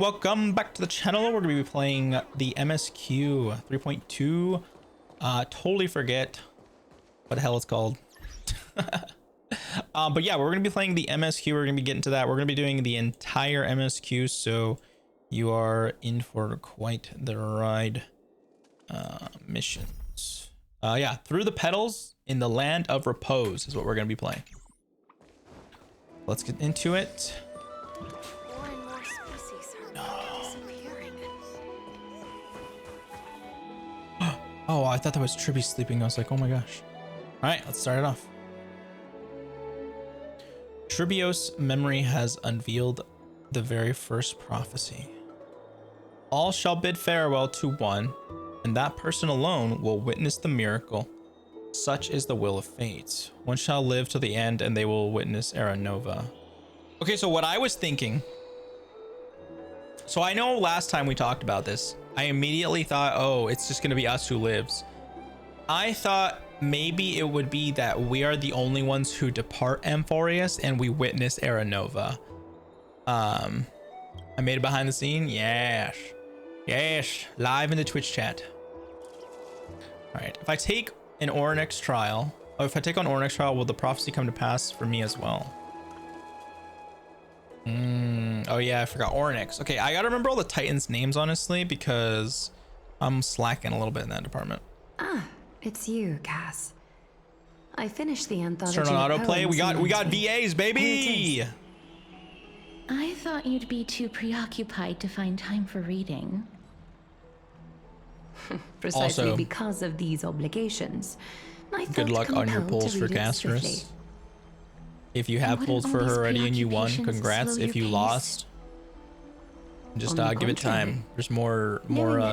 Welcome back to the channel. We're going to be playing the MSQ 3.2. Totally forget what the hell it's called. But yeah, we're going to be playing the MSQ. We're going to be getting to that. We're going to be doing the entire MSQ, so you are in for quite the ride. Missions. Yeah, Through the Petals in the Land of Repose is what we're going to be playing. Let's get into it. Oh, I thought that was Tribby sleeping. I was like, oh my gosh. All right, let's start it off. Tribios' memory has unveiled the very first prophecy. All shall bid farewell to one, and that person alone will witness the miracle. Such is the will of fate. One shall live to the end, and they will witness Era Nova. Okay, so what I was thinking... So I know last time we talked about this, I immediately thought, oh, it's just going to be us who lives. I thought maybe it would be that we are the only ones who depart Amphorius and we witness Era Nova. I made it behind the scene. Yes. Yes. Live in the Twitch chat. All right. If I take an Oronex trial, or if I take on Oronex trial, will the prophecy come to pass for me as well? Oh yeah, I forgot Oronex. Okay, I gotta remember all the Titans' names, honestly, because I'm slacking a little bit in that department. Ah, it's you, Cass. I finished the anthology. Turn on autoplay. We got VAs, baby. I thought you'd be too preoccupied to find time for reading. Precisely Also, because of these obligations. I felt good luck on your compelled polls to for read it Castrus. swiftly. If you have polls for her already and you won, congrats. If you lost, just give it time. There's more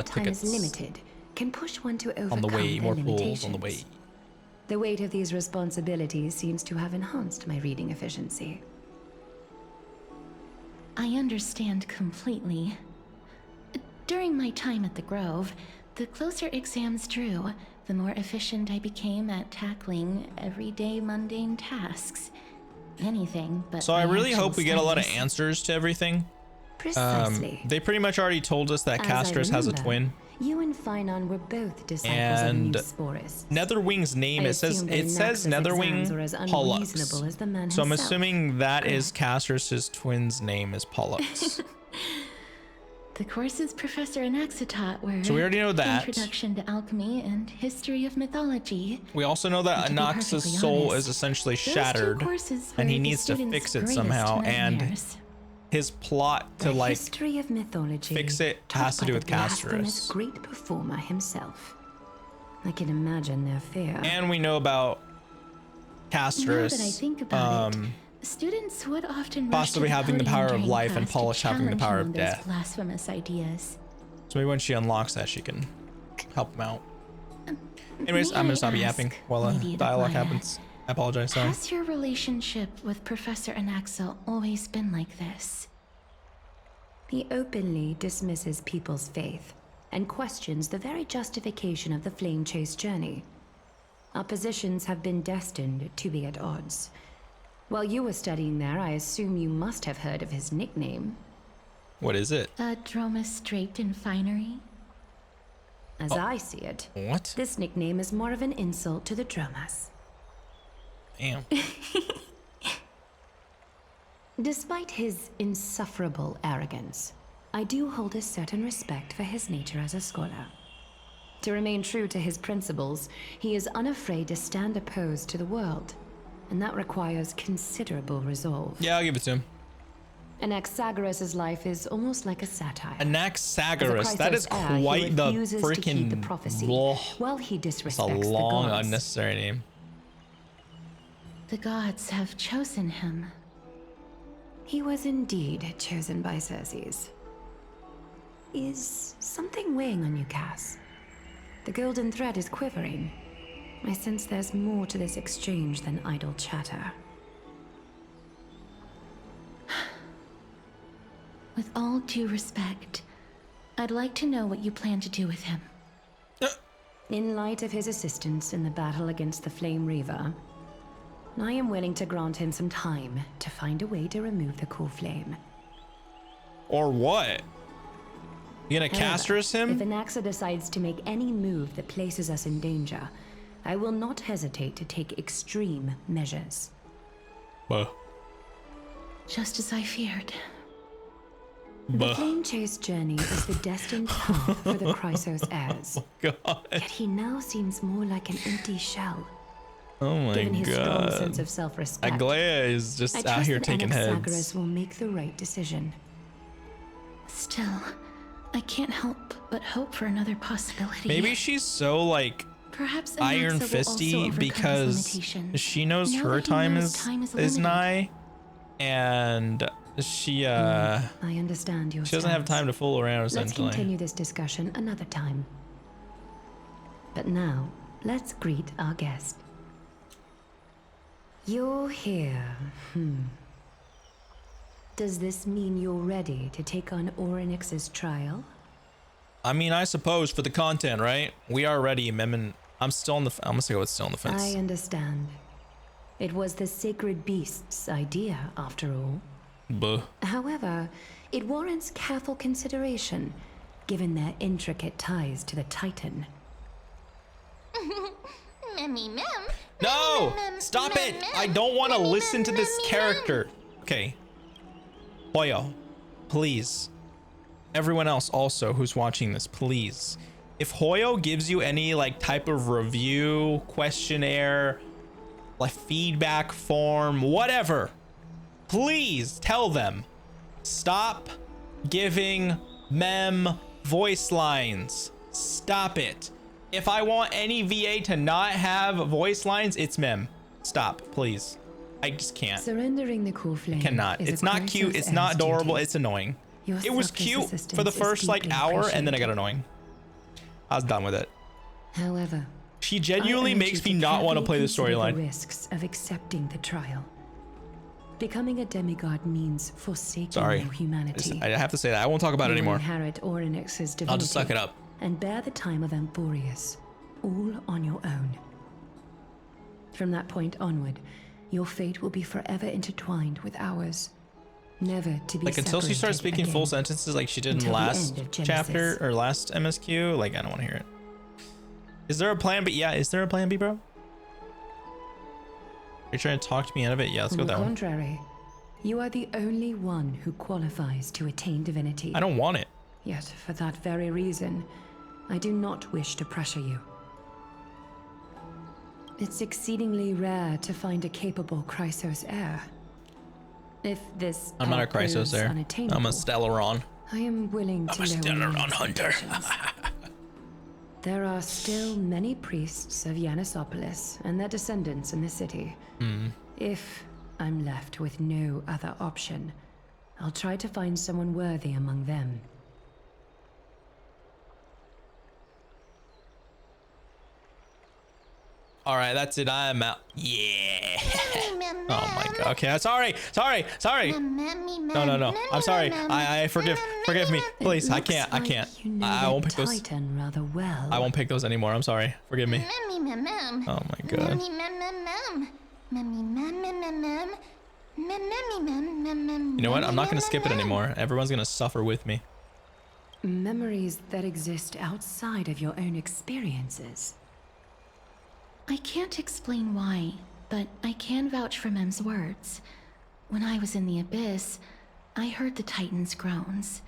tickets is limited can push one to overcome on the way. More their polls on the way. The weight of these responsibilities seems to have enhanced my reading efficiency. I understand completely. During my time at the Grove, the closer exams drew, the more efficient I became at tackling everyday mundane tasks. Anything but. So I really hope we get a lot of answers to everything. Precisely. They pretty much already told us that Castrus has a twin. You and Finon were both disciples and of Sporus. Netherwing's name, it says Netherwing Pollux. So I'm assuming that is Castrus's twin's name is Pollux. The courses Professor Anaxa taught were so we already know that. Introduction to Alchemy and History of Mythology. We also know that Anaxa's soul is essentially shattered, and he needs to fix it somehow. And his plot to like history of mythology fix it has to do with Castrus. Great performer himself. I can imagine their fear. And we know about Castrus. Now that I think about it, students would often possibly having the power of life and Polish having the power of death. Blasphemous ideas. So maybe when she unlocks that, she can help him out. Anyways, I'm gonna stop yapping while a dialogue happens. I apologize, sorry. Has your relationship with Professor Anaxa always been like this? He openly dismisses people's faith and questions the very justification of the Flame Chase journey. Our positions have been destined to be at odds. While you were studying there, I assume you must have heard of his nickname. What is it? A Dromus draped in finery? As I see it, what? This nickname is more of an insult to the Dromas. Damn. Despite his insufferable arrogance, I do hold a certain respect for his nature as a scholar. To remain true to his principles, he is unafraid to stand opposed to the world. And that requires considerable resolve. Yeah, I'll give it to him. Anaxagoras' life is almost like a satire. Anaxagoras, that is quite the freaking while he disrespects it's a long, the gods. unnecessary name. The gods have chosen him. He was indeed chosen by Circes. Is something weighing on you, Cass? The golden thread is quivering. I sense there's more to this exchange than idle chatter. With all due respect, I'd like to know what you plan to do with him. In light of his assistance in the battle against the Flame Reaver, I am willing to grant him some time to find a way to remove the core flame. Or what? You gonna castrate If him? Anaxa decides to make any move that places us in danger, I will not hesitate to take extreme measures. Buh. Just as I feared. The Buh. flame chase journey is the destined path for the Chrysos heirs. God. Yet he now seems more like an empty shell. Oh my Given his strong sense god. of self-respect, Aglaya is I just out trust here that taking Anaxagoras heads. will make the right decision. Still, I can't help but hope for another possibility. Maybe she's so like Perhaps Anaxa iron will also fisty overcome his because limitation. she knows Now her that he time knows is time is is limited. nigh, and she I understand your she doesn't have stance. time to fool around Let's essentially. continue this discussion another time. But now, let's greet our guest. You're here. Does this mean you're ready to take on Orynyx's trial? I mean, I suppose for the content, right? We are ready, Memon. I'm still on the. I'm gonna go with still on the fence. I understand. It was the sacred beast's idea, after all. Buh. However, it warrants careful consideration, given their intricate ties to the Titan. Memmy mem. No! Stop it! I don't want to listen to this character. Okay. Hoyo, please. Everyone else also who's watching this, please. If Hoyo gives you any like type of review, questionnaire, like feedback form, whatever, please tell them. Stop giving Mem voice lines. Stop it. If I want any VA to not have voice lines, it's Mem. Stop, please. I just can't. Surrendering the core flame Cannot. is a It's not Chrysos cute. It's heir's not adorable. duty. It's annoying. Your It was selfless cute assistance for the is first like deeply hour, and then it got appreciated. annoying. I was done with it. However, She I genuinely urge makes you me to not want to carefully play the consider storyline. risks of accepting the trial. Becoming a demigod means forsaking Sorry. your humanity. I have to say that. I won't talk about it You will anymore. inherit Orynyx's divinity. I'll just suck it up. And bear the time of Emporius, all on your own. From that point onward, your fate will be forever intertwined with ours, never to be Like until she starts separated speaking full again. sentences like she did in Until the last end of Genesis. chapter or last MSQ, like I don't want to hear it. Is there a plan B? Yeah, is there a plan B, bro? Are you trying to talk to me out of it? Yeah, let's go On with the that one. contrary, you are the only one who qualifies to attain divinity. I don't want it. Yet, for that very reason, I do not wish to pressure you. It's exceedingly rare to find a capable Chrysos heir. If this I'm not a path proves Chrysos there. I'm unattainable, a Stellaron. I am willing to I'm a lower Stellaron my hunter. expectations. There are still many priests of Yanissopolis and their descendants in the city. If I'm left with no other option, I'll try to find someone worthy among them. All right, that's it. I'm out. Yeah. Oh my god. Okay, sorry. No. I'm sorry. I forgive me. Please, It I looks can't. like you know I the won't pick those. Titan rather well. I won't pick those anymore. I'm sorry. Forgive me. Memmy mem mem. Oh my god. Memmy mem mem mem. Memmy mem mem mem mem. Memmy mem mem mem. You know what? I'm not gonna skip it anymore. Everyone's gonna suffer with me. Memories that exist outside of your own experiences. I can't explain why, but I can vouch for Mem's words. When I was in the abyss, I heard the Titan's groans,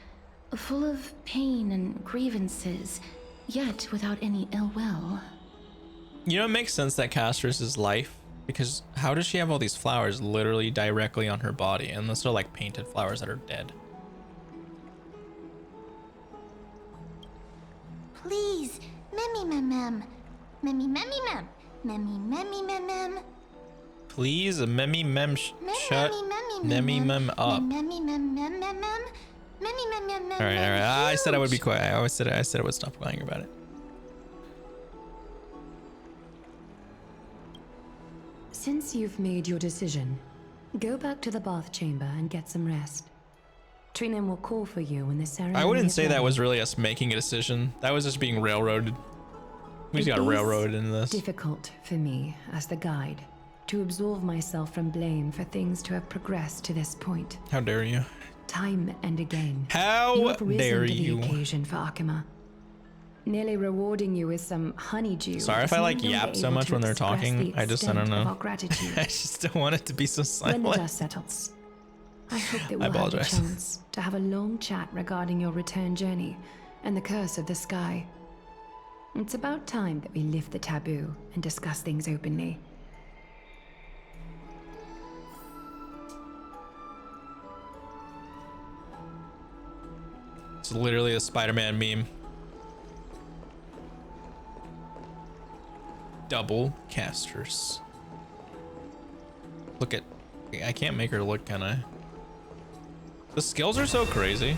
full of pain and grievances, yet without any ill will. You know, it makes sense that Castrus's life, because how does she have all these flowers literally directly on her body, unless they're like painted flowers that are dead? Please, Memmy mem mem. Memmy memmy mem. Memmy memmy mem mem. Please, Memmy Mem, shut Memmy Mem up. Memmy mem mem mem mem. Memmy mem mem mem. All right. I said I would be quiet. I said I would stop lying about it. Since you've made your decision, go back to the bath chamber and get some rest. Trinem will call for you when the ceremony I wouldn't is say that ready. was really us making a decision. That was just being railroaded. We just It got is railroaded into this. difficult for me, as the guide, to absolve myself from blame for things to have progressed to this point. How dare you? time and again. You How have risen dare to you? the occasion for Akima. Nearly rewarding you with some honeydew. Sorry if is I no like longer yap so able much to when they're express talking. the I don't extent of know. our gratitude. I just don't want it to be so When the silent. dust settles, I hope that I we'll have the apologize. chance to have a long chat regarding your return journey and the curse of the sky. It's about time that we lift the taboo and discuss things openly. It's literally a Spider-Man meme. Double casters. Look at, I can't make her look, can I? The skills are so crazy.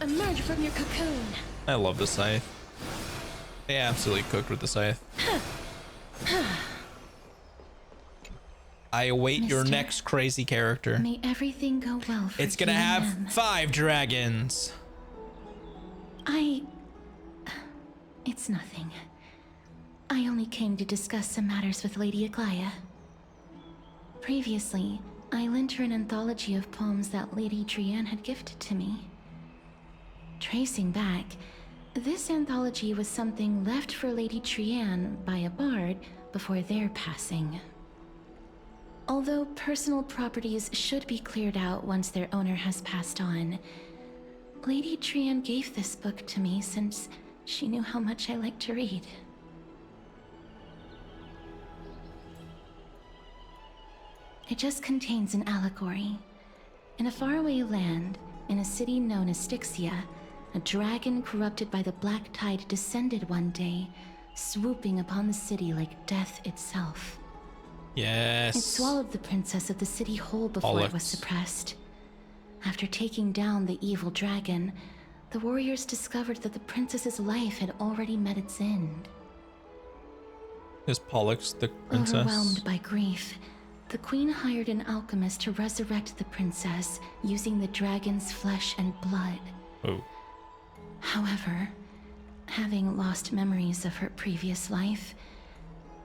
Emerge from your cocoon. I love the scythe. They absolutely cooked with the scythe. I await your Mister, next crazy character. May everything go well for It's gonna you and have them. 5 dragons. It's nothing. I only came to discuss some matters with Lady Aglaya. Previously, I lent her an anthology of poems that Lady Trianne had gifted to me. Tracing back, this anthology was something left for Lady Trianne by a bard before their passing. Although personal properties should be cleared out once their owner has passed on, Lady Trianne gave this book to me since she knew how much I like to read. It just contains an allegory. In a faraway land, in a city known as Styxia, a dragon corrupted by the black tide descended one day, swooping upon the city like death itself. Yes. It swallowed the princess of the city whole before it was Bollocks. suppressed. After taking down the evil dragon, the warriors discovered that the princess's life had already met its end. Is Pollux the princess? Overwhelmed by grief, the queen hired an alchemist to resurrect the princess using the dragon's flesh and blood. Oh. However, having lost memories of her previous life,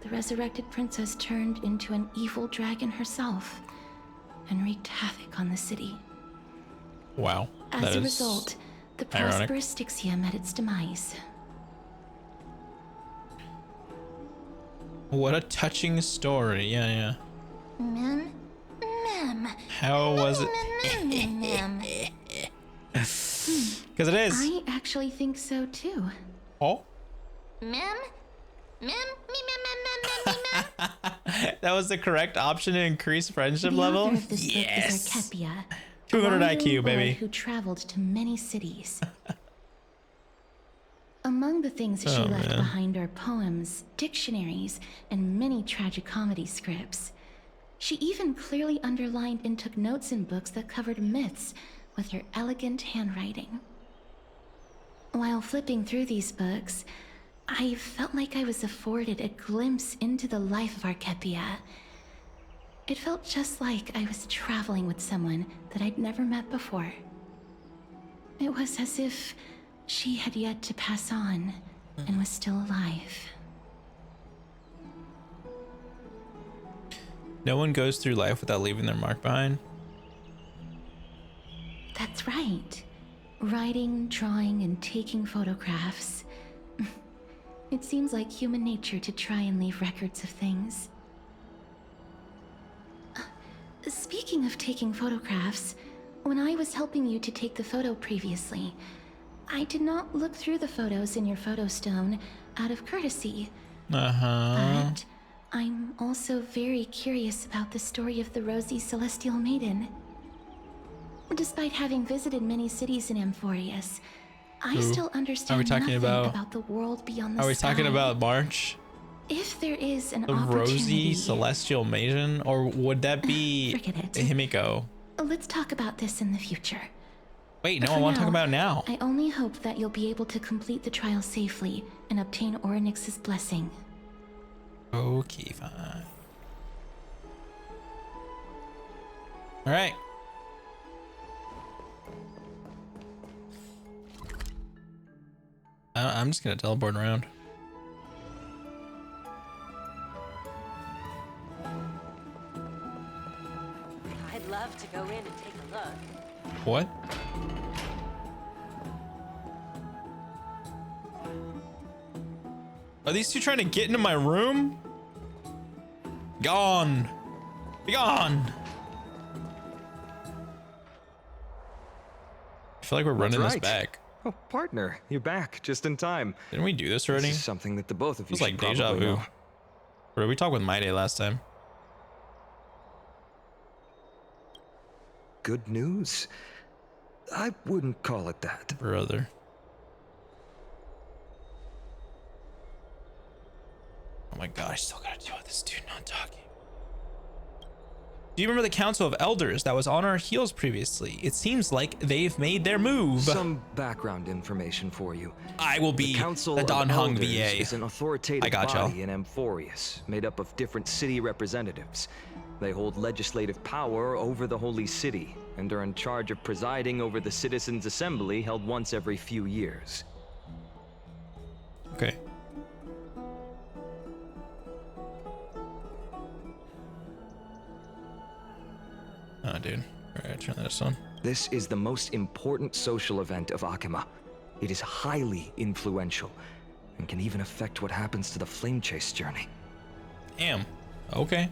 the resurrected princess turned into an evil dragon herself and wreaked havoc on the city. Wow. As That a is result, the ironic. prosperous Styxia met its demise. What a touching story. Yeah, yeah. Mem? Mem. How was it? Mem. Because it is. I actually think so too. Oh. Mem? Mem? Me, mem. That was the correct option to increase friendship The level? author of this book Yes. is Archepia, 200 a wandering IQ, boy baby. who traveled to many cities. Among the things she Oh, left man. behind are poems, dictionaries, and many tragicomedy scripts. She even clearly underlined and took notes in books that covered myths with her elegant handwriting. While flipping through these books, I felt like I was afforded a glimpse into the life of Archepia. It felt just like I was traveling with someone that I'd never met before. It was as if she had yet to pass on and was still alive. No one goes through life without leaving their mark behind. That's right. Writing, drawing, and taking photographs. It seems like human nature to try and leave records of things. Speaking of taking photographs, when I was helping you to take the photo previously, I did not look through the photos in your photo stone out of courtesy. But I'm also very curious about the story of the Rosy Celestial Maiden. Despite having visited many cities in Amphorius, I still understand talking nothing about- about the world beyond the Are we sky. talking about March? If there is an The opportunity, Rosy Celestial Maiden? Or would that be Forget it. Himiko? let's talk about this in the future. Wait, But no, I for want to talk now, about it now. I only hope that you'll be able to complete the trial safely and obtain Orynyx's blessing. Okay, fine. All right. I'm just gonna teleport around. I'd love to go in and take a look. What? Are these two trying to get into my room? Gone. Be gone. I feel like we're running this back. Oh, partner, you're back just in time. Didn't we do this already? This is something that the both of you It's like should deja probably vu. know. Or did we talk with My Day last time? Good news? I wouldn't call it that. Brother. Oh my gosh, I still gotta deal with this dude not talking. Do you remember the Council of Elders that was on our heels previously? It seems like they've made their move. Some background information for you. I will be The Council the Don of Hung Elders VA. is an authoritative got y'all. body in Amphorius, made up of different city representatives. They hold legislative power over the Holy City, and are in charge of presiding over the Citizens' Assembly held once every few years. Okay. Oh, dude. All right, turn this on. This is the most important social event of Akima. It is highly influential, and can even affect what happens to the Flame Chase journey. Damn. Okay.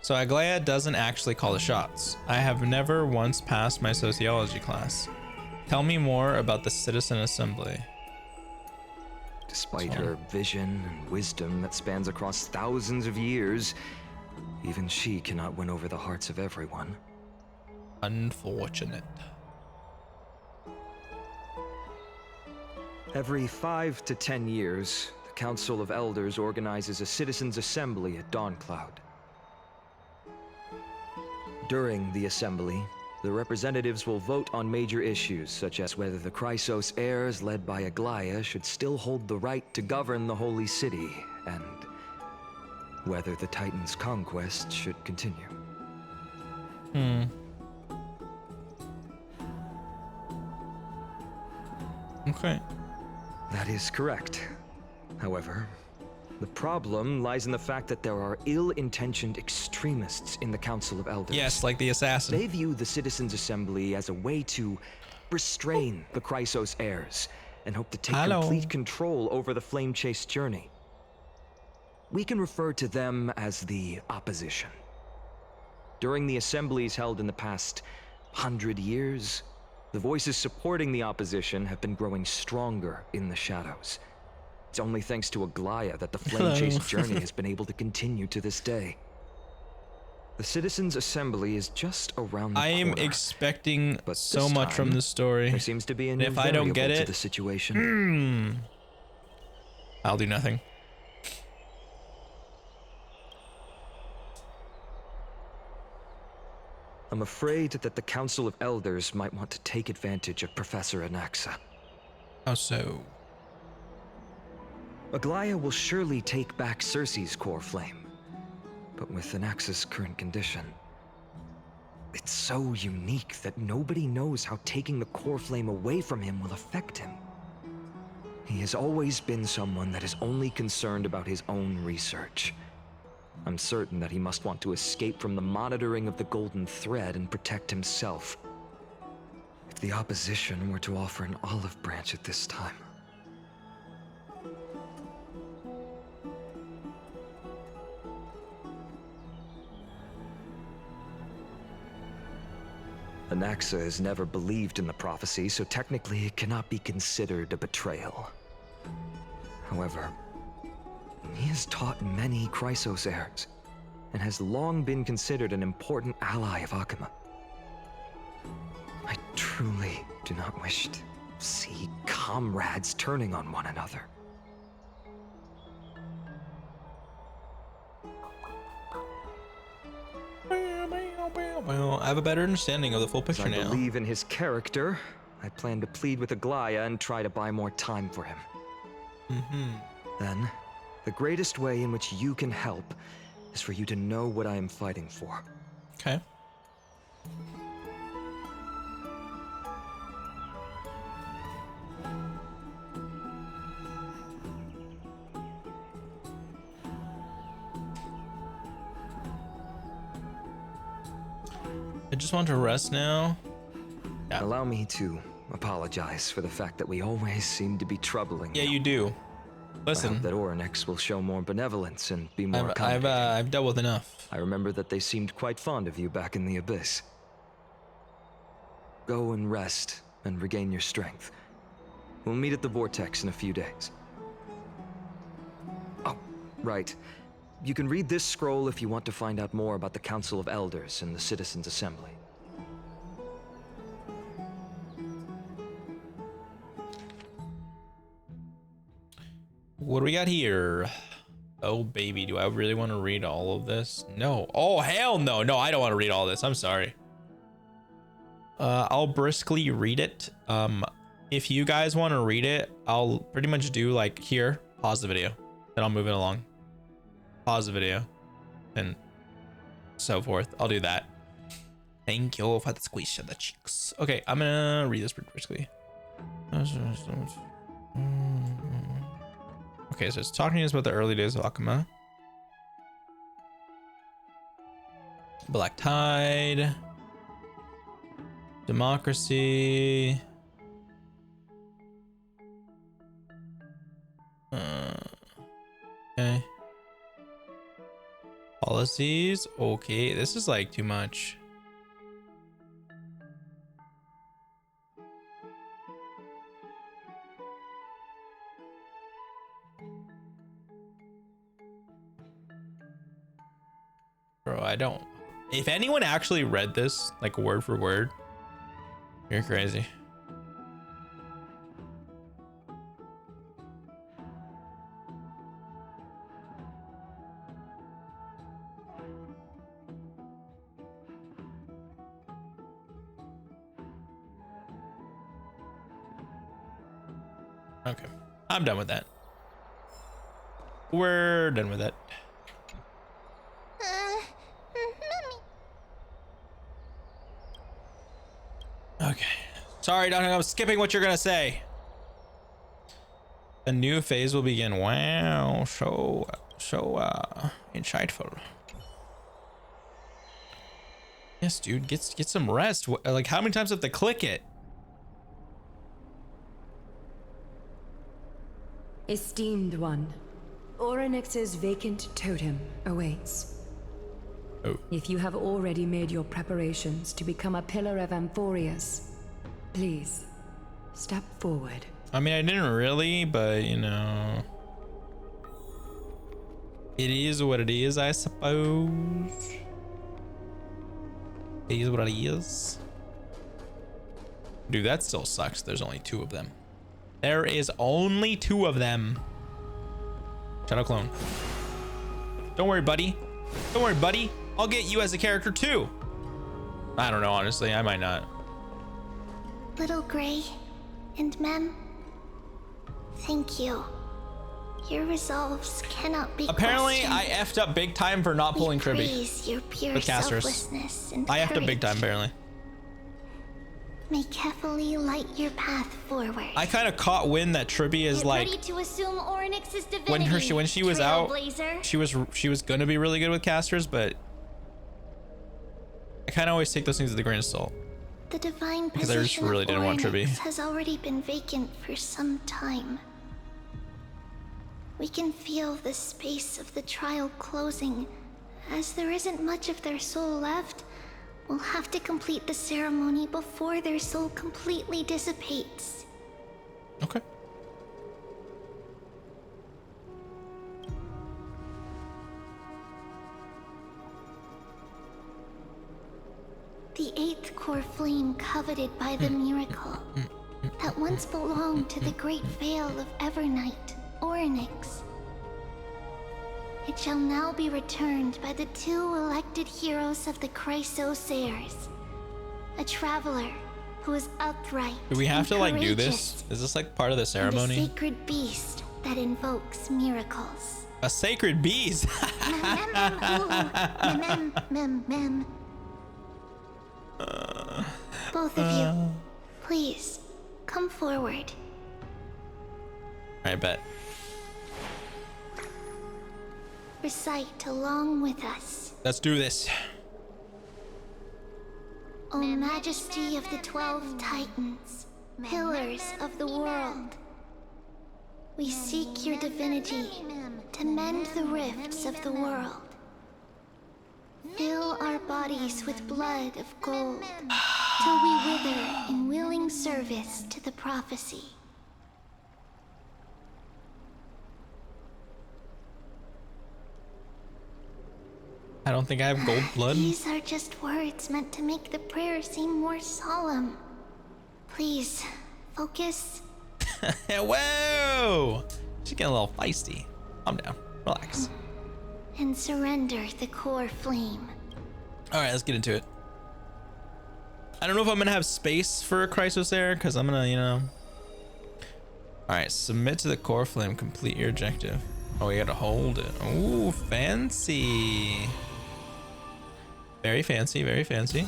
So Aglaya doesn't actually call the shots. I have never once passed my sociology class. Tell me more about the Citizen Assembly. Despite her vision and wisdom that spans across thousands of years, even she cannot win over the hearts of everyone. Unfortunate. Every 5 to 10 years, the Council of Elders organizes a Citizens' Assembly at Dawncloud. During the assembly, the representatives will vote on major issues, such as whether the Chrysos heirs led by Aglaya should still hold the right to govern the Holy City, and whether the Titan's conquest should continue. Okay. That is correct. However, the problem lies in the fact that there are ill-intentioned extremists in the Council of Elders. Yes, like the assassin. They view the Citizens' Assembly as a way to restrain the Chrysos heirs and hope to take complete control over the Flame Chase journey. We can refer to them as the opposition. During the assemblies held in the past 100 years, the voices supporting the opposition have been growing stronger in the shadows. It's only thanks to Aglaya that the Flame Chase journey has been able to continue to this day. The Citizens' Assembly is just around the I am corner. expecting But so this much from time, this story. There seems to be a And new if I don't get variable to it, the situation. I'll do nothing. I'm afraid that the Council of Elders might want to take advantage of Professor Anaxa. How so? Aglaya will surely take back Circe's core flame, but with Anaxa's current condition, it's so unique that nobody knows how taking the core flame away from him will affect him. He has always been someone that is only concerned about his own research. I'm certain that he must want to escape from the monitoring of the Golden Thread and protect himself. If the opposition were to offer an olive branch at this time. Anaxa has never believed in the prophecy, so technically it cannot be considered a betrayal. However, he has taught many Chrysos heirs, and has long been considered an important ally of Akima. I truly do not wish to see comrades turning on one another. I have a better understanding of the full As picture I now. believe in his character, I plan to plead with Aglaya and try to buy more time for him. Then, the greatest way in which you can help is for you to know what I am fighting for. Okay. just want to rest now. Yeah. Allow me to apologize for the fact that we always seem to be troubling Yeah, you. you do. I Listen, hope that Oryx will show more benevolence and be more I've accommodating. I've dealt with enough. I remember that they seemed quite fond of you back in the Abyss. Go and rest and regain your strength. We'll meet at the Vortex in a few days. Oh, right. You can read this scroll if you want to find out more about the Council of Elders and the Citizens' Assembly. What do we got here? Oh baby, do I really want to read all of this? No. Oh hell no. No, I don't want to read all this. I'm sorry. I'll briskly read it. If you guys want to read it, I'll pretty much do like here, pause the video, then I'll move it along. Pause the video, and so forth. I'll do that. Thank you for the squeeze of the cheeks. Okay, I'm gonna read this pretty briskly. Okay, so it's talking to us about the early days of Akuma. Black Tide. Democracy. Okay. Policies. Okay, this is like too much. Bro, I don't. If anyone actually read this, like word for word, you're crazy. Okay, I'm done with that. We're done with that. Okay. Sorry, Don, I'm skipping what you're gonna say. A new phase will begin. Wow, so insightful. Yes, dude, get some rest. Like, how many times have to click it? Esteemed one, Orynyx's vacant totem awaits. Oh. If you have already made your preparations to become a pillar of Amphorius, please step forward. I mean, I didn't really, but you know, it is what it is, I suppose. It is what it is. Dude, that still sucks. There's only 2 of them. There is only 2 of them. Shadow Clone. Don't worry, buddy. Don't worry, buddy. I'll get you as a character too. I don't know, honestly. I might not. Little Gray and Mem, thank you. Your resolves cannot be Apparently, questioned. I effed up big time for not pulling We Tribby. praise your pure With casters. selflessness and I effed up big courage. time, apparently. May carefully light your path forward. I kind of caught wind that Tribby is Get like, ready to assume Orynyx's divinity, when she was out, Trailblazer. she was gonna be really good with casters, but I kind of always take those things with a grain of salt. The divine Because I just position really of didn't want Tribby. Orynyx has already been vacant for some time. We can feel the space of the trial closing. As there isn't much of their soul left, we'll have to complete the ceremony before their soul completely dissipates. Okay. The 8th core flame coveted by the miracle that once belonged to the great veil of Evernight, Orynyx. It shall now be returned by the 2 elected heroes of the Chrysos heirs. A traveler who is upright. Do we have and to like do this? courageous, Is this like part of the and a ceremony? sacred beast that invokes miracles. A sacred beast. Mem. Both of you, please, come forward. I bet. Recite along with us. Let's do this. O Majesty of the 12 Titans, pillars of the world, we seek your divinity to mend the rifts of the world. Fill our bodies with blood of gold, till we wither in willing service to the prophecy. I don't think I have gold blood. These are just words meant to make the prayer seem more solemn. Please, focus. Whoa! She's getting a little feisty. Calm down. Relax. And surrender the core flame. Alright, let's get into it. I don't know if I'm gonna have space for a Chrysos there, because I'm gonna, you know. Alright, submit to the core flame, complete your objective. Oh, we gotta hold it. Ooh, fancy. Very fancy, very fancy.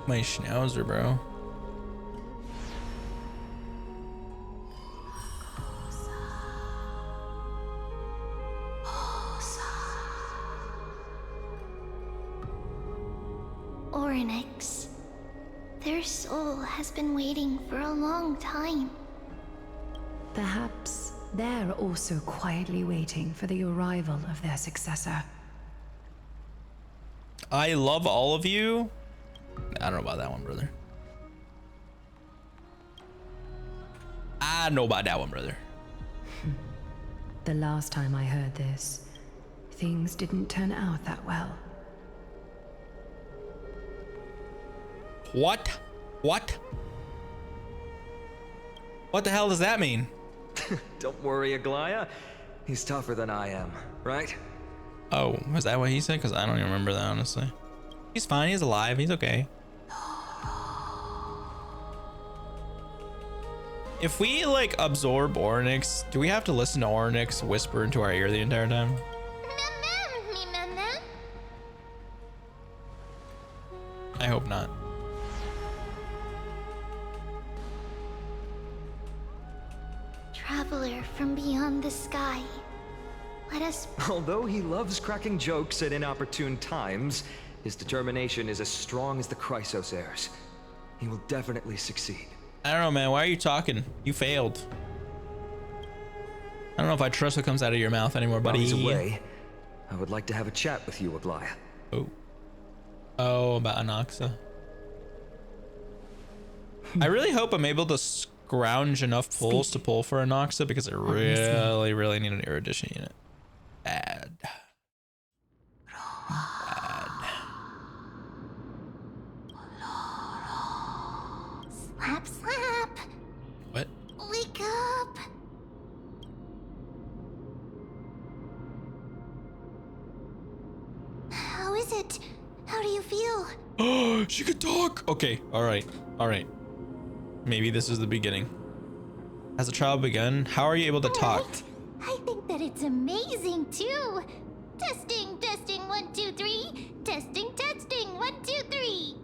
My schnauzer, bro. Oryx. Their soul has been waiting for a long time. Perhaps they're also quietly waiting for the arrival of their successor. I love all of you. I don't know about that one, brother. I know about that one, brother. The last time I heard this, things didn't turn out that well. What? What? What the hell does that mean? Don't worry, Aglaya. He's tougher than I am, right? Oh, was that what he said? Because I don't even remember that, honestly. He's fine. He's alive. He's okay. If we, like, absorb Ornyx, do we have to listen to Ornyx whisper into our ear the entire time? I hope not. Traveler from beyond the sky. Let us. Although he loves cracking jokes at inopportune times, his determination is as strong as the Chrysos heirs. He will definitely succeed. I don't know, man. Why are you talking? You failed. I don't know if I trust what comes out of your mouth anymore, buddy. While he's away, I would like to have a chat with you, Aglaya. Oh. Oh, about Anoxa. I really hope I'm able to scrounge enough pulls to pull for Anoxa, because I really, really need an erudition unit. Bad. Slap, slap. What? Wake up. How is it? How do you feel? Oh, she could talk. Okay. All right. All right. Maybe this is the beginning. Has the trial begun? How are you able to talk? Right. I think that it's amazing too. Testing, testing, 1, 2, 3. Testing, testing, 1, 2, 3.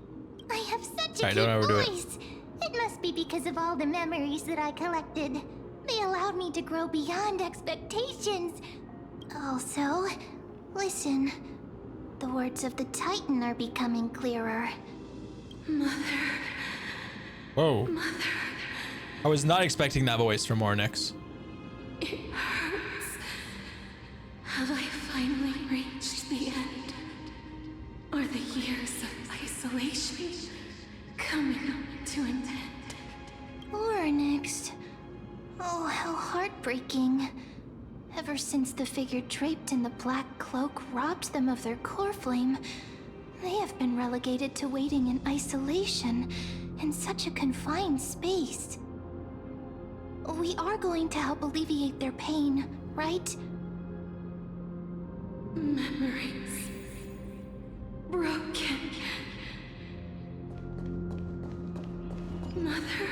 I have such a Don't cute voice. It must be because of all the memories that I collected. They allowed me to grow beyond expectations. Also, listen. The words of the Titan are becoming clearer. Mother. Whoa. Mother. I was not expecting that voice from Ornyx. It hurts. Have I finally reached the end? Are the years of isolation coming to an end? Oryx. Oh, how heartbreaking. Ever since the figure draped in the black cloak robbed them of their core flame, they have been relegated to waiting in isolation in such a confined space. We are going to help alleviate their pain, right? Memories. Broken. Mother.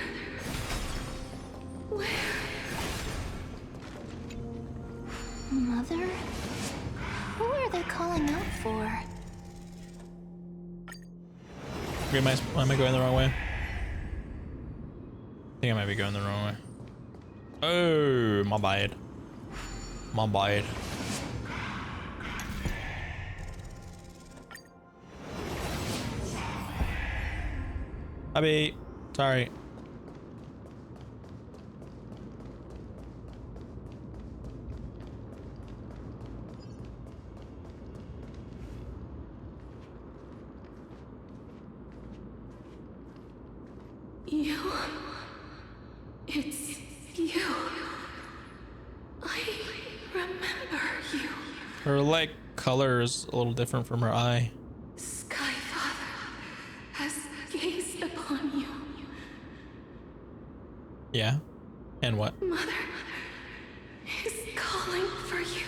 Where? Mother? Who are they calling out for? Am I going the wrong way? I think I might be going the wrong way. Oh, my bad. My bad. Abby, sorry. You. It's you. I remember you. Her like color is a little different from her eye. Sky Father has gazed upon you. Yeah. And what? Mother is calling for you.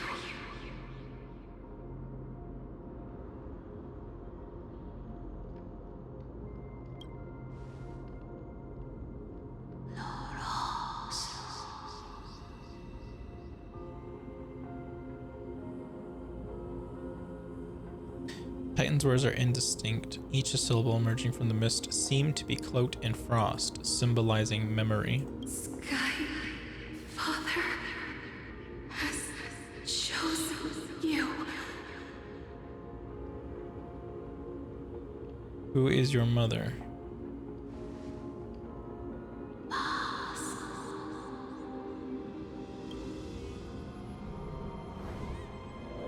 Titan's words are indistinct. Each syllable emerging from the mist seemed to be cloaked in frost, symbolizing memory. Sky Father has chosen you. Who is your mother?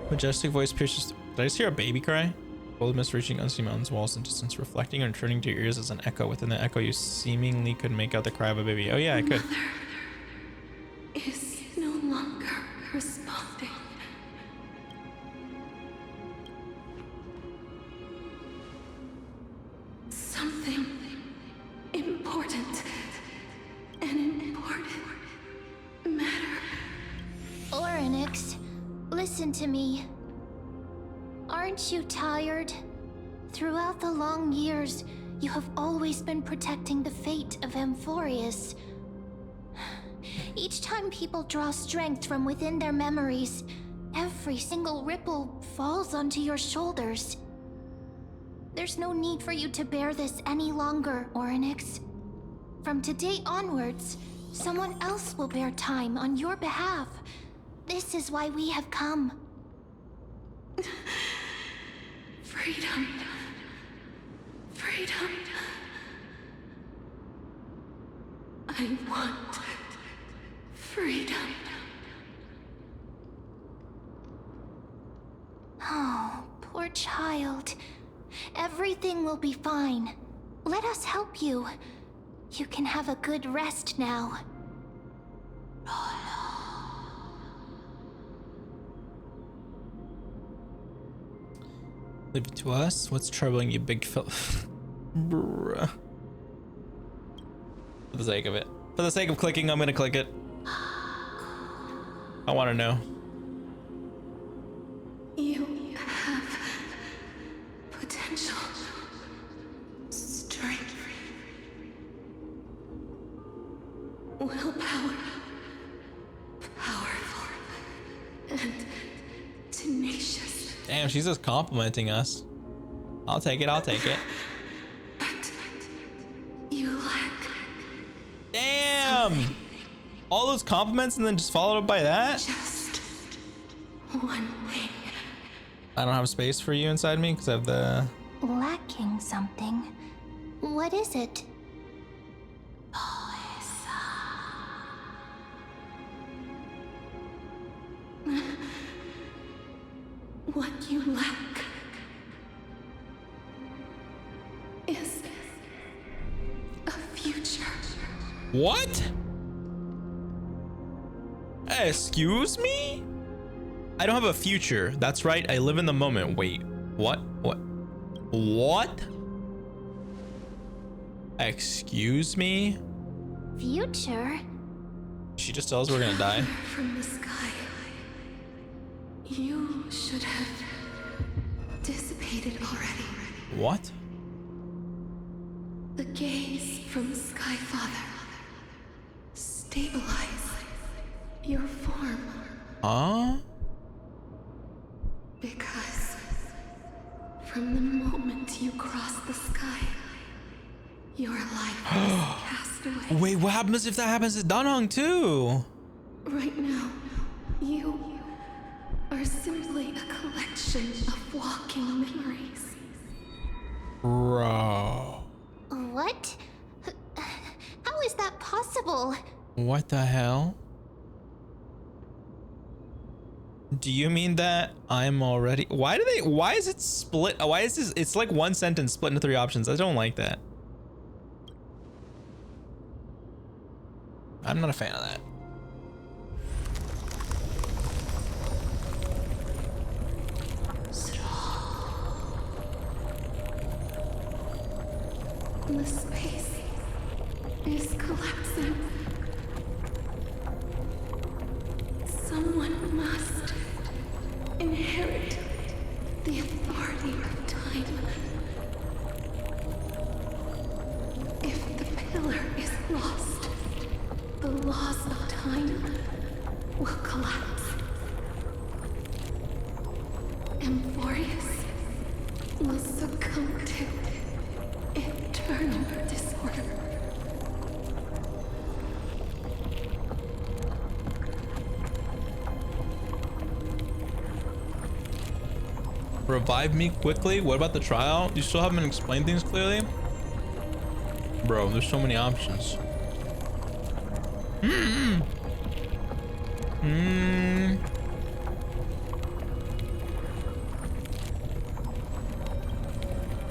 Majestic voice pierces. Did I just hear a baby cry? Bold mist reaching unseen mountains, walls, and distance, reflecting and returning to your ears as an echo. Within the echo, you seemingly could make out the cry of a baby. Oh yeah, I could. Mother is no longer responding. Something important. An important matter. Oryx, listen to me. Aren't you tired? Throughout the long years, you have always been protecting the fate of Amphorius. Each time people draw strength from within their memories, every single ripple falls onto your shoulders. There's no need for you to bear this any longer, Oryx. From today onwards, someone else will bear time on your behalf. This is why we have come. Freedom. Freedom. I want freedom. Oh, poor child. Everything will be fine. Let us help you. You can have a good rest now. Leave it to us. What's troubling you, big fella? Bruh. For the sake of it. For the sake of clicking, I'm gonna click it. I want to know. You have potential, strength, willpower, powerful, and tenacious. Damn, she's just complimenting us. I'll take it. I'll take it. But you lack. Damn! All those compliments and then just followed up by that? Just one thing. I don't have space for you inside me because I have the... Lacking something. What is it? What you lack is a future. What? Excuse me? I don't have a future. That's right. I live in the moment. Wait, what? What? What? Excuse me? Future? She just tells us we're gonna die. From the sky. You should have dissipated already. What? The gaze from Sky Father. Stabilize your form. Huh? Because from the moment you cross the sky, your life is cast away. Wait, what happens if that happens to Danhong too? Right now, you are simply a collection of walking memories. Bro. What? How is that possible? What the hell? Do you mean that I'm already... Why is it split? Why is this? It's like one sentence split into 3 options. I don't like that. I'm not a fan of that. The space is collapsing. Someone must inherit the authority of time. If the pillar is lost, the laws of time will collapse. Amphorius will succumb to eternal disorder. Revive me quickly? What about the trial? You still haven't explained things clearly? Bro, there's so many options.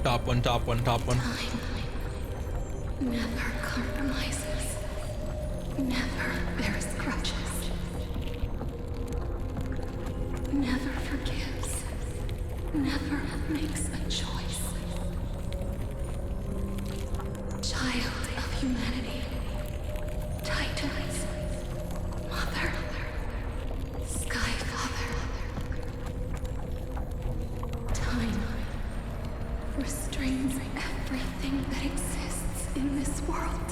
Top one, top one, top one. Time never compromises, never bears grudges, never forgives, never makes a choice. Child of humanity, Titans, Mother, Sky Father. Time restrains everything that exists in this world.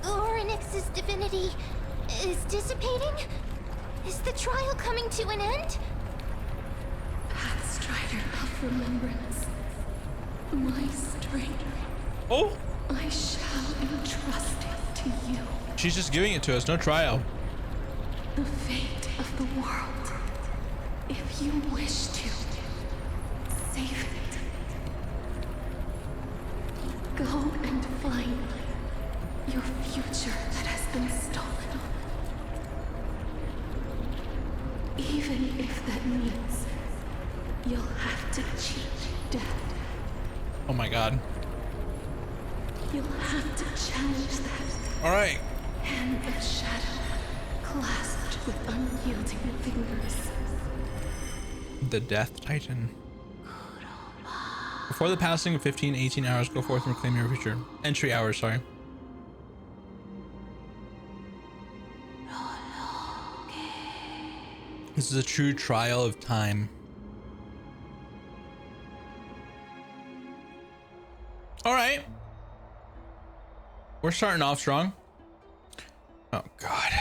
Orynyx's divinity is dissipating? Is the trial coming to an end? Pathstrider of remembrance, my strength, Oh, I shall entrust it to you. she's just giving it to us. No trial. The fate of the world, if you wish to save it. Go and find your future that has been stolen. Even if that means you'll have to cheat death. Oh my god. You'll have to challenge that All right. hand of shadow clasped with unyielding fingers. The Death Titan. Before the passing of 18 hours, go forth and reclaim your future. Entry hours, sorry. This is a true trial of time. All right. We're starting off strong. Oh, God.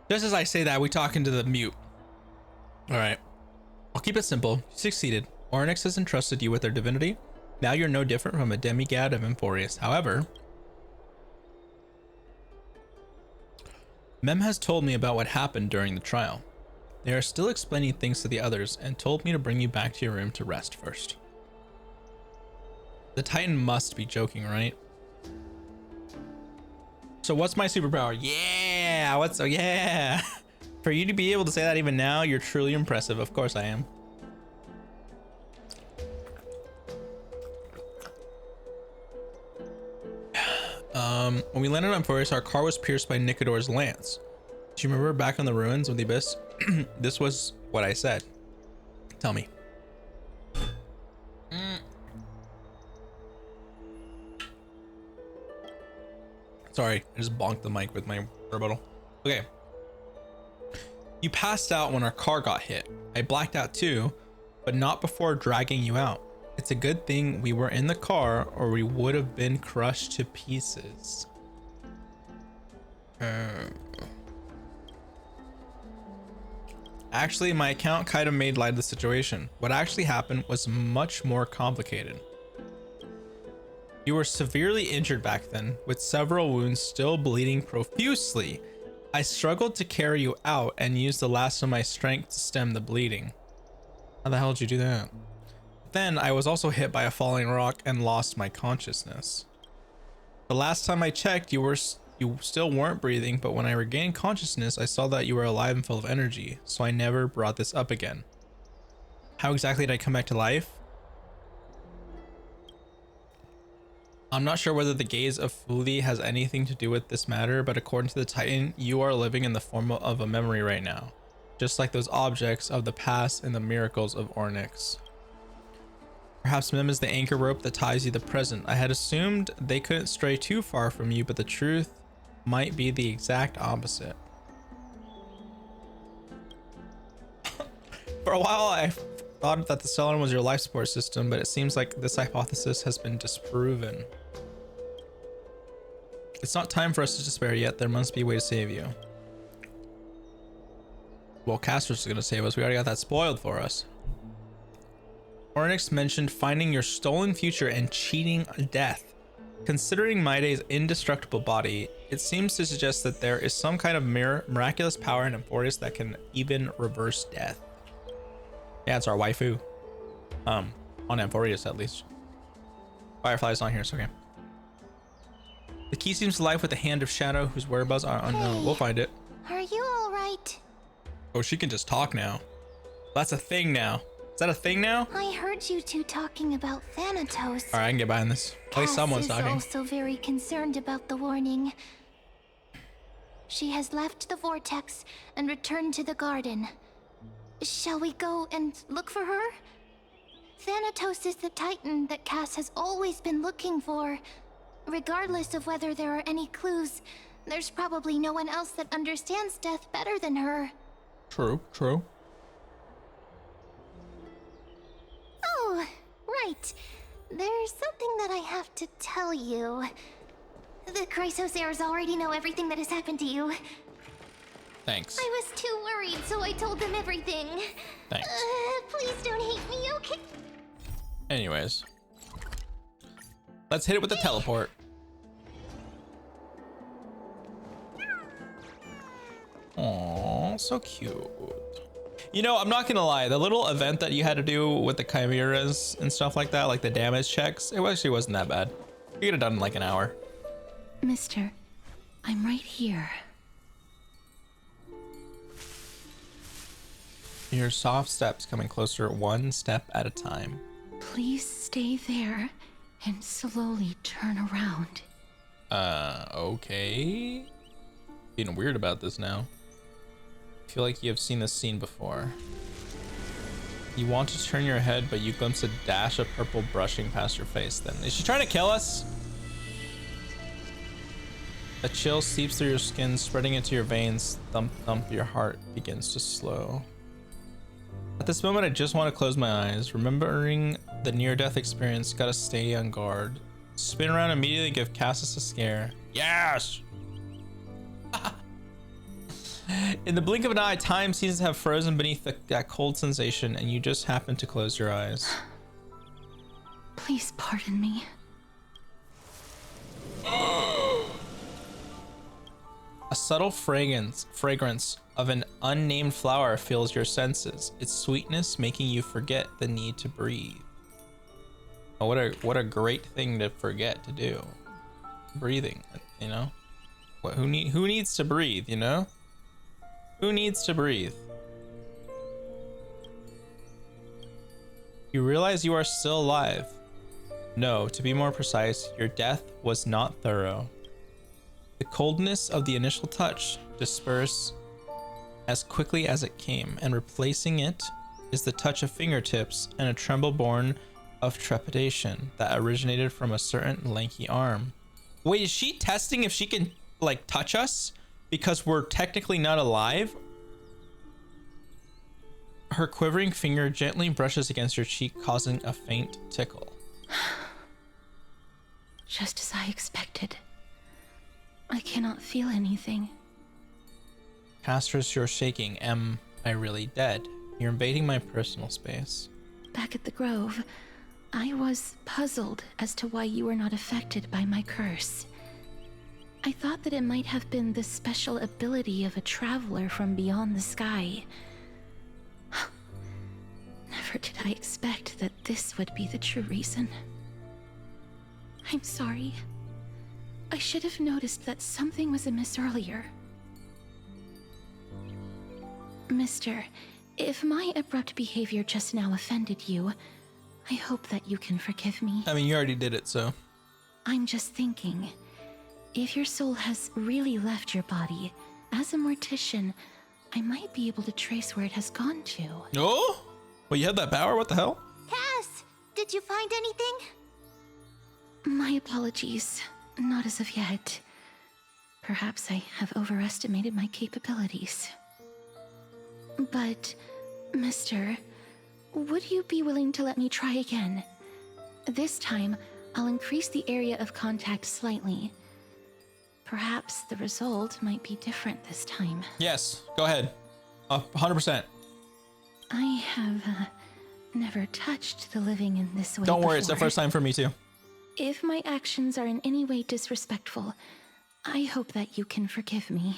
Just as I say that, we talk into the mute. All right. I'll keep it simple. You succeeded. Orynyx has entrusted you with their divinity. Now you're no different from a demigod of Amphorius. However, Mem has told me about what happened during the trial. They are still explaining things to the others and told me to bring you back to your room to rest first. The Titan must be joking, right? So what's my superpower? Yeah, yeah. For you to be able to say that even now, you're truly impressive. Of course I am. When we landed on Forest, our car was pierced by Nicodor's lance. Do you remember back on the ruins of the abyss? This was what I said. Tell me. Sorry, I just bonked the mic with my rebuttal. Okay. You passed out when our car got hit. I blacked out too, but not before dragging you out. It's a good thing we were in the car or we would have been crushed to pieces. Actually, my account kind of made light of the situation. What actually happened was much more complicated. You were severely injured back then, with several wounds still bleeding profusely. I struggled to carry you out and used the last of my strength to stem the bleeding. How the hell did you do that? Then I was also hit by a falling rock and lost my consciousness. The last time I checked, you still weren't breathing, but when I regained consciousness, I saw that you were alive and full of energy, so I never brought this up again. How exactly did I come back to life? I'm not sure whether the gaze of Fuli has anything to do with this matter, but according to the Titan, you are living in the form of a memory right now, just like those objects of the past and the miracles of Ornyx. Perhaps Mem is the anchor rope that ties you to the present. I had assumed they couldn't stray too far from you, but the truth might be the exact opposite. For a while, I thought that the Stellan was your life support system, but it seems like this hypothesis has been disproven. It's not time for us to despair yet. There must be a way to save you. Well, Castor's gonna save us. We already got that spoiled for us. Ornyx mentioned finding your stolen future and cheating death. Considering Maide's indestructible body, it seems to suggest that there is some kind of miraculous power in Emportis that can even reverse death. Yeah, it's our waifu. On Emportis at least. Firefly's not here, so okay. The key seems to lie with the Hand of Shadow, whose whereabouts are unknown. We'll find it. Are you alright? Oh, she can just talk now. That's a thing now. Is that a thing now? I heard you two talking about Thanatos. Alright, I can get behind this. At least someone's talking. Cass is also very concerned about the warning. She has left the vortex and returned to the garden. Shall we go and look for her? Thanatos is the Titan that Cass has always been looking for. Regardless of whether there are any clues, there's probably no one else that understands death better than her. True, true. Oh, right. There's something that I have to tell you. The Chrysosaurs already know everything that has happened to you. Thanks. I was too worried, so I told them everything. Thanks. Please don't hate me, okay? Anyways. Let's hit it with the teleport. Aw, so cute. You know, I'm not gonna lie, the little event that you had to do with the chimeras and stuff like that, like the damage checks, it actually wasn't that bad. You could have done in like an hour. Mister, I'm right here. Your soft steps coming closer one step at a time. Please stay there and slowly turn around. Okay. Being weird about this now. I feel like you have seen this scene before. You want to turn your head, but you glimpse a dash of purple brushing past your face. Then is she trying to kill us? A chill seeps through your skin, spreading into your veins. Thump, thump, your heart begins to slow. At this moment, I just want to close my eyes. Remembering the near-death experience, gotta stay on guard. Spin around immediately, give Cassus a scare. Yes! In the blink of an eye, time seems to have frozen beneath that cold sensation, and you just happen to close your eyes. Please pardon me. A subtle fragrance of an unnamed flower fills your senses, its sweetness making you forget the need to breathe. Oh, what a great thing to forget to do. Breathing, you know? Who needs to breathe, you know? Who needs to breathe? You realize you are still alive. No, to be more precise, your death was not thorough. The coldness of the initial touch dispersed as quickly as it came, and replacing it is the touch of fingertips and a tremble born of trepidation that originated from a certain lanky arm. Wait, is she testing if she can, like, touch us? Because we're technically not alive? Her quivering finger gently brushes against your cheek, causing a faint tickle. Just as I expected. I cannot feel anything. Castors, you're shaking. Am I really dead? You're invading my personal space. Back at the Grove, I was puzzled as to why you were not affected by my curse. I thought that it might have been the special ability of a traveler from beyond the sky. Never did I expect that this would be the true reason. I'm sorry. I should have noticed that something was amiss earlier. Mister, if my abrupt behavior just now offended you, I hope that you can forgive me. I mean, you already did it, so. I'm just thinking, if your soul has really left your body, as a mortician, I might be able to trace where it has gone to. Oh? Well, you have that power? What the hell? Cass, did you find anything? My apologies. Not as of yet. Perhaps I have overestimated my capabilities. But, mister, would you be willing to let me try again? This time, I'll increase the area of contact slightly. Perhaps the result might be different this time. Yes, go ahead. 100%. I have never touched the living in this way Don't worry, before. it's the first time for me too. If my actions are in any way disrespectful, I hope that you can forgive me.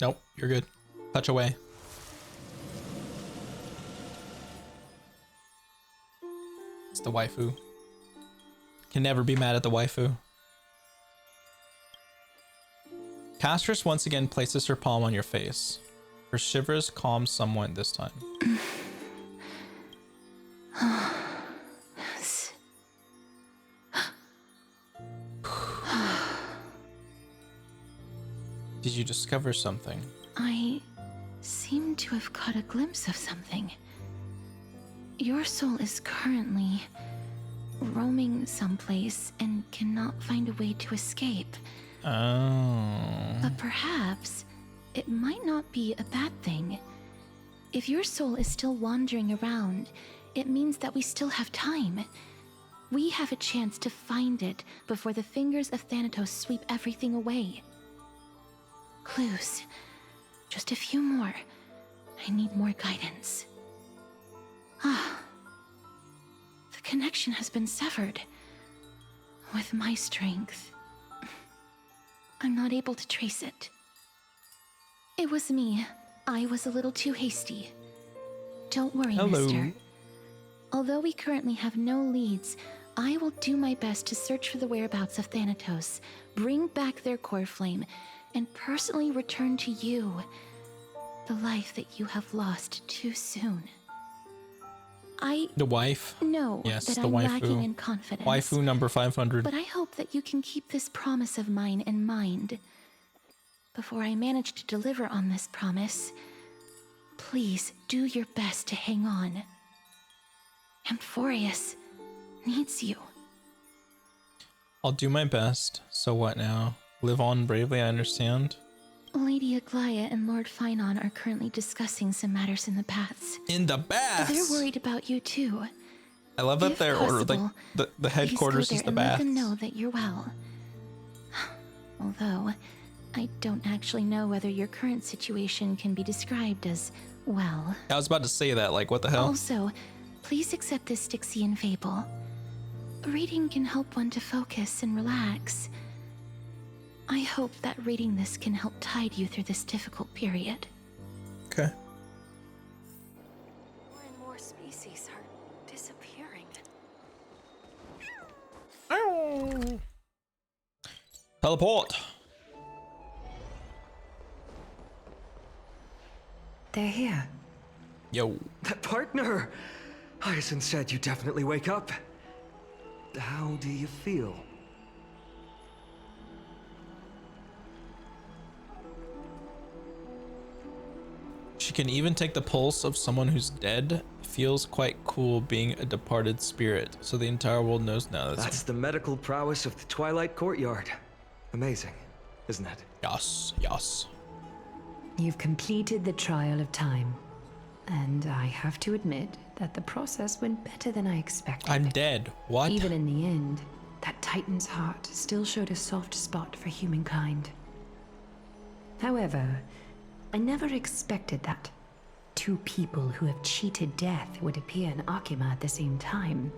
Nope, you're good. Touch away. It's the waifu. Can never be mad at the waifu. Castress once again places her palm on your face. Her shivers calm somewhat this time. Did you discover something? I seem to have caught a glimpse of something. Your soul is currently roaming someplace and cannot find a way to escape. Oh. But perhaps it might not be a bad thing. If your soul is still wandering around, it means that we still have time. We have a chance to find it before the fingers of Thanatos sweep everything away. Clues. Just a few more. I need more guidance. Ah. The connection has been severed. With my strength, I'm not able to trace it. It was me. I was a little too hasty. Don't worry, Hello. mister. Although we currently have no leads, I will do my best to search for the whereabouts of Thanatos, bring back their core flame, and personally return to you the life that you have lost too soon. The wife? know Yes, that the I'm waifu. lacking in confidence. Waifu number 500. But I hope that you can keep this promise of mine in mind. Before I manage to deliver on this promise, please do your best to hang on. Amphorius needs you. I'll do my best. So what now? Live on bravely, I understand. Lady Aglaya and Lord Finon are currently discussing some matters in the baths. In the baths! They're worried about you too. I love that If they're ordered, like, possible, the headquarters please is go the there and baths. let them know that you're well. Although, I don't actually know whether your current situation can be described as well. I was about to say that, like, what the hell? Also, please accept this Styxian fable. Reading can help one to focus and relax. I hope that reading this can help tide you through this difficult period. Okay. More and more species are disappearing. Teleport! They're here. Yo. Partner! Hyacinth said you definitely wake up. How do you feel? She can even take the pulse of someone who's dead. Feels quite cool being a departed spirit. So the entire world knows now. That's the medical prowess of the Twilight Courtyard. Amazing, isn't it? Yes, yes. You've completed the trial of time. And I have to admit that the process went better than I expected. I'm dead. What? Even in the end, that Titan's heart still showed a soft spot for humankind. However, I never expected that two people who have cheated death would appear in Akima at the same time.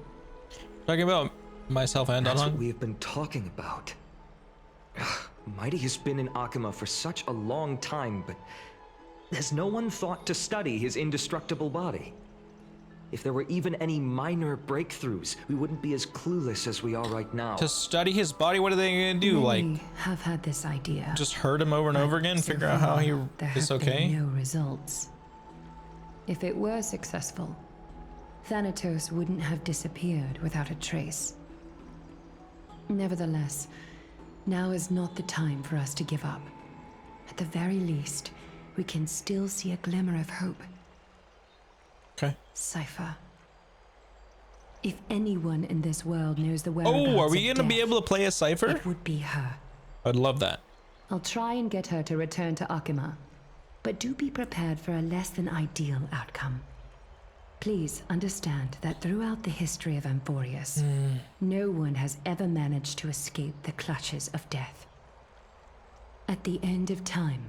Talking about myself and That's Donhong? what we have been talking about. Mighty has been in Akuma for such a long time, but has no one thought to study his indestructible body? If there were even any minor breakthroughs, we wouldn't be as clueless as we are right now. To study his body? What are they gonna do? Many Like, have had this idea. just hurt him over and over again, So figure out how far, he there is have okay? been no results. If it were successful, Thanatos wouldn't have disappeared without a trace. Nevertheless, now is not the time for us to give up. At the very least, we can still see a glimmer of hope. Okay. Cypher. If anyone in this world knows the whereabouts Oh, are we of gonna be death, able to play a Cypher? it would be her. I'd love that. I'll try and get her to return to Akuma, but do be prepared for a less than ideal outcome. Please understand that throughout the history of Amphorius, no one has ever managed to escape the clutches of death. At the end of time,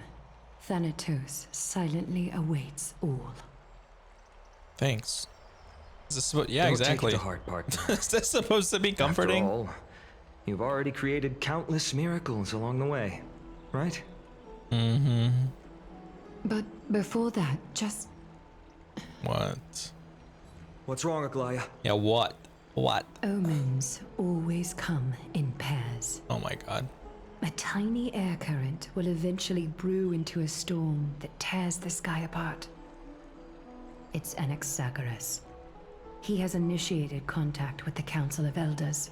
Thanatos silently awaits all. Thanks. Is this what? Yeah, Don't exactly. take it to heart, partner. Is this supposed to be comforting? After all, you've already created countless miracles along the way, right? Mm-hmm. But before that, just What? What's wrong, Aglaya? Yeah, what? What? omens always come in pairs. Oh my god. A tiny air current will eventually brew into a storm that tears the sky apart. It's Anaxagoras. He has initiated contact with the Council of Elders.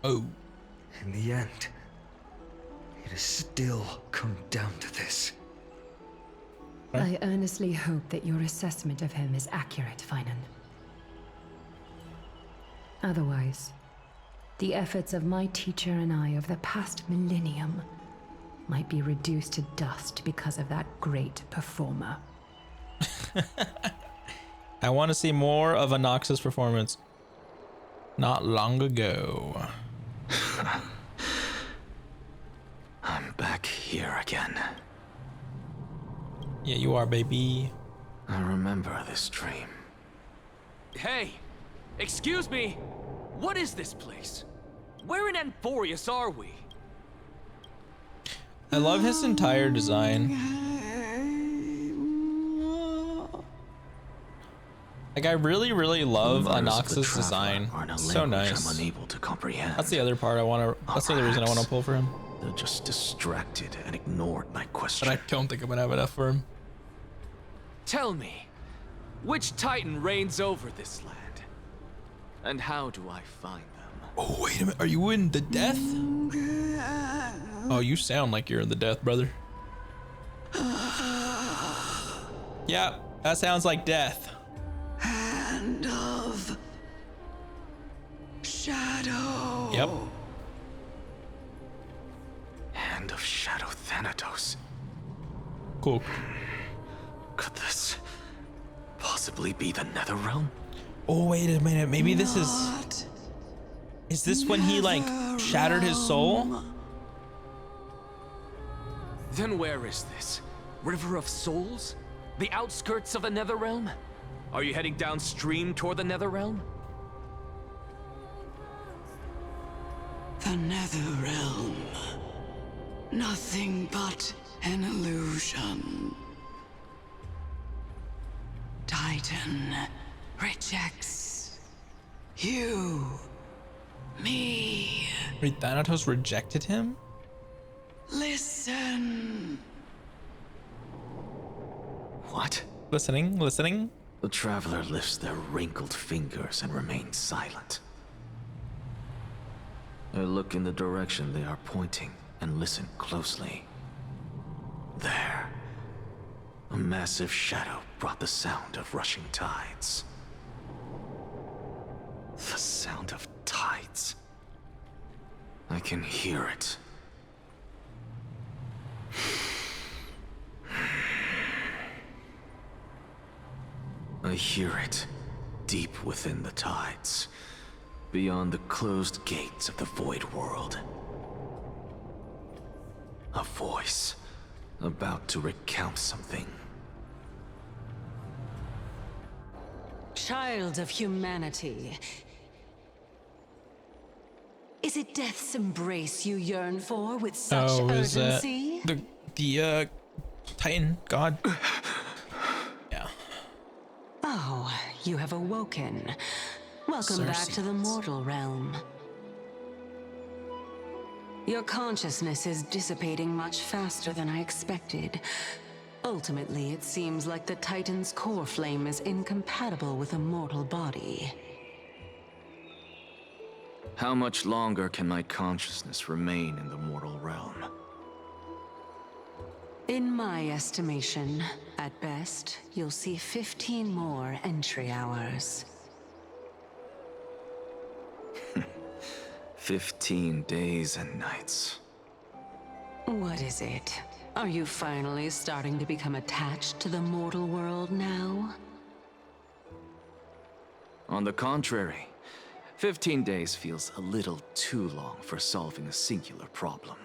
Oh. In the end, it has still come down to this. I earnestly hope that your assessment of him is accurate, Finan. Otherwise, the efforts of my teacher and I over the past millennium might be reduced to dust because of that great performer. I want to see more of Anox's performance. Not long ago. I'm back here again. Yeah, you are, baby. I remember this dream. Hey! Excuse me! What is this place? Where in Amphorius are we? I love his entire design. Like, I really, really love The words of the Anox's traveler design. are in a So language nice. I'm unable to comprehend. That's the other part I want to. That's the other reason I want to pull for him. They're just distracted and ignored my question. But I don't think I'm gonna have enough for him. Tell me, which Titan reigns over this land? And how do I find them? Oh, wait a minute. Are you in the death? Oh, you sound like you're in the death, brother. Yeah, that sounds like death. Hand of Shadow. Yep. Hand of Shadow Thanatos. Cool. Could this possibly be the Netherrealm? Oh, wait a minute. Maybe this is. Not Is this when he, like, shattered his soul? Then where is this? River of Souls? The outskirts of the Netherrealm? Are you heading downstream toward the Netherrealm? the Netherrealm. Nothing but an illusion. Titan rejects you, me. Wait, Thanatos rejected him? Listen. What? Listening, listening. The traveler lifts their wrinkled fingers and remains silent. I look in the direction they are pointing and listen closely. There, a massive shadow brought the sound of rushing tides. The sound of tides. I can hear it. I hear it, deep within the tides, beyond the closed gates of the Void World. A voice, about to recount something. Child of humanity, Is it death's embrace you yearn for with such Oh, is that urgency? the Titan god? Yeah. Oh, you have awoken. Welcome back to the mortal realm. Your consciousness is dissipating much faster than I expected. Ultimately, it seems like the Titan's core flame is incompatible with a mortal body. How much longer can my consciousness remain in the mortal realm? In my estimation, at best, you'll see 15 more entry hours. 15 days and nights. What is it? Are you finally starting to become attached to the mortal world now? On the contrary, 15 days feels a little too long for solving a singular problem.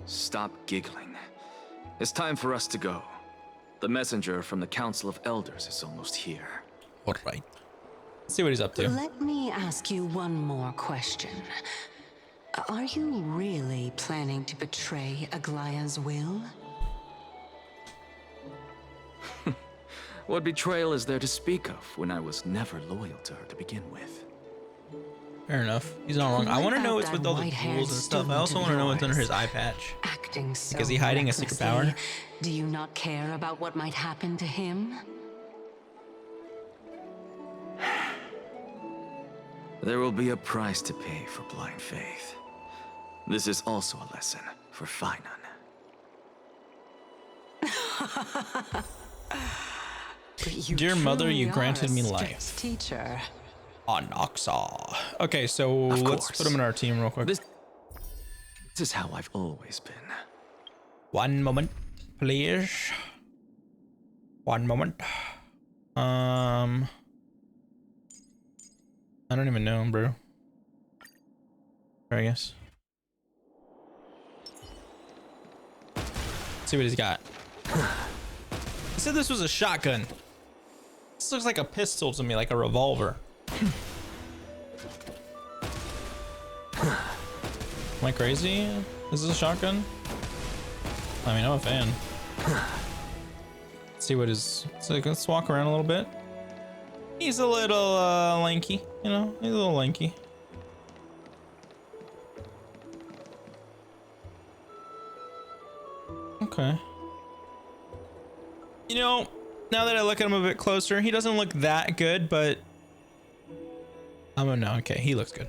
Stop giggling. It's time for us to go. The messenger from the Council of Elders is almost here. All right. Let's see what he's up to. Let me ask you one more question. Are you really planning to betray Aglaya's will? What betrayal is there to speak of when I was never loyal to her to begin with? Fair enough. He's not wrong. I want to know what's with all the tools and stuff. I also want to know what's under his eye patch. Acting so Like, is he hiding a secret power? recklessly, do you not care about what might happen to him? There will be a price to pay for blind faith. This is also a lesson for Finan. Dear mother, you truly granted are a me strict life. Teacher. Noxa. Okay, so let's put him in our team real quick. This is how I've always been. One moment, please. One moment. I don't even know him, bro. I guess. Let's see what he's got. He said this was a shotgun. This looks like a pistol to me, like a revolver. Am I crazy? Is this a shotgun? I mean, I'm a fan. Let's see what his... So let's walk around a little bit. He's a little lanky, you know? He's a little lanky. Okay. You know, now that I look at him a bit closer, he doesn't look that good, but... I don't know. Okay, he looks good.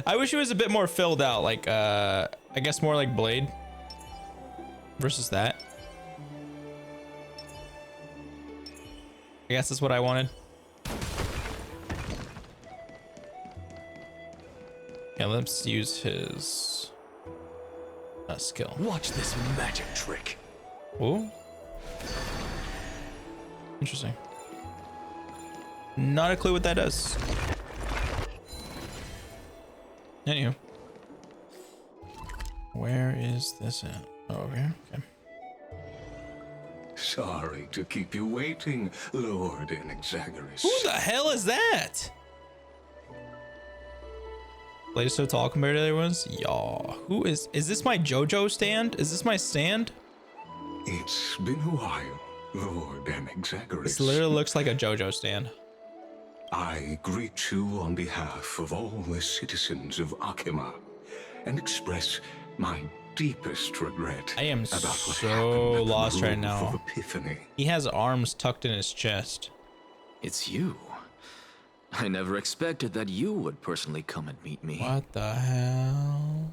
I wish he was a bit more filled out, like, I guess more like Blade versus that. I guess that's what I wanted. Yeah, let's use his skill. Watch this magic trick. Ooh. Interesting. Not a clue what that does. Anywho. Where is this at? Oh, over here? Okay. Sorry to keep you waiting, Lord Inexagoras. Who the hell is that? Blade is so tall compared to the other ones? Y'all. Who is this my JoJo stand? Is this my stand? It's been a while, Lord Inexagoras. This literally looks like a JoJo stand. I greet you on behalf of all the citizens of Akima and express my deepest regret. I am about what so happened at the lost right Grove now. of Epiphany. He has arms tucked in his chest. It's you. I never expected that you would personally come and meet me. What the hell?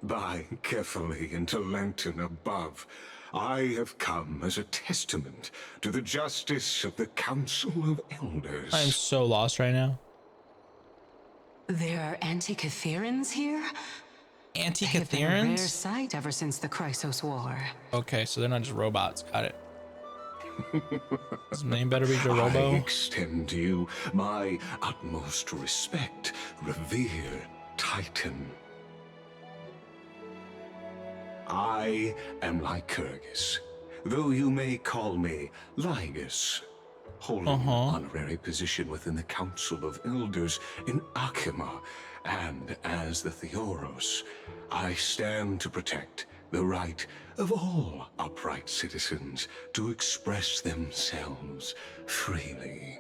By carefully into Lantern above, I have come as a testament to the justice of the Council of Elders. I am so lost right now. There are Anti-Catherans here? They have been a rare Anti-Catherans? sight ever since the Chrysos War. Okay, so they're not just robots. Got it. His name better be I Jorobo. extend to you my utmost respect, revered Titan. I am Lycurgus, though you may call me Lygus, holding an honorary position within the Council of Elders in Akima, and as the Theoros, I stand to protect the right of all upright citizens to express themselves freely.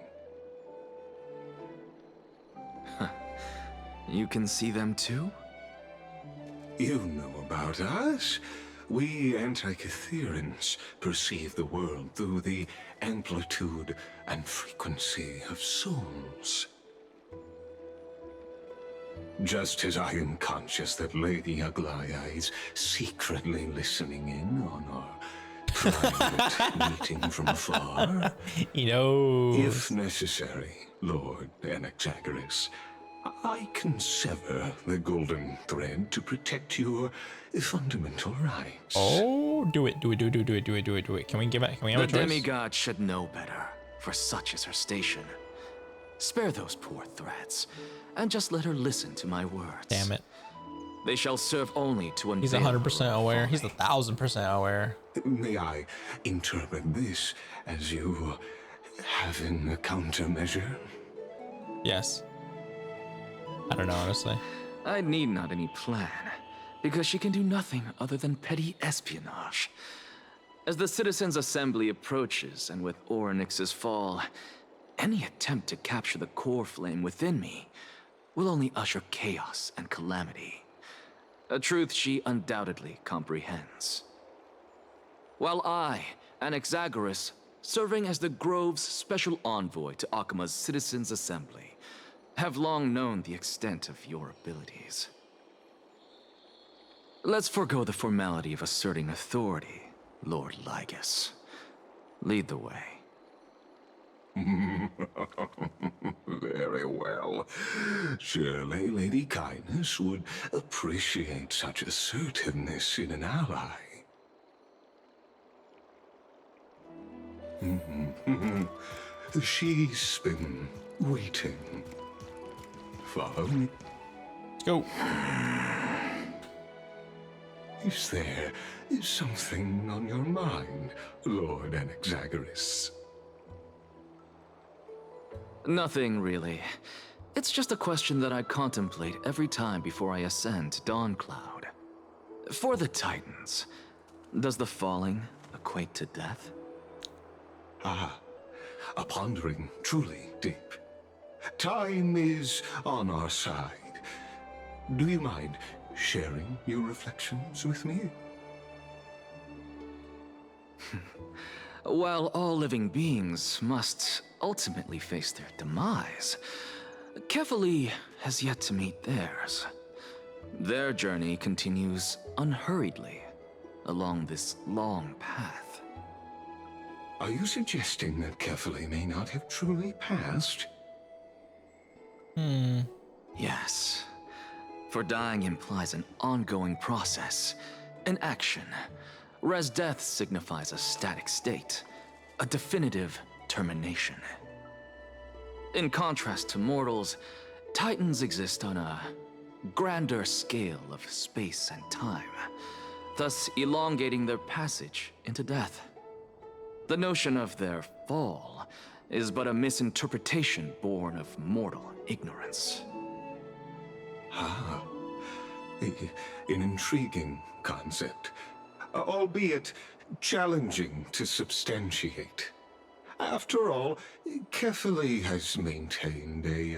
You can see them too? You know about us. We Antikytherians perceive the world through the amplitude and frequency of souls. Just as I am conscious that Lady Aglaya is secretly listening in on our private meeting from afar. He knows. If necessary, Lord Anaxagoras, I can sever the golden thread to protect your fundamental rights. Oh, do it. Can we give it? Can we have a The choice? demigod should know better, for such is her station. Spare those poor threats, and just let her listen to my words. Damn it. They shall serve only to unveil. He's 100% aware. He's 1,000% aware. May I interpret this as you having a countermeasure? Yes. I don't know, honestly. I need not any plan, because she can do nothing other than petty espionage. As the Citizens' Assembly approaches, and with Orynyx's fall, any attempt to capture the core flame within me will only usher chaos and calamity. A truth she undoubtedly comprehends. While I, Anaxagoras, serving as the Grove's special envoy to Akima's Citizens' Assembly, have long known the extent of your abilities. Let's forego the formality of asserting authority, Lord Lygus. Lead the way. Very well. Surely Lady Kindness would appreciate such assertiveness in an ally. She's been waiting. Follow me. Let's go. Is there something on your mind, Lord Anaxagoras? Nothing, really. It's just a question that I contemplate every time before I ascend to Dawncloud. For the Titans, does the falling equate to death? Ah, a pondering truly deep. Time is on our side. Do you mind sharing your reflections with me? While all living beings must ultimately face their demise, Kefali has yet to meet theirs. Their journey continues unhurriedly along this long path. Are you suggesting that Kefali may not have truly passed? Yes. For dying implies an ongoing process, an action, whereas death signifies a static state, a definitive termination. In contrast to mortals, Titans exist on a grander scale of space and time, thus elongating their passage into death. The notion of their fall is but a misinterpretation born of mortal ignorance. Ah, an intriguing concept, albeit challenging to substantiate. After all, Kefali has maintained a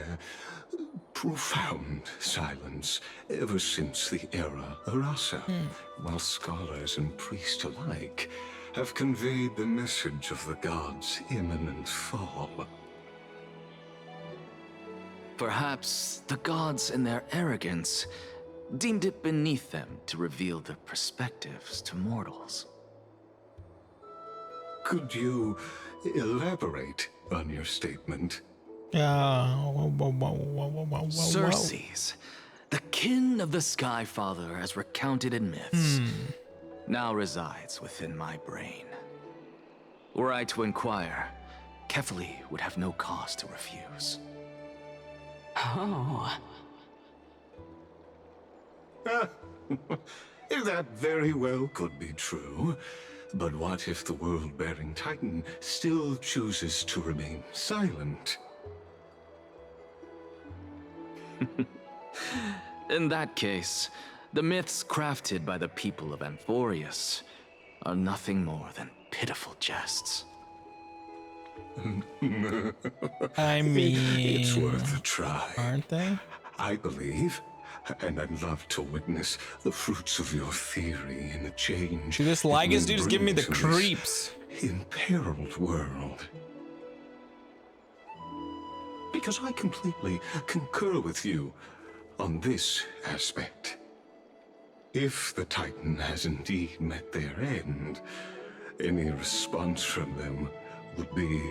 profound silence ever since the era Arasa, while scholars and priests alike have conveyed the message of the gods' imminent fall. Perhaps the gods in their arrogance deemed it beneath them to reveal their perspectives to mortals. Could you elaborate on your statement? Circes, the kin of the Sky Father as recounted in myths, now resides within my brain. Were I to inquire, Kefali would have no cause to refuse. Oh, That very well could be true. But what if the world-bearing Titan still chooses to remain silent? In that case, the myths crafted by the people of Amphorius are nothing more than pitiful jests. I mean, it's worth a try, aren't they? I believe. And I'd love to witness the fruits of your theory in the change. Dude, this Lygus dude is giving me the creeps. Imperiled world. Because I completely concur with you on this aspect. If the Titan has indeed met their end, any response from them would be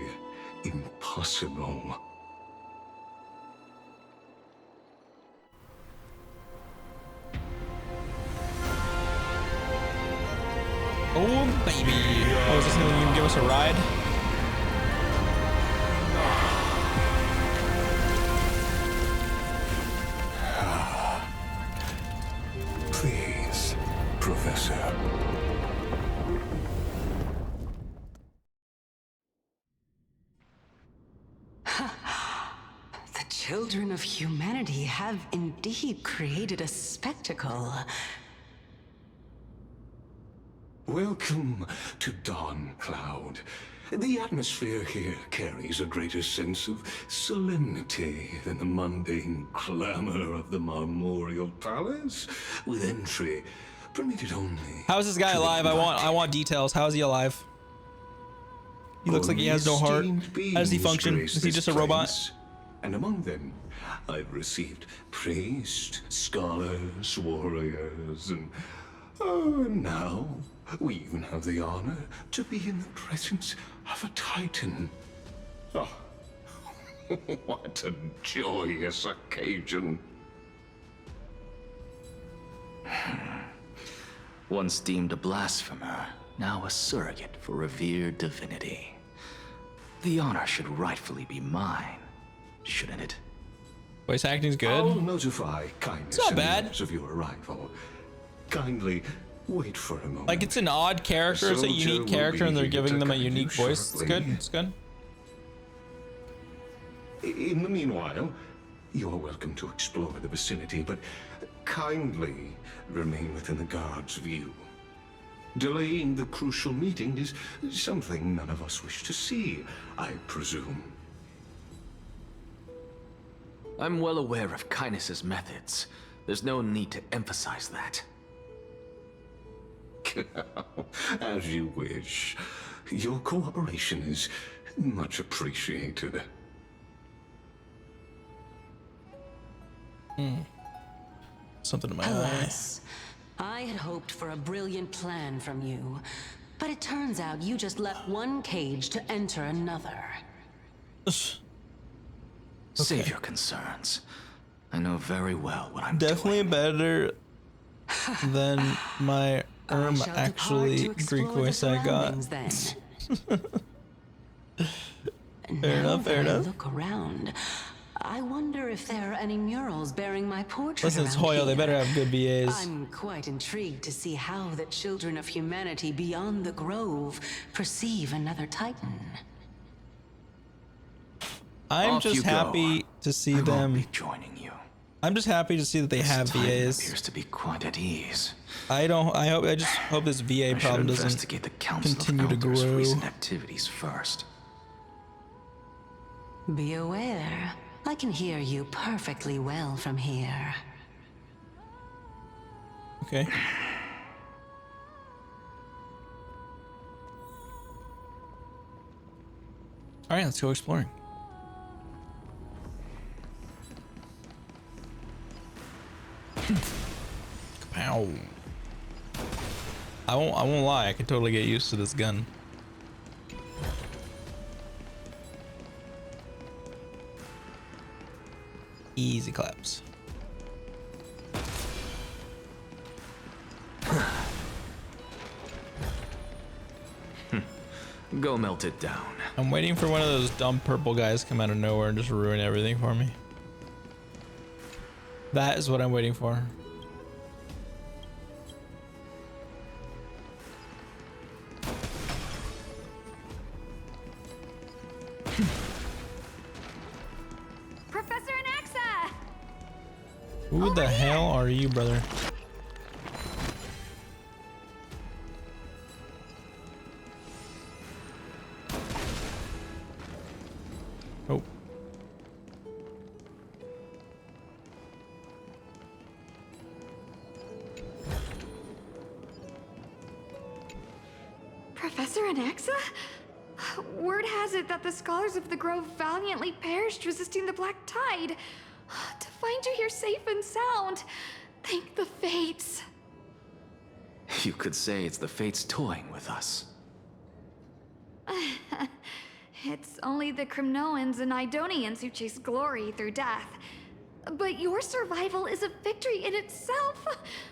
impossible. Oh, baby. Oh, is this something you can give us a ride? Please, Professor. The children of humanity have indeed created a spectacle. Welcome to Dawn Cloud. The atmosphere here carries a greater sense of solemnity than the mundane clamor of the Marmorial Palace, with entry permitted only. How is this guy alive? I want details. How is he alive? He looks like he has no heart. How does he function? Is he just a robot? And among them, I've received priests, scholars, warriors, and now we even have the honor to be in the presence of a Titan. Oh, what a joyous occasion. Once deemed a blasphemer, now a surrogate for revered divinity. The honor should rightfully be mine, shouldn't it? Voice acting's good. I'll notify kindness It's not bad. of your arrival. Kindly wait for a moment. Like, it's an odd character, it's a unique character, and they're giving them a unique voice. It's good, it's good. In the meanwhile, you are welcome to explore the vicinity, but kindly remain within the guard's view. Delaying the crucial meeting is something none of us wish to see, I presume. I'm well aware of Kindness's methods. There's no need to emphasize that. As you wish. Your cooperation is much appreciated. Something in my eye. Alas, I had hoped for a brilliant plan from you, but it turns out you just left one cage to enter another. Save your concerns. I know very well what I'm Definitely doing. better than my actually Greek voice I got. Fair enough, fair enough. Look around. I wonder if there are any murals bearing my portrait. Listen, it's Hoyo, they better have good VAs. I'm quite intrigued to see how the children of humanity beyond the Grove perceive another Titan. I'm Off just you go. happy to see I them. won't be joining you. I'm just happy to see that they have Titan VAs. appears to be quite at ease. I just hope this VA I problem should doesn't investigate the Council continue of to Elders' grow. recent activities first. Be aware. I can hear you perfectly well from here. Okay. All right, let's go exploring. Kapow. I won't lie, I can totally get used to this gun. Easy claps. Go melt it down. I'm waiting for one of those dumb purple guys to come out of nowhere and just ruin everything for me. That is what I'm waiting for. Who the hell are you, brother? Oh. Professor Anaxa? Word has it that the scholars of the Grove valiantly perished resisting the Black Tide. To find you here safe and sound, thank the Fates. You could say it's the Fates toying with us. It's only the Kremnoans and Idonians who chase glory through death. But your survival is a victory in itself.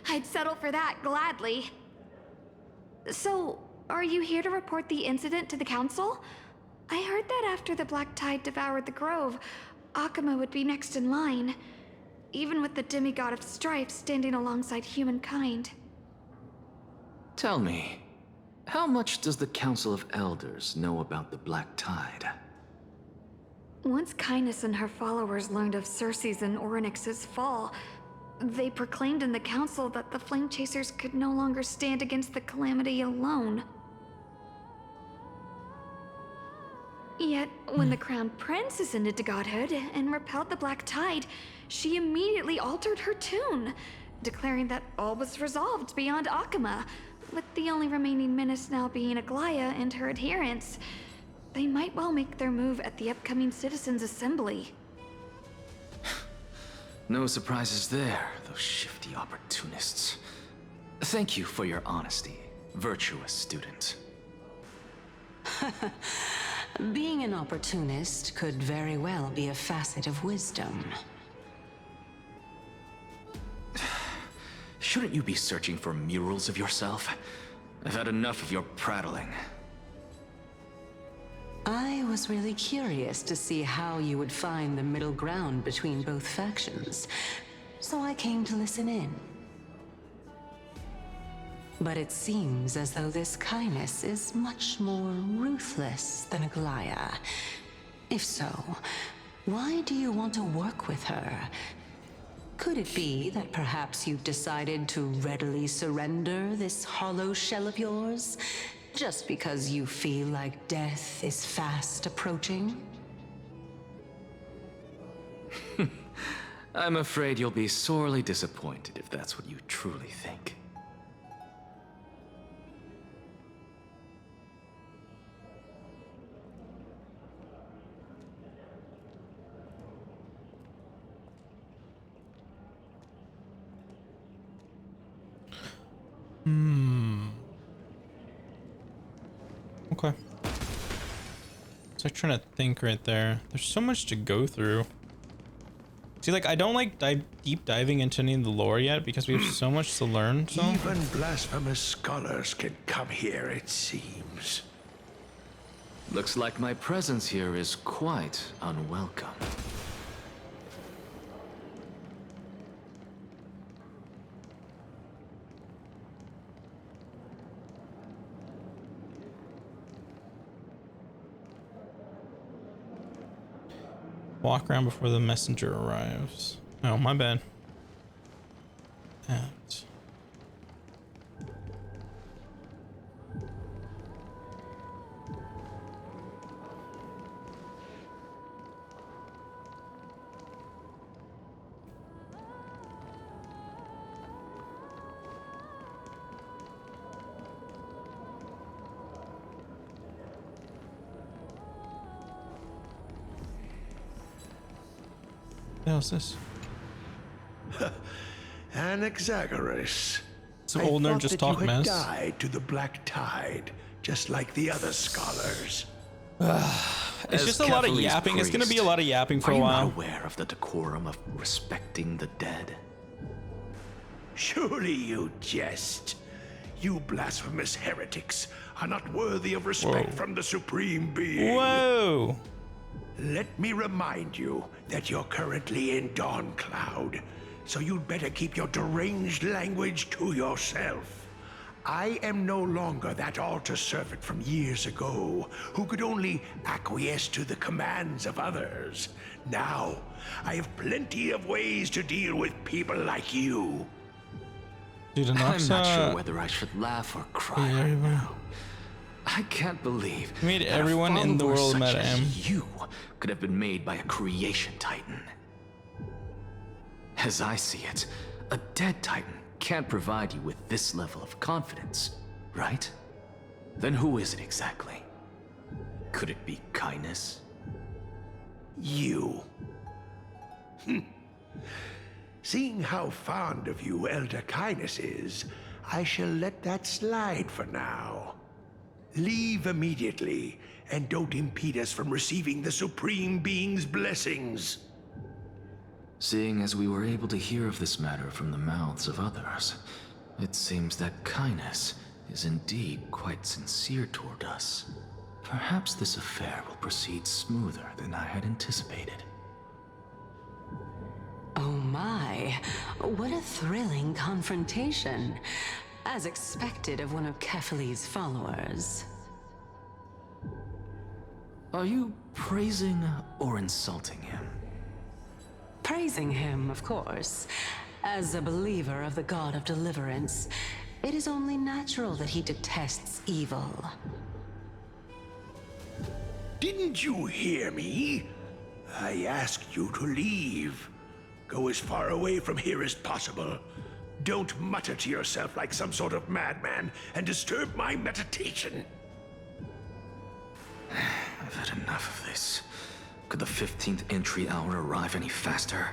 I'd settle for that gladly. So, are you here to report the incident to the Council? I heard that after the Black Tide devoured the Grove, Akuma would be next in line, even with the demigod of strife standing alongside humankind. Tell me, how much does the Council of Elders know about the Black Tide? Once Kindness and her followers learned of Circe's and Orynyx's fall, they proclaimed in the Council that the Flame Chasers could no longer stand against the calamity alone. Yet, when the Crown Prince ascended to godhood and repelled the Black Tide, she immediately altered her tune, declaring that all was resolved beyond Akuma, with the only remaining menace now being Aglaya and her adherents. They might well make their move at the upcoming Citizens' Assembly. No surprises there, those shifty opportunists. Thank you for your honesty, virtuous student. Being an opportunist could very well be a facet of wisdom. Shouldn't you be searching for murals of yourself? I've had enough of your prattling. I was really curious to see how you would find the middle ground between both factions, so I came to listen in. But it seems as though this Kindness is much more ruthless than Aglaya. If so, why do you want to work with her? Could it be that perhaps you've decided to readily surrender this hollow shell of yours, just because you feel like death is fast approaching? I'm afraid you'll be sorely disappointed if that's what you truly think. Okay. So I'm trying to think right there. There's so much to go through. See, like, I don't like deep diving into any of the lore yet because we have so much to learn. So Even blasphemous scholars can come here, it seems. Looks like my presence here is quite unwelcome. walk around before the messenger arrives. Oh, my bad. And what the hell is this? Anaxagoras. So old nerd just talk you had mess. died to the Black Tide, just like the other scholars. It's just a lot of yapping. It's gonna be a lot of yapping for a while. Are you not aware of the decorum of respecting the dead? Surely you jest. You blasphemous heretics are not worthy of respect from the Supreme Being. Whoa! Let me remind you that you're currently in Dawn Cloud, so you'd better keep your deranged language to yourself. I am no longer that altar servant from years ago who could only acquiesce to the commands of others. Now, I have plenty of ways to deal with people like you. Dude, I'm not sure whether I should laugh or cry right now. I can't believe made that everyone a in the follower world such met as him. you could have been made by a creation titan. As I see it, a dead titan can't provide you with this level of confidence, right? Then who is it exactly? Could it be kindness? You. Seeing how fond of you Elder Kindness is, I shall let that slide for now. Leave immediately, and don't impede us from receiving the Supreme Being's blessings. Seeing as we were able to hear of this matter from the mouths of others, it seems that kindness is indeed quite sincere toward us. Perhaps this affair will proceed smoother than I had anticipated. Oh my, what a thrilling confrontation. As expected of one of Kefali's followers. Are you praising or insulting him? Praising him, of course. As a believer of the God of Deliverance, it is only natural that he detests evil. Didn't you hear me? I asked you to leave. Go as far away from here as possible. Don't mutter to yourself like some sort of madman and disturb my meditation. I've had enough of this. Could the 15th entry hour arrive any faster?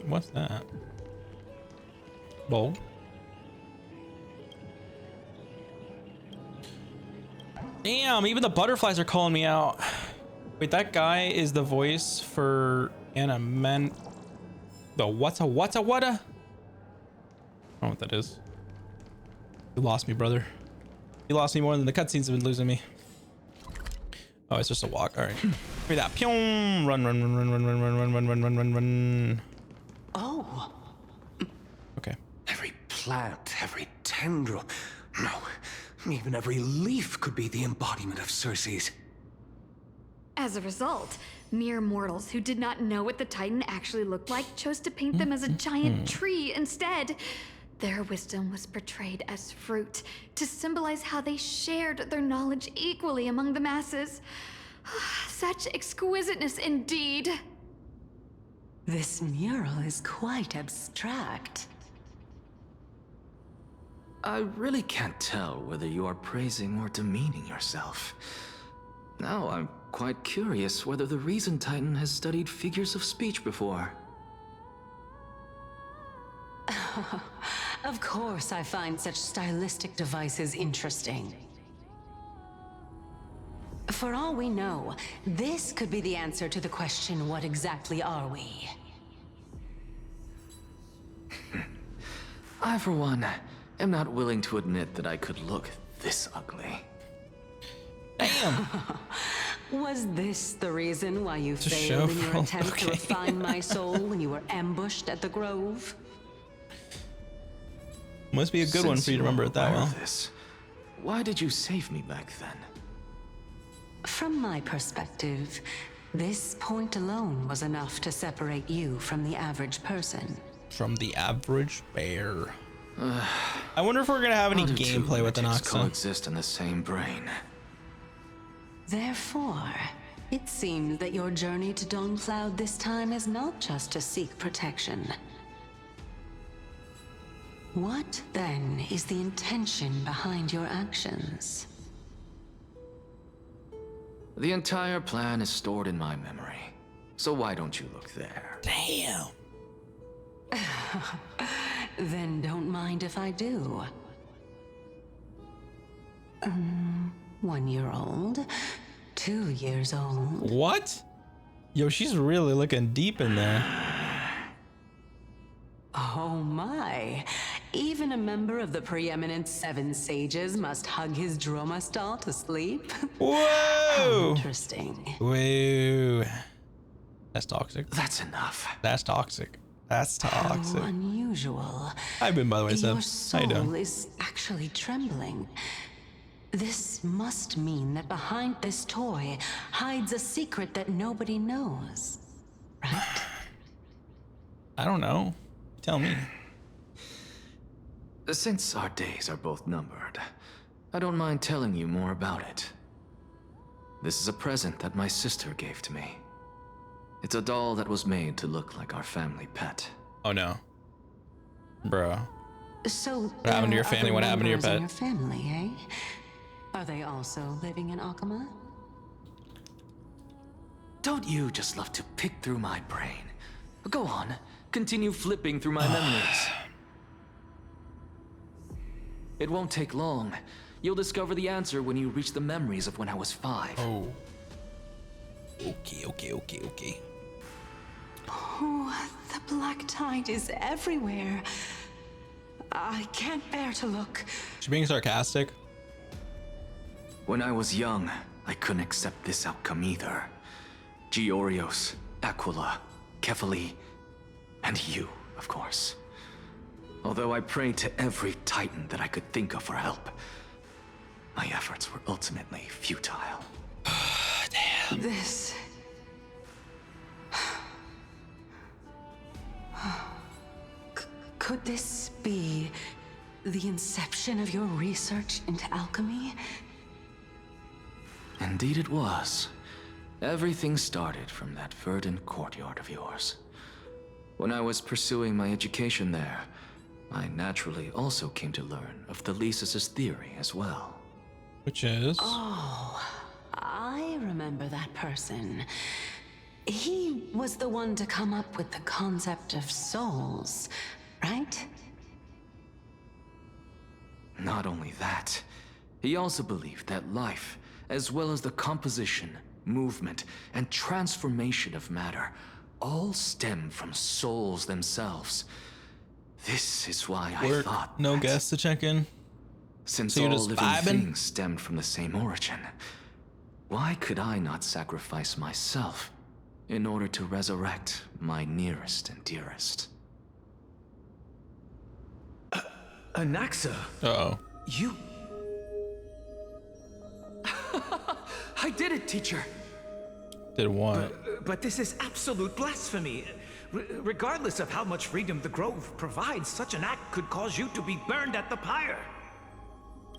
What's that? Bowl? Damn, even the butterflies are calling me out. Wait, that guy is the voice for Anna Men. The what's a what? I don't know what that is. You lost me, brother. You lost me more than the cutscenes have been losing me. Oh, it's just a walk. All right. Give me that. Pyong! Run, run, run, run, run, run, run, run, run, run, run, run, run. Oh. Okay. Every plant, every tendril, no, even every leaf could be the embodiment of Circe's. As a result, mere mortals who did not know what the Titan actually looked like chose to paint them as a giant tree instead. Their wisdom was portrayed as fruit to symbolize how they shared their knowledge equally among the masses. Such exquisiteness indeed. This mural is quite abstract. I really can't tell whether you are praising or demeaning yourself. Now I'm quite curious whether the Reason Titan has studied figures of speech before. Of course I find such stylistic devices interesting. For all we know, this could be the answer to the question, what exactly are we? I, for one, am not willing to admit that I could look this ugly. Damn. Was this the reason why you failed in your attempt to refine my soul when you were ambushed at the Grove? Must be a good one for you to remember it that well. Why did you save me back then? From my perspective, this point alone was enough to separate you from the average person. From the average bear. I wonder if we're gonna have any gameplay with Inoxa. Coexist in the same brain. Therefore, it seems that your journey to Dawn-Cloud this time is not just to seek protection. What, then, is the intention behind your actions? The entire plan is stored in my memory. So why don't you look there? Damn. Then don't mind if I do. 1 year old, 2 years old. What? Yo, she's really looking deep in there. Oh my. Even a member of the preeminent 7 sages must hug his droma stall to sleep? Whoa! How interesting. Whoa. That's toxic. That's enough. That's toxic. That's toxic. How unusual. I've been, by the way, Seb. Your How you soul doing? is actually trembling. This must mean that behind this toy hides a secret that nobody knows, right? I don't know. Tell me. Since our days are both numbered, I don't mind telling you more about it. This is a present that my sister gave to me. It's a doll that was made to look like our family pet. Oh no. Bro. So what happened to your family? What happened to your pet? Your family, eh? Are they also living in Akama? Don't you just love to pick through my brain? Go on, continue flipping through my memories. It won't take long. You'll discover the answer when you reach the memories of when I was 5. Oh. Okay. Oh, the black tide is everywhere. I can't bear to look. She's being sarcastic. When I was young, I couldn't accept this outcome either. Georios, Aquila, Kefali, and you, of course. Although I prayed to every titan that I could think of for help, my efforts were ultimately futile. Damn. This... Could this be the inception of your research into alchemy? Indeed it was. Everything started from that verdant courtyard of yours. When I was pursuing my education there, I naturally also came to learn of Thelesis' theory as well. Which is? Oh, I remember that person. He was the one to come up with the concept of souls, right? Not only that, he also believed that life, as well as the composition, movement, and transformation of matter, all stem from souls themselves. This is why I thought no guests to check in. Since so all living things stemmed from the same origin, why could I not sacrifice myself in order to resurrect my nearest and dearest? Anaxa? Uh-oh. You... I did it, teacher! Did what? But this is absolute blasphemy. Regardless of how much freedom the Grove provides, such an act could cause you to be burned at the pyre.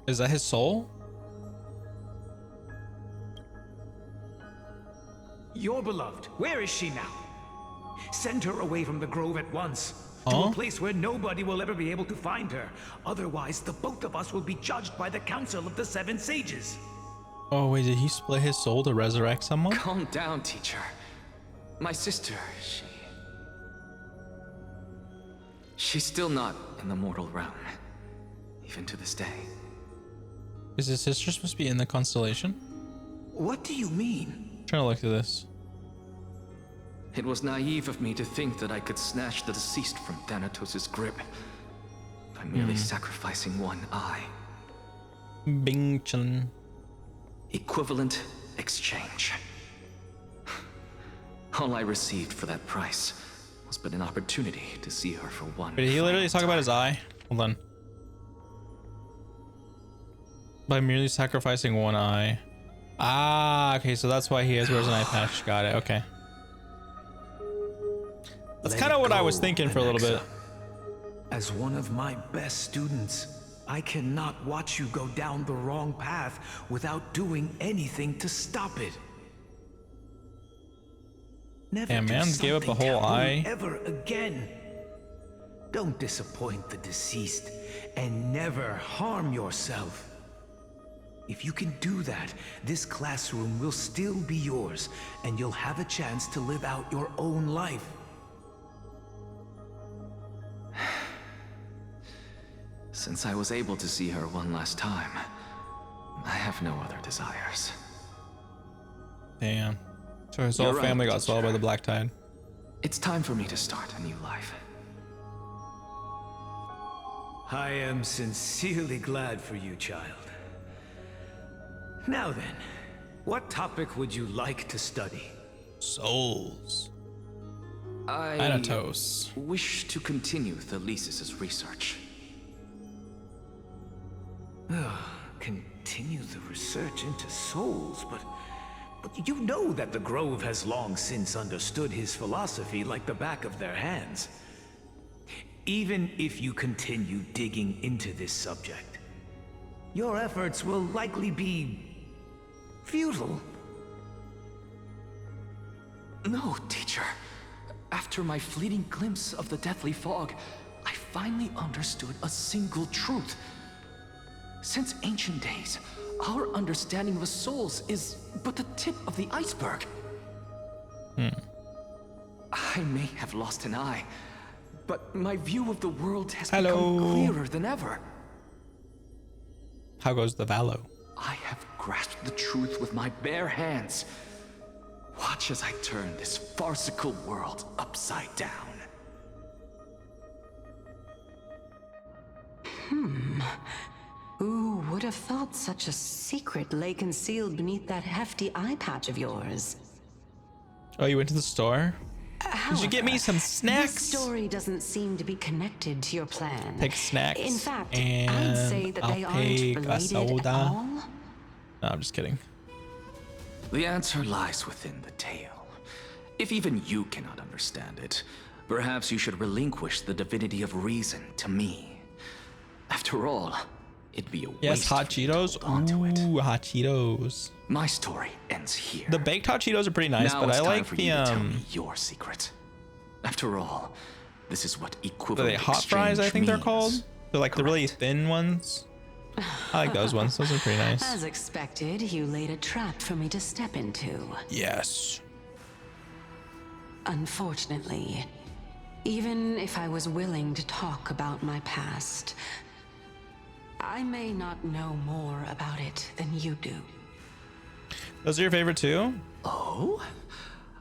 Is that his soul? Your beloved, where is she now? Send her away from the Grove at once. To a place where nobody will ever be able to find her. Otherwise, the both of us will be judged by the Council of the 7 Sages. Oh, wait, did he split his soul to resurrect someone? Calm down, teacher. My sister, she's still not in the mortal realm, even to this day. Is his sister supposed to be in the constellation? What do you mean? I'm trying to look through this. It was naive of me to think that I could snatch the deceased from Thanatos' grip by merely sacrificing one eye. Bing Chun. Equivalent exchange. All I received for that price was but an opportunity to see her for one. Did he literally talk about his eye? Hold on. By merely sacrificing one eye. Ah, okay, so that's why he wears an eye patch. Got it, okay. That's kind of what I was thinking for a little bit. As one of my best students, I cannot watch you go down the wrong path without doing anything to stop it. Never Damn, man, gave up a whole eye. Ever again. Don't disappoint the deceased and never harm yourself. If you can do that, this classroom will still be yours, and you'll have a chance to live out your own life. Since I was able to see her one last time, I have no other desires. Damn. So his whole You're right, family got swallowed by teacher. the Black Tide. It's time for me to start a new life. I am sincerely glad for you, child. Now then, what topic would you like to study? Souls. I Thanatos. wish to continue Thalesis' research. Continue the research into souls, but you know that the Grove has long since understood his philosophy like the back of their hands. Even if you continue digging into this subject, your efforts will likely be futile. No, teacher. After my fleeting glimpse of the deathly fog, I finally understood a single truth. Since ancient days, our understanding of souls is but the tip of the iceberg. I may have lost an eye, but my view of the world has become clearer than ever. How goes the Valo? I have grasped the truth with my bare hands. Watch as I turn this farcical world upside down. Who would have thought such a secret lay concealed beneath that hefty eye patch of yours? Oh, you went to the store? Did you get me some This snacks? story doesn't seem to be connected to your plan. Take snacks. In fact, and I'd say that they I'll aren't take a related soda. at all. No, I'm just kidding. The answer lies within the tale. If even you cannot understand it, perhaps you should relinquish the divinity of reason to me. After all, it'd be a Yes, waste hot for you to Cheetos. hold onto it. Ooh, hot Cheetos. My story ends here. The baked hot Cheetos are pretty nice, Now but it's I time like for the you to tell me your secret. After all, this is what are equivalent they hot fries? I think they're means. called. They're like the really Correct. thin ones. I like those ones. Those are pretty nice. As expected, you laid a trap for me to step into. Yes. Unfortunately, even if I was willing to talk about my past, I may not know more about it than you do. Those are your favorite too? Oh?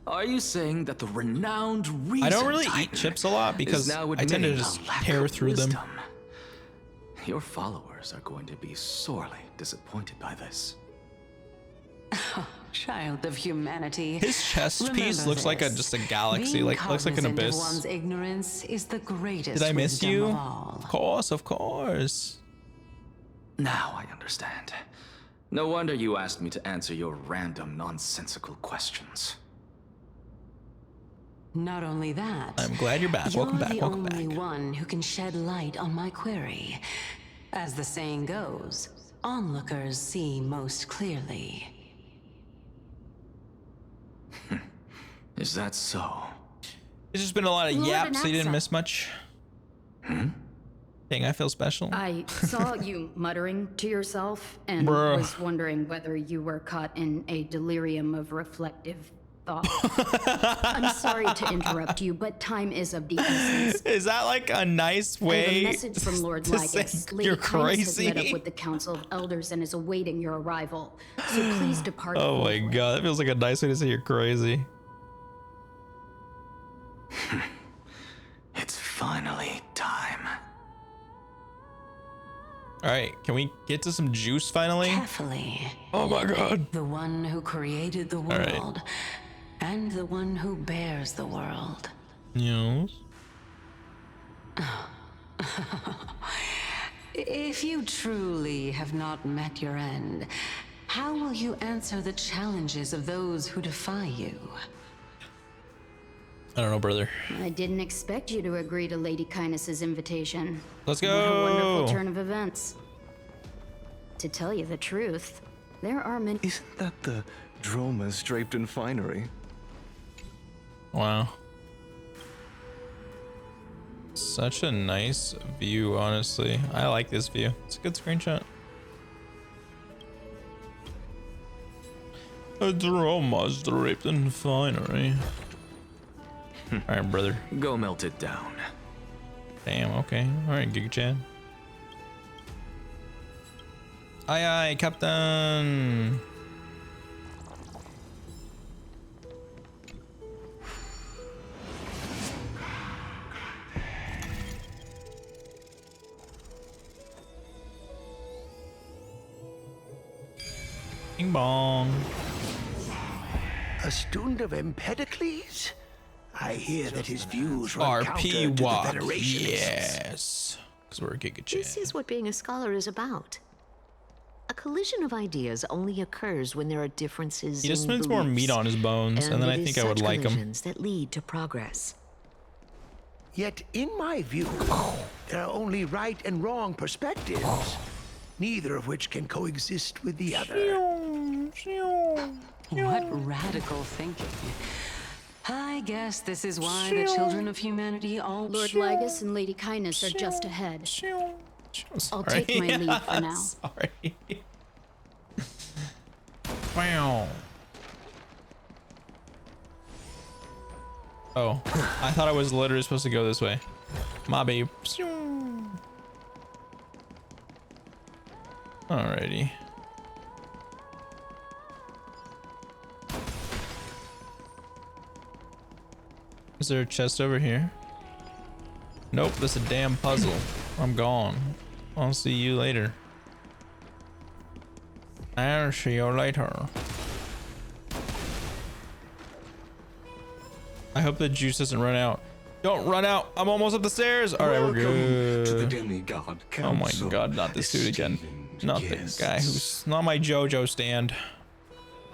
Are you saying that the renowned reason I don't really eat Tiger chips a lot because is now I tend to admitting just a lack tear of through them. wisdom? Your followers are going to be sorely disappointed by this. Child of humanity. His chest piece remember looks like a this. just a galaxy, Being like looks like an cognizant of abyss. one's ignorance is the greatest Did I miss wisdom you? of all. Of course, of course. Now I understand. No wonder you asked me to answer your random, nonsensical questions. Not only that, I'm glad you're back. Welcome back. Welcome You're the only back. one who can shed light on my query. As the saying goes, onlookers see most clearly. Is that so? It's just been a lot of Lord yaps, so you didn't Anaxa. miss much. Dang, I feel special. I saw you muttering to yourself and Bruh. was wondering whether you were caught in a delirium of reflective thought. I'm sorry to interrupt you, but time is of the essence. Is that like a nice I have way a message from Lord to say Lygus. you're Lady Kynes has met crazy? up with the Council of Elders and is awaiting your arrival. So please depart. Oh my forthwith. god, that feels like a nice way to say you're crazy. It's finally time. Alright, can we get to some juice finally? Carefully. Oh my god. The one who created the right. world, and the one who bears the world. Yes. If you truly have not met your end, how will you answer the challenges of those who defy you? I don't know, brother. I didn't expect you to agree to Lady Kindness's invitation. Let's What a wonderful go. turn of events. To tell you the truth, there are many. Isn't that the dromas draped in finery? Wow. Such a nice view, honestly. I like this view. It's a good screenshot. A drama's draped in finery. Alright, brother. Go melt it down. Damn, okay. Alright, Giga Chan. Aye, aye, Captain. Bing bong. A student of Empedocles? I hear that his views run counter to the RP walk. Federationists. Yes. Because we're a Giga Chan. This is what being a scholar is about. A collision of ideas only occurs when there are differences He just in spends more beliefs, meat on his bones, and then I think I would like him. collisions that lead to progress. Yet, in my view, there are only right and wrong perspectives, neither of which can coexist with the other. What radical thinking. I guess this is why the children of humanity all... Lord Lygus and Lady Kindness are just ahead. I'll Sorry. take my leave for now. Sorry. Wow. Oh, I thought I was literally supposed to go this way. My babe. Alrighty. Is there a chest over here? Nope, that's a damn puzzle. I'm gone. I'll see you later. I'll see you later. I hope the juice doesn't run out. Don't run out. I'm almost up the stairs. All right, we're good. To the Demigod Oh my Council, god, not this dude again. Not the guy who's not my JoJo stand.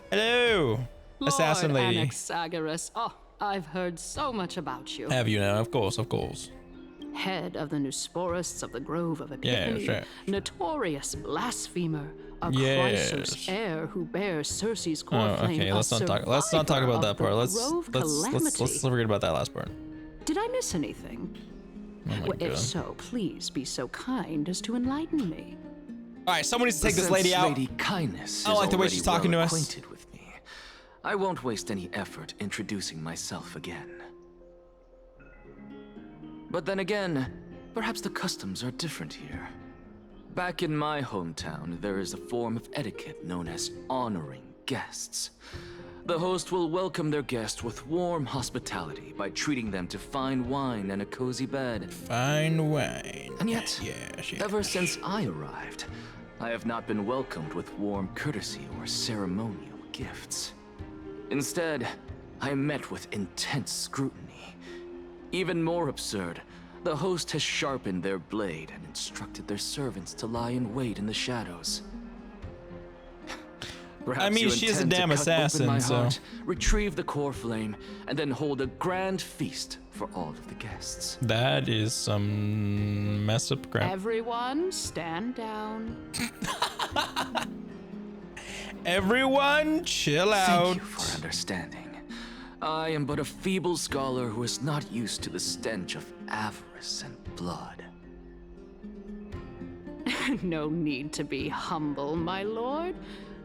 Hello, assassin lady. Anaxagoras. Oh, I've heard so much about you. Have you now? Of course, of course. Head of the Nusporists of the Grove of Epiphany, Yeah, sure. Notorious blasphemer, a Yes. Chrysos heir who bears Circe's Oh, core flame. okay. Let's not talk about that part. Let's Calamity. forget about that last part. Did I miss anything? Oh my Well, if god. so, please be so kind as to enlighten me. All right, someone needs to take this lady out. Lady Kindness I don't is like the way already she's talking to us. acquainted with me. I won't waste any effort introducing myself again. But then again, perhaps the customs are different here. Back in my hometown, there is a form of etiquette known as honoring guests. The host will welcome their guest with warm hospitality by treating them to fine wine and a cozy bed. Fine wine. And yet, yes. ever since I arrived, I have not been welcomed with warm courtesy or ceremonial gifts. Instead, I am met with intense scrutiny. Even more absurd, the host has sharpened their blade and instructed their servants to lie in wait in the shadows. Perhaps I mean, you she is a intend to damn cut open assassin, my so- heart, retrieve the core flame, and then hold a grand feast for all of the guests. That is some mess up crap. Everyone, stand down. Everyone, chill out. Thank you for understanding. I am but a feeble scholar who is not used to the stench of avarice and blood. No need to be humble, my lord.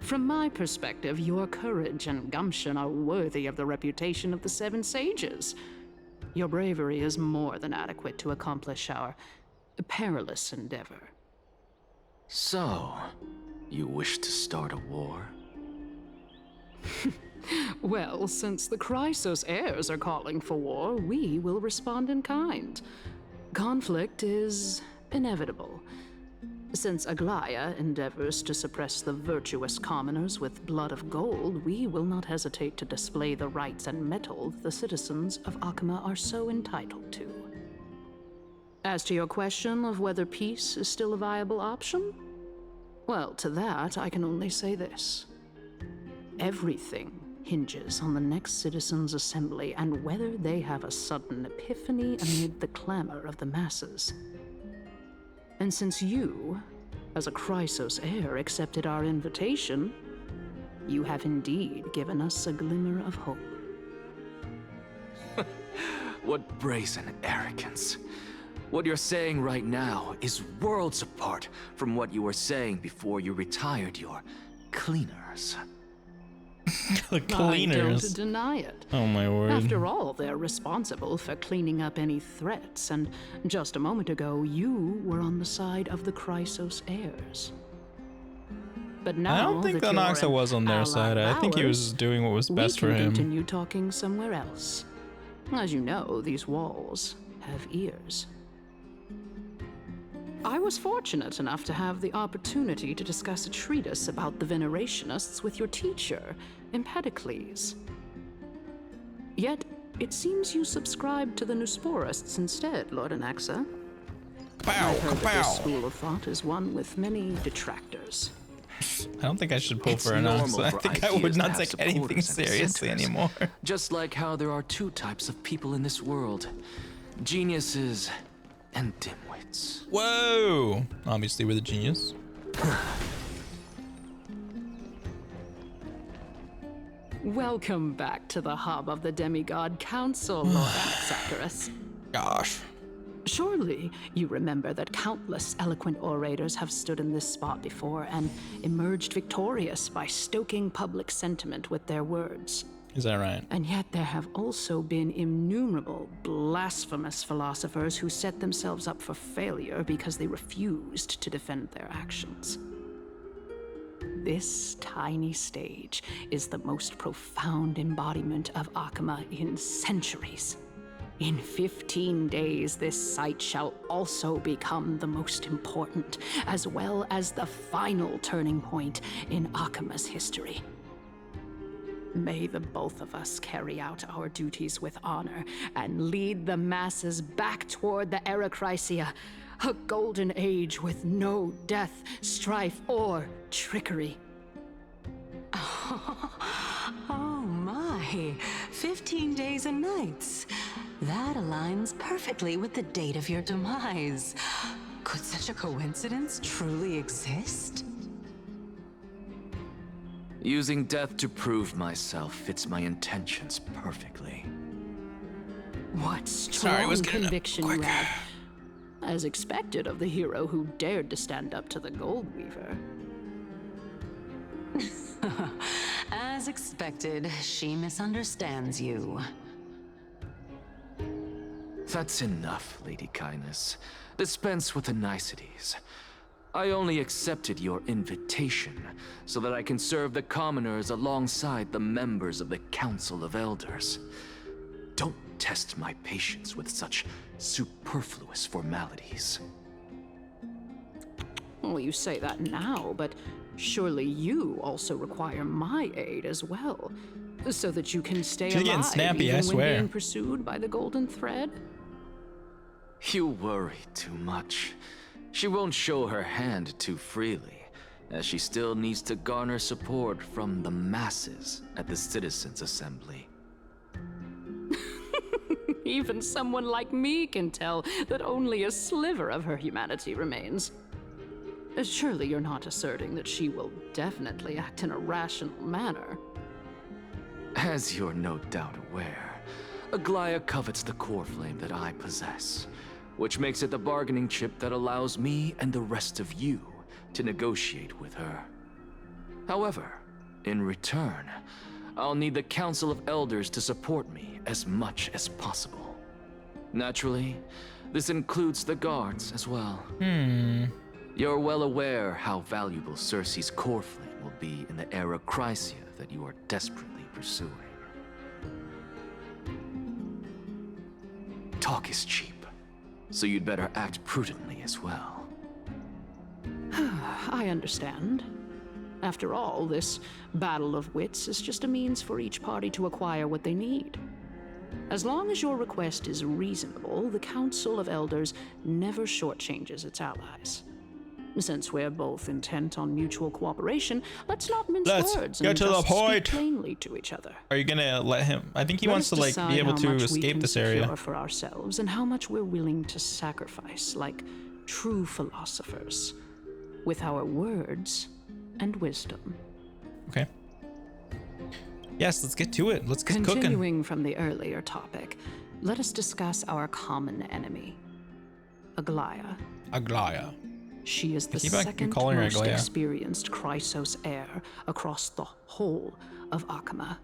From my perspective, your courage and gumption are worthy of the reputation of the Seven Sages. Your bravery is more than adequate to accomplish our perilous endeavor. So, you wish to start a war? Well, since the Chrysos heirs are calling for war, we will respond in kind. Conflict is inevitable. Since Aglaya endeavors to suppress the virtuous commoners with blood of gold, we will not hesitate to display the rights and mettle the citizens of Akima are so entitled to. As to your question of whether peace is still a viable option, well, to that I can only say this. Everything hinges on the next citizens' assembly and whether they have a sudden epiphany amid the clamor of the masses. And since you, as a Chrysos heir, accepted our invitation, you have indeed given us a glimmer of hope. What brazen arrogance. What you're saying right now is worlds apart from what you were saying before you retired your cleaners. I don't deny it. Oh my word. After all, they're responsible for cleaning up any threats, and just a moment ago, you were on the side of the Chrysos heirs. But now I don't think that Anaxa you're was on their ally side. I think he ours, was doing what was best for we can him. continue talking somewhere else. As you know, these walls have ears. I was fortunate enough to have the opportunity to discuss a treatise about the Venerationists with your teacher, Empedocles. Yet, it seems you subscribe to the Nusporists instead, Lord Anaxa. I've heard that this school of thought is one with many detractors. I don't think I should pull It's for normal Anaxa. I for think I ideas would to not have take anything supporters and seriously dissenters. anymore. Just like how there are two types of people in this world. Geniuses and dimwits. Whoa! Obviously, we're the genius. Welcome back to the hub of the Demigod Council, Lord Anaxagoras. Gosh. Surely you remember that countless eloquent orators have stood in this spot before and emerged victorious by stoking public sentiment with their words. Is that right? And yet there have also been innumerable blasphemous philosophers who set themselves up for failure because they refused to defend their actions. This tiny stage is the most profound embodiment of Akama in centuries. In 15 days, this site shall also become the most important, as well as the final turning point in Akama's history. May the both of us carry out our duties with honor and lead the masses back toward the Erechrysia, a golden age with no death, strife, or trickery. Oh my, 15 days and nights. That aligns perfectly with the date of your demise. Could such a coincidence truly exist? Using death to prove myself fits my intentions perfectly. What strong conviction you have. As expected of the hero who dared to stand up to the Gold Weaver. As expected, she misunderstands you. That's enough, Lady Kindness. Dispense with the niceties. I only accepted your invitation so that I can serve the commoners alongside the members of the Council of Elders. Don't test my patience with such superfluous formalities. Well, you say that now, but surely you also require my aid as well, so that you can stay She's alive getting snappy, even I when swear. being pursued by the Golden Thread. You worry too much. She won't show her hand too freely, as she still needs to garner support from the masses at the Citizens' Assembly. Even someone like me can tell that only a sliver of her humanity remains. Surely you're not asserting that she will definitely act in a rational manner. As you're no doubt aware, Aglaya covets the core flame that I possess, which makes it the bargaining chip that allows me and the rest of you to negotiate with her. However, in return, I'll need the Council of Elders to support me as much as possible. Naturally, this includes the guards as well. You're well aware how valuable Cersei's core flame will be in the Erechrysia that you are desperately pursuing. Talk is cheap, so you'd better act prudently as well. I understand. After all, this battle of wits is just a means for each party to acquire what they need. As long as your request is reasonable, the Council of Elders never shortchanges its allies. Since we're both intent on mutual cooperation, let's not mince words and get to the just point. speak plainly to each other. Are you gonna let him? I think he Let wants us to decide be able how to much we escape can this area. secure for ourselves and how much we're willing to sacrifice, like true philosophers, with our words and wisdom. Okay. Yes, let's get to it. Let's get cooking. Continuing from the earlier topic, let us discuss our common enemy, Aglaya. Aglaya. She is the keep on second calling her most Aglaya. experienced Chrysos heir across the whole of Akama,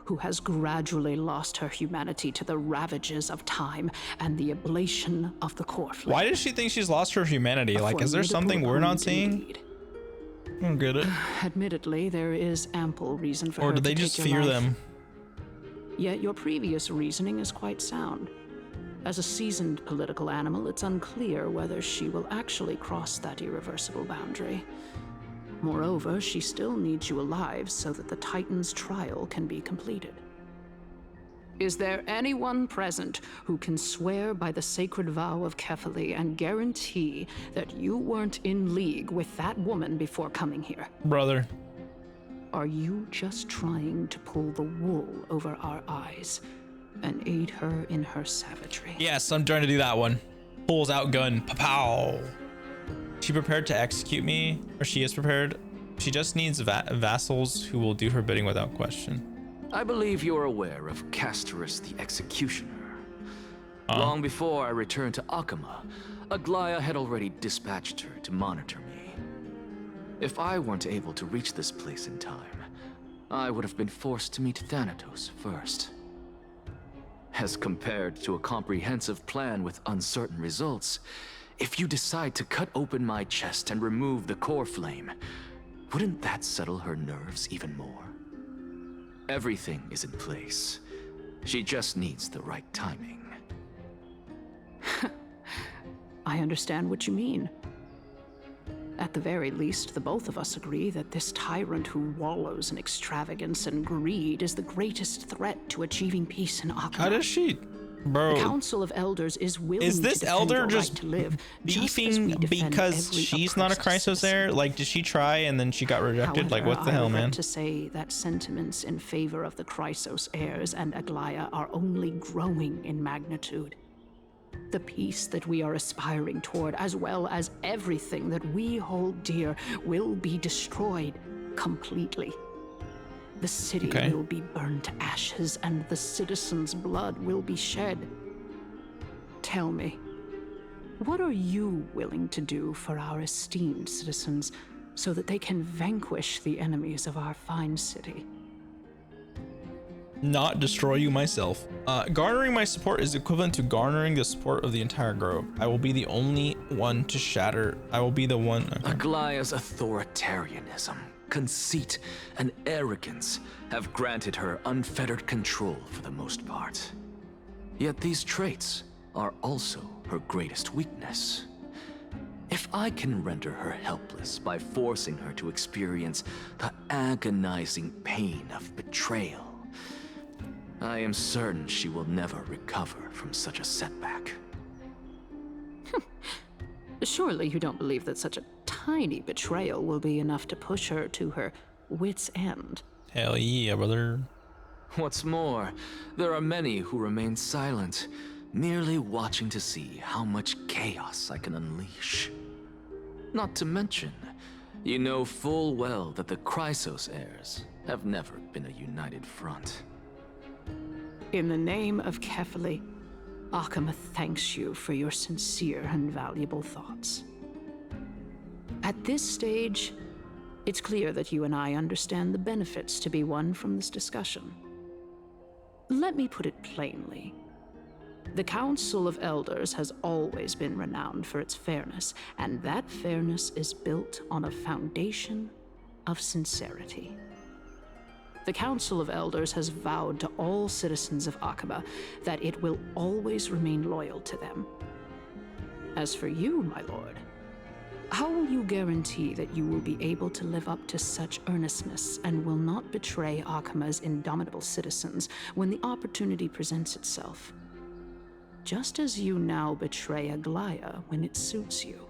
who has gradually lost her humanity to the ravages of time and the ablation of the core flame. Why does she think she's lost her humanity? Like, is there something we're not seeing? I don't get it. Admittedly, there is ample reason for Or her do they to just take your fear life. them? Yet your previous reasoning is quite sound. As a seasoned political animal, it's unclear whether she will actually cross that irreversible boundary. Moreover, she still needs you alive so that the Titan's trial can be completed. Is there anyone present who can swear by the sacred vow of Kefali and guarantee that you weren't in league with that woman before coming here? Brother. Are you just trying to pull the wool over our eyes and aid her in her savagery? Yes, I'm trying to do that one. Pulls out gun. Pow. She prepared to execute me, or she is prepared. She just needs vassals who will do her bidding without question. I believe you're aware of Castorus the Executioner. Long before I returned to Akama, Aglaya had already dispatched her to monitor me. If I weren't able to reach this place in time, I would have been forced to meet Thanatos first. As compared to a comprehensive plan with uncertain results, if you decide to cut open my chest and remove the core flame, wouldn't that settle her nerves even more? Everything is in place. She just needs the right timing. I understand what you mean. At the very least, the both of us agree that this tyrant who wallows in extravagance and greed is the greatest threat to achieving peace in Akama. How does she... Bro. The Council of Elders is willing Is this to defend elder your just right to live, beefing because she's not a Chrysos heir? Like, did she try and then she got rejected? However, like, what the I hell, regret man? to say that sentiments in favor of the Chrysos heirs and Aglaya are only growing in magnitude. The peace that we are aspiring toward, as well as everything that we hold dear, will be destroyed completely. The city will be burned to ashes, and the citizens' blood will be shed. Tell me, what are you willing to do for our esteemed citizens so that they can vanquish the enemies of our fine city? Not destroy you myself. Garnering my support is equivalent to garnering the support of the entire grove. I will be the only one to shatter. I will be the one. Aglaya's authoritarianism, conceit, and arrogance have granted her unfettered control for the most part. Yet these traits are also her greatest weakness. If I can render her helpless by forcing her to experience the agonizing pain of betrayal, I am certain she will never recover from such a setback. Surely you don't believe that such a tiny betrayal will be enough to push her to her wit's end? Hell yeah, brother. What's more, there are many who remain silent, merely watching to see how much chaos I can unleash. Not to mention, you know full well that the Chrysos heirs have never been a united front. In the name of Kefali, Akama thanks you for your sincere and valuable thoughts. At this stage, it's clear that you and I understand the benefits to be won from this discussion. Let me put it plainly. The Council of Elders has always been renowned for its fairness, and that fairness is built on a foundation of sincerity. The Council of Elders has vowed to all citizens of Akaba that it will always remain loyal to them. As for you, my lord, how will you guarantee that you will be able to live up to such earnestness and will not betray Akama's indomitable citizens when the opportunity presents itself? Just as you now betray Aglaya when it suits you.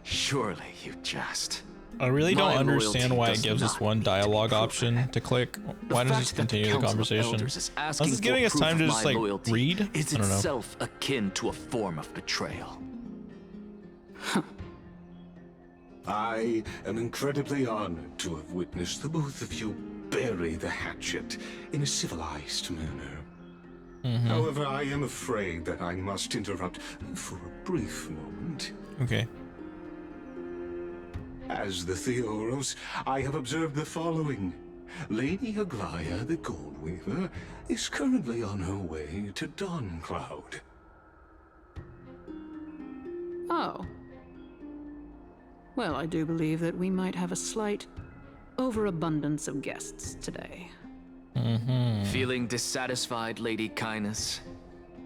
Surely you jest. I really don't understand why it gives us one dialogue option to click. Why does this continue the conversation? Unless it's giving us time to just like read? Is I don't know. itself akin to a form of betrayal. I am incredibly honored to have witnessed the both of you bury the hatchet in a civilized manner. However, I am afraid that I must interrupt for a brief moment. Okay. As the Theoros, I have observed the following. Lady Aglaya, the Goldweaver, is currently on her way to Dawncloud. Oh. Well, I do believe that we might have a slight overabundance of guests today. Feeling dissatisfied, Lady Kindness?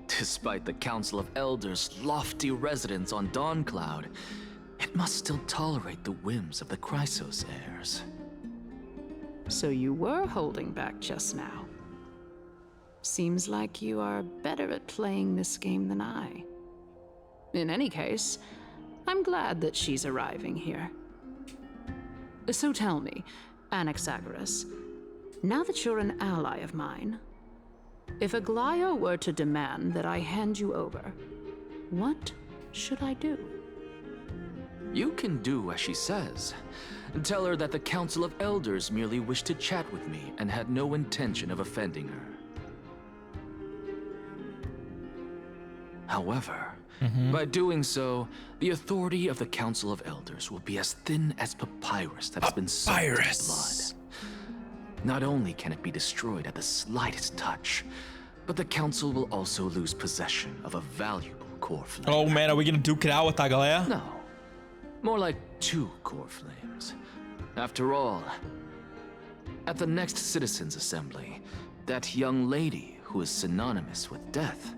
Despite the Council of Elders' lofty residence on Dawncloud, it must still tolerate the whims of the Chrysos heirs. So you were holding back just now. Seems like you are better at playing this game than I. In any case, I'm glad that she's arriving here. So tell me, Anaxagoras, now that you're an ally of mine, if Aglaya were to demand that I hand you over, what should I do? You can do as she says. Tell her that the Council of Elders merely wished to chat with me and had no intention of offending her. However, by doing so, the authority of the Council of Elders will be as thin as papyrus that has been soaked in blood. Not only can it be destroyed at the slightest touch, but the Council will also lose possession of a valuable core flame. Oh man, are we gonna duke it out with Agalea? No. More like 2 core flames. After all, at the next Citizens' Assembly, that young lady who is synonymous with death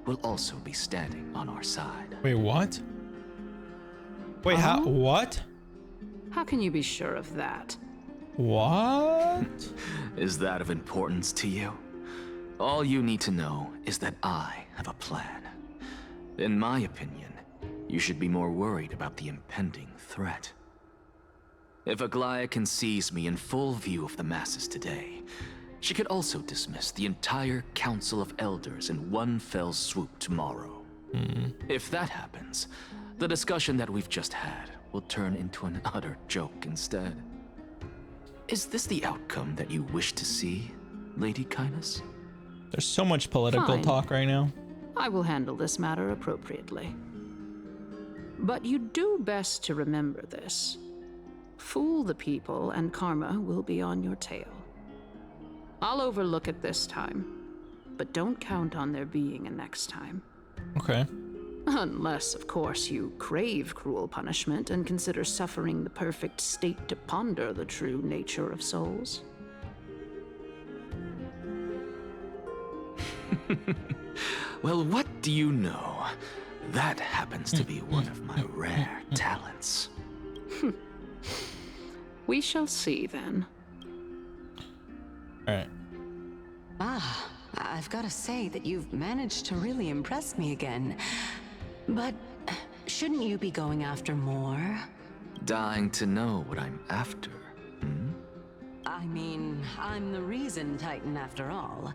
will also be standing on our side. Wait, what? Wait, how? What? How can you be sure of that? What? Is that of importance to you? All you need to know is that I have a plan. In my opinion, you should be more worried about the impending threat. If Aglaya can seize me in full view of the masses today, she could also dismiss the entire Council of Elders in one fell swoop tomorrow. If that happens, the discussion that we've just had will turn into an utter joke instead. Is this the outcome that you wish to see, Lady Kindness? There's so much political Fine. talk right now. I will handle this matter appropriately. But you do best to remember this. Fool the people and karma will be on your tail. I'll overlook it this time, but don't count on there being a next time. Okay. Unless, of course, you crave cruel punishment and consider suffering the perfect state to ponder the true nature of souls. Well, what do you know? That happens to be one of my rare talents. We shall see then. All right. Ah, I've got to say that you've managed to really impress me again. But shouldn't you be going after more? Dying to know what I'm after. I mean, I'm the reason Titan after all.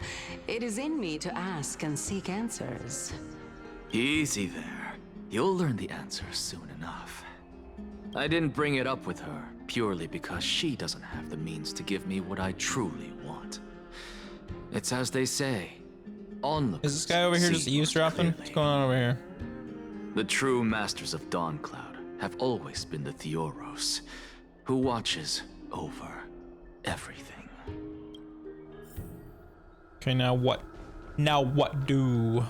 It is in me to ask and seek answers. Easy there. You'll learn the answers soon enough. I didn't bring it up with her purely because she doesn't have the means to give me what I truly want. It's as they say, onlookers. Is this guy over here just see eavesdropping? clearly. What's going on over here? The true masters of Dawncloud have always been the Theoros, who watches over everything. Okay, now what? Now what do?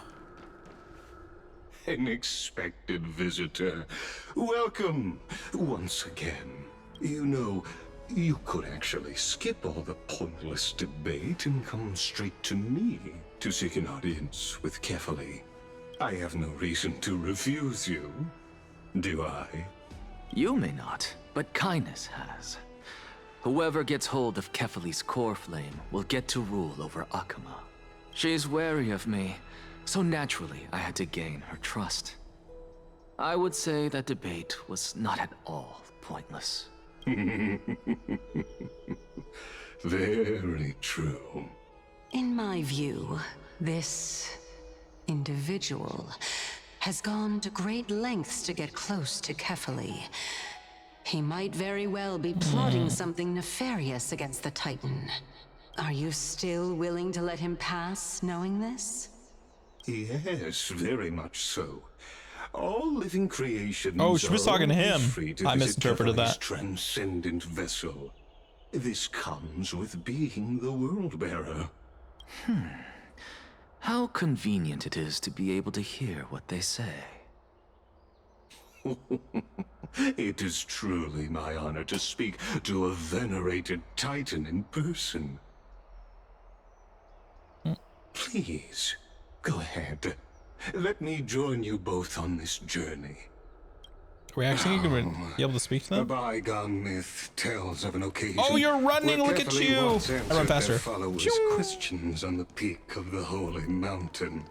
An expected visitor. Welcome once again. You know, you could actually skip all the pointless debate and come straight to me to seek an audience with Kefali. I have no reason to refuse you, do I? You may not, but Kindness has. Whoever gets hold of Kefali's core flame will get to rule over Akama. She's wary of me, so naturally I had to gain her trust. I would say that debate was not at all pointless. Very true. In my view, this individual has gone to great lengths to get close to Kefali. He might very well be plotting something nefarious against the Titan. Are you still willing to let him pass, knowing this? Yes, very much so. All living creations Oh, she was are talking to always him. free to I visit misinterpreted Kefali's that. transcendent vessel. This comes with being the world bearer. How convenient it is to be able to hear what they say. It is truly my honor to speak to a venerated Titan in person. Please, go ahead. Let me join you both on this journey. Are we actually going to be able to speak to them? A bygone myth tells of an occasion. Oh, you're running! Look at you! I run faster. Followers questions on the peak of the holy mountain.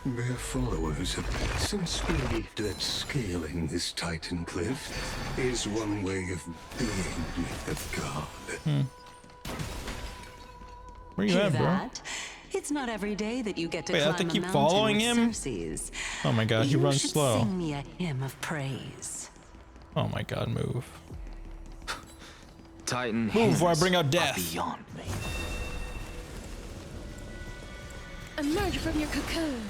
Their followers have since believed that scaling this Titan cliff is one way of being with God. Where you at, bro? That? It's not every day that you get to Wait, I climb have to keep a following mountain him? with Circes. Oh my god, he You runs should slow. Sing me a hymn of praise. Oh my god, move. Titan Move before I hymns bring out are death. beyond me. Emerge from your cocoon.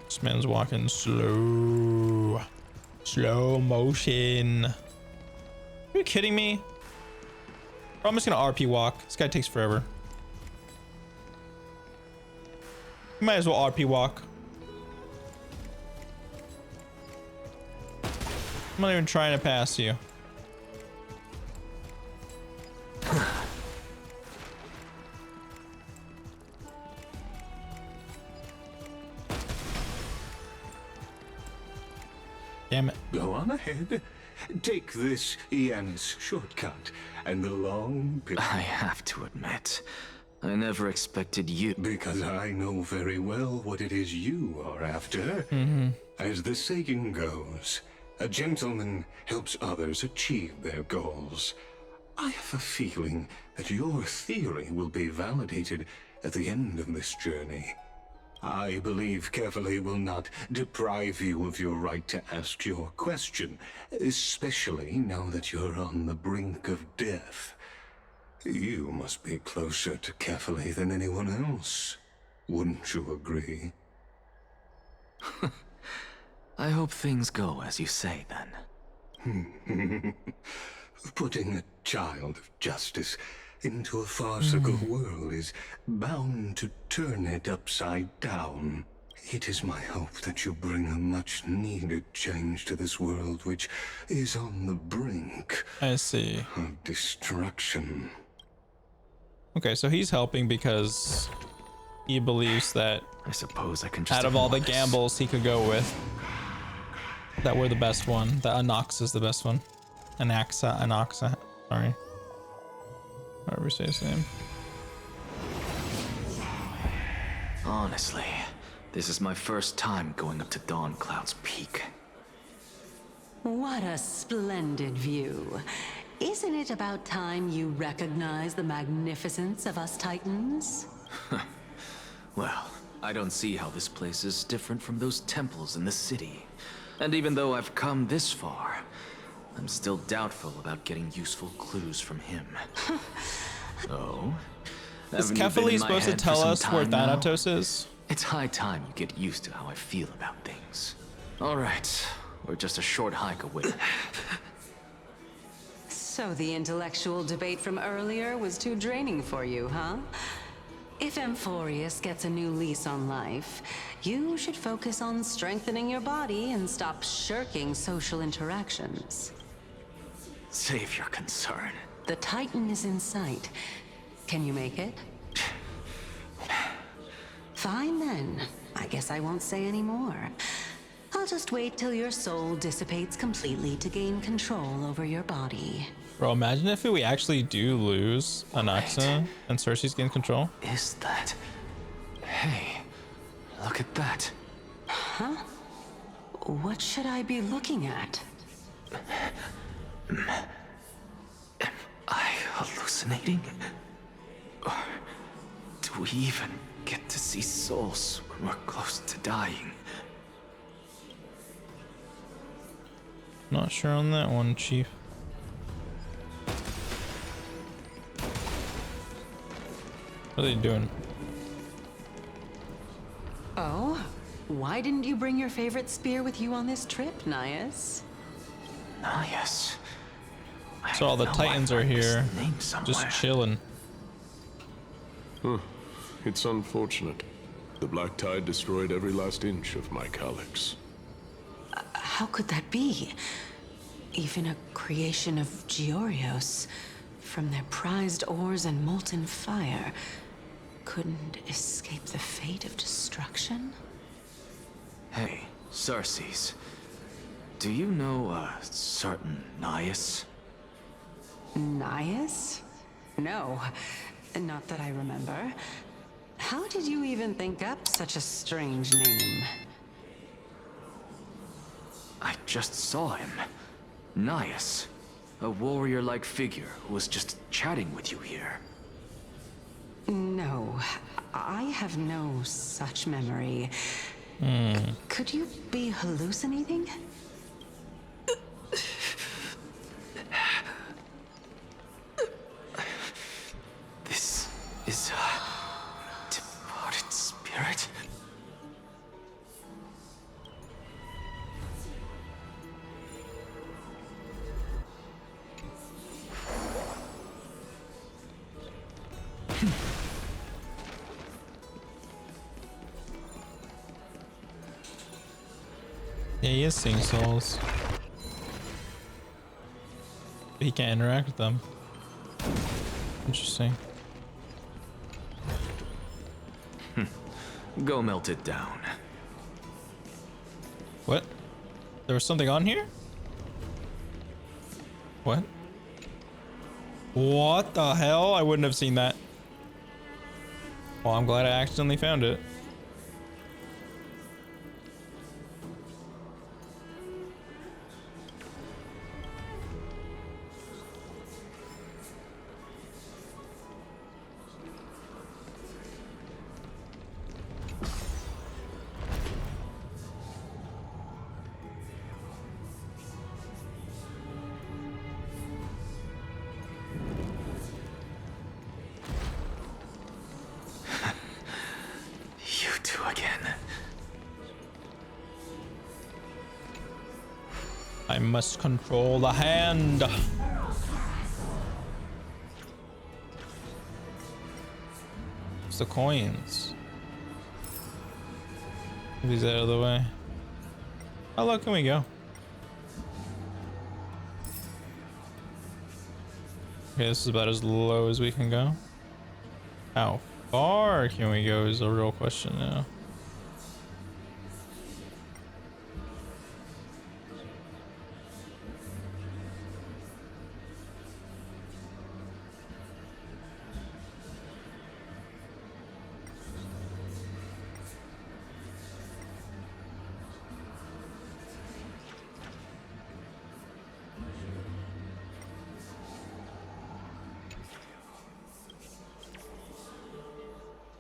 This man's walking slow. Slow motion. Are you kidding me? Bro, I'm just gonna RP walk. This guy takes forever. You might as well RP walk. I'm not even trying to pass you. Damn it. Go on ahead. Take this Ian's shortcut and the long I have to admit, I never expected you. Because I know very well what it is you are after. As the saying goes, a gentleman helps others achieve their goals. I have a feeling that your theory will be validated at the end of this journey. I believe Carefully will not deprive you of your right to ask your question, especially now that you're on the brink of death. You must be closer to Carefully than anyone else. Wouldn't you agree? I hope things go as you say, then. Putting a child of justice into a farcical world is bound to turn it upside down. It is my hope that you bring a much-needed change to this world, which is on the brink I see. of destruction. Okay, so he's helping because he believes that I suppose I can just out of all the ignore this. gambles he could go with, that we're the best one. That Anox is the best one. Anoxa. Sorry. However you say his name. Honestly, this is my first time going up to Dawn Cloud's peak. What a splendid view. Isn't it about time you recognize the magnificence of us Titans? Well, I don't see how this place is different from those temples in the city. And even though I've come this far, I'm still doubtful about getting useful clues from him. Oh? Is Haven't you been Kefali in my supposed to head for tell some us where time now? Thanatos is? It's high time you get used to how I feel about things. Alright, we're just a short hike away. So the intellectual debate from earlier was too draining for you, huh? If Amphorius gets a new lease on life, you should focus on strengthening your body and stop shirking social interactions. Save your concern. The Titan is in sight. Can you make it? Fine then. I guess I won't say any more. I'll just wait till your soul dissipates completely to gain control over your body. Bro, imagine if we actually do lose Anoxa and Cersei's gain control. Is that... Hey, look at that. Huh? What should I be looking at? Am I hallucinating? Or do we even get to see souls when we're close to dying? Not sure on that one, Chief. What are they doing? Oh? Why didn't you bring your favorite spear with you on this trip, Nias? Nias? So all the Titans are here, just chilling. It's unfortunate. The black tide destroyed every last inch of my calyx. How could that be? Even a creation of Georios, from their prized ores and molten fire, couldn't escape the fate of destruction? Hey, Sarces. Do you know a certain Nias? Nias? No, not that I remember. How did you even think up such a strange name? I just saw him. Nias. A warrior-like figure who was just chatting with you here. No, I have no such memory. Could you be hallucinating? This is a departed spirit? Yeah, he is seeing souls. But he can't interact with them. Interesting. Go melt it down. What? There was something on here? What? What the hell? I wouldn't have seen that. Well, I'm glad I accidentally found it. I must control the hand. It's the coins. Get these out of the way. How low can we go? Okay, this is about as low as we can go. How far can we go is a real question now.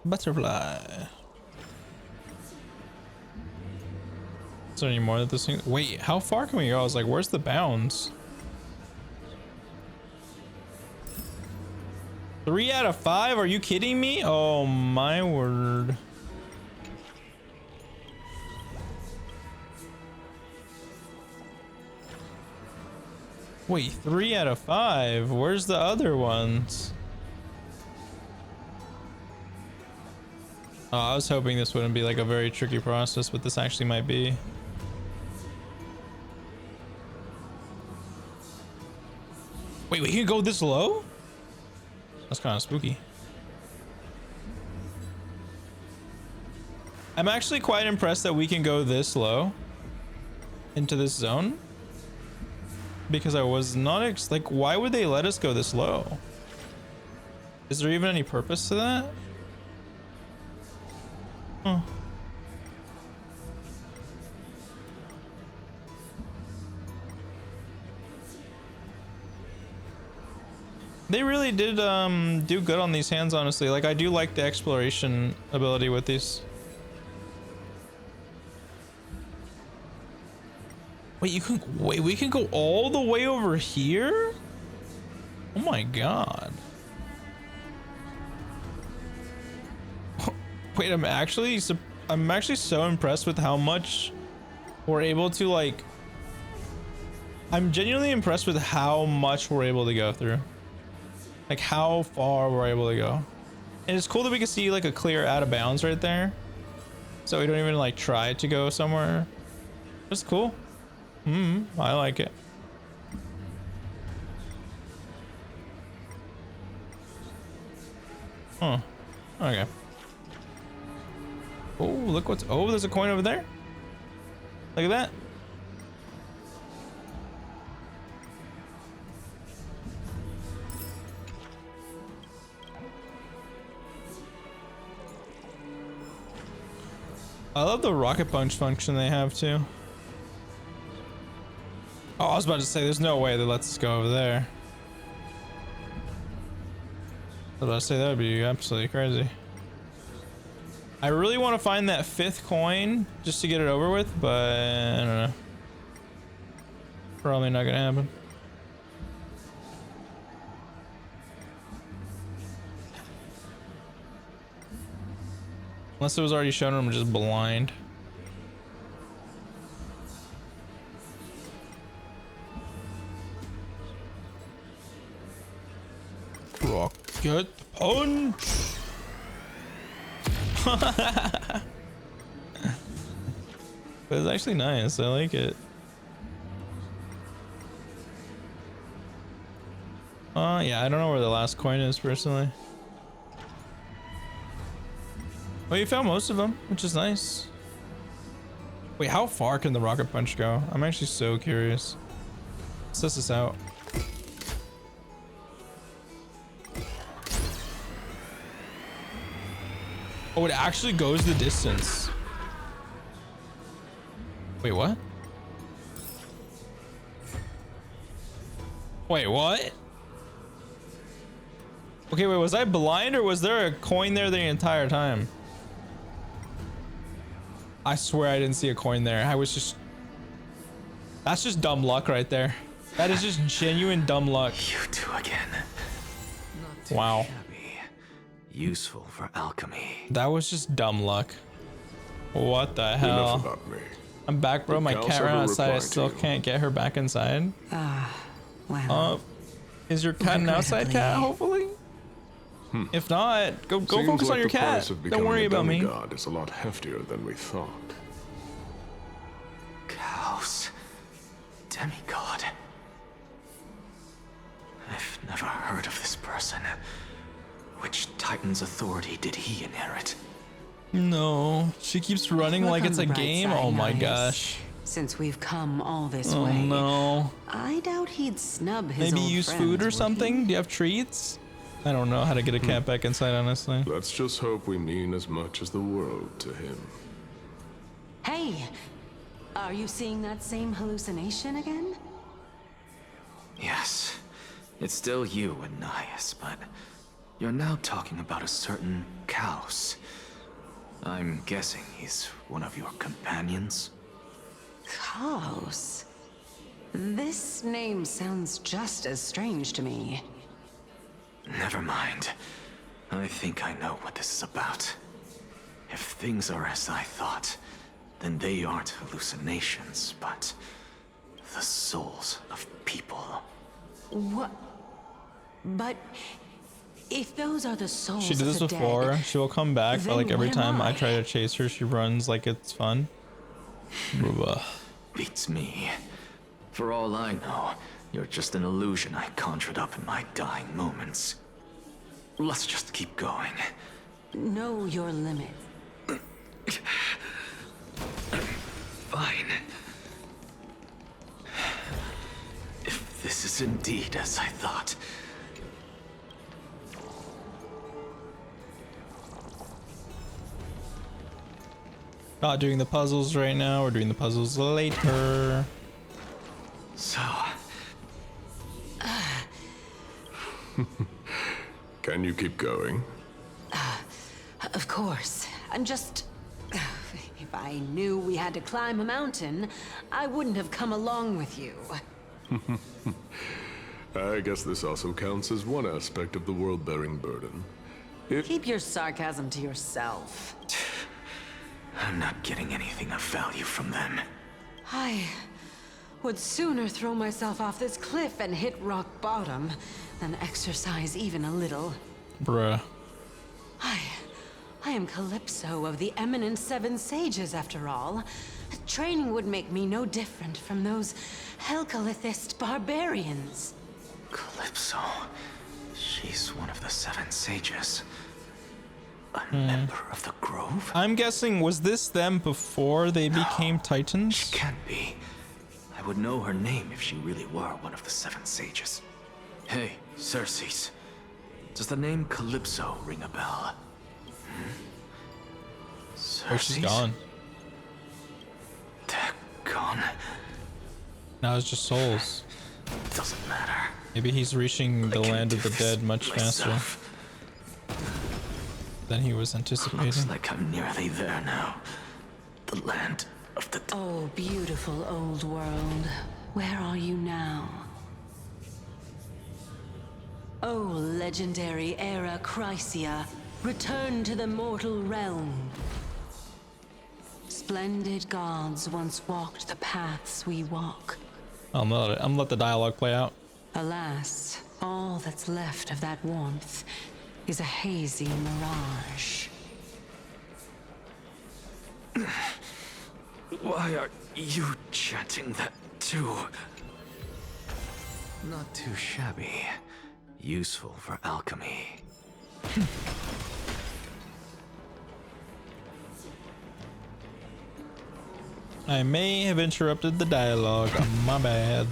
Butterfly. Is there any more that this thing? Wait, how far can we go? I was like, where's the bounds? 3 out of 5? Are you kidding me? Oh my word. Wait, 3 out of 5? Where's the other ones? Oh, I was hoping this wouldn't be like a very tricky process, but this actually might be. Wait, we can go this low? That's kind of spooky. I'm actually quite impressed that we can go this low into this zone. Because I was not like, why would they let us go this low? Is there even any purpose to that? Huh. They really did do good on these hands, honestly. Like, I do like the exploration ability with these. Wait, we can go all the way over here? Oh my god. Wait, I'm actually so impressed with how much we're able to, like, I'm genuinely impressed with how much we're able to go through. Like, how far we're able to go. And it's cool that we can see like a clear out of bounds right there. So we don't even like try to go somewhere. That's cool. I like it. Huh. Okay. Oh, look what's... Oh, there's a coin over there. Look at that. I love the rocket punch function they have too. Oh, I was about to say, there's no way that lets us go over there. I was about to say, that would be absolutely crazy. I really want to find that 5th coin just to get it over with, but I don't know. Probably not gonna happen. Unless it was already shown or I'm just blind. Rocket punch! But it's actually nice. I like it. Yeah, I don't know where the last coin is personally. Well, you found most of them, which is nice. Wait, how far can the rocket punch go? I'm actually so curious. Let's test this out. Oh, it actually goes the distance. Wait, what? Wait, what? Okay, wait, was I blind or was there a coin there the entire time? I swear I didn't see a coin there. I was just... That's just dumb luck right there. That is just genuine dumb luck. You two again. Wow. Shabby. Useful for alchemy. That was just dumb luck. What the hell? Enough about me. I'm back, bro. Did My Cal's cat ran ever outside. I reply still to you? can't get her back inside. Well. Is your cat an outside cat, hopefully? If not, go Seems focus like on your the cat. price of Don't becoming worry a about me. demigod is a lot heftier than we thought. Chaos. Demigod. I've never heard of this person. Which Titan's authority did he inherit? No, she keeps running Look like on it's the a bright game. side, Oh my Nias. gosh. Since we've come all this Oh way, no. I doubt he'd snub his Maybe old use friends, food or would he? something? Do you have treats? I don't know how to get a cat back inside, honestly. Let's just hope we mean as much as the world to him. Hey, are you seeing that same hallucination again? Yes. It's still you and Nias, but you're now talking about a certain Chaos. I'm guessing he's one of your companions? Chaos? This name sounds just as strange to me. Never mind. I think I know what this is about. If things are as I thought, then they aren't hallucinations, but the souls of people. What? But if those are the souls She did this of the before. dead, She will come back, but then like every what am time I I? try to chase her, she runs like it's fun. Beats me. For all I know, you're just an illusion I conjured up in my dying moments. Let's just keep going. Know your limit. Fine. If this is indeed as I thought... Not doing the puzzles right now. We're doing the puzzles later. So... Can you keep going? Of course. I'm just... If I knew we had to climb a mountain, I wouldn't have come along with you. I guess this also counts as one aspect of the world-bearing burden. Keep your sarcasm to yourself. I'm not getting anything of value from them. I would sooner throw myself off this cliff and hit rock bottom than exercise even a little. Bruh. I am Calypso of the eminent Seven Sages, after all. Training would make me no different from those Helcalithist barbarians. Calypso. She's one of the Seven Sages. A member of the Grove? I'm guessing, was this them before they became Titans? She can't be. I would know her name if she really were one of the Seven Sages. Hey, Cersei's. Does the name Calypso ring a bell? Oh, she's gone. They're gone. Now it's just souls. Doesn't matter. Maybe he's reaching the land of the dead much faster than he was anticipating. Looks like I'm nearly there now. The land of the dead. Oh, beautiful old world. Where are you now? Oh, legendary era Chrysia, return to the mortal realm. Splendid gods once walked the paths we walk. I'm gonna let the dialogue play out. Alas, all that's left of that warmth is a hazy mirage. Why are you chanting that too? Not too shabby. Useful for alchemy. I may have interrupted the dialogue. My bad.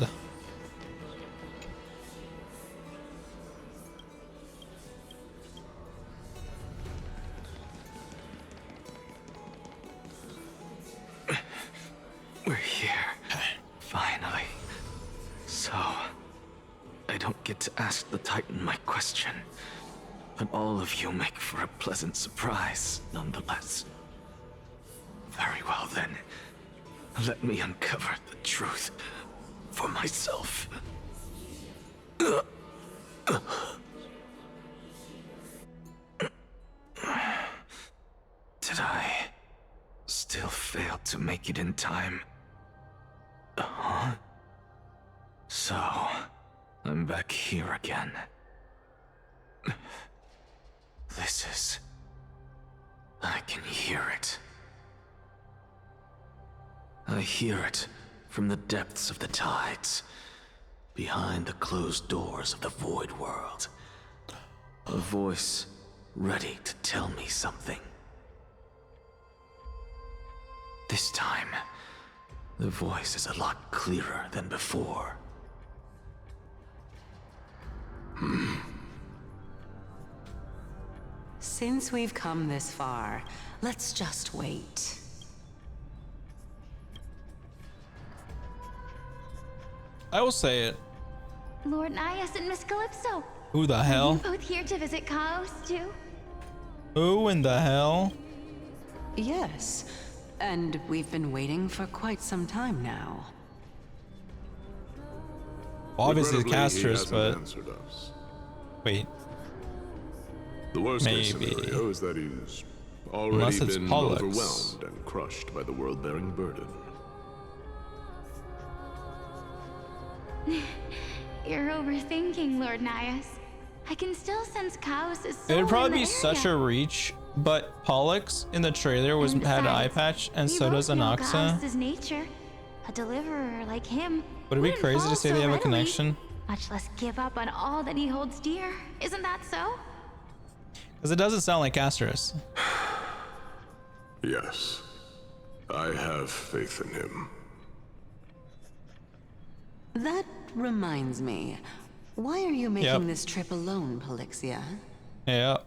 We're here. Finally. So, I don't get to ask the Titan my question, but all of you make for a pleasant surprise, nonetheless. Very well then. Let me uncover the truth for myself. Did I still fail to make it in time? Huh? So, I'm back here again. This is... I can hear it. I hear it from the depths of the tides, behind the closed doors of the void world. A voice ready to tell me something. This time, the voice is a lot clearer than before. Since we've come this far, let's just wait. I will say it. Lord Nias and Miss Calypso. Who the Are hell? you both here to visit Chaos too? Who in the hell? Yes, and we've been waiting for quite some time now. Well, obviously the Regrettably, he casters, hasn't but answered us. wait. The worst case Maybe. scenario is that he's already Unless it's been Pollux. overwhelmed and crushed by the world-bearing burden. You're overthinking, Lord Nias. I can still sense Chaos is so It would probably in be the such a area. reach, but Pollux in the trailer had an eye patch, and We so both does know Anaxa. Chaos' nature. A deliverer like him Would it be wouldn't crazy to fall say so they have a readily, connection? much less give up on all that he holds dear. Isn't that so? Because it doesn't sound like Casterus. Yes, I have faith in him. That reminds me. Why are you making this trip alone, Polixia? Yeah.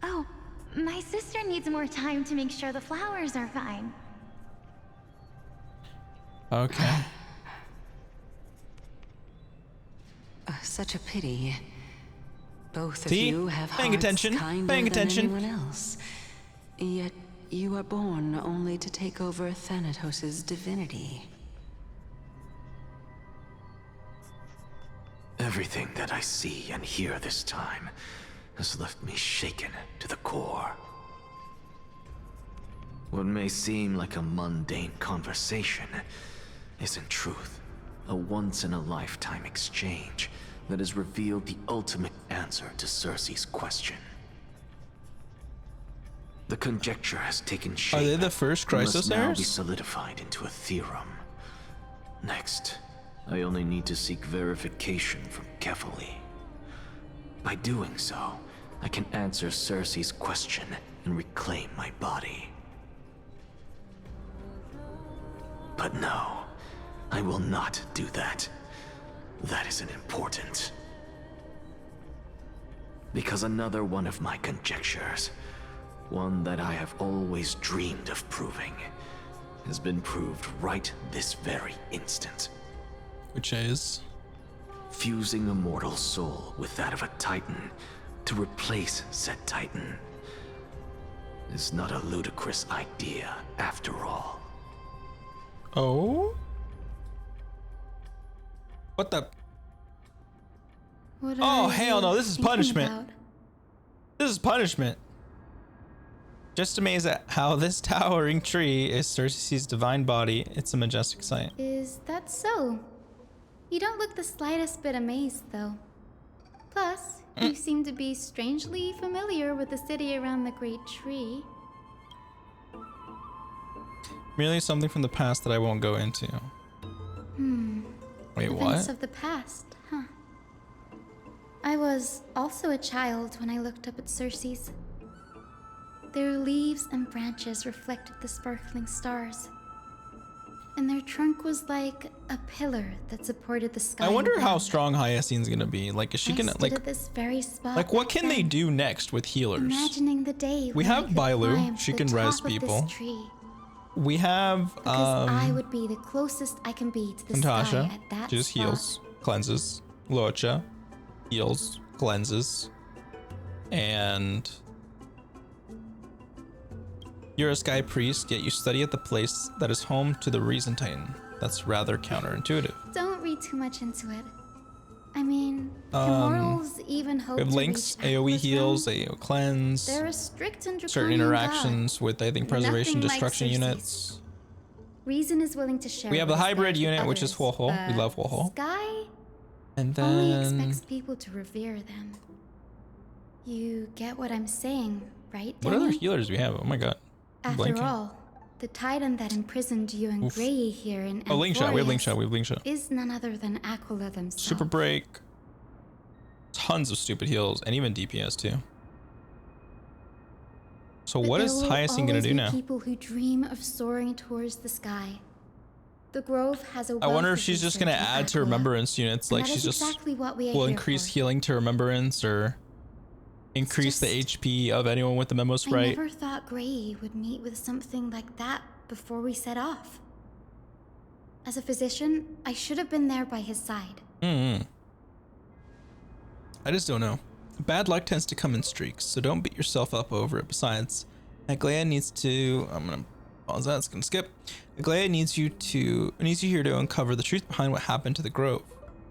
Oh, my sister needs more time to make sure the flowers are fine. Okay. Such a pity. Both of See? you have Paying hearts attention. kinder Paying than attention. anyone else. Yet you are born only to take over Thanatos' divinity. Everything that I see and hear this time has left me shaken to the core. What may seem like a mundane conversation is in truth a once-in-a-lifetime exchange that has revealed the ultimate answer to Cersei's question. The conjecture has taken shape. Are they the first and must Chrysos now be heirs? solidified into a theorem. Next, I only need to seek verification from Kefali. By doing so, I can answer Cersei's question and reclaim my body. But no, I will not do that. That isn't important. Because another one of my conjectures, one that I have always dreamed of proving, has been proved right this very instant. Which is? Fusing a mortal soul with that of a Titan to replace said Titan is not a ludicrous idea after all. Oh? What the? What Oh, are hell you no, this is thinking punishment. about? This is punishment. Just amazed at how this towering tree is Cersei's divine body. It's a majestic sight. Is that so? You don't look the slightest bit amazed, though. Plus, you seem to be strangely familiar with the city around the great tree. Merely something from the past that I won't go into. Wait, Events what? of the past, huh? I was also a child when I looked up at Cersei's. Their leaves and branches reflected the sparkling stars. And their trunk was like a pillar that supported the sky. I wonder how above. strong Hyacint's gonna be. Like, is she gonna I stood like? at this very spot Like, what back can they then, do next with healers? Imagining the day We when I have could Bailu. climb She to can the res top of this people. tree, We have because I would be the closest I can be to the sky Natasha. at that She just spot. heals, cleanses. Locha heals, cleanses, and you're a sky priest, yet you study at the place that is home to the Reason Titan. That's rather counterintuitive. Don't read too much into it. I mean, can mortals even hope We have to links, reach AoE Aqua's heals, realm? AoE cleanse, They're a strict and draconian certain interactions with, I think, preservation, Nothing like destruction Cersei's. units. Reason is willing to share. We have the what is hybrid theirs with unit, which is others, Huoho. We but love Huoho. Sky And only then expects people to revere them. You get what I'm saying, right, what other Danny? healers do we have? Oh my god. I'm After blanking. all, the Titan that imprisoned you and Oof. Grey here in Oh, Link Shot. We have Link Amphorius Shot. We have Link Shot. is none other than Aquila themselves. Super Break. Tons of stupid heals and even DPS too. So But what there is will Hyacinth gonna always do be now? People who dream of soaring towards the sky. The Grove has a I wonder wealth if of she's just gonna research in add to Aquila, remembrance units, and like that she's is just exactly what we are will here increase for. healing to remembrance or increase the HP of anyone with the memo I sprite. never thought Grey would meet with something like that before we set off. As a physician, I should have been there by his side. I just don't know. Bad luck tends to come in streaks, so don't beat yourself up over it. Besides, Aglaya needs to. I'm gonna pause that. It's gonna skip. Aglaya needs you here to uncover the truth behind what happened to the Grove.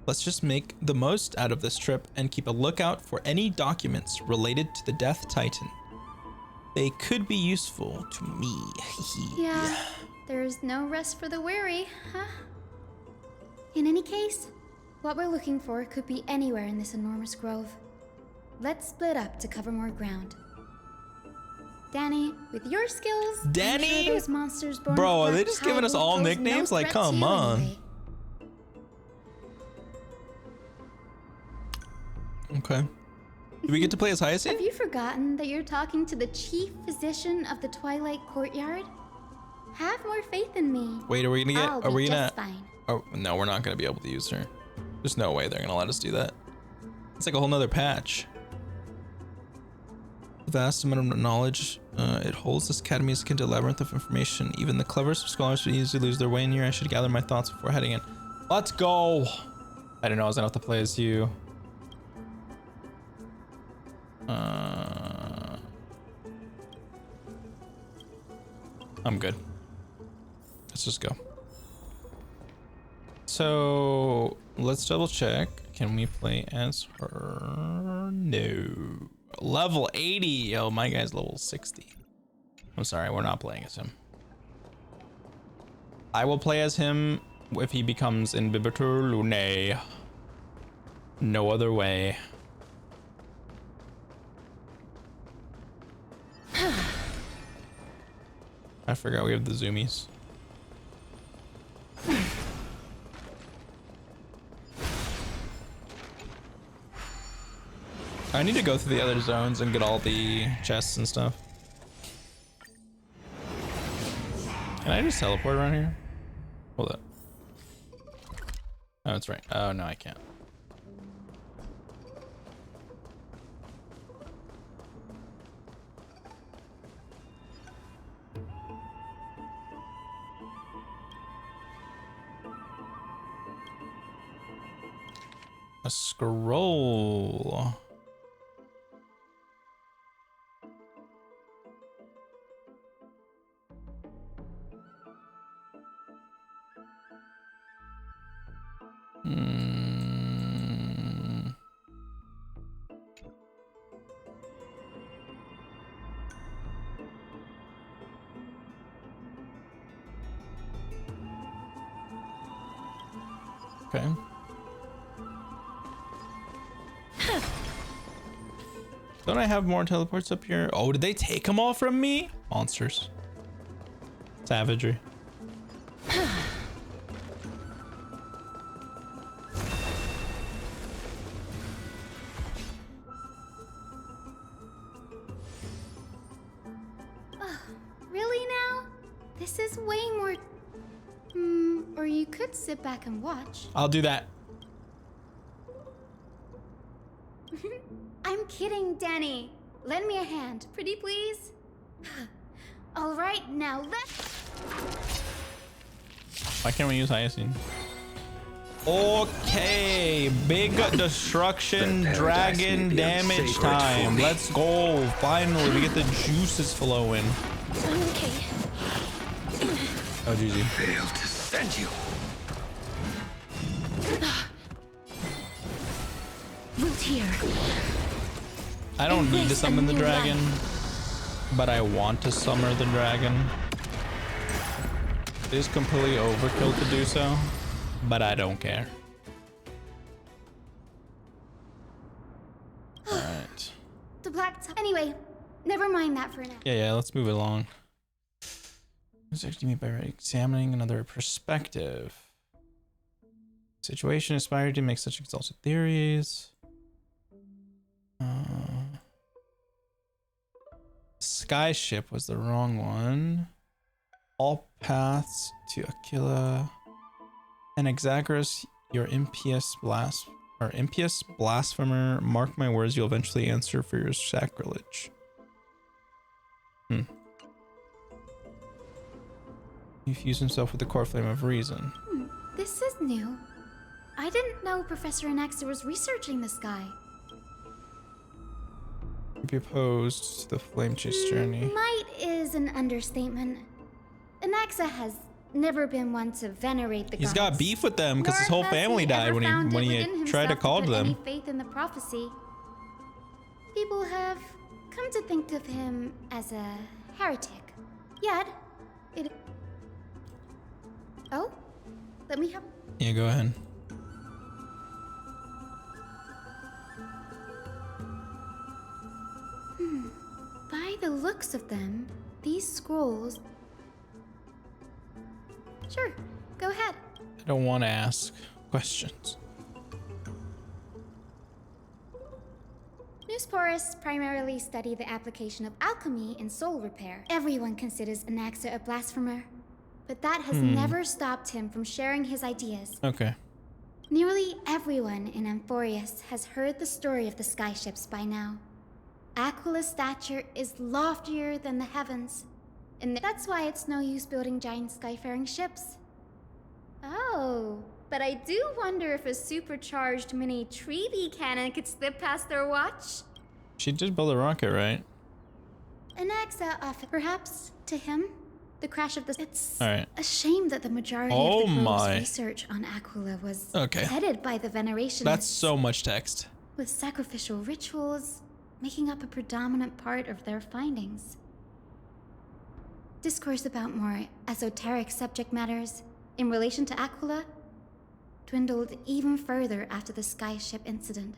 Let's just make the most out of this trip and keep a lookout for any documents related to the Death Titan. They could be useful to me. Yeah, there's no rest for the weary, huh? In any case, what we're looking for could be anywhere in this enormous grove. Let's split up to cover more ground. Danny, with your skills, I'm Danny? sure those monsters born Bro, of are they Black just giving us Tide all will pose nicknames? no Like, threat to come you on. anyway. Okay. Do we get to play as Hyacinth? Have you forgotten that you're talking to the chief physician of the Twilight Courtyard? Have more faith in me. Wait, are we gonna get? I'll Are be we gonna? just fine. Oh no, we're not gonna be able to use her. There's no way they're gonna let us do that. It's like a whole nother patch. The vast amount of knowledge it holds, this academy is akin to a labyrinth of information. Even the cleverest of scholars would easily lose their way in here. I should gather my thoughts before heading in. Let's go. I didn't know I was gonna have to play as you. I'm good. Let's just go. So let's double check. Can we play as her? No. Level 80. Oh, my guy's level 60. I'm sorry, we're not playing as him. I will play as him if he becomes Inhibitor Lunae. No other way. I forgot we have the zoomies. I need to go through the other zones and get all the chests and stuff. Can I just teleport around here? Hold up. Oh, that's right. Oh, no, I can't. A scroll. Okay. Don't I have more teleports up here? Oh, did they take them all from me? Monsters. Savagery. Really now? This is way more... or you could sit back and watch. I'll do that. I'm kidding, Danny. Lend me a hand, pretty please. All right, now let's... Why can't we use Hyacinth? Okay, big destruction dragon damage time. Let's go. Finally, we get the juices flowing. I'm okay. Oh, GG. Failed to send you. Root here. I don't need to summon the dragon, but I want to summon the dragon. It is completely overkill to do so, but I don't care. Alright. The black... Anyway, never mind that for now. Yeah, let's move it along. It's actually made by examining another perspective. Situation inspired to make such exalted theories. Skyship was the wrong one. All paths to Aquila. And Exagorus, your impious blasphemer. Mark my words, you'll eventually answer for your sacrilege. He fused himself with the core flame of reason. This is new. I didn't know Professor Anaxa was researching the sky. Be opposed to the flame chase journey. Might is an understatement. Anaxa has never been one to venerate the He's gods. got beef with them because his whole family died when he tried to call them. Any faith in the prophecy. People have come to think of him as a heretic. Yet, it... Oh? Let me have... Yeah, go ahead. By the looks of them, these scrolls... Sure, go ahead. I don't want to ask questions. Newsporists primarily study the application of alchemy in soul repair. Everyone considers Anaxa a blasphemer, but that has never stopped him from sharing his ideas. Okay. Nearly everyone in Amphorius has heard the story of the skyships by now. Aquila's stature is loftier than the heavens, and that's why it's no use building giant skyfaring ships. Oh, but I do wonder if a supercharged mini treaty cannon could slip past their watch. She did build a rocket, right? Anaxa offered, perhaps, to him, the crash of the... It's all right. A shame that the majority of the Grove's research on Aquila was headed by the Venerationists. That's so much text. With sacrificial rituals making up a predominant part of their findings. Discourse about more esoteric subject matters in relation to Aquila dwindled even further after the skyship incident.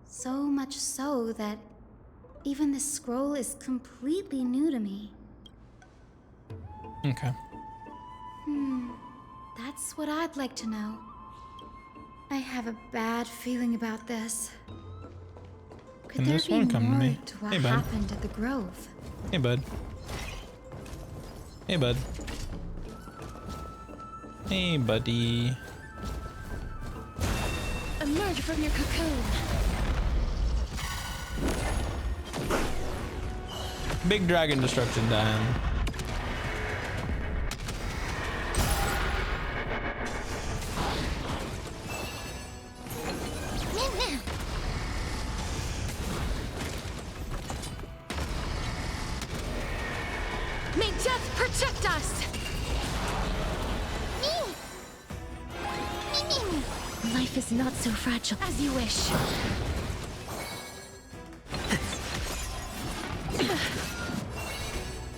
So much so that even this scroll is completely new to me. Okay. That's what I'd like to know. I have a bad feeling about this. Could Can there this be one come to more me? to what Hey, bud. happened at the Grove? Hey, bud. Hey, bud. Hey, buddy. Emerge from your cocoon. Big dragon destruction time. May death protect us! Life is not so fragile as you wish.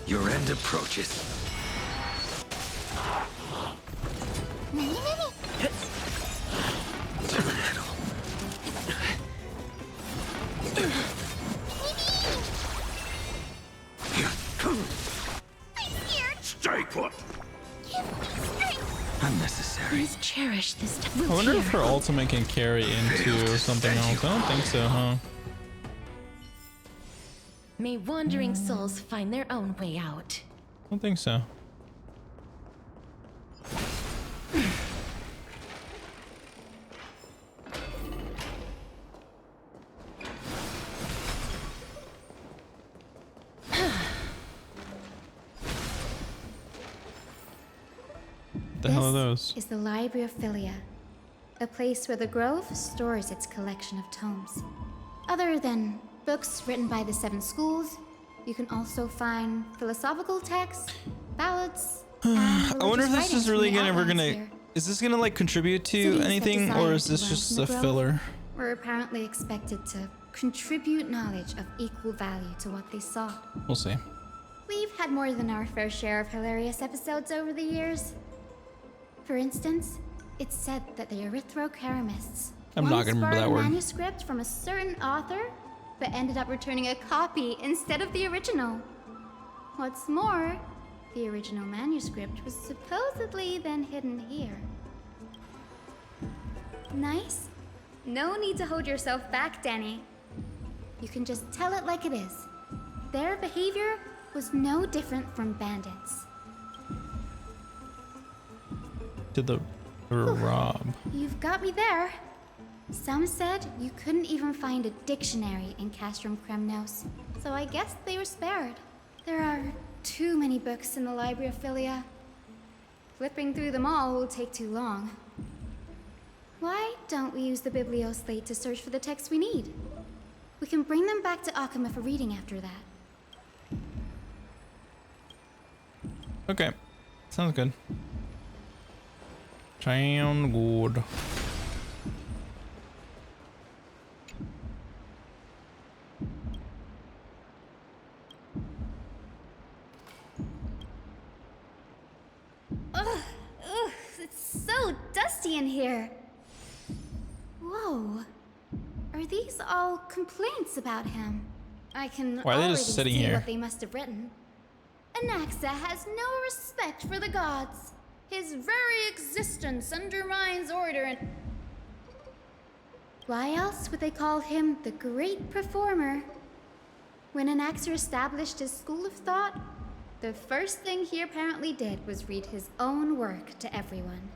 Your end approaches. Stay put. Unnecessary. Please cherish this time. I wonder if her ultimate can carry into something else. I don't think so, huh? May wandering souls find their own way out. I don't think so. The hell are those? Is the Library of Philia, a place where the Grove stores its collection of tomes. Other than books written by the 7 schools, you can also find philosophical texts, ballads, and I wonder if this religious is really writings from the ever gonna. outlines here. Is this gonna like contribute to Cities that anything, or desire is to this learn just from the a Grove filler? Were apparently expected to contribute knowledge of equal value to what they sought. We'll see. We've had more than our fair share of hilarious episodes over the years. For instance, it's said that the erythrocheramists I'm not gonna remember borrowed that a word. manuscript from a certain author, but ended up returning a copy instead of the original. What's more, the original manuscript was supposedly then hidden here. Nice? No need to hold yourself back, Danny. You can just tell it like it is. Their behavior was no different from bandits. To the Rob. You've got me there. Some said you couldn't even find a dictionary in Castrum Kremnos, so I guess they were spared. There are too many books in the Library of Philia. Flipping through them all will take too long. Why don't we use the Biblioslate to search for the texts we need? We can bring them back to Akama for reading after that. Okay. Sounds good. Sound good. Ugh, it's so dusty in here. Whoa. Are these all complaints about him? I can Why are they already just sitting see here? what they must have written. Anaxa has no respect for the gods. His very existence undermines order and... Why else would they call him the Great Performer? When Anaxer established his school of thought, the first thing he apparently did was read his own work to everyone.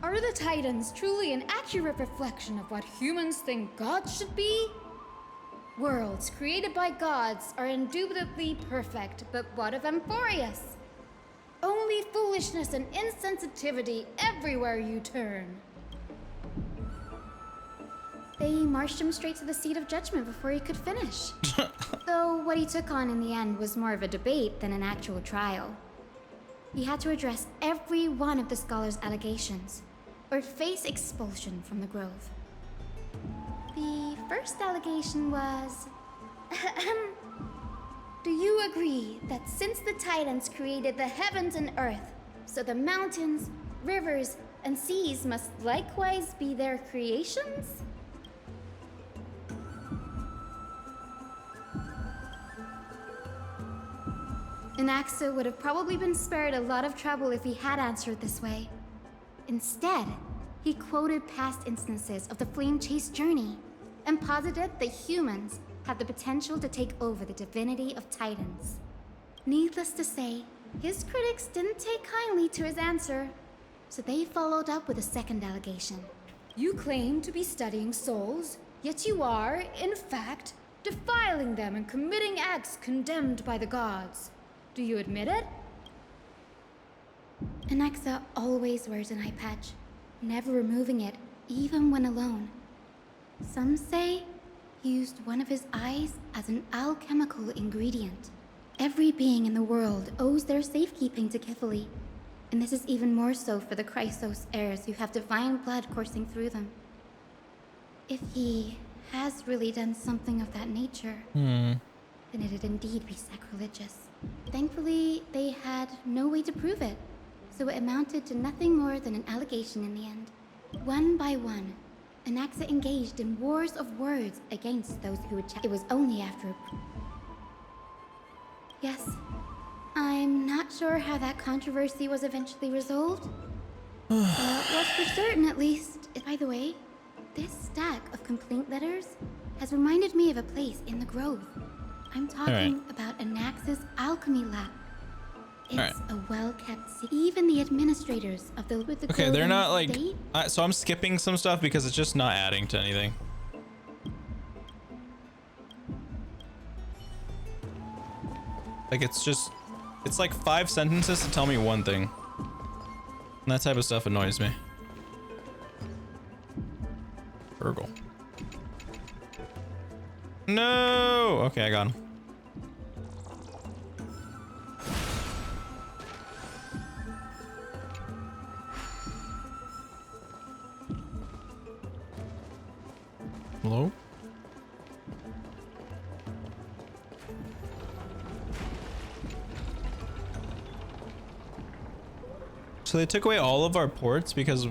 Are the Titans truly an accurate reflection of what humans think gods should be? Worlds created by gods are indubitably perfect, but what of Amphorius? Only foolishness and insensitivity everywhere you turn. They marched him straight to the seat of judgment before he could finish. Though what he took on in the end was more of a debate than an actual trial. He had to address every one of the scholar's allegations, or face expulsion from the Grove. The first allegation was... Do you agree that since the Titans created the heavens and earth, so the mountains, rivers, and seas must likewise be their creations? Anaxa would have probably been spared a lot of trouble if he had answered this way. Instead, he quoted past instances of the Flame Chase journey and posited that humans had the potential to take over the divinity of Titans. Needless to say, his critics didn't take kindly to his answer, so they followed up with a second allegation. You claim to be studying souls, yet you are, in fact, defiling them and committing acts condemned by the gods. Do you admit it? Anaxa always wears an eye patch, never removing it, even when alone. Some say he used one of his eyes as an alchemical ingredient. Every being in the world owes their safekeeping to Kifili, and this is even more so for the Chrysos heirs who have divine blood coursing through them. If he has really done something of that nature, then it'd indeed be sacrilegious. Thankfully, they had no way to prove it, so it amounted to nothing more than an allegation in the end. One by one, Anaxa engaged in wars of words against those who would check. It was only after Yes, I'm not sure how that controversy was eventually resolved. Was for certain, at least. By the way, this stack of complaint letters has reminded me of a place in the Grove. I'm talking about Anaxa's alchemy lab. It's a well-kept secret. Even the administrators of the Okay, they're not like state? so I'm skipping some stuff because it's just not adding to anything. Like it's like 5 sentences to tell me one thing. And that type of stuff annoys me. Burgle. No! Okay, I got him. Hello? So they took away all of our ports because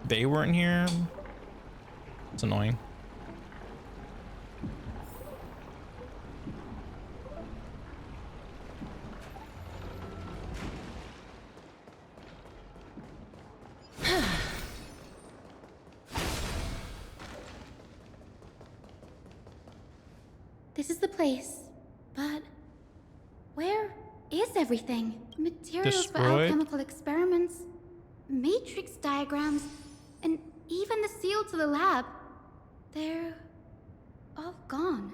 they weren't here? It's annoying. This is the place, but where is everything? Materials for Destroyed? alchemical experiments, matrix diagrams, and even the seal to the lab. They're all gone.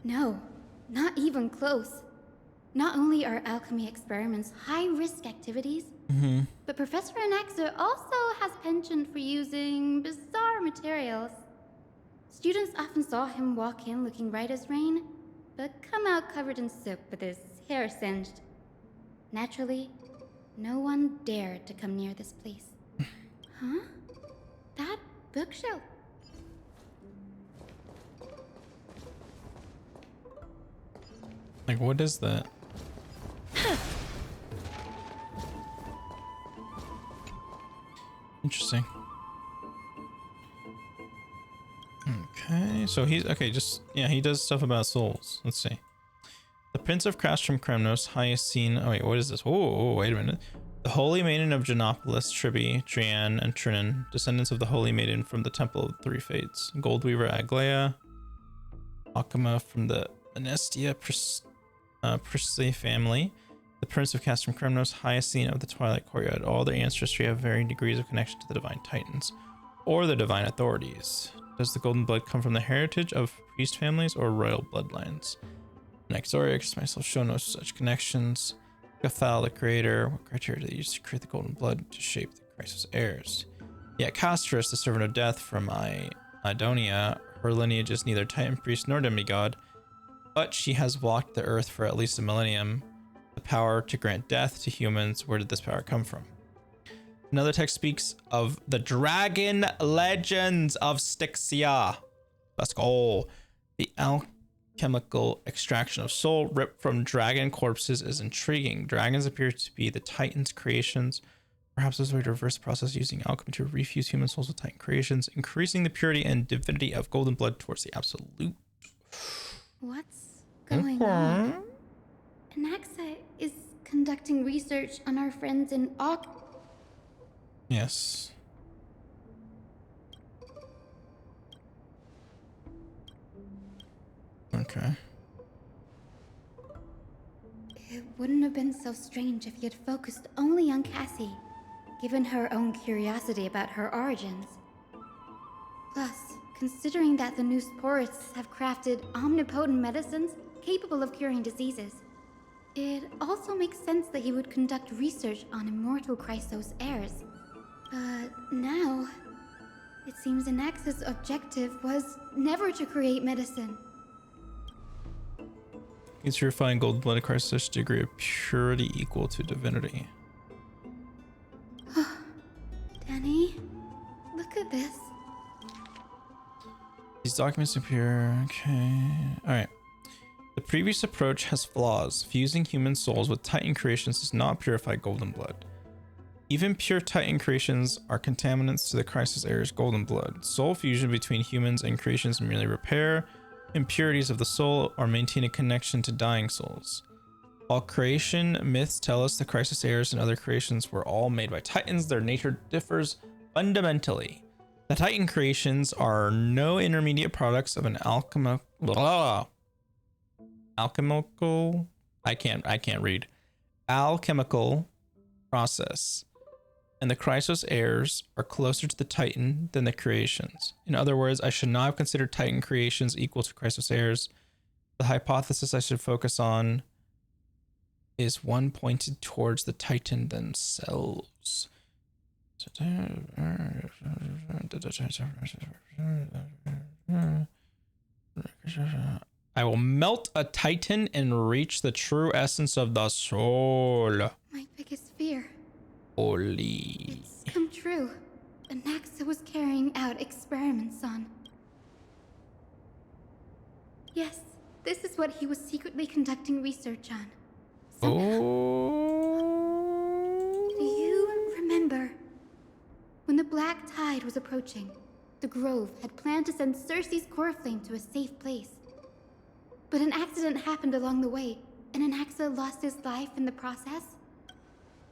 No, not even close. Not only are alchemy experiments high-risk activities, but Professor Anaxa also has penchant for using bizarre materials. Students often saw him walk in looking right as rain, but come out covered in soot with his hair singed. Naturally, no one dared to come near this place. Huh? That bookshelf. Like, what is that? Interesting. Okay, so he's okay. Just yeah, he does stuff about souls. Let's see. The Prince of Castrum Kremnos, Hyacine. Oh wait, what is this? Oh, wait a minute. The Holy Maiden of Genopolis, Tribi, Drian, and Trinan, descendants of the Holy Maiden from the Temple of the Three Fates. Goldweaver Aglaia, Akama from the Anestia Prisley family. The Prince of Castrum Kremnos, Hyacine of the Twilight Courtyard. All their ancestry have varying degrees of connection to the Divine Titans, or the Divine Authorities. Does the golden blood come from the heritage of priest families or royal bloodlines? Nexorix myself show no such connections. Gathal, the creator, what criteria did they use to create the golden blood to shape the Chrysos heirs? Yet Castrus, the servant of death from Idonia, her lineage is neither Titan priest nor demigod, but she has walked the earth for at least a millennium. The power to grant death to humans, where did this power come from? Another text speaks of the dragon legends of Styxia. Let's go. The alchemical extraction of soul ripped from dragon corpses is intriguing. Dragons appear to be the Titans' creations. Perhaps there's a way to reverse the process using alchemy to refuse human souls with Titan creations, increasing the purity and divinity of golden blood towards the absolute. What's going on? Anaxa is conducting research on our friends in Yes. Okay. It wouldn't have been so strange if he had focused only on Cassie, given her own curiosity about her origins. Plus, considering that the new Sporists have crafted omnipotent medicines capable of curing diseases, it also makes sense that he would conduct research on immortal Chrysos heirs. But now, it seems Anaxa's objective was never to create medicine. It's purifying gold-blooded Chrysos degree of purity equal to divinity. Danny, look at this. These documents appear. Okay. Alright. The previous approach has flaws. Fusing human souls with Titan creations does not purify golden blood. Even pure Titan creations are contaminants to the Chrysos heirs' golden blood. Soul fusion between humans and creations merely repair impurities of the soul or maintain a connection to dying souls. While creation myths tell us the Chrysos heirs and other creations were all made by Titans, their nature differs fundamentally. The Titan creations are no intermediate products of an alchemical process, and the Chrysos heirs are closer to the Titan than the creations. In other words, I should not have considered Titan creations equal to Chrysos heirs. The hypothesis I should focus on is one pointed towards the Titan themselves. I will melt a Titan and reach the true essence of the soul. My biggest fear. Holy. It's come true. Anaxa was carrying out experiments on. Yes, this is what he was secretly conducting research on. Do you remember? When the Black Tide was approaching, the Grove had planned to send Cersei's core flame to a safe place. But an accident happened along the way, and Anaxa lost his life in the process.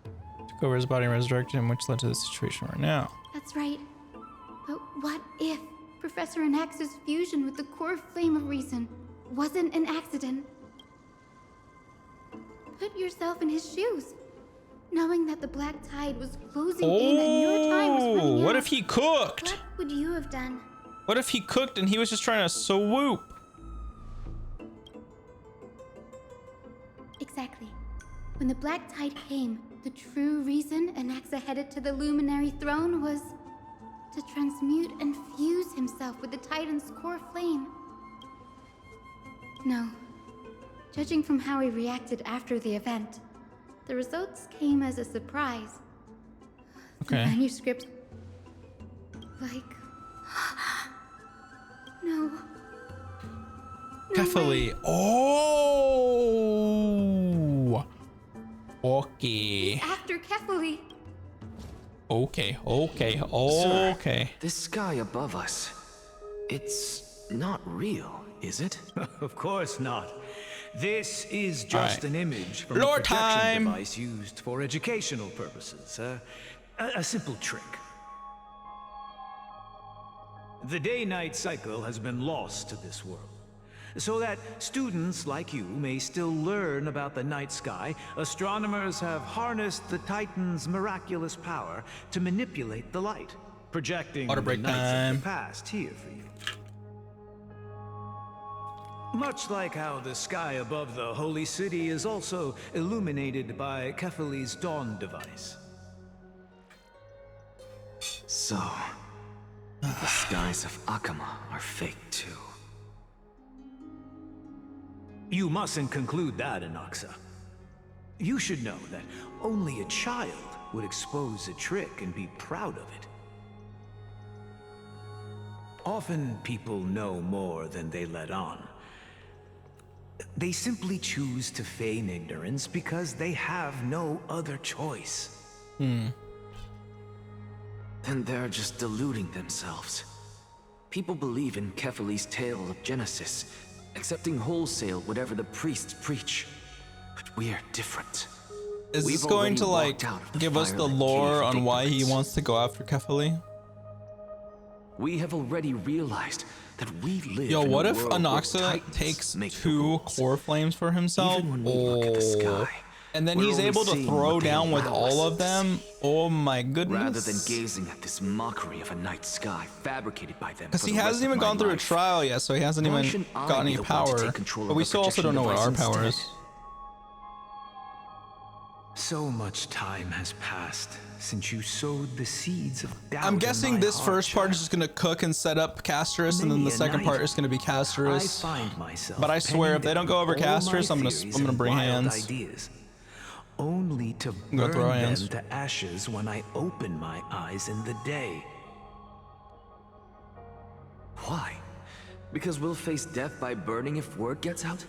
Took over his body and resurrected him, which led to the situation right now. That's right. But what if Professor Anaxa's fusion with the core flame of reason wasn't an accident? Put yourself in his shoes. Knowing that the Black Tide was closing in and your time was running out. What if he cooked? What would you have done? What if he cooked and he was just trying to swoop? Exactly. When the Black Tide came, the true reason Anaxa headed to the Luminary Throne was to transmute and fuse himself with the Titan's core flame. No. Judging from how he reacted after the event, the results came as a surprise. Okay. The manuscript... like... No. Carefully. Oh! Okay. After Kefali. Okay. Sir, this sky above us, it's not real, is it? Of course not. This is just an image from Lore a projection time. device used for educational purposes. A simple trick. The day-night cycle has been lost to this world. So that students like you may still learn about the night sky, astronomers have harnessed the Titan's miraculous power to manipulate the light, projecting the nights of the past here for you. Much like how the sky above the Holy City is also illuminated by Kefali's dawn device. So, the skies of Akama are fake too. You mustn't conclude that, Anaxa. You should know that only a child would expose a trick and be proud of it. Often people know more than they let on. They simply choose to feign ignorance because they have no other choice. Then they're just deluding themselves. People believe in Kefali's tale of Genesis, accepting wholesale whatever the priests preach. But we're different. Is this going to like give us the lore on why he wants to go after Kefali? We have already realized that we live. Yo, what if Anaxa Anaxa takes 2 core flames for himself? And then he's able to throw down with all of them? Oh my goodness. Rather than gazing at this mockery of a night sky fabricated by them. Because he hasn't even gone through a trial yet, so he hasn't even got any power. But we still also don't know what our power is. So much time has passed since you sowed the seeds of doubt. I'm guessing this first part is just gonna cook and set up Casterus, and then the second part is gonna be Casterus. But I swear, if they don't go over Casterus, I'm gonna bring hands. Only to burn them to ashes when I open my eyes in the day. Why? Because we'll face death by burning if word gets out?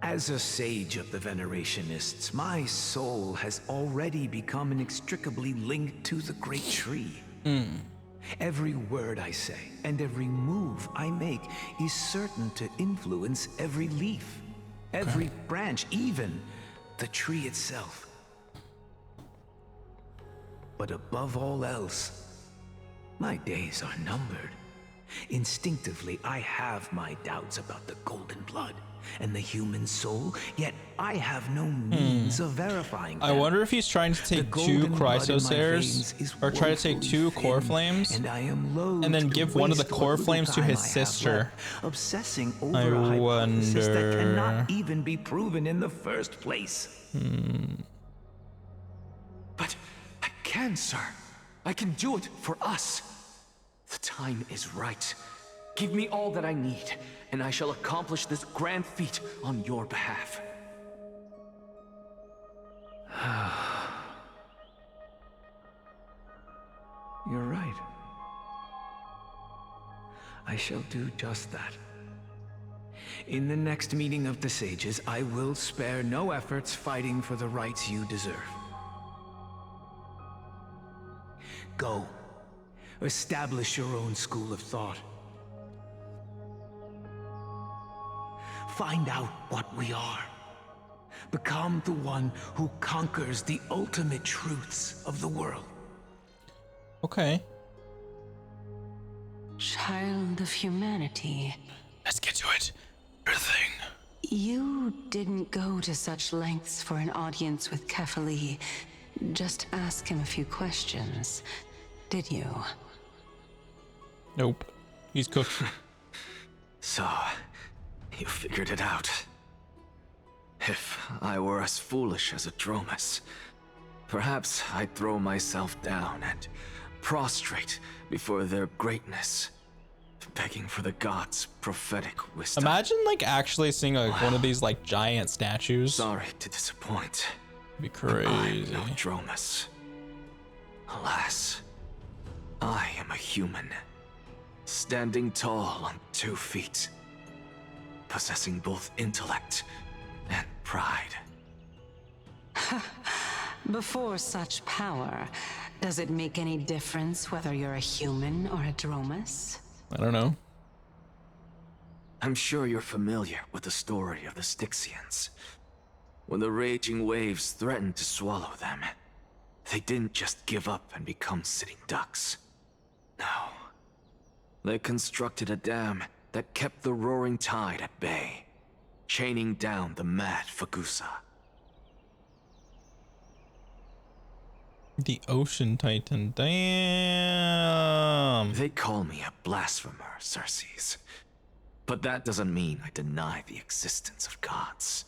As a sage of the Venerationists, my soul has already become inextricably linked to the great tree. Every word I say and every move I make is certain to influence every leaf, every branch, even the tree itself. But above all else, my days are numbered. Instinctively, I have my doubts about the golden blood and the human soul, yet I have no means of verifying them. I wonder if he's trying to take 2 Chrysos heirs, or try to take 2 core flames, and then give one of the core flames to his sister. Obsessing over I a hypothesis that wonder. cannot even be proven in the first place. But I can, sir. I can do it for us. The time is right. Give me all that I need, and I shall accomplish this grand feat on your behalf. You're right. I shall do just that. In the next meeting of the sages, I will spare no efforts fighting for the rights you deserve. Go. Establish your own school of thought. Find out what we are. Become the one who conquers the ultimate truths of the world. Okay. Child of humanity. Let's get to it. Your thing. You didn't go to such lengths for an audience with Kefali. Just ask him a few questions, did you? Nope. He's cooked. So, you figured it out. If I were as foolish as a Dromus, perhaps I'd throw myself down and prostrate before their greatness, begging for the gods' prophetic wisdom. Imagine like actually seeing like one of these like giant statues. Sorry to disappoint. Be crazy. I'm no Dromus. Alas, I am a human, standing tall on 2 feet, possessing both intellect and pride. Before such power, does it make any difference whether you're a human or a Dromus? I don't know. I'm sure you're familiar with the story of the Styxians. When the raging waves threatened to swallow them, they didn't just give up and become sitting ducks. No. They constructed a dam that kept the roaring tide at bay, chaining down the mad Fagusa. The Ocean Titan. Damn. They call me a blasphemer, Xerxes. But that doesn't mean I deny the existence of gods.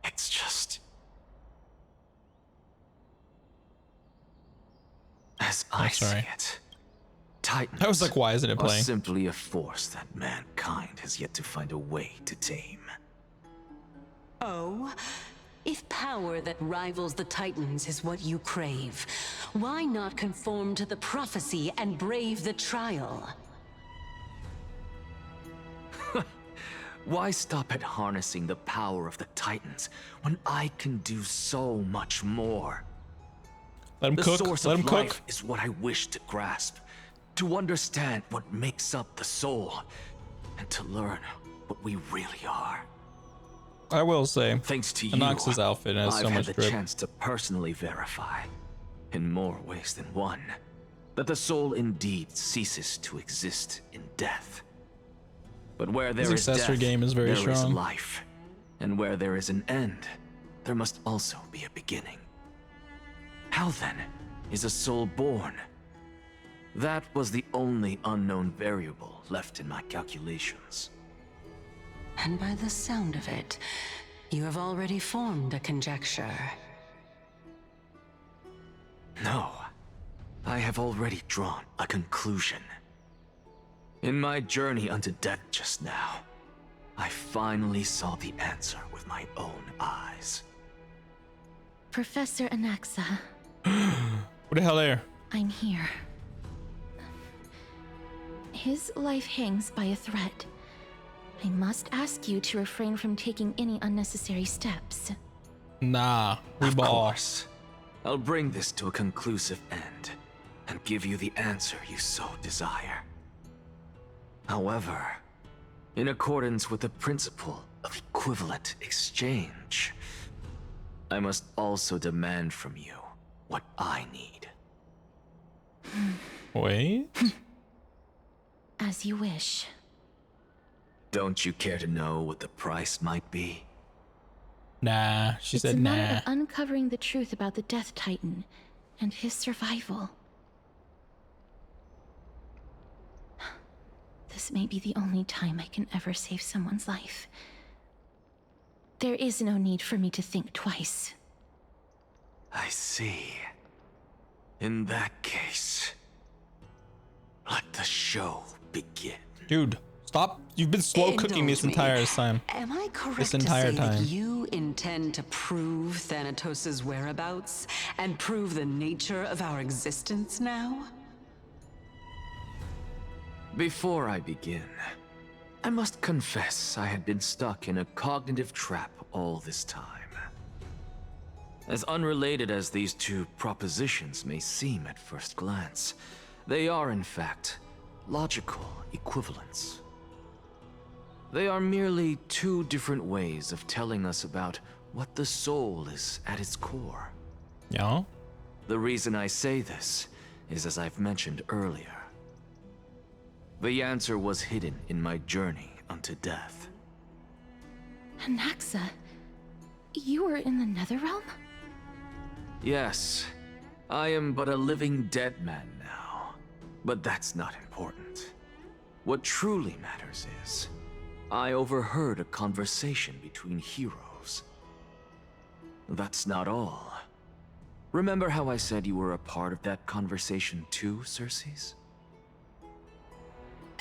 It's just... as I see it, Titans I was like, why isn't it are playing? simply a force that mankind has yet to find a way to tame. Oh? If power that rivals the Titans is what you crave, why not conform to the prophecy and brave the trial? Why stop at harnessing the power of the Titans when I can do so much more? Let him the cook. source Let of him life cook. is what I wish to grasp, to understand what makes up the soul, and to learn what we really are. I will say, thanks to Anox's outfit has I've so had much the drip. chance to personally verify, in more ways than one, that the soul indeed ceases to exist in death. But where there is accessory death, game is very there is strong. life. And where there is an end, there must also be a beginning. How then is a soul born? That was the only unknown variable left in my calculations. And by the sound of it, you have already formed a conjecture. No, I have already drawn a conclusion. In my journey unto death just now, I finally saw the answer with my own eyes. Professor Anaxa, What the hell there? I'm here. His life hangs by a thread. I must ask you to refrain from taking any unnecessary steps. Nah, we Of ball. course. I'll bring this to a conclusive end and give you the answer you so desire. However, in accordance with the principle of equivalent exchange, I must also demand from you what I need. Wait. As you wish. Don't you care to know what the price might be? Nah, she It's said a matter nah. of uncovering the truth about the Death Titan and his survival. This may be the only time I can ever save someone's life. There is no need for me to think twice. I see. In that case, let the show begin. Dude, stop. You've been slow cooking this Indulge me. entire time. Am I correct This to entire say time. that you intend to prove Thanatos' whereabouts and prove the nature of our existence now? Before I begin, I must confess I had been stuck in a cognitive trap all this time. As unrelated as these two propositions may seem at first glance, they are in fact logical equivalents. They are merely two different ways of telling us about what the soul is at its core. Yeah? The reason I say this is as I've mentioned earlier. The answer was hidden in my journey unto death. Anaxa, you were in the Netherrealm? Yes, I am but a living dead man now, but that's not important. What truly matters is, I overheard a conversation between heroes. That's not all. Remember how I said you were a part of that conversation too, Circes?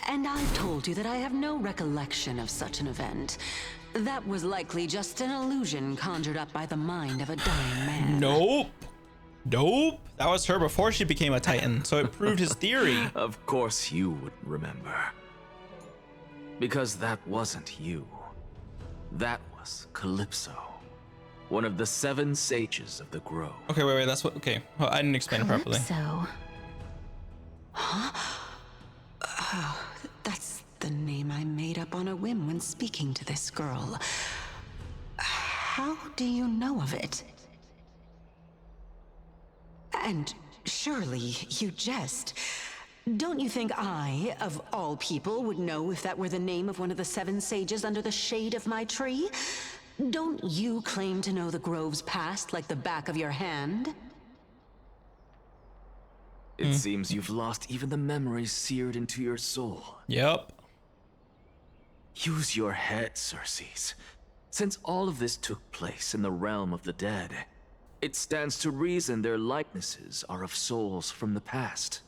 And I've told you that I have no recollection of such an event. That was likely just an illusion conjured up by the mind of a dying man. Nope. Nope. That was her before she became a Titan, so it proved his theory. Of course you would remember. Because that wasn't you. That was Calypso, one of the 7 sages of the Grove. Okay, wait, that's what. Okay, well, I didn't explain it properly. So, Oh, that's the name I made up on a whim when speaking to this girl. How do you know of it? And surely you jest. Don't you think I, of all people, would know if that were the name of one of the 7 sages under the shade of my tree? Don't you claim to know the Grove's past like the back of your hand? It seems you've lost even the memories seared into your soul. Yep. Use your head, Circes. Since all of this took place in the realm of the dead, it stands to reason their likenesses are of souls from the past.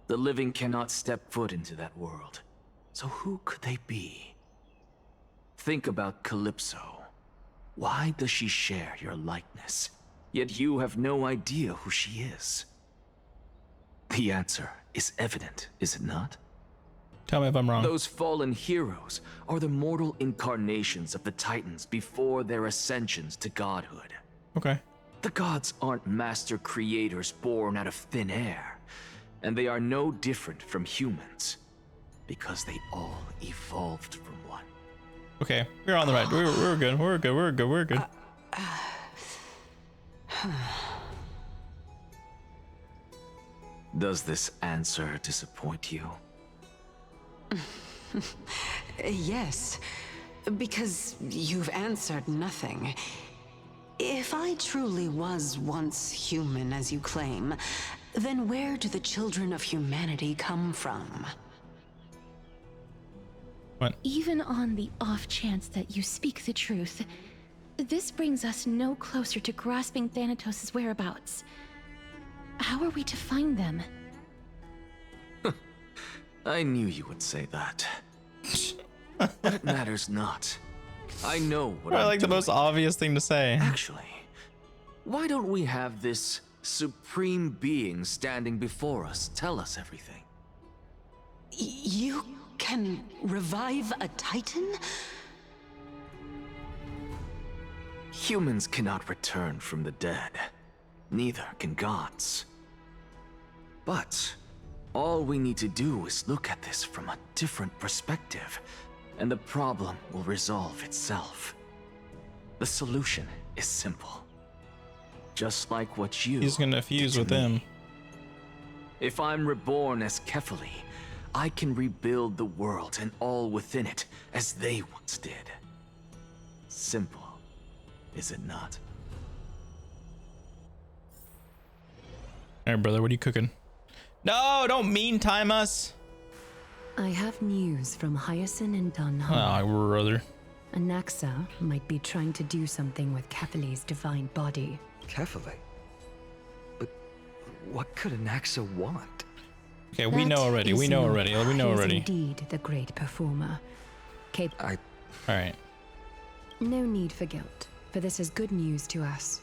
The living cannot step foot into that world, so who could they be? Think about Calypso. Why does she share your likeness, yet you have no idea who she is? The answer is evident, is it not? Tell me if I'm wrong. Those fallen heroes are the mortal incarnations of the Titans before their ascensions to godhood. Okay. The gods aren't master creators born out of thin air, and they are no different from humans. because they all evolved from one. Okay, we're on the right. We're good. We're good. We're good. We're good. Does this answer disappoint you? Yes, because you've answered nothing. If I truly was once human, as you claim, then where do the children of humanity come from? What? Even on the off chance that you speak the truth, this brings us no closer to grasping Thanatos' whereabouts. How are we to find them? I knew you would say that. But it matters not. I know what I'm like doing. the most obvious thing to say. Actually, why don't we have this supreme being standing before us tell us everything? You can revive a Titan? Humans cannot return from the dead. Neither can gods. But all we need to do is look at this from a different perspective, and the problem will resolve itself. The solution is simple. Just like what you He's gonna fuse with him. If I'm reborn as Kefali, I can rebuild the world and all within it as they once did. Simple, is it not? All right, brother, what are you cooking? No, don't mean time us. I have news from Hyacinth and Dunham. Oh, brother. Anaxa might be trying to do something with Kefali's divine body. Kefali? But what could Anaxa want? Okay, we know already. We know already. We know already. Indeed, the great performer. All right. No need for guilt, for this is good news to us.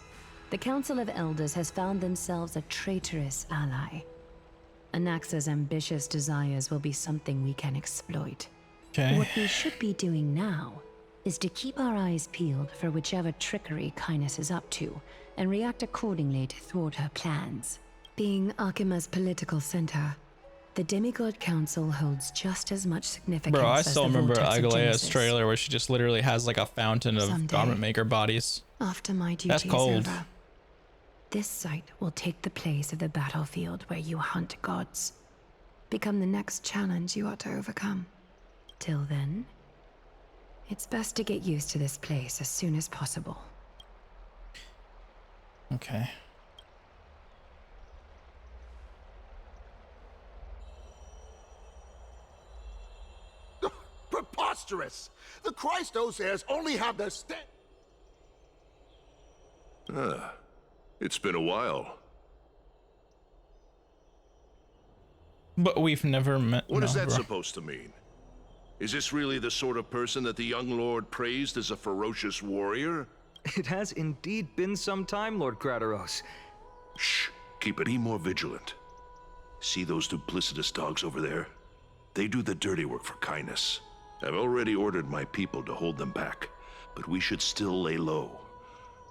The Council of Elders has found themselves a traitorous ally. Anaxa's ambitious desires will be something we can exploit. Okay. What we should be doing now is to keep our eyes peeled for whichever trickery Kynus is up to, and react accordingly to thwart her plans. Being Akima's political center, the Demigod Council holds just as much significance. Bro, I as still the remember Vortex of Agalea's Genesis. trailer where she just literally has like a fountain of Someday, garment maker bodies. After my duty That's is cold. over, this site will take the place of the battlefield where you hunt gods. Become the next challenge you ought to overcome. Till then, it's best to get used to this place as soon as possible. Okay. Preposterous! The Christos heirs only have their It's been a while. But we've never met. What is that bro. supposed to mean? Is this really the sort of person that the young lord praised as a ferocious warrior? It has indeed been some time, Lord Grateros. Shh, keep it. Be more vigilant. See those duplicitous dogs over there? They do the dirty work for Kynus. I've already ordered my people to hold them back, but we should still lay low.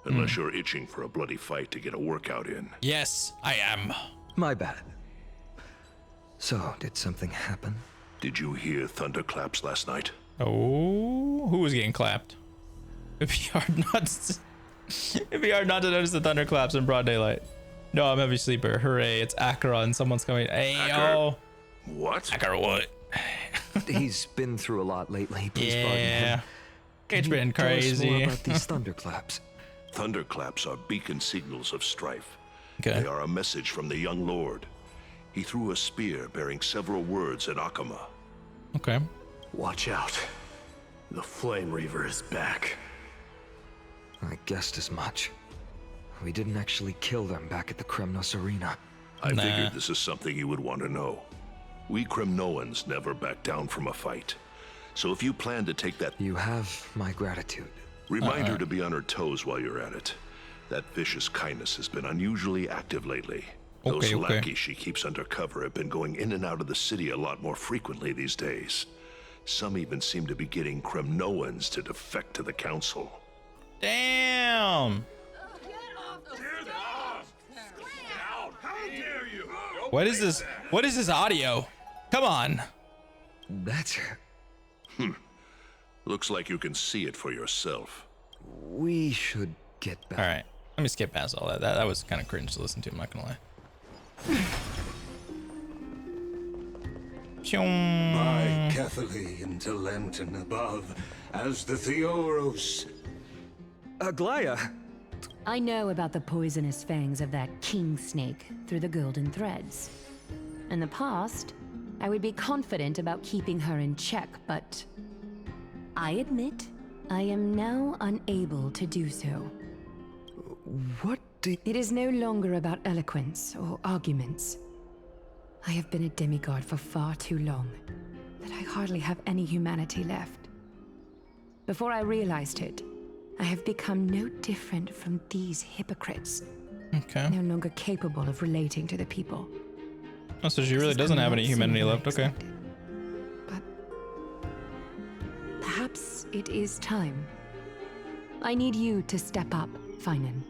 Unless you're itching for a bloody fight to get a workout in. Yes, I am. My bad. So, did something happen? Did you hear thunderclaps last night? Oh, who was getting clapped? It'd be hard not to, it'd be hard not to notice the thunderclaps in broad daylight. No, I'm a heavy sleeper. Hooray, it's Acheron. Someone's coming. Hey, yo. What? Acher what? He's been through a lot lately. Please pardon him. It's Can been you tell us crazy. more about these thunderclaps? Thunderclaps are beacon signals of strife. Okay. They are a message from the young lord. He threw a spear bearing several words at Akama. Okay. Watch out. The Flame Reaver is back. I guessed as much. We didn't actually kill them back at the Kremnos Arena. I figured this is something you would want to know. We Kremnoans never back down from a fight. So if you plan to take that... You have my gratitude. Remind her to be on her toes while you're at it. That vicious Kynus has been unusually active lately. Those lackeys she keeps under cover have been going in and out of the city a lot more frequently these days. Some even seem to be getting Kremnoans to defect to the council. Damn. What is this? What is this audio? Come on. That's... Looks like you can see it for yourself. We should get back. All right, let me skip past all that. That was kind of cringe to listen to, I'm not gonna lie. By Catherly into Lenten above, as the Theoros. Aglaya! I know about the poisonous fangs of that king snake through the golden threads. In the past, I would be confident about keeping her in check, but I admit I am now unable to do so. What do... It is no longer about eloquence or arguments. I have been a demigod for far too long that I hardly have any humanity left. Before I realized it, I have become no different from these hypocrites. Okay. No longer capable of relating to the people. Oh, so she really doesn't have any humanity left. Okay. But perhaps it is time. I need you to step up, Finan,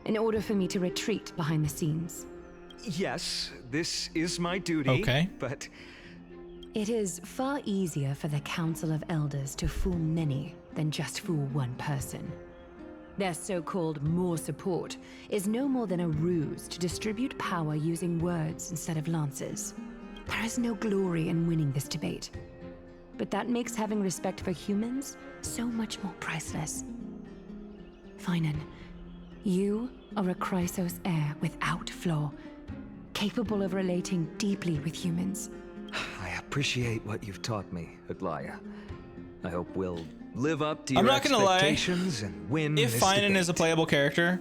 in order for me to retreat behind the scenes. Yes, this is my duty. Okay. But it is far easier for the Council of Elders to fool many than just fool one person. Their so-called more support is no more than a ruse to distribute power using words instead of lances. There is no glory in winning this debate, but that makes having respect for humans so much more priceless. Finan, you are a Chrysos heir without flaw, capable of relating deeply with humans. I appreciate what you've taught me, Aglaya. I hope we'll live up to your I'm not gonna expectations and win if this Finan debate. is a playable character,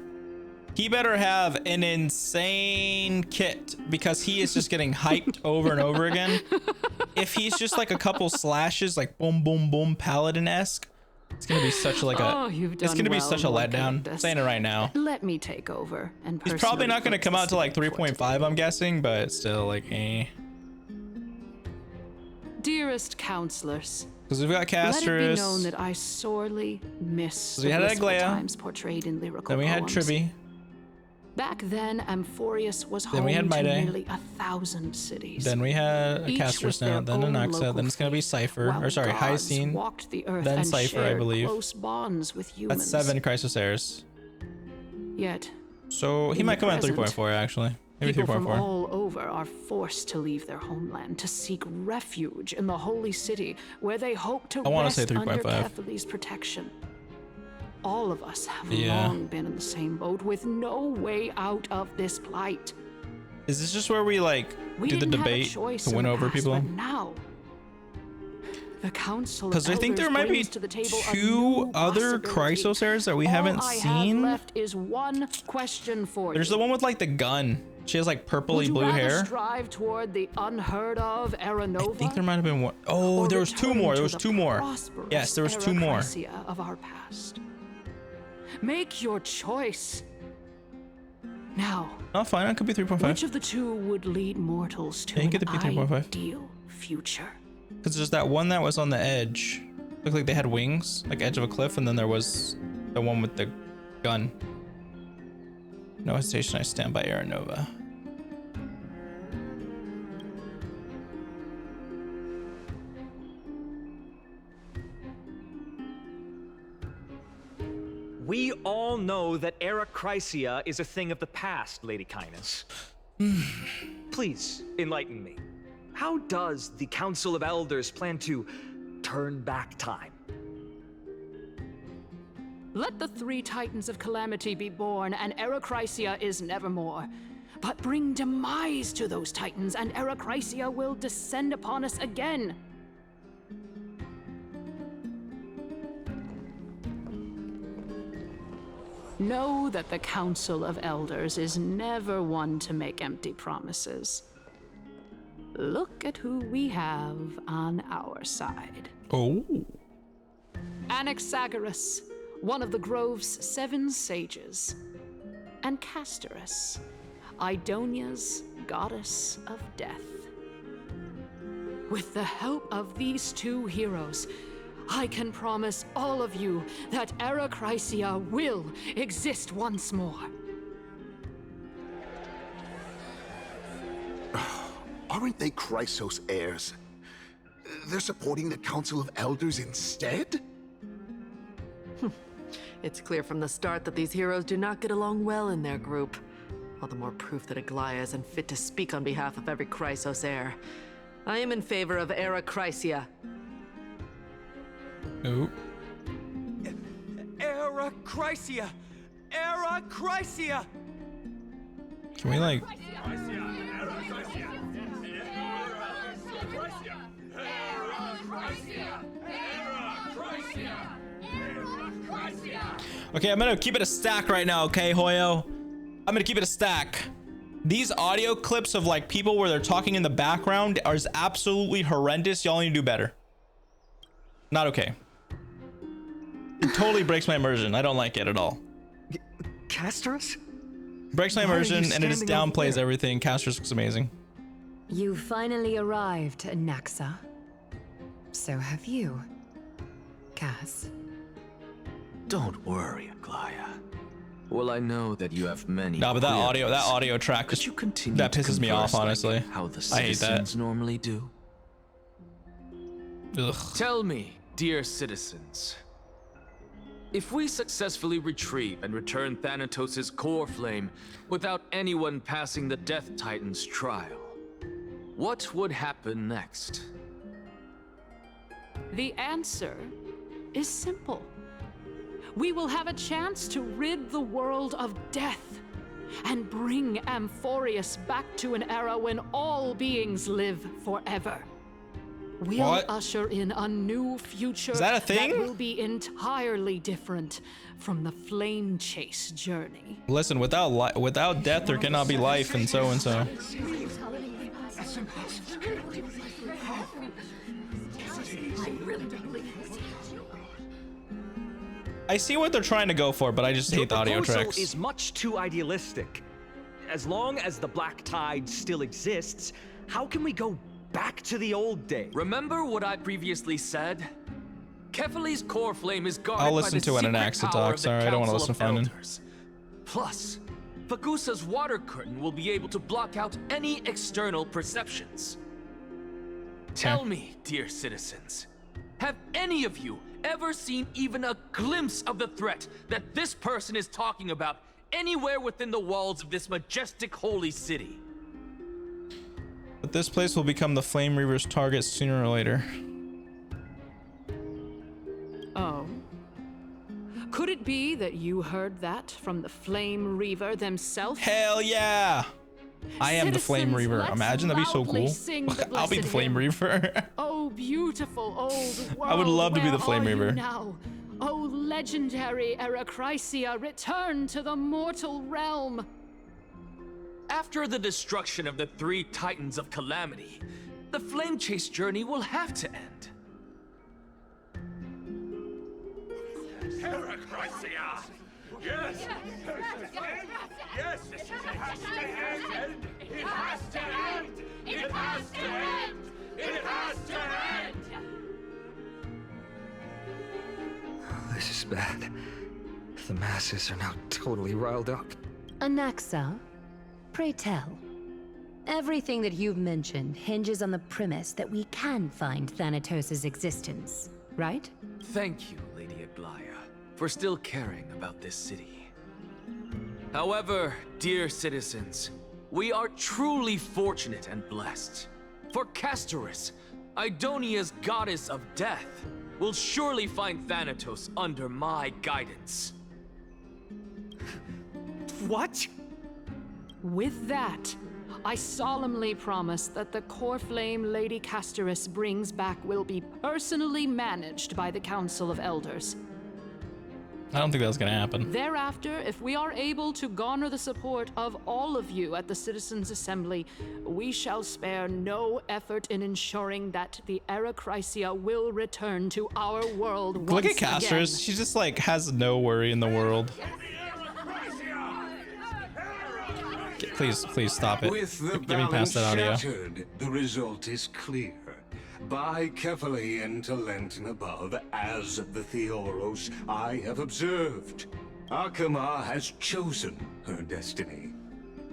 he better have an insane kit because he is just getting hyped over and over again. If he's just like a couple slashes, like boom, boom, boom, paladin-esque, it's gonna be such like it's gonna be such a letdown. I'm saying it right now. Let me take over and He's probably not gonna come out to like 3.5, I'm guessing, but still like eh. Dearest counselors, because we've got Castrus. Let it be known that I sorely miss the blissful times portrayed in lyrical then we had poems. Tribby. Back then, Amphorius was Then home we had to Maide. nearly 1,000 cities. Then we had Each Castrus with now, their then own Anaxa, local then it's gonna be Cypher, while or sorry, gods Hyacinth, walked the earth then and Cypher, I shared believe. close bonds with humans. That's 7 Chrysos heirs. Yet, So he in might the come out at present, 3.4 actually. Maybe people from 3.4. all over are forced to leave their homeland to seek refuge in the holy city, where they hope to I wanna say rest under 3.5. Catherly's protection. All of us have Yeah. long been in the same boat with no way out of this plight. Is this just where we like We do the didn't have a debate choice to in win the over past, people? but now, the Council of Because I think there Elders might be brings to the table a 2 new other possibility. Chrysos heirs that we All haven't I seen. have left is one question for There's you. the one with like the gun. She has like Would purpley you blue rather hair. strive toward the unheard of Aranova? I think there might have been one. Oh, there was 2 more. There was 2 more. Yes, there was 2 more. Arachrysia of our past. Make your choice. Now, Oh, fine. It could be 3.5. which of the two would lead mortals to Yeah, you an get the B3.5. ideal future? Because there's that one that was on the edge. Looked like they had wings, like edge of a cliff, and then there was the one with the gun. No hesitation, I stand by Aranova. We all know that Arachrysia is a thing of the past, Lady Kynus. Please, enlighten me. How does the Council of Elders plan to turn back time? Let the 3 Titans of Calamity be born, and Arachrysia is nevermore. But bring demise to those Titans, and Arachrysia will descend upon us again. Know that the Council of Elders is never one to make empty promises. Look at who we have on our side. Oh. Anaxagoras, one of the Grove's 7 sages, and Castorus, Idonia's goddess of death. With the help of these 2 heroes, I can promise all of you that Arachrysia will exist once more. Aren't they Chrysos heirs? They're supporting the Council of Elders instead? It's clear from the start that these heroes do not get along well in their group. All the more proof that Aglaya isn't fit to speak on behalf of every Chrysos heir. I am in favor of Era Chrysia. Ooh. Era Chrysia! Era Chrysia! Can we like... Okay, I'm gonna keep it a stack right now, okay, Hoyo? I'm gonna keep it a stack. These audio clips of like people where they're talking in the background are absolutely horrendous. Y'all need to do better. Not okay. It totally breaks my immersion. I don't like it at all. Castorus? Breaks my immersion and it just downplays everything. Castorus looks amazing. You finally arrived, Naxa. So have you, Cass. Don't worry, Aglaya. Well, I know that you have many. No, but that audio track just that pisses me off, honestly. How the I hate that. citizens normally do. Ugh. Tell me, dear citizens, if we successfully retrieve and return Thanatos' core flame without anyone passing the Death Titan's trial, what would happen next? The answer is simple. We will have a chance to rid the world of death and bring Amphorius back to an era when all beings live forever. We'll usher in a new future Is that a thing? that will be entirely different from the flame chase journey. Listen, without death, there cannot be life, and so and so. I see what they're trying to go for, but I just hate the audio tracks. Is much too idealistic. As long as the Black Tide still exists, how can we go back to the old days? Remember what I previously said? Kefali's core flame is guarded I'll listen by the to it in an secret accent power talk. of the Sorry, I don't want to Council listen of to Finding. Elders. Plus, Fagusa's water curtain will be able to block out any external perceptions. Tell me, dear citizens, have any of you ever seen even a glimpse of the threat that this person is talking about anywhere within the walls of this majestic holy city? But this place will become the Flame Reaver's target sooner or later. Oh. Could it be that you heard that from the Flame Reaver themselves? Hell yeah! I am the Flame Reaver. Imagine that'd be so cool. I'll be the Flame Reaver. Oh, beautiful old world. I would love to be the Flame where are you Reaver. now? Oh, legendary Erechrysia, return to the mortal realm. After the destruction of the 3 Titans of Calamity, the Flame Chase journey will have to end. Erechrysia! Yes! Yes! It has to end! It has to end! It has to end! It has to end! This is bad. The masses are now totally riled up. Anaxa, pray tell. Everything that you've mentioned hinges on the premise that we can find Thanatos' existence, right? Thank you, Lady Aglaya, for still caring about this city. However, dear citizens, we are truly fortunate and blessed. For Castorus, Idonia's goddess of death, will surely find Thanatos under my guidance. What? With that, I solemnly promise that the core flame Lady Castorus brings back will be personally managed by the Council of Elders. I don't think that's gonna happen. Thereafter, if we are able to garner the support of all of you at the Citizens' Assembly, we shall spare no effort in ensuring that the Erechrysia will return to our world Look once at Castorus. again. She just like has no worry in the world. Please stop it. With the Get me past that audio. shattered, the result is clear. Buy carefully into Lenten above, as the Theoros I have observed. Akama has chosen her destiny.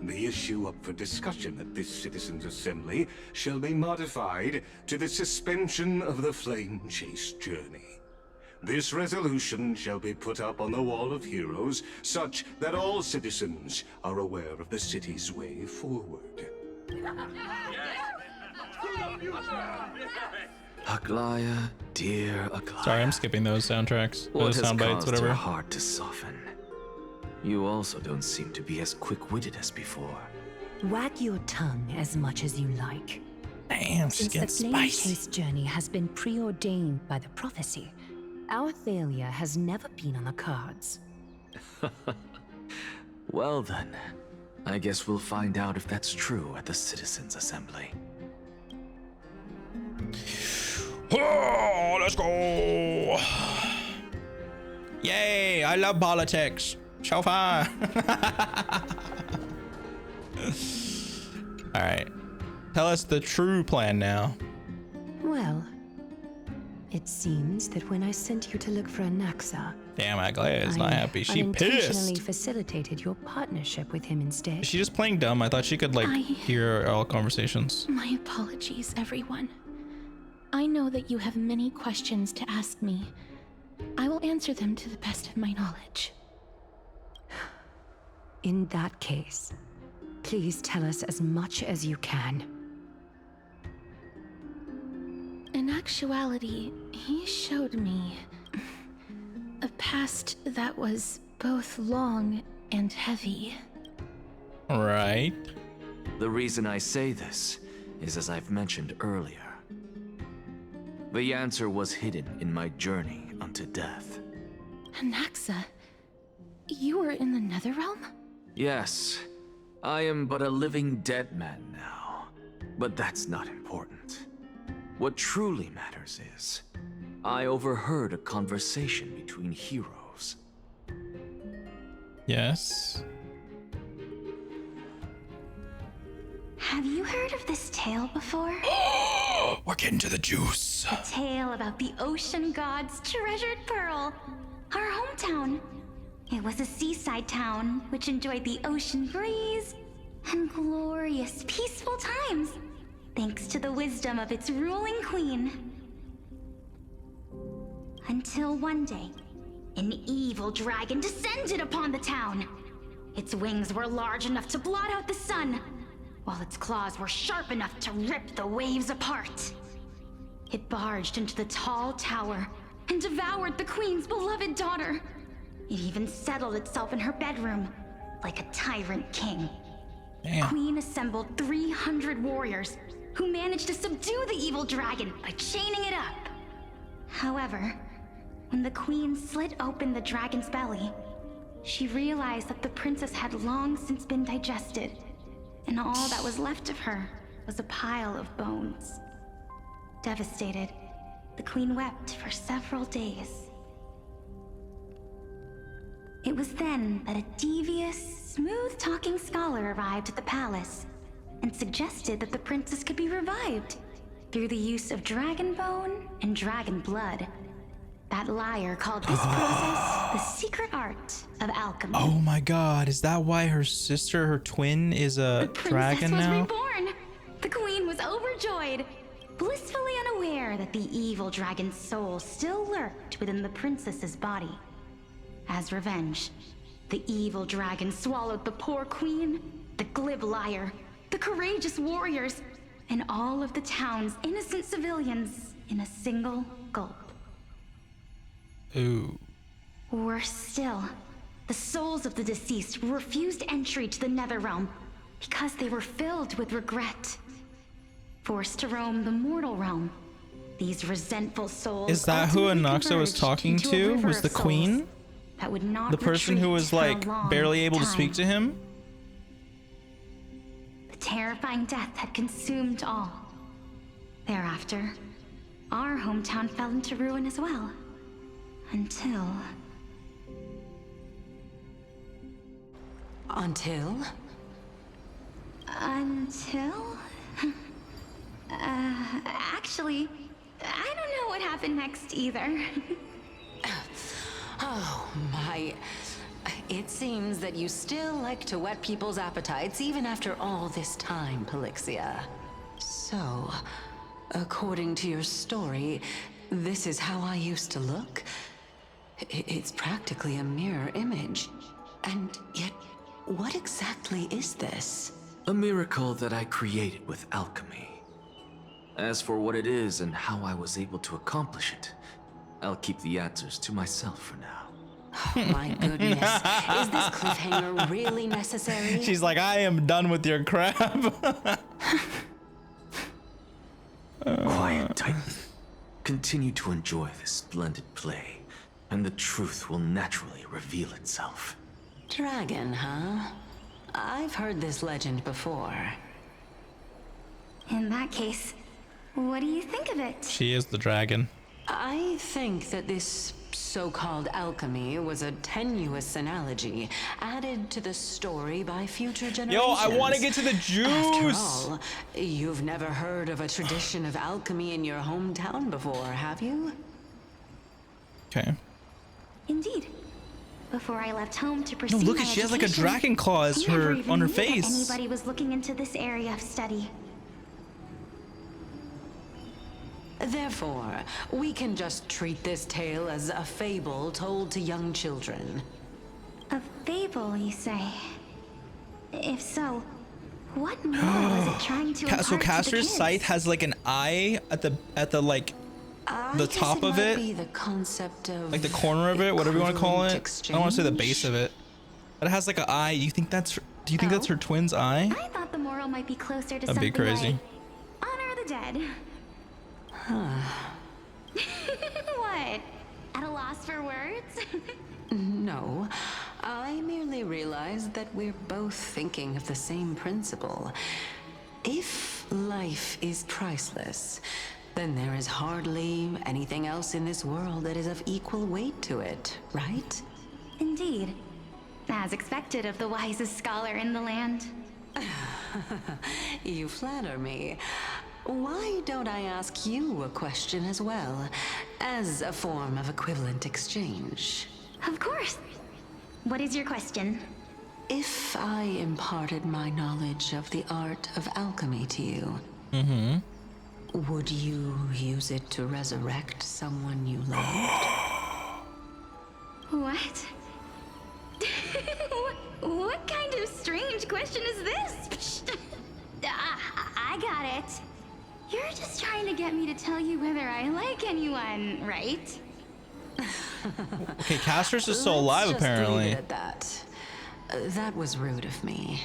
The issue up for discussion at this citizens' assembly shall be modified to the suspension of the Flame Chase journey. This resolution shall be put up on the Wall of Heroes, such that all citizens are aware of the city's way forward. Aglaya, dear Aglaya. Sorry, I'm skipping those soundtracks. What Those has sound bites, caused whatever. your heart to soften? You also don't seem to be as quick-witted as before. Wag your tongue as much as you like. Damn, Since the Flame Chase journey has been preordained by the prophecy, our failure has never been on the cards. Well then, I guess we'll find out if that's true at the Citizens' Assembly. Oh, let's go! Yay, I love politics. So far. Alright. Tell us the true plan now. Well, it seems that when I sent you to look for Anaxa, Damn, Aglaya is not happy. She unintentionally pissed. facilitated your partnership with him instead. Is she just playing dumb? I thought she could like hear all conversations. My apologies, everyone. I know that you have many questions to ask me. I will answer them to the best of my knowledge. In that case, please tell us as much as you can. In actuality, he showed me a past that was both long and heavy. Right. The reason I say this is as I've mentioned earlier. The answer was hidden in my journey unto death. Anaxa, you were in the Netherrealm? Yes, I am but a living dead man now, but that's not important. What truly matters is, I overheard a conversation between heroes. Yes. Have you heard of this tale before? We're getting to the juice. A tale about the ocean god's treasured pearl, our hometown. It was a seaside town which enjoyed the ocean breeze and glorious, peaceful times, thanks to the wisdom of its ruling queen. Until one day, an evil dragon descended upon the town. Its wings were large enough to blot out the sun, while its claws were sharp enough to rip the waves apart. It barged into the tall tower and devoured the queen's beloved daughter. It even settled itself in her bedroom, like a tyrant king. Damn. Queen assembled 300 warriors who managed to subdue the evil dragon by chaining it up. However, when the queen slit open the dragon's belly, she realized that the princess had long since been digested, and all that was left of her was a pile of bones. Devastated, the queen wept for several days. It was then that a devious, smooth-talking scholar arrived at the palace and suggested that the princess could be revived through the use of dragon bone and dragon blood. That liar called this process the secret art of alchemy. Oh my god, is that why her sister, her twin, is a dragon now? The princess was reborn. The queen was overjoyed, blissfully unaware that the evil dragon's soul still lurked within the princess's body. As revenge, the evil dragon swallowed the poor queen, the glib liar, the courageous warriors, and all of the town's innocent civilians in a single gulp. Ooh. Worse still, the souls of the deceased refused entry to the Netherrealm because they were filled with regret. Forced to roam the mortal realm, these resentful souls. Is that who Anaxa was talking to? Was the queen? That would not the person who was like barely able to speak to him? The terrifying death had consumed all. Thereafter, our hometown fell into ruin as well. Until... Until? Actually, I don't know what happened next either. Oh, my... It seems that you still like to whet people's appetites even after all this time, Pelixia. So, according to your story, this is how I used to look? It's practically a mirror image. And yet, what exactly is this? A miracle that I created with alchemy. As for what it is and how I was able to accomplish it, I'll keep the answers to myself for now. My goodness, is this cliffhanger really necessary? She's like, I am done with your crap. Quiet, Titan. Continue to enjoy this splendid play, and the truth will naturally reveal itself. Dragon, huh? I've heard this legend before. In that case, what do you think of it? She is the dragon. I think that this so-called alchemy was a tenuous analogy added to the story by future generations. Yo, I want to get to the juice. After all, you've never heard of a tradition of alchemy in your hometown before, have you? Okay. Indeed. Before I left home to No, pursue look my at she has like a education, dragon claw as I never her even on her knew that face. anybody was looking into this area of study. Therefore, we can just treat this tale as a fable told to young children. A fable, you say? If so, what more was it trying to impart So to the Castor's kids? scythe has like an eye at the like the top of it, Be the concept of like the corner of it, whatever you want to call it. equivalent I don't want to say the base exchange? of it, but it has like an eye. Do you think that's her twin's eye? I thought the moral might be closer to That'd be something crazy. like honor the dead. What? At a loss for words? No, I merely realized that we're both thinking of the same principle. If life is priceless, then there is hardly anything else in this world that is of equal weight to it, right? Indeed. As expected of the wisest scholar in the land. You flatter me. Why don't I ask you a question as well, as a form of equivalent exchange? Of course. What is your question? If I imparted my knowledge of the art of alchemy to you, would you use it to resurrect someone you loved? What? What kind of strange question is this? I got it. You're just trying to get me to tell you whether I like anyone, right? Okay, Castor's is still alive Let's just apparently. leave it at that. That was rude of me.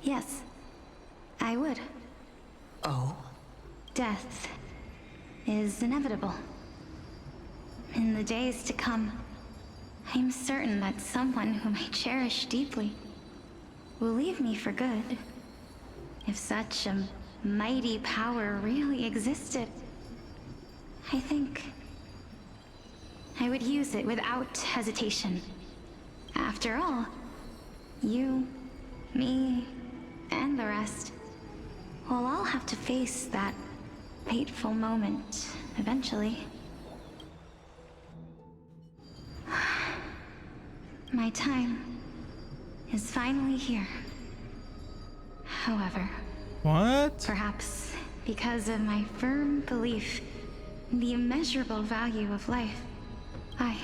Yes, I would. Oh? Death is inevitable. In the days to come, I'm certain that someone whom I cherish deeply will leave me for good. If such a mighty power really existed, I think I would use it without hesitation. After all, you, me, and the rest will all have to face that fateful moment eventually. My time is finally here. However, what? Perhaps because of my firm belief in the immeasurable value of life, I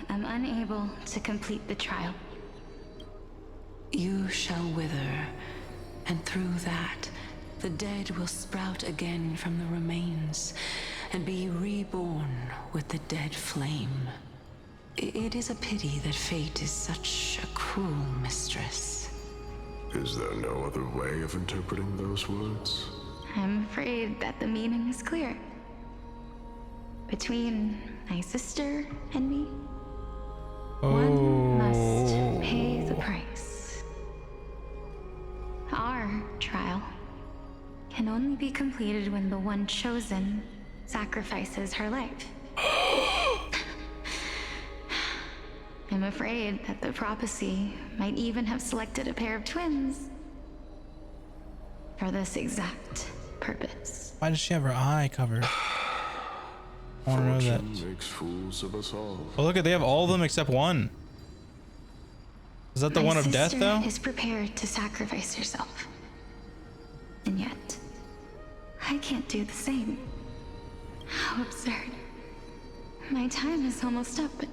am unable to complete the trial. You shall wither, and through that, the dead will sprout again from the remains, and be reborn with the dead flame. It is a pity that fate is such a cruel mistress. Is there no other way of interpreting those words? I'm afraid that the meaning is clear. Between my sister and me, one must pay the price. Our trial can only be completed when the one chosen sacrifices her life. I'm afraid that the prophecy might even have selected a pair of twins for this exact purpose. Why does she have her eye covered? I want to know that. Fortune makes fools of us all. Oh, look at, they have all of them except one. Is that the one of death, though? My sister is prepared to sacrifice herself. And yet, I can't do the same. How absurd. My time is almost up, but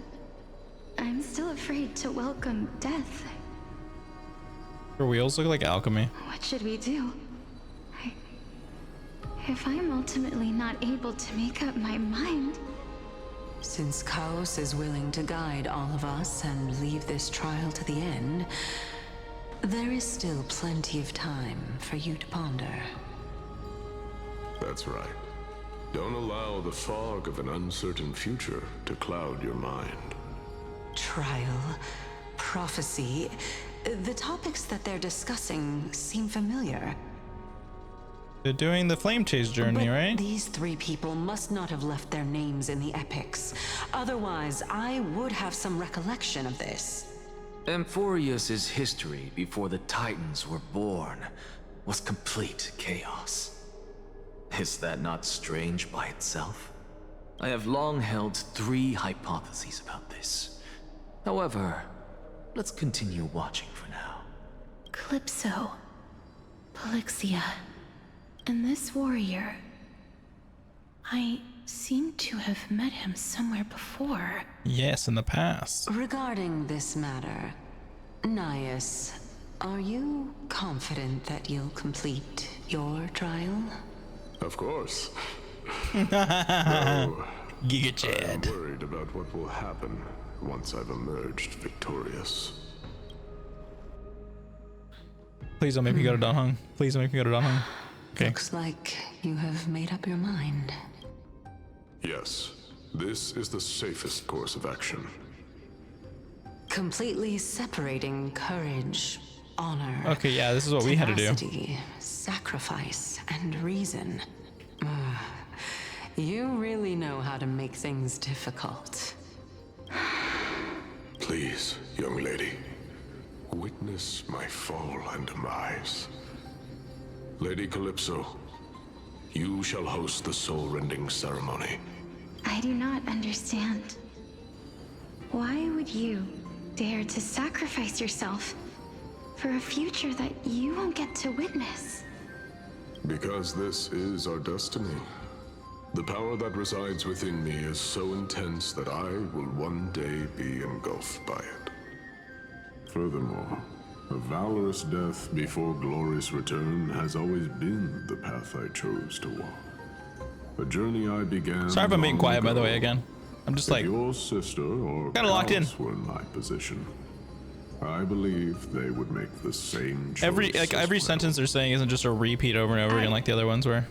I'm still afraid to welcome death. Her wheels look like alchemy. What should we do? If I'm ultimately not able to make up my mind... Since Chaos is willing to guide all of us and leave this trial to the end, there is still plenty of time for you to ponder. That's right. Don't allow the fog of an uncertain future to cloud your mind. Trial, prophecy, the topics that they're discussing seem familiar. They're doing the flame chase journey, But right? these three people must not have left their names in the epics. Otherwise, I would have some recollection of this. Amphorius's history before the Titans were born was complete chaos. Is that not strange by itself? I have long held 3 hypotheses about this. However, let's continue watching for now. Calypso, Polixia, and this warrior. I seem to have met him somewhere before. Yes, in the past. Regarding this matter, Nias, are you confident that you'll complete your trial? Of course. Giga I'm worried about what will happen once I've emerged victorious. Please don't make me go to Danhong. Please don't make me go to Danhong. Okay. Looks like you have made up your mind. Yes, this is the safest course of action. Completely separating courage, honor, Okay, yeah, this is what we had to do. tenacity, sacrifice, and reason. You really know how to make things difficult. Please, young lady, witness my fall and demise. Lady Calypso, you shall host the soul-rending ceremony. I do not understand. Why would you dare to sacrifice yourself for a future that you won't get to witness? Because this is our destiny. The power that resides within me is so intense that I will one day be engulfed by it. Furthermore, a valorous death before glorious return has always been the path I chose to walk. A journey I began. Sorry if I'm being long quiet, by the ago. way, again. I'm just If like your sister or kinda locked in. Alice were in my position, I believe they would make the same choice. every sentence they're saying isn't just a repeat over and over again like the other ones were.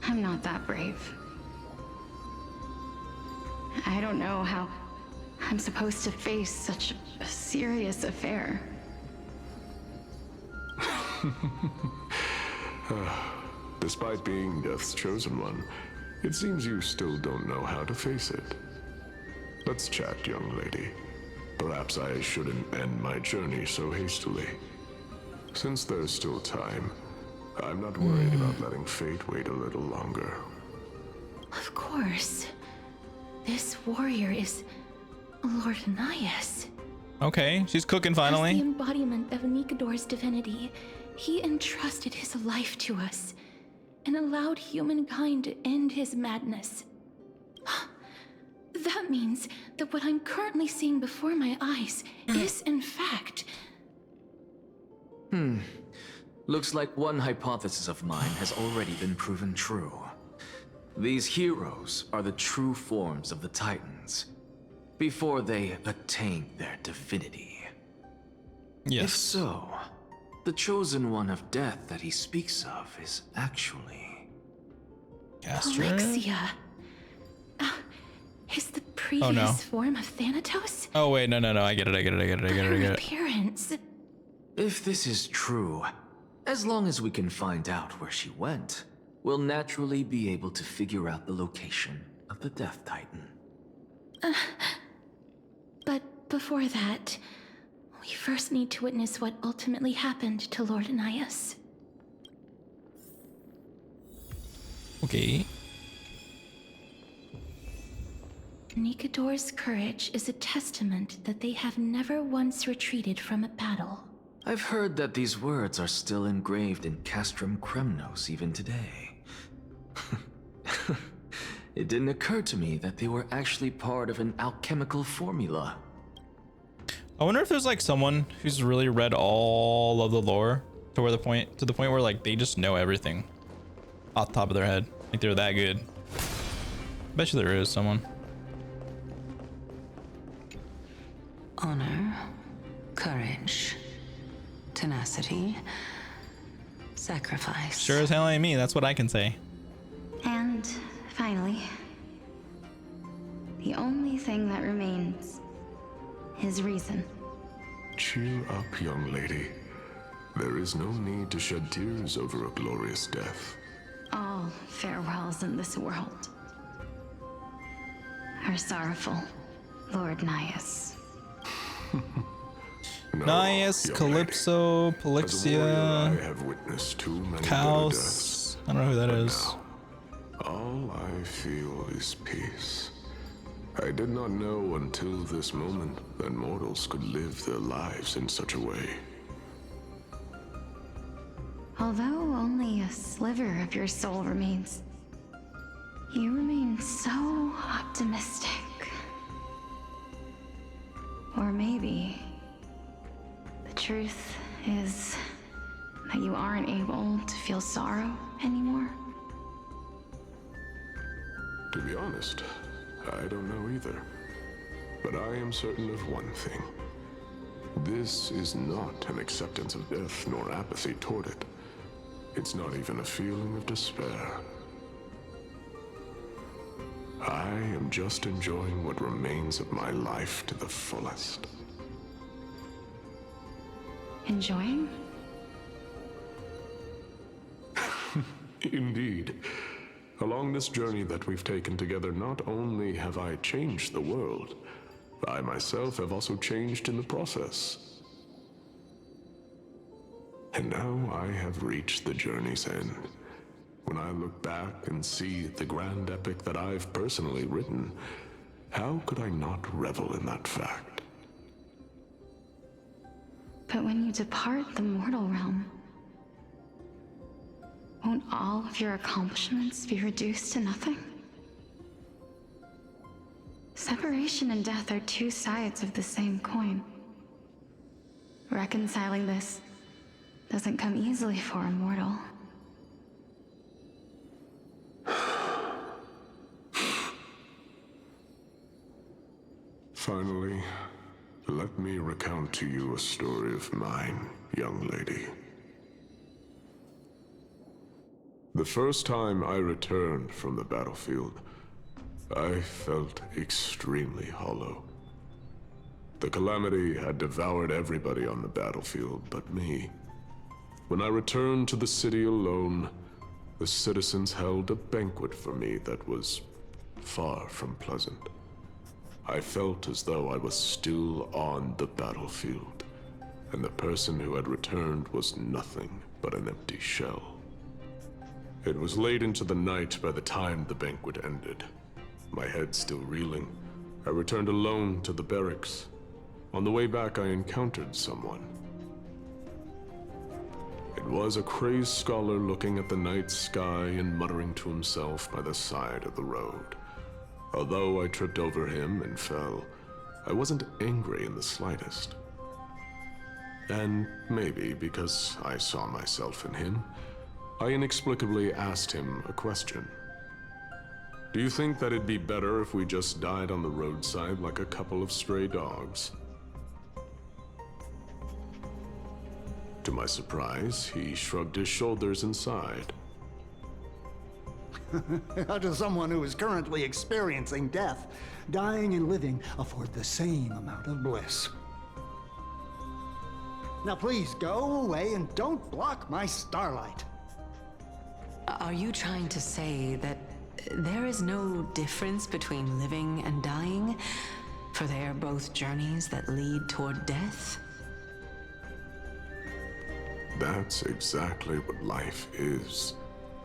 I'm not that brave. I don't know how I'm supposed to face such a serious affair. Despite being Death's chosen one, it seems you still don't know how to face it. Let's chat, young lady. Perhaps I shouldn't end my journey so hastily. Since there's still time, I'm not worried about letting fate wait a little longer. Of course. This warrior is Lord Nias. Okay, she's cooking As the finally. embodiment of Nikador's divinity, he entrusted his life to us and allowed humankind to end his madness. That means that what I'm currently seeing before my eyes is, in fact... Looks like one hypothesis of mine has already been proven true. These heroes are the true forms of the Titans, before they attained their divinity. Yes. If so, the chosen one of death that he speaks of is actually... Polixia. Is the previous no. form of Thanatos? Oh wait, no, I get it. Her appearance. If this is true, as long as we can find out where she went, we'll naturally be able to figure out the location of the Death Titan. But before that, we first need to witness what ultimately happened to Lord Nias. Okay. Nikador's courage is a testament that they have never once retreated from a battle. I've heard that these words are still engraved in Castrum Kremnos even today. It didn't occur to me that they were actually part of an alchemical formula. I wonder if there's like someone who's really read all of the lore to the point where like they just know everything off the top of their head. Like they're that good. Bet you there is someone. Honor, courage, tenacity, sacrifice. Sure as hell ain't me, that's what I can say. And finally, the only thing that remains is reason. Cheer up, young lady. There is no need to shed tears over a glorious death. All farewells in this world are sorrowful, Lord Nias. No, Nias, young Calypso, lady. As a warrior, Polixia, I have witnessed too many bitter Chaos. deaths. I don't know who that But is. now, all I feel is peace. I did not know until this moment that mortals could live their lives in such a way. Although only a sliver of your soul remains, you remain so optimistic. Or maybe the truth is that you aren't able to feel sorrow anymore. To be honest, I don't know either. But I am certain of one thing. This is not an acceptance of death nor apathy toward it. It's not even a feeling of despair. I am just enjoying what remains of my life to the fullest. Enjoying? Indeed. Along this journey that we've taken together, not only have I changed the world, I myself have also changed in the process. And now I have reached the journey's end. When I look back and see the grand epic that I've personally written, how could I not revel in that fact? But when you depart the mortal realm, won't all of your accomplishments be reduced to nothing? Separation and death are two sides of the same coin. Reconciling this doesn't come easily for a mortal. Finally, let me recount to you a story of mine, young lady. The first time I returned from the battlefield, I felt extremely hollow. The calamity had devoured everybody on the battlefield but me. When I returned to the city alone, the citizens held a banquet for me that was far from pleasant. I felt as though I was still on the battlefield, and the person who had returned was nothing but an empty shell. It was late into the night by the time the banquet ended. My head still reeling, I returned alone to the barracks. On the way back, I encountered someone. It was a crazed scholar looking at the night sky and muttering to himself by the side of the road. Although I tripped over him and fell, I wasn't angry in the slightest. And maybe because I saw myself in him, I inexplicably asked him a question. Do you think that it'd be better if we just died on the roadside like a couple of stray dogs? To my surprise, he shrugged his shoulders and sighed. To someone who is currently experiencing death, dying and living afford the same amount of bliss. Now please go away and don't block my starlight. Are you trying to say that there is no difference between living and dying? For they are both journeys that lead toward death? That's exactly what life is,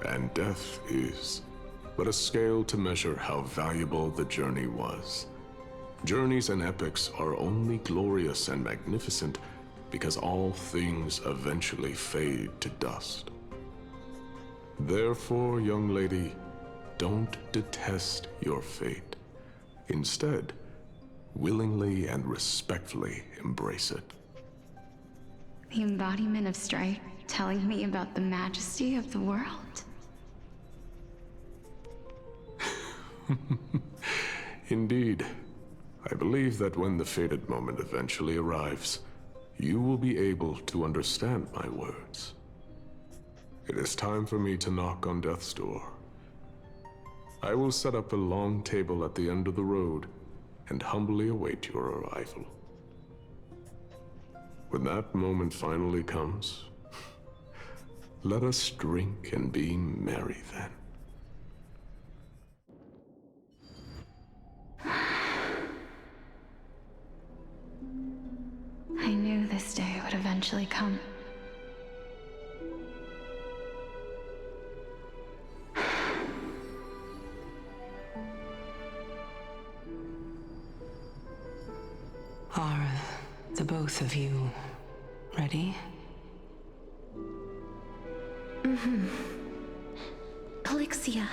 and death is. but a scale to measure how valuable the journey was. Journeys and epics are only glorious and magnificent because all things eventually fade to dust. Therefore, young lady, don't detest your fate. Instead, willingly and respectfully embrace it. The embodiment of strife telling me about the majesty of the world. Indeed. I believe that when the fated moment eventually arrives, you will be able to understand my words. It is time for me to knock on death's door. I will set up a long table at the end of the road and humbly await your arrival. When that moment finally comes, let us drink and be merry then. I knew this day would eventually come. Are the both of you ready? Mm-hmm. Polixia.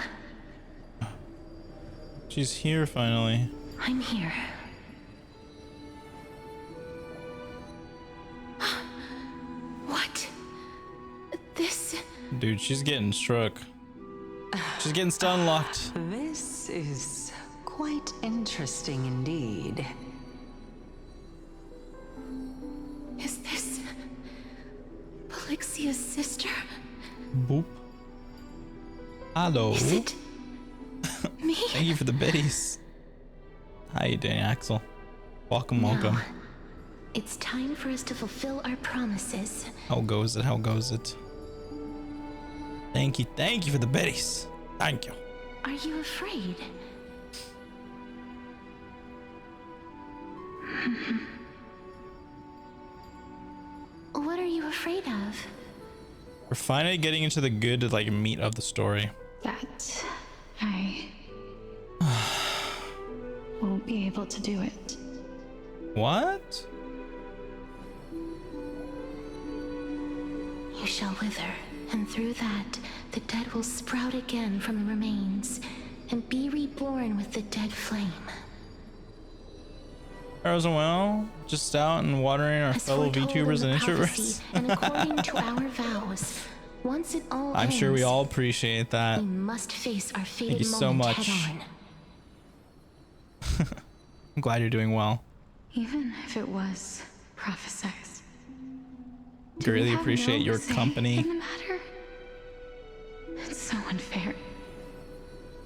She's here finally. I'm here. What? This? Dude, she's getting struck. She's getting stun locked. This is quite interesting indeed. Is this Polixia's sister? Boop. Hello. Is it me? Thank you for the biddies. How you doing, Axel? Welcome, welcome. Now, it's time for us to fulfill our promises. How goes it? How goes it? Thank you for the biddies. Thank you. Are you afraid? What are you afraid of? We're finally getting into the good, like, meat of the story. That I won't be able to do it. What? You shall wither, and through that, the dead will sprout again from the remains, and be reborn with the dead flame. As well, just out and watering our As fellow foretold VTubers in and the prophecy, introverts. and according to our vows, once it all I'm ends, sure we all appreciate that. we must face our fated Thank you so moment much. head on. I'm glad you're doing well. Even if it was prophesized. Greatly appreciate no your say company. in the matter? It's so unfair.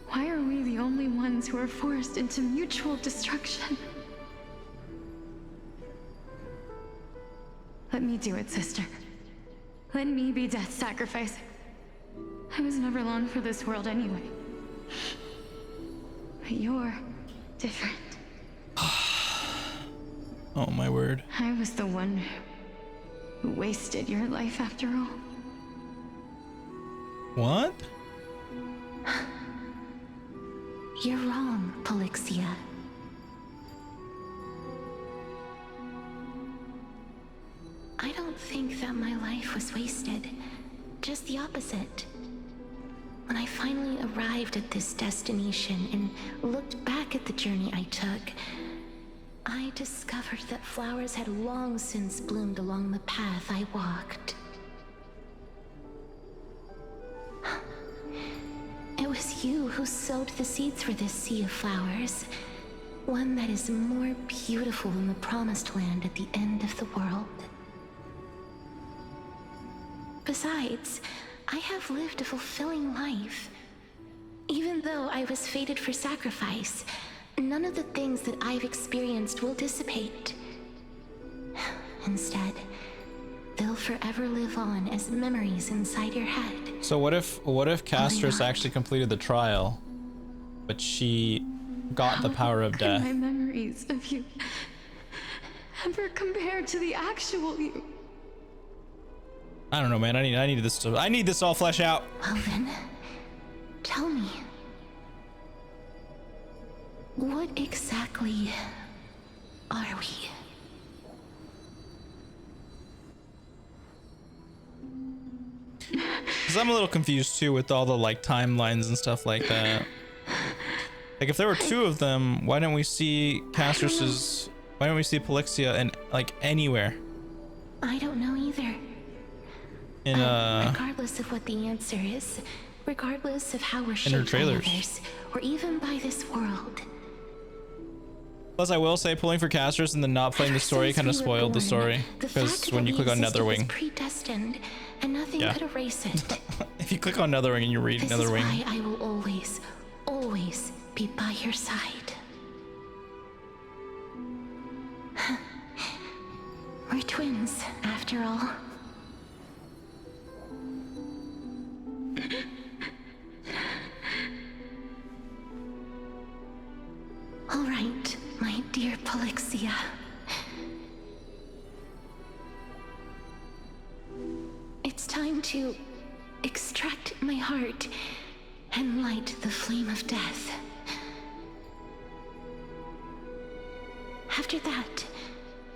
Why are we the only ones who are forced into mutual destruction? Let me do it, sister. Let me be death's sacrifice. I was never long for this world anyway. But you're different. Oh my word. I was the one who wasted your life after all. What? You're wrong, Polixia. I don't think that my life was wasted. Just the opposite. When I finally arrived at this destination and looked back at the journey I took, I discovered that flowers had long since bloomed along the path I walked. It was you who sowed the seeds for this sea of flowers, one that is more beautiful than the promised land at the end of the world. Besides, I have lived a fulfilling life. Even though I was fated for sacrifice, none of the things that I've experienced will dissipate. Instead, they'll forever live on as memories inside your head. So what if Castris actually completed the trial, but she got the power of death? My memories of you ever compared to the actual you? I don't know, man. I need this to all flesh out. Well then, tell me, What exactly are we? Because I'm a little confused too with all the like timelines and stuff like that. Like if there were two of them, why didn't we see Castrus's? Why don't we see Polixia in like anywhere? I don't know either. In regardless of what the answer is, regardless of how we're her shaped by trailers. others, or even by this world. Plus, I will say pulling for Castrus and then not playing the story kind of spoiled the story. Because when you click on Netherwing, Predestined, and nothing could erase it. if you click on Netherwing and you read This Netherwing, is why I will always, always be by your side. We're twins, after all. All right, my dear Polixia. It's time to extract my heart and light the flame of death. After that,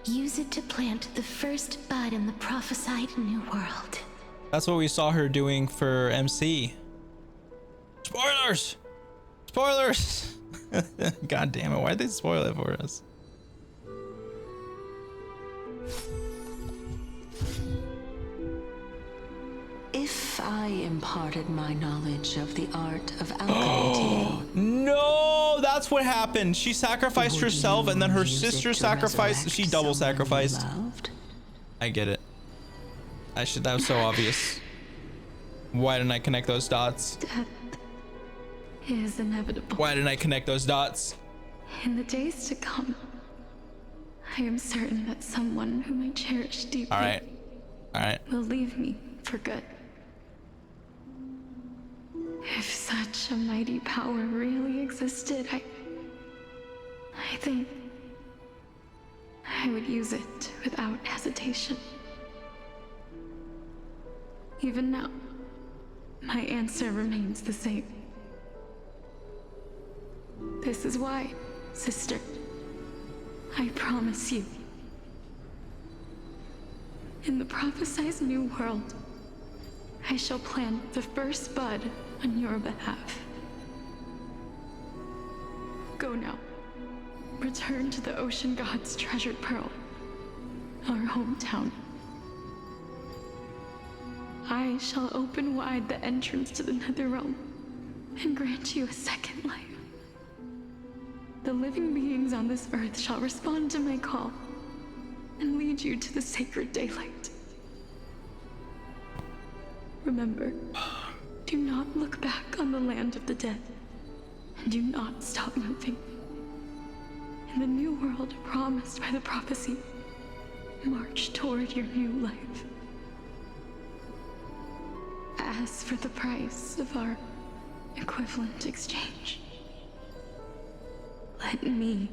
use it to plant the first bud in the prophesied new world. that's what we saw her doing for MC. Spoilers! Spoilers! God damn it, why'd they spoil it for us? If I imparted my knowledge of the art of alchemy to you, No, that's what happened. She sacrificed herself and then her sister sacrificed. She double sacrificed. I get it. That was so obvious. Why didn't I connect those dots? Death is inevitable. Why didn't I connect those dots? In the days to come, I am certain that someone whom I cherish deeply Alright. will leave me for good. If such a mighty power really existed, I think I would use it without hesitation. Even now, my answer remains the same. This is why, sister, I promise you, in the prophesied new world, I shall plant the first bud on your behalf. Go now. Return to the ocean god's treasured pearl, our hometown. I shall open wide the entrance to the Netherrealm and grant you a second life. The living beings on this earth shall respond to my call and lead you to the sacred daylight. Remember, do not look back on the land of the dead, and do not stop moving. In the new world promised by the prophecy, march toward your new life. As for the price of our equivalent exchange, let me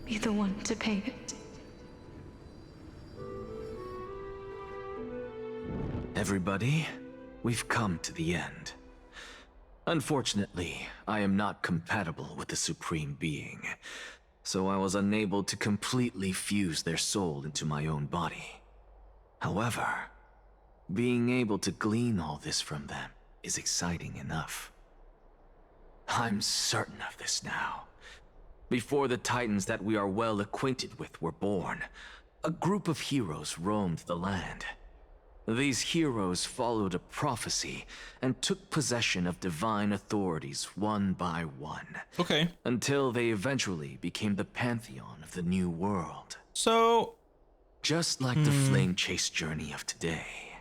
be the one to pay it. Everybody, we've come to the end. Unfortunately, I am not compatible with the Supreme Being, so I was unable to completely fuse their soul into my own body. However, being able to glean all this from them is exciting enough. I'm certain of this now. Before the Titans that we are well acquainted with were born, a group of heroes roamed the land. These heroes followed a prophecy and took possession of divine authorities one by one. Okay. Until they eventually became the pantheon of the new world. So, just like the flame chase journey of today,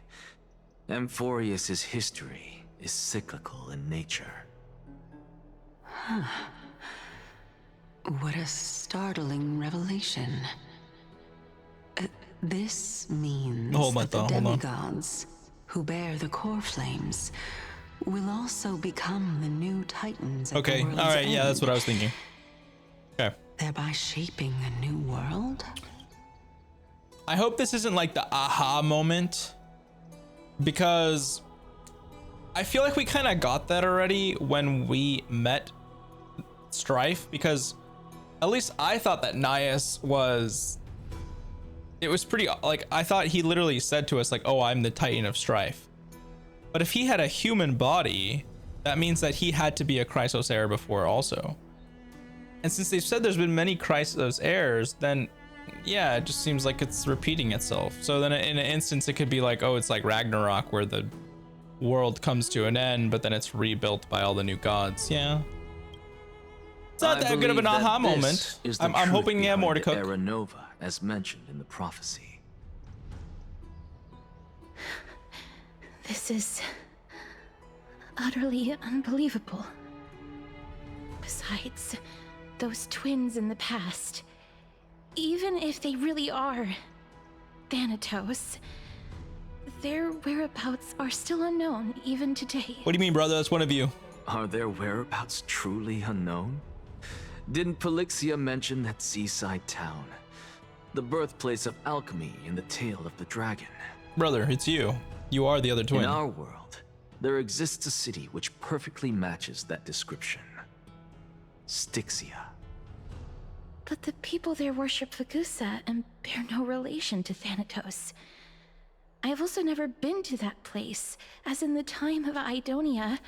Amphorius's history is cyclical in nature. Huh. What a startling revelation. This means that the demigods who bear the core flames will also become the new titans at the world's end. Yeah, that's what I was thinking. Okay. Thereby shaping a new world? I hope this isn't like the aha moment, because I feel like we kind of got that already when we met Strife, because At least I thought that Nias was... It was pretty, like, I thought he literally said to us, like, oh, I'm the Titan of Strife. But if he had a human body, that means that he had to be a Chrysos heir before also. And since they've said there's been many Chrysos heirs, then yeah, it just seems like it's repeating itself. So then in an instance, it could be like, oh, it's like Ragnarok where the world comes to an end, but then it's rebuilt by all the new gods. Yeah. It's not that good of an aha moment. I'm hoping we have more to cook. Era Nova, as mentioned in the prophecy. This is utterly unbelievable. Besides, those twins in the past, even if they really are Thanatos, their whereabouts are still unknown even today. What do you mean, brother? That's one of you. Are their whereabouts truly unknown? Didn't Polixia mention that seaside town? The birthplace of alchemy in the tale of the dragon. Brother, it's you. You are the other twin. In our world, there exists a city which perfectly matches that description. Styxia. But the people there worship Vagusa and bear no relation to Thanatos. I have also never been to that place, as in the time of Idonia,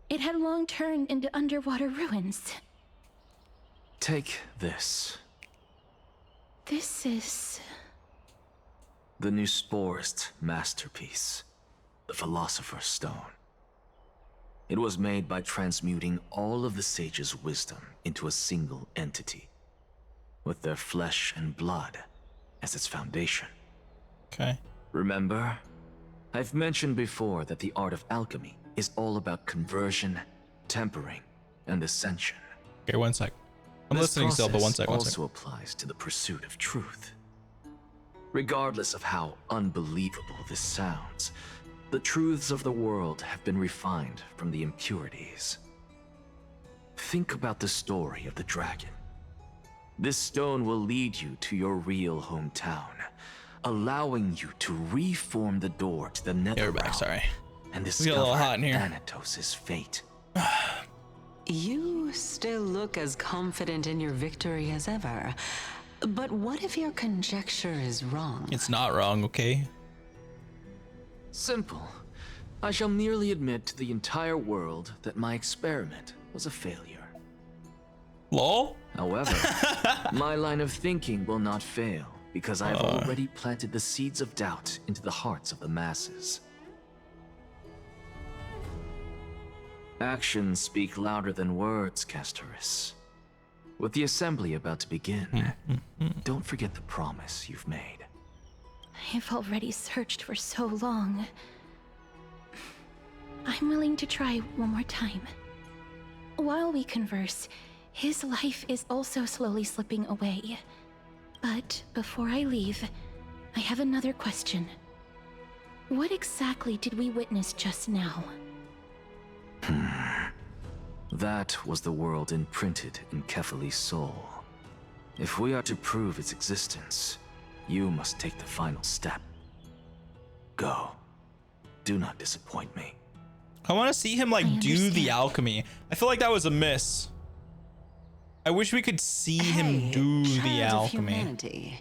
it had long turned into underwater ruins. Take this. This is... the Nusporist masterpiece, the Philosopher's Stone. It was made by transmuting all of the sages' wisdom into a single entity, with their flesh and blood as its foundation. Okay. Remember, I've mentioned before that the art of alchemy is all about conversion, tempering, and ascension. Okay, one sec. I'm listening still, but one sec. Also applies to the pursuit of truth. Regardless of how unbelievable this sounds, the truths of the world have been refined from the impurities. Think about the story of the dragon. This stone will lead you to your real hometown, allowing you to reform the door to the nether realm and discover Thanatos' fate. You still look as confident in your victory as ever. But what if your conjecture is wrong? It's not wrong, okay? Simple. I shall merely admit to the entire world that my experiment was a failure. Lol? However, my line of thinking will not fail because I have already planted the seeds of doubt into the hearts of the masses. Actions speak louder than words, Castoris. With the assembly about to begin, don't forget the promise you've made. I've already searched for so long. I'm willing to try one more time. While we converse, his life is also slowly slipping away. But before I leave, I have another question. What exactly did we witness just now? That was the world imprinted in Kefali's soul. If we are to prove its existence, you must take the final step. Go. Do not disappoint me. I want to see him like do the alchemy. I feel like that was a miss. I wish we could see him do the alchemy.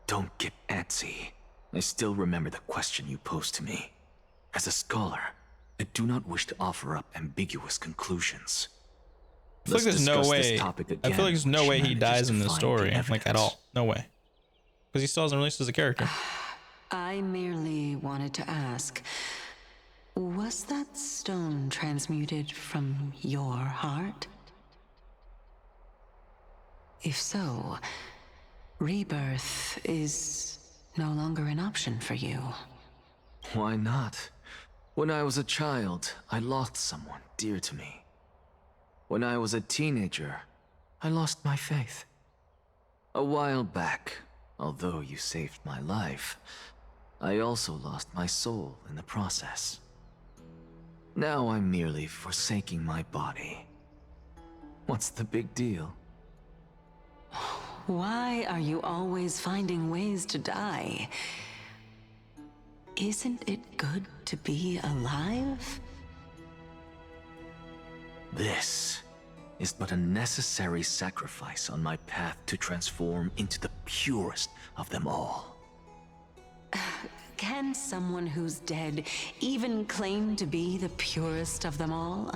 Don't get antsy. I still remember the question you posed to me. As a scholar, I do not wish to offer up ambiguous conclusions. I feel like there's no way. I feel like there's no way he dies in this story, like at all. No way. Because he still hasn't released as a character. I merely wanted to ask, was that stone transmuted from your heart? If so, rebirth is no longer an option for you. Why not? When I was a child, I lost someone dear to me. When I was a teenager, I lost my faith. A while back, although you saved my life, I also lost my soul in the process. Now I'm merely forsaking my body. What's the big deal? Why are you always finding ways to die? Isn't it good to be alive? This is but a necessary sacrifice on my path to transform into the purest of them all. Can someone who's dead even claim to be the purest of them all?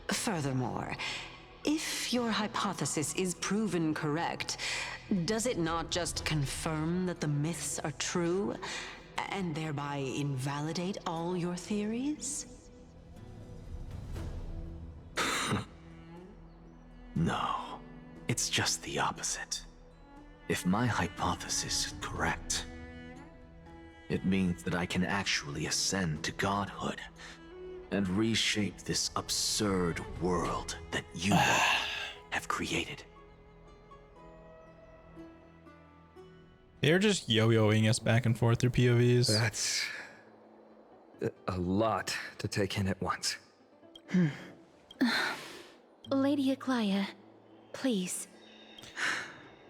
Furthermore, if your hypothesis is proven correct, does it not just confirm that the myths are true, and thereby invalidate all your theories? No, it's just the opposite. If my hypothesis is correct, it means that I can actually ascend to godhood and reshape this absurd world that you all have created. They're just yo-yoing us back and forth through POVs. That's a lot to take in at once. Lady Aglaya, please.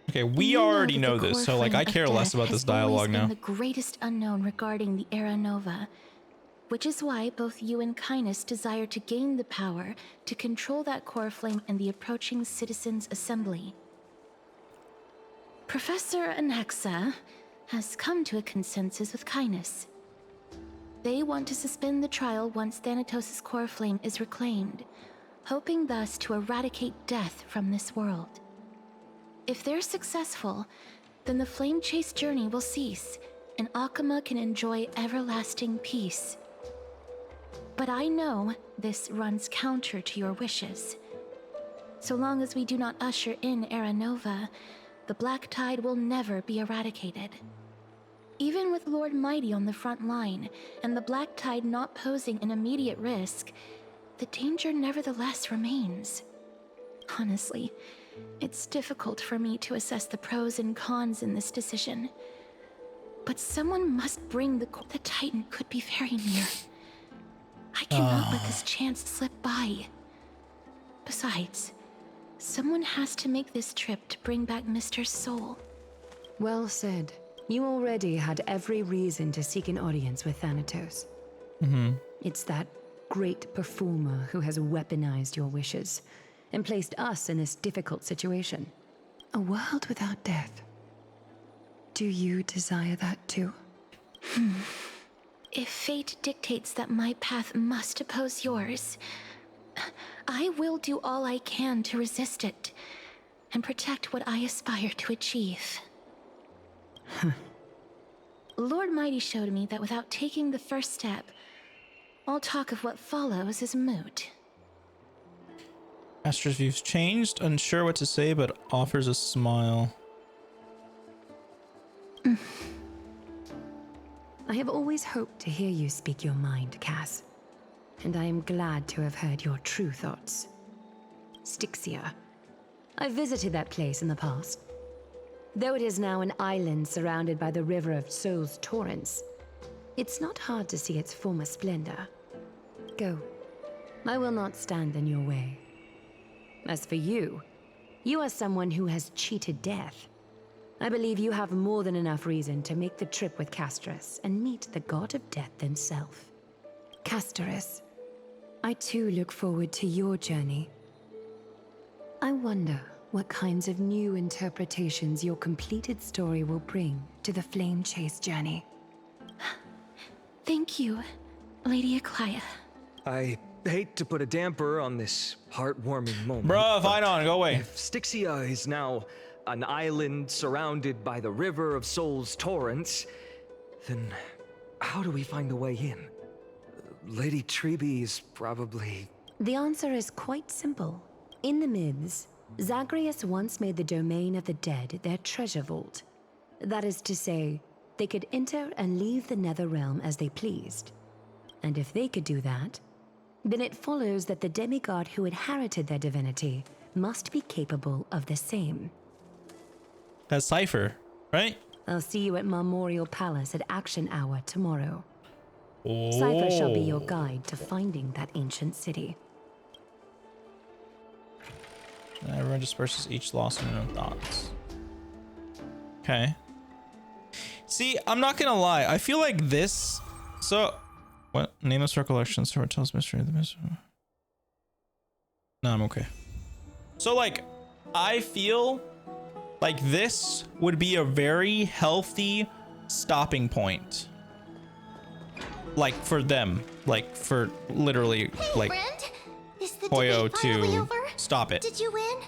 Okay, we You already that know the this, core so like I flame of care less death about has this dialogue always been now. the greatest unknown regarding the Era Nova, which is why both you and Kynus desire to gain the power to control that core flame and the approaching Citizens' Assembly. Professor Anaxa has come to a consensus with Kynus. They want to suspend the trial once Thanatos' core flame is reclaimed, hoping thus to eradicate death from this world. If they're successful, then the flame chase journey will cease, and Akama can enjoy everlasting peace. But I know this runs counter to your wishes. So long as we do not usher in Era Nova, the Black Tide will never be eradicated. Even with Lord Mighty on the front line, and the Black Tide not posing an immediate risk, the danger nevertheless remains. Honestly, it's difficult for me to assess the pros and cons in this decision. But someone must bring the Titan could be very near. I cannot let this chance slip by. Besides, someone has to make this trip to bring back Mr. Soul. Well said. You already had every reason to seek an audience with Thanatos. It's that great performer who has weaponized your wishes and placed us in this difficult situation. A world without death. Do you desire that too? If fate dictates that my path must oppose yours, I will do all I can to resist it and protect what I aspire to achieve. Lord Mighty showed me that without taking the first step, all talk of what follows is moot. Astra's views changed, unsure what to say, but offers a smile. I have always hoped to hear you speak your mind, Cass. And I am glad to have heard your true thoughts. Styxia. I visited that place in the past. Though it is now an island surrounded by the river of Soul's torrents, it's not hard to see its former splendor. Go. I will not stand in your way. As for you, you are someone who has cheated death. I believe you have more than enough reason to make the trip with Casterus and meet the god of death himself. Casterus, I too look forward to your journey. I wonder what kinds of new interpretations your completed story will bring to the Flame Chase journey. Thank you, Lady Aglaya. I hate to put a damper on this heartwarming moment. Bruh, fight on, go away. If Styxia is now an island surrounded by the river of Soul's torrents, then how do we find a way in? Lady Treby is probably... The answer is quite simple. In the myths, Zagreus once made the domain of the dead their treasure vault. That is to say, they could enter and leave the nether realm as they pleased. And if they could do that, then it follows that the demigod who inherited their divinity must be capable of the same. That's Cypher, right? I'll see you at Marmorial Palace at Action Hour tomorrow. Oh. Cypher shall be your guide to finding that ancient city. Everyone disperses each loss in their own thoughts. Okay. See, I'm not gonna lie. I feel like this... So... What? Nameless recollection. Story tells mystery of the mystery. No, I'm okay. So like, I feel like this would be a very healthy stopping point. Like for them, like for literally like Brent, is the Hoyo debate finally to over? stop it. Did you win?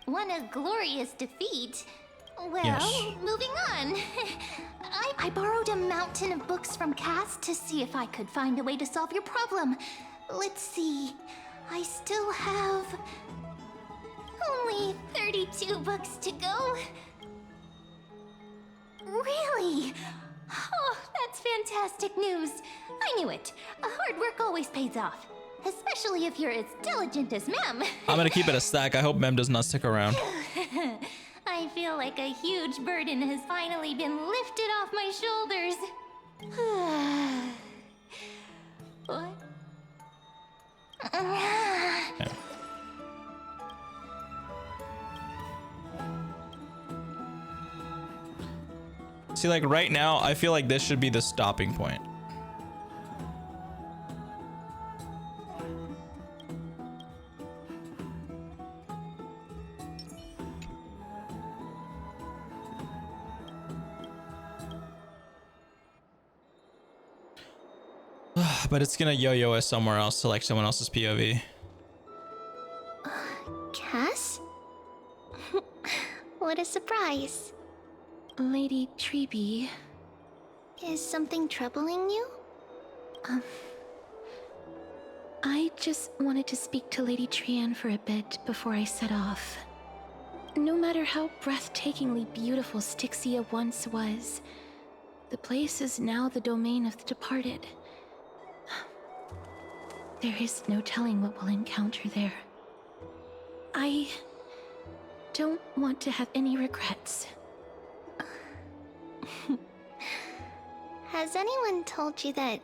What a glorious defeat. Well, Yes. moving on. I borrowed a mountain of books from Cass to see if I could find a way to solve your problem. Let's see. I still have only 32 books to go. Really? Oh, that's fantastic news. I knew it. Hard work always pays off. Especially if you're as diligent as Mem. I'm gonna keep it a stack. I hope Mem does not stick around. I feel like a huge burden has finally been lifted off my shoulders. What? See, like right now, I feel like this should be the stopping point. But it's gonna yo-yo us somewhere else to like someone else's POV. Cass? What a surprise. Lady Treeby. Is something troubling you? I just wanted to speak to Lady Trian for a bit before I set off. No matter how breathtakingly beautiful Styxia once was, the place is now the domain of the departed. There is no telling what we'll encounter there. I don't want to have any regrets. Has anyone told you that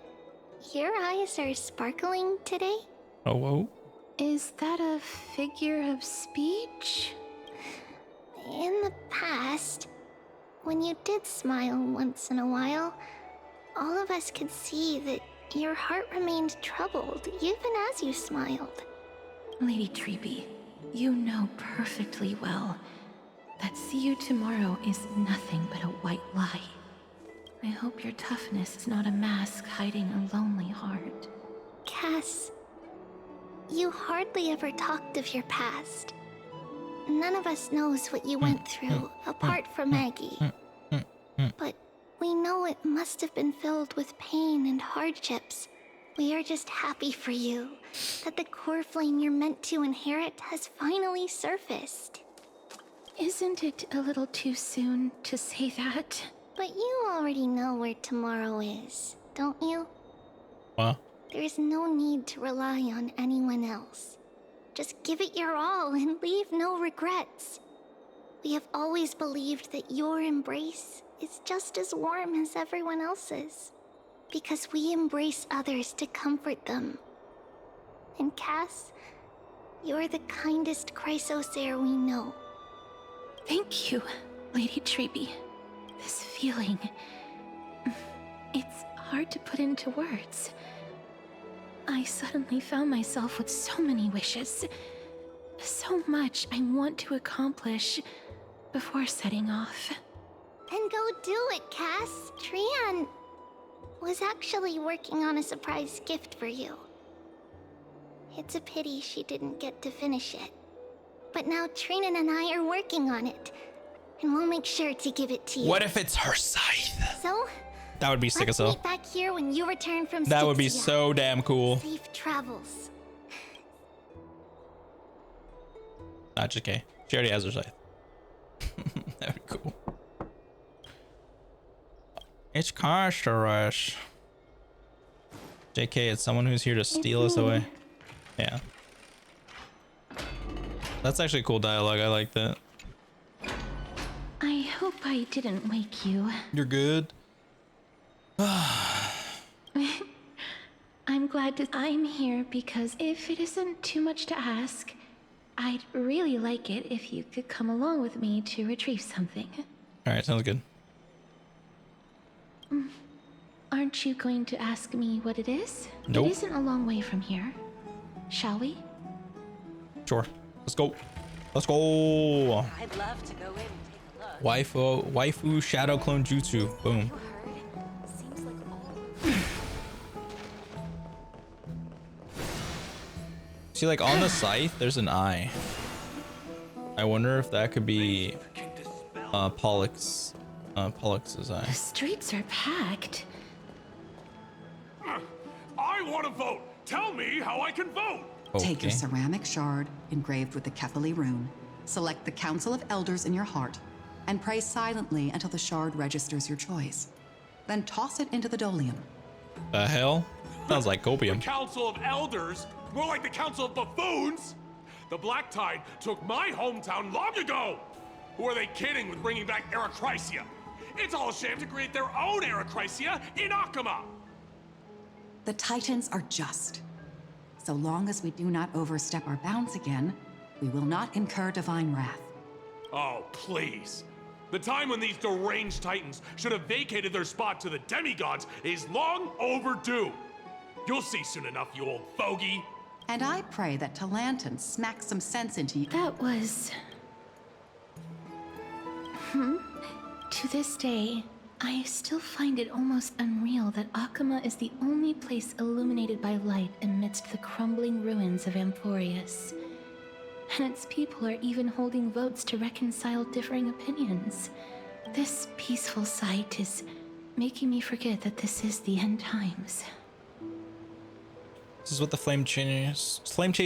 your eyes are sparkling today? Oh, whoa. Is that a figure of speech? In the past, when you did smile once in a while, all of us could see that your heart remained troubled even as you smiled. Lady Treeby, you know perfectly well that see you tomorrow is nothing but a white lie. I hope your toughness is not a mask hiding a lonely heart. Cass, you hardly ever talked of your past. None of us knows what you went through, apart from Maggie. But we know it must have been filled with pain and hardships. We are just happy for you that the core flame you're meant to inherit has finally surfaced. Isn't it a little too soon to say that? But you already know where tomorrow is, don't you? What? There's no need to rely on anyone else. Just give it your all and leave no regrets. We have always believed that your embrace is just as warm as everyone else's, because we embrace others to comfort them. And Cass, you're the kindest Chrysosaur we know. Thank you, Lady Treeby. This feeling... it's hard to put into words. I suddenly found myself with so many wishes. So much I want to accomplish before setting off. Then go do it, Cass. Trian was actually working on a surprise gift for you. It's a pity she didn't get to finish it. But now Trinan and I are working on it, and we'll make sure to give it to you. What if it's her scythe? So, That would be sick as hell. let's meet back here when you return from That would be Styxia. so damn cool. Safe travels. Not JK. She already has her scythe. That would be cool. It's Carstarash. JK, it's someone who's here to steal us away. Yeah. That's actually cool dialogue. I like that. I hope I didn't wake you. You're good. I'm glad I'm here because if it isn't too much to ask, I'd really like it if you could come along with me to retrieve something. All right, sounds good. Aren't you going to ask me what it is? Nope. It isn't a long way from here. Shall we? Sure. Let's go. Let's go. I'd love to go in and take a look. Waifu shadow clone jutsu. Boom. Seems like all... See, like on the scythe, there's an eye. I wonder if that could be Pollux's eye. The streets are packed. I want to vote. Tell me how I can vote. Take your ceramic shard engraved with the Kefali rune, select the Council of Elders in your heart, and pray silently until the shard registers your choice. Then toss it into the Dolium. The hell? Sounds like copium. The Council of Elders? More like the Council of Buffoons? The Black Tide took my hometown long ago! Who are they kidding with bringing back Eracrysia? It's all a sham to create their own Eracrysia in Akama! The Titans are just. So long as we do not overstep our bounds again, we will not incur divine wrath. Oh, please. The time when these deranged Titans should have vacated their spot to the demigods is long overdue. You'll see soon enough, you old fogey. And I pray that Talanton smacks some sense into you. That was... To this day, I still find it almost unreal that Akama is the only place illuminated by light amidst the crumbling ruins of Amphorius. And its people are even holding votes to reconcile differing opinions. This peaceful sight is making me forget that this is the end times. This is what the Flame Chase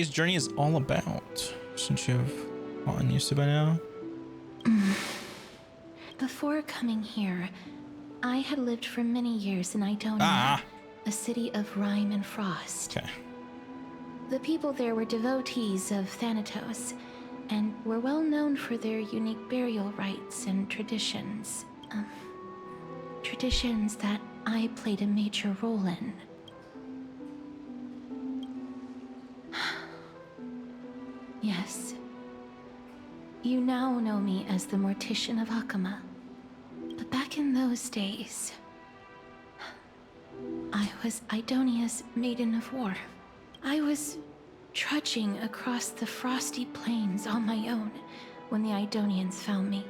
journey is all about. Shouldn't you have gotten used to by now? Before coming here, I had lived for many years in Idonia, a city of rime and frost. Okay. The people there were devotees of Thanatos, and were well known for their unique burial rites and traditions. Traditions that I played a major role in. Yes. You now know me as the Mortician of Akama. But back in those days, I was Idonia's Maiden of War. I was trudging across the frosty plains on my own when the Idonians found me.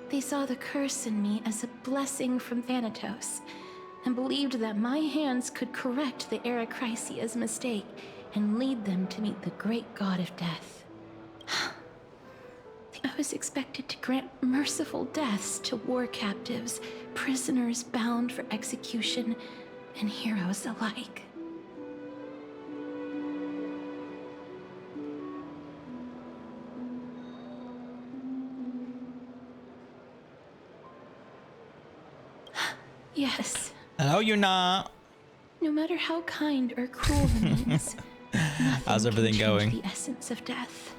They saw the curse in me as a blessing from Thanatos, and believed that my hands could correct the Eracrysia's mistake and lead them to meet the great god of death. I was expected to grant merciful deaths to war captives, prisoners bound for execution, and heroes alike. Yes. Hello, Yuna. No matter how kind or cruel the means, how's everything going? The essence of death.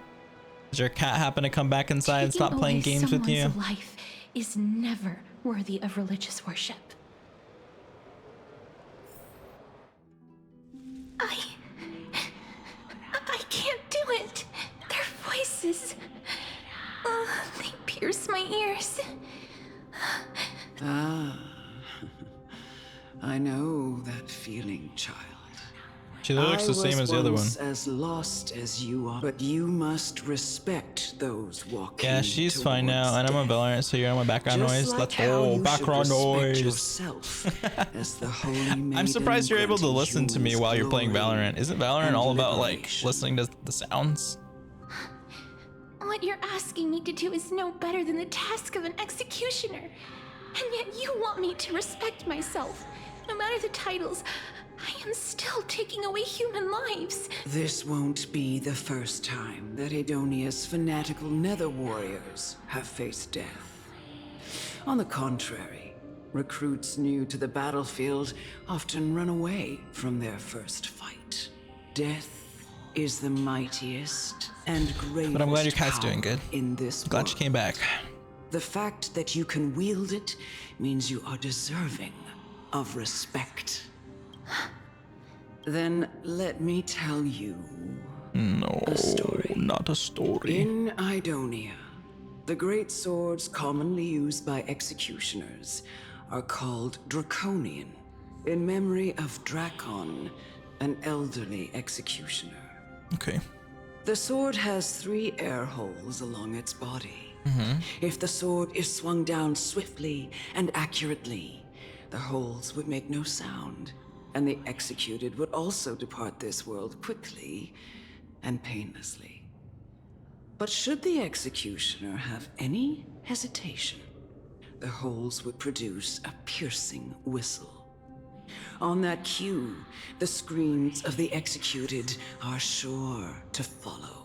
Does your cat happen to come back inside and stop playing games with you? Someone's life is never worthy of religious worship. I can't do it. Their voices, they pierce my ears. I know that feeling, child. She looks the same as the other one. As lost as you are, but you must respect those walking. Yeah, she's fine now, and I'm a Valorant, so you're on my background noise. Let's go, background noise. As the holy I'm surprised you're able to listen to me while you're playing Valorant. Isn't Valorant all about like listening to the sounds? What you're asking me to do is no better than the task of an executioner, and yet you want me to respect myself. No matter the titles, I am still taking away human lives. This won't be the first time that Idonia's fanatical nether warriors have faced death. On the contrary, recruits new to the battlefield often run away from their first fight. Death is the mightiest and greatest. But I'm glad your cat's doing good. In this glad she came back. The fact that you can wield it means you are deserving of respect. Then let me tell you a story. Not a story. In Idonia, the great swords commonly used by executioners are called Draconian, in memory of Dracon, an elderly executioner. Okay. The sword has 3 air holes along its body. If the sword is swung down swiftly and accurately, the holes would make no sound, and the executed would also depart this world quickly and painlessly. But should the executioner have any hesitation, the holes would produce a piercing whistle. On that cue, the screams of the executed are sure to follow.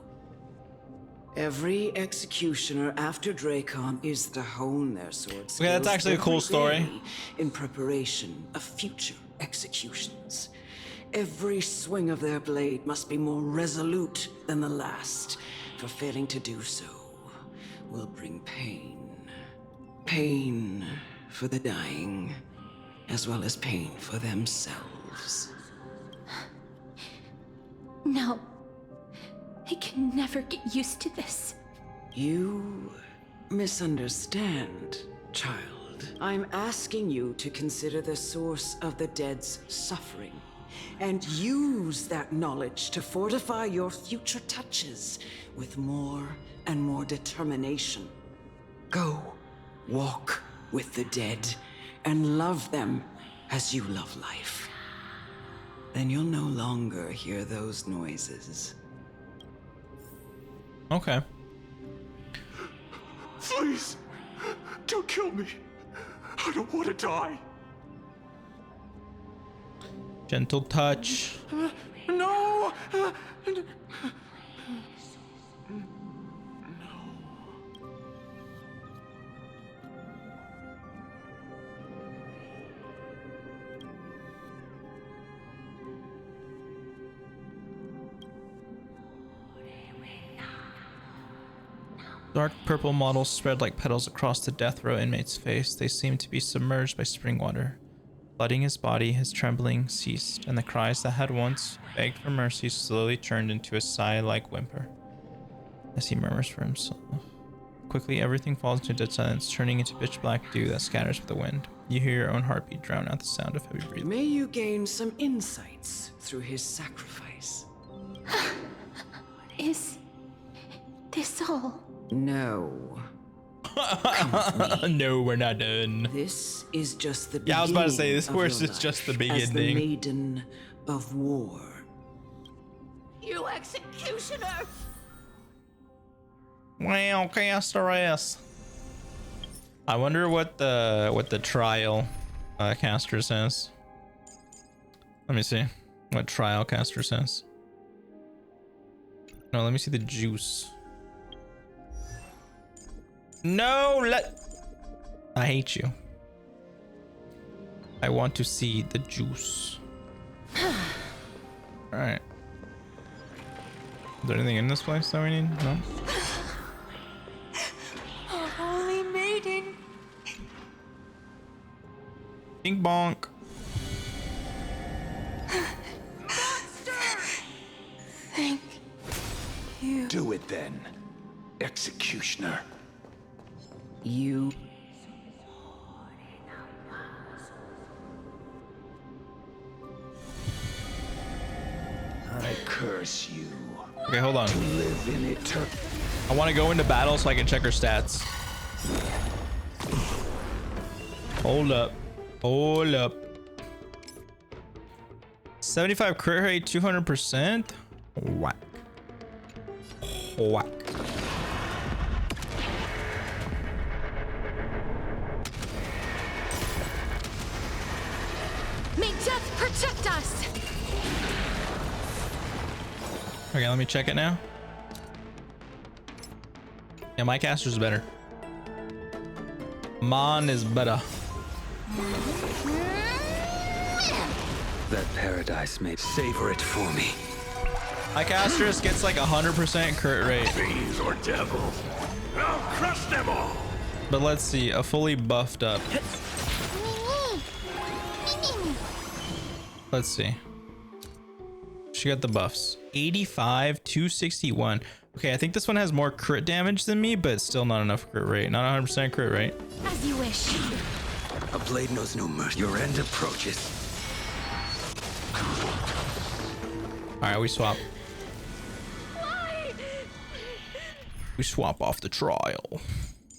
Every executioner after Dracon is to hone their sword skills. Okay, that's actually a cool every story. day in preparation of future executions. Every swing of their blade must be more resolute than the last, for failing to do so will bring pain. Pain for the dying, as well as pain for themselves. No. I can never get used to this. You misunderstand, child. I'm asking you to consider the source of the dead's suffering, and use that knowledge to fortify your future touches with more and more determination. Go, walk with the dead, and love them as you love life. Then you'll no longer hear those noises. Okay. Please, don't kill me. I don't want to die. Gentle touch. No! Dark purple models spread like petals across the death row inmate's face. They seemed to be submerged by spring water. Flooding his body, his trembling ceased, and the cries that had once begged for mercy slowly turned into a sigh-like whimper as he murmurs for himself. Quickly, everything falls into dead silence, turning into pitch black dew that scatters with the wind. You hear your own heartbeat drown out the sound of heavy breathing. May you gain some insights through his sacrifice. Is this all? No. No, we're not done. This is just the beginning. Yeah, I was about to say, this of course your is just the life beginning. as the Maiden of War. You executioner! Wow, caster ass. I wonder what the trial caster says. Let me see what trial caster says. No, let me see the juice. No, I hate you. I want to see the juice. All right. Is there anything in this place that we need? No. Oh, holy maiden! Bing bonk. Thank you. Do it then, executioner. You. I curse you. Okay, hold on. To live in I want to go into battle so I can check her stats. Hold up. Hold up. 75 crit rate, 200%. Whack. Whack. May death protect us! Okay, let me check it now. Yeah, my caster's better. Mon is better. That paradise may savor it for me. My casteress gets like 100% crit rate. Fiends or devils, I'll crush them all. But let's see, a fully buffed up. Let's see. She got the buffs. 85, 261. Okay, I think this one has more crit damage than me, but still not enough crit rate. Not 100% crit rate. As you wish. A blade knows no mercy. Your end approaches. Alright, we swap. We swap off the trial.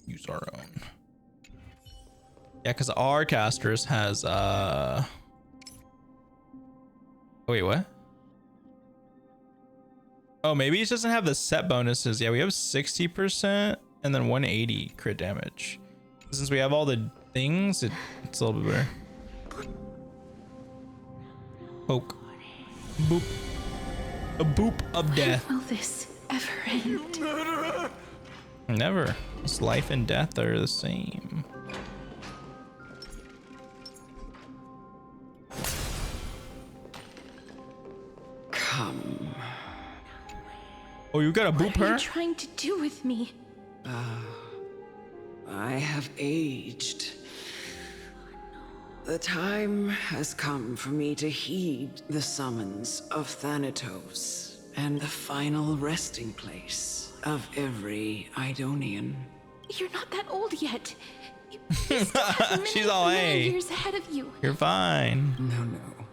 Use our own. Yeah, because our casters has wait, what? Oh, maybe it doesn't have the set bonuses. Yeah, we have 60% and then 180 crit damage. Since we have all the things, it's a little bit better. Poke. Boop. A boop of death. Will this ever end? Never. This life and death are the same. Come. Oh, you gotta boop What are her? you trying to do with me? I have aged. The time has come for me to heed the summons of Thanatos and the final resting place of every Idonian. You're not that old yet. You still have many, She's all, many hey. years ahead of you. You're fine. No.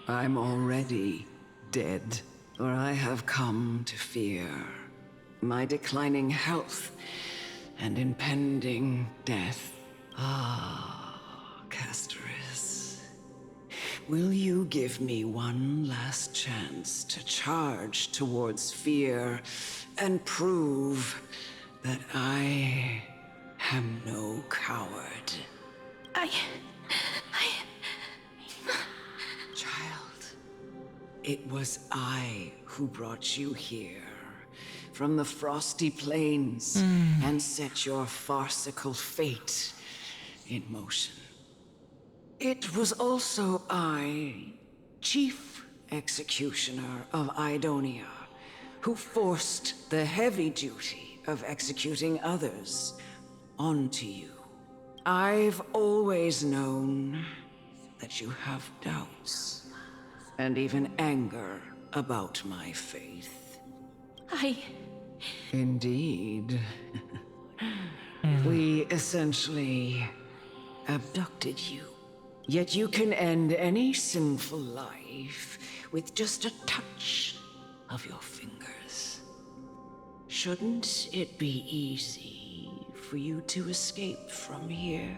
I'm already dead, or I have come to fear my declining health and impending death. Casteress, will you give me one last chance to charge towards fear and prove that I am no coward? Child, it was I who brought you here from the frosty plains and set your farcical fate in motion. It was also I, Chief Executioner of Idonia, who forced the heavy duty of executing others onto you. I've always known that you have doubts and even anger about my faith. Indeed. We essentially abducted you. Yet you can end any sinful life with just a touch of your fingers. Shouldn't it be easy for you to escape from here?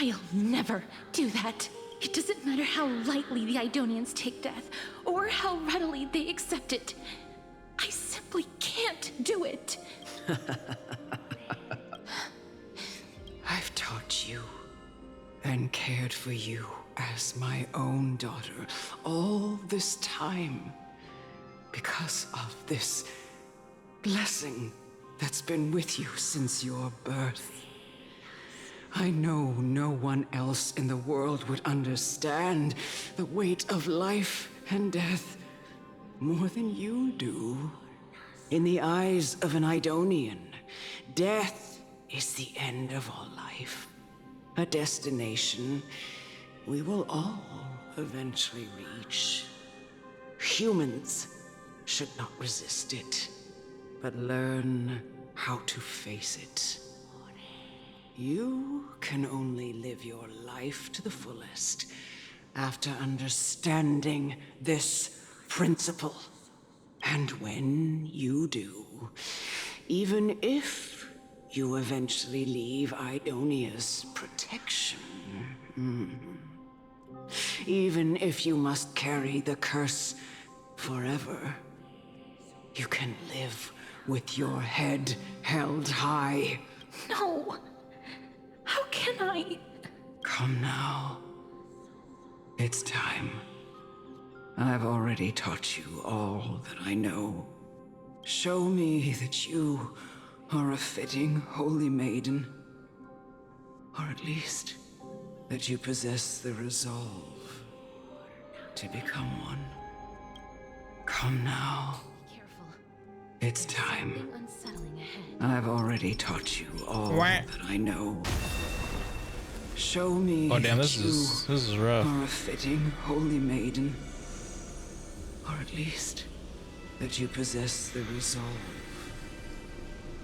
I'll never do that. It doesn't matter how lightly the Idonians take death, or how readily they accept it. I simply can't do it. I've taught you and cared for you as my own daughter all this time because of this blessing that's been with you since your birth. I know no one else in the world would understand the weight of life and death more than you do. In the eyes of an Idonian, death is the end of all life. A destination we will all eventually reach. Humans should not resist it, but learn how to face it. You can only live your life to the fullest after understanding this principle. And when you do, even if you eventually leave Idonia's protection, even if you must carry the curse forever, you can live with your head held high. No! How can I? Come now. It's time. I've already taught you all that I know. Show me that you are a fitting holy maiden. Or at least, that you possess the resolve to become one. Come now. It's time. I've already taught you all that I know. Show me Oh damn, that this is rough. are a fitting holy maiden. Or at least, that you possess the resolve.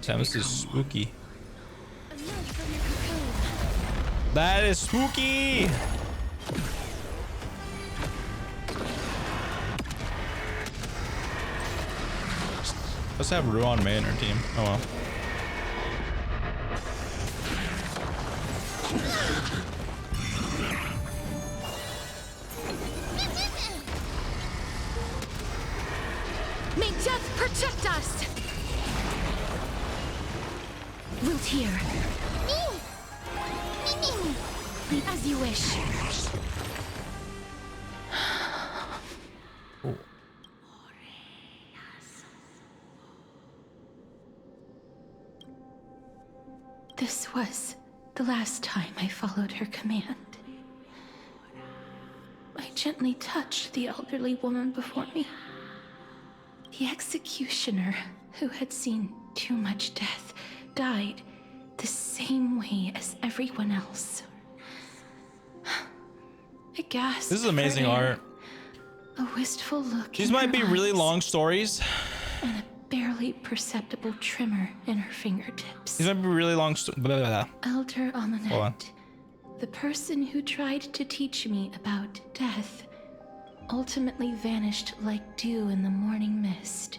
Damn, this is spooky. Emerge from your cocoon. That is spooky. Let's have Ruan May in our team. Oh well. May death protect us! Wilt here. As you wish. Oh. This was the last time I followed her command. I gently touched the elderly woman before me. The executioner, who had seen too much death, died the same way as everyone else. A gasp. This is amazing art. A wistful look. These might be really long stories. And a barely perceptible tremor in her fingertips. These might be really long Elder Hold on. Amunet, the person who tried to teach me about death, ultimately vanished like dew in the morning mist.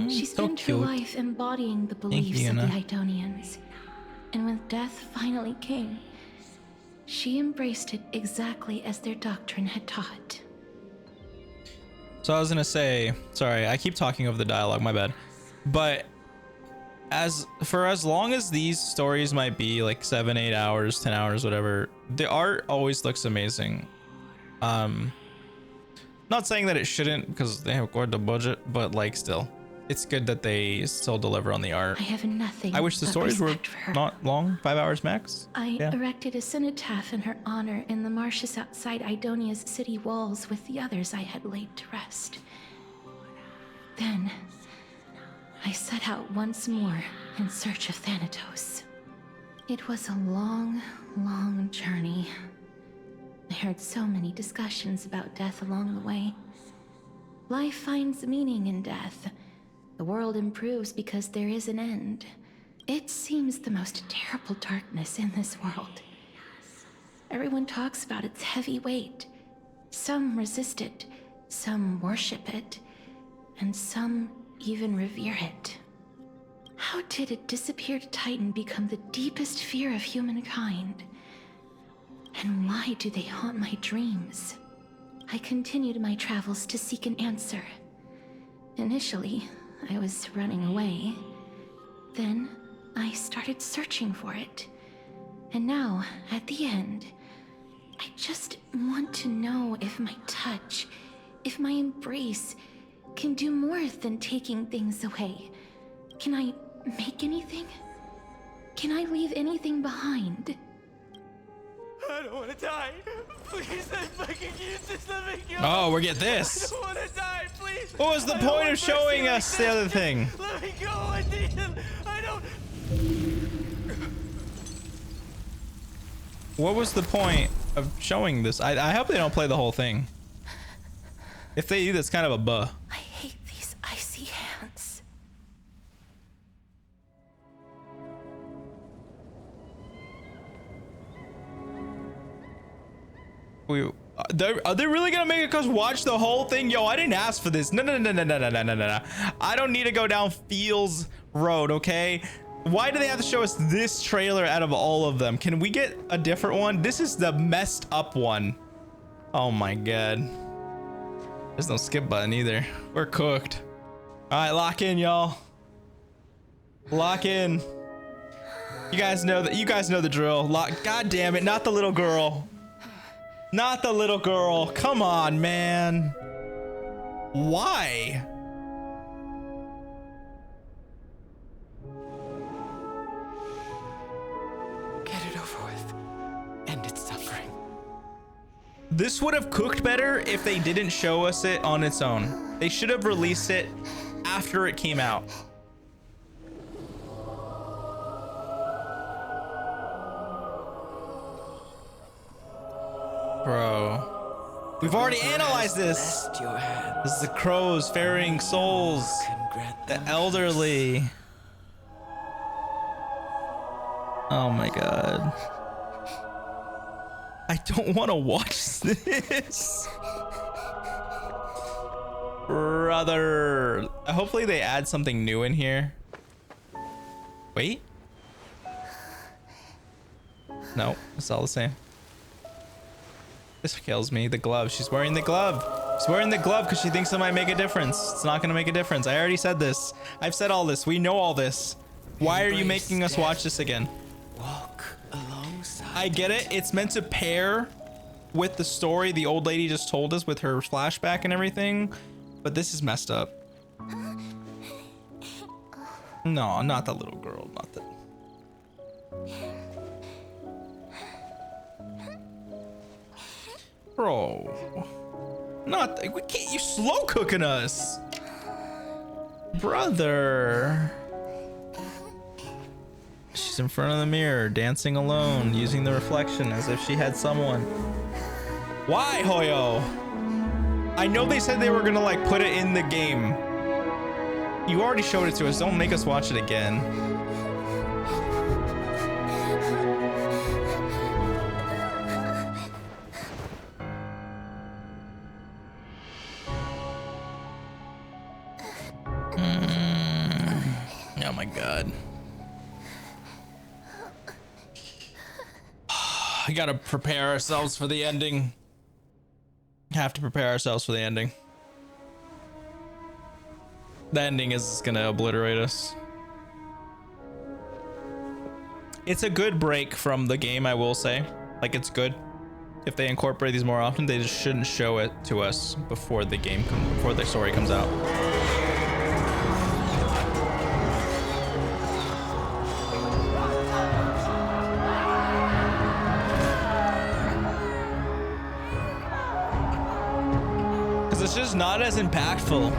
She spent her life embodying the beliefs of the Idonians, and when death finally came, she embraced it exactly as their doctrine had taught. So I was gonna say, sorry, I keep talking over the dialogue, my bad. But as long as these stories might be like 7, 8 hours, 10 hours, whatever, the art always looks amazing. Not saying that it shouldn't because they have quite the budget, but like still, it's good that they still deliver on the art. I have nothing. I wish the but stories were respect for her. not long, 5 hours max. I erected a cenotaph in her honor in the marshes outside Idonia's city walls with the others I had laid to rest. Then, I set out once more in search of Thanatos. It was a long, long journey. I heard so many discussions about death along the way. Life finds meaning in death. The world improves because there is an end. It seems the most terrible darkness in this world. Everyone talks about its heavy weight. Some resist it, some worship it, and some even revere it. How did a disappeared titan become the deepest fear of humankind? And why do they haunt my dreams? I continued my travels to seek an answer. Initially, I was running away. Then, I started searching for it. And now, at the end, I just want to know if my touch, if my embrace, can do more than taking things away. Can I make anything? Can I leave anything behind? I don't want to die. Please, I fucking use this. Let me go. Oh, we get this. I don't want to die, please. What was the point of showing us the other thing? Let me go. I don't. What was the point of showing this? I hope they don't play the whole thing. If they do, that's kind of a buh. I hate these icy hands. Are they really gonna make us watch the whole thing? Yo, I didn't ask for this. No. I don't need to go down Feels Road, okay? Why do they have to show us this trailer out of all of them? Can we get a different one? This is the messed up one. Oh my god. There's no skip button either. We're cooked. All right, lock in, y'all. Lock in. You guys know that. You guys know the drill. Lock. God damn it! Not the little girl. Not the little girl. Come on, man. Why? Get it over with. End its suffering. This would have cooked better if they didn't show us it on its own. They should have released it after it came out. Bro, we've already analyzed this. This is the crows, ferrying souls, the elderly. Oh my god. I don't want to watch this. Brother. Hopefully they add something new in here. Wait. No, it's all the same. This kills me. The glove. She's wearing the glove. She's wearing the glove because she thinks it might make a difference. It's not going to make a difference. I already said this. I've said all this. We know all this. Why are you making us watch this again? Walk alongside. I get it. It's meant to pair with the story the old lady just told us with her flashback and everything. But this is messed up. No, not the little girl. Not the... Bro. Not... We can't... You slow cooking us. Brother. She's in front of the mirror, dancing alone, using the reflection as if she had someone. Why, Hoyo? I know they said they were gonna like put it in the game. You already showed it to us. Don't make us watch it again. Oh my god. We gotta prepare ourselves for the ending. Have to prepare ourselves for the ending. The ending is gonna obliterate us. It's a good break from the game, I will say. Like, it's good. If they incorporate these more often, they just shouldn't show it to us before the game before the story comes out. It's just not as impactful.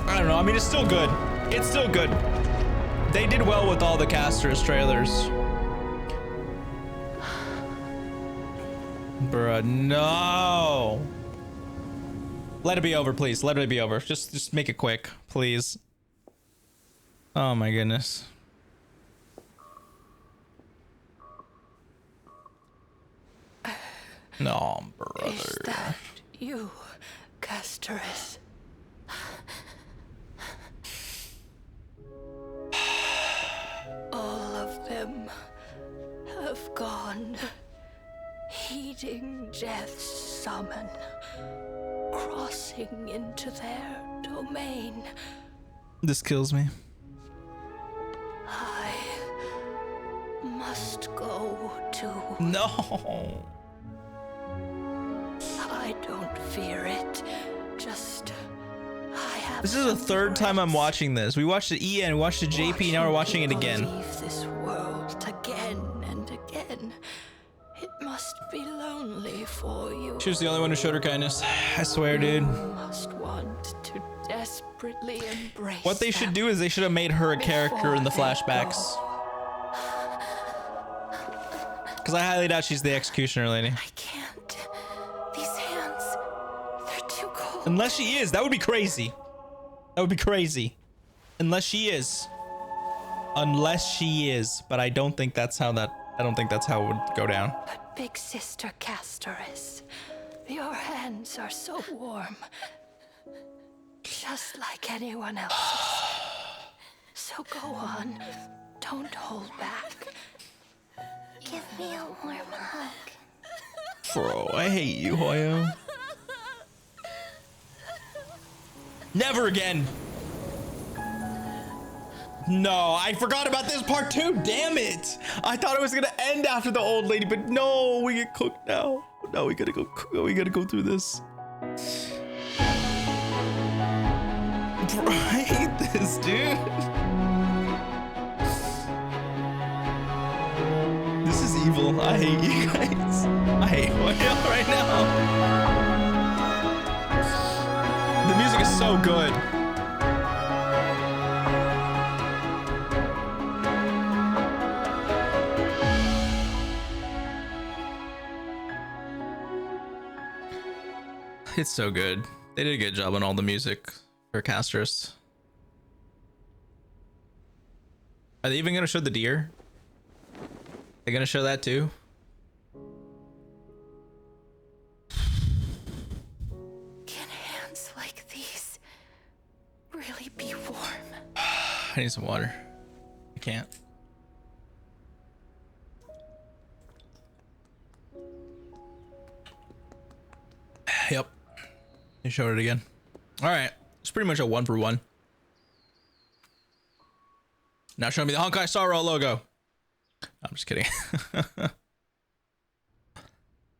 I don't know. I mean, it's still good. It's still good. They did well with all the casters trailers. Bruh, no. Let it be over, please. Let it be over. Just make it quick, please. Oh my goodness. No, brother. Is that you, Casterus? All of them have gone, heeding death's summon, crossing into their domain. This kills me. I must go too. No. I don't fear it. Just I have. This is the third time I'm watching this. We watched the EN, we watched the JP, now we're watching it again. Leave this world again and again. It must be lonely for you. She was the only one who showed her kindness. I swear, dude. You must want to desperately embrace. What they should do is they should have made her a character in the flashbacks. Because I highly doubt she's the executioner lady. I can't. These hands, they're too cold. Unless she is, that would be crazy. That would be crazy. Unless she is. Unless she is, but I don't think that's how it would go down. But big sister Casterus, your hands are so warm. Just like anyone else's. So go on. Don't hold back. Give me a warm hug. Bro, I hate you, Hoyo. Never again. No, I forgot about this part too. Damn it. I thought it was gonna end after the old lady, but no, we get cooked now. No, we gotta go. We gotta go through this. Bro, I hate this, dude. This is evil. I hate you guys. I hate Hoyo right now. The music is so good. It's so good. They did a good job on all the music for casters. Are they even gonna show the deer? They're gonna show that too? Can hands like these really be warm? I need some water. I can't. Yep. They showed it again. All right. It's pretty much a 1-for-1. Now show me the Honkai Sorrow logo. I'm just kidding.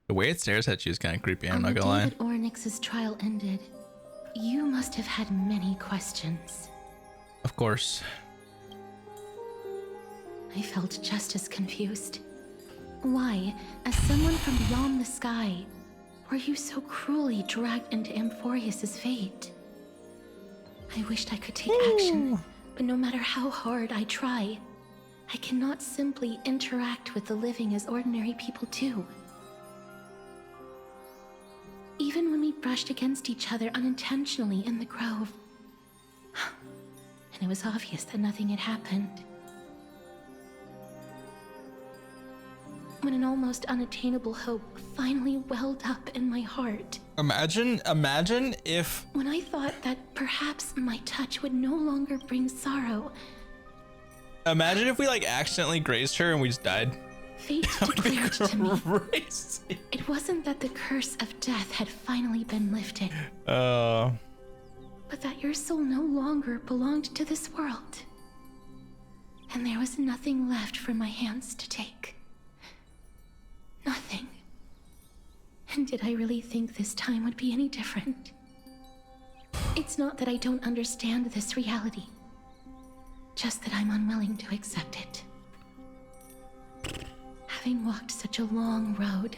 The way it stares at you is kind of creepy, I'm not gonna lie. On the day that Oryx's trial ended, you must have had many questions. Of course. I felt just as confused. Why, as someone from beyond the sky, were you so cruelly dragged into Amphorius's fate? I wished I could take action, but no matter how hard I try, I cannot simply interact with the living as ordinary people do. Even when we brushed against each other unintentionally in the grove, and it was obvious that nothing had happened. When an almost unattainable hope finally welled up in my heart. Imagine if... When I thought that perhaps my touch would no longer bring sorrow. Imagine if we like accidentally grazed her and we just died. Fate declared to me. It wasn't that the curse of death had finally been lifted. But that your soul no longer belonged to this world. And there was nothing left for my hands to take. Nothing. And did I really think this time would be any different? It's not that I don't understand this reality. Just that I'm unwilling to accept it. Having walked such a long road,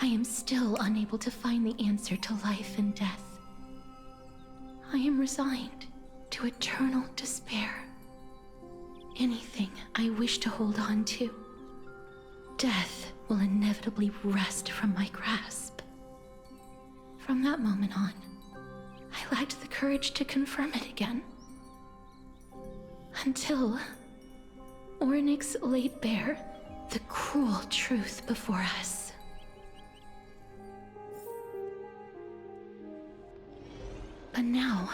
I am still unable to find the answer to life and death. I am resigned to eternal despair. Anything I wish to hold on to, death will inevitably wrest from my grasp. From that moment on, I lacked the courage to confirm it again. Until Ornyx laid bare the cruel truth before us. But now,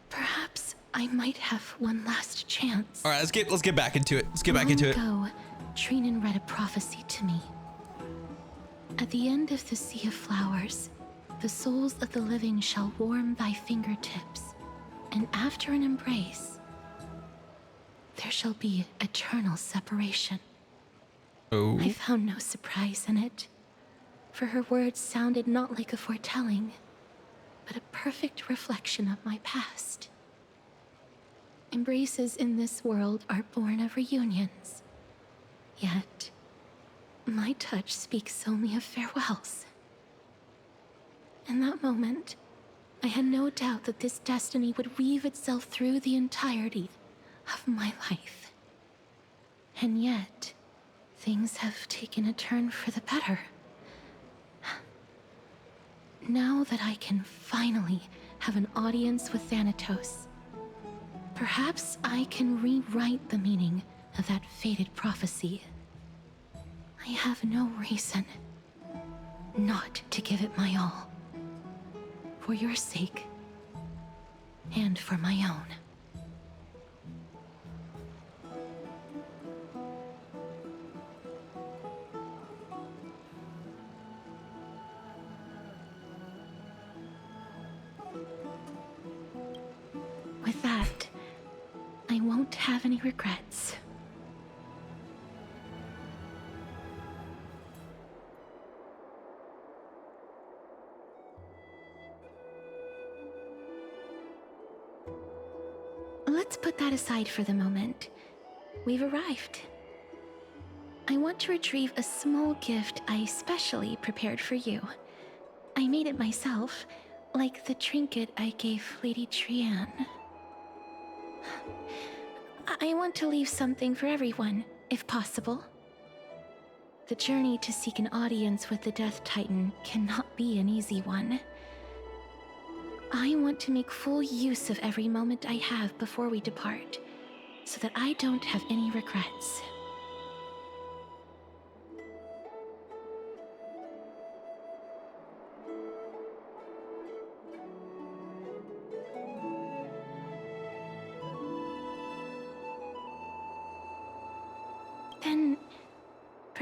perhaps I might have one last chance. All right, let's get back into it. Let's get back into it. Long ago, Trinan read a prophecy to me. At the end of the Sea of Flowers, the souls of the living shall warm thy fingertips, and after an embrace, there shall be eternal separation. Oh. I found no surprise in it, for her words sounded not like a foretelling, but a perfect reflection of my past. Embraces in this world are born of reunions, yet my touch speaks only of farewells. In that moment, I had no doubt that this destiny would weave itself through the entirety of my life. And yet, things have taken a turn for the better. Now that I can finally have an audience with Thanatos, perhaps I can rewrite the meaning of that fated prophecy. I have no reason not to give it my all. For your sake, and for my own. With that, I won't have any regrets. Let's put that aside for the moment. We've arrived. I want to retrieve a small gift I specially prepared for you. I made it myself, like the trinket I gave Lady Trian. I want to leave something for everyone, if possible. The journey to seek an audience with the Death Titan cannot be an easy one. I want to make full use of every moment I have before we depart, so that I don't have any regrets.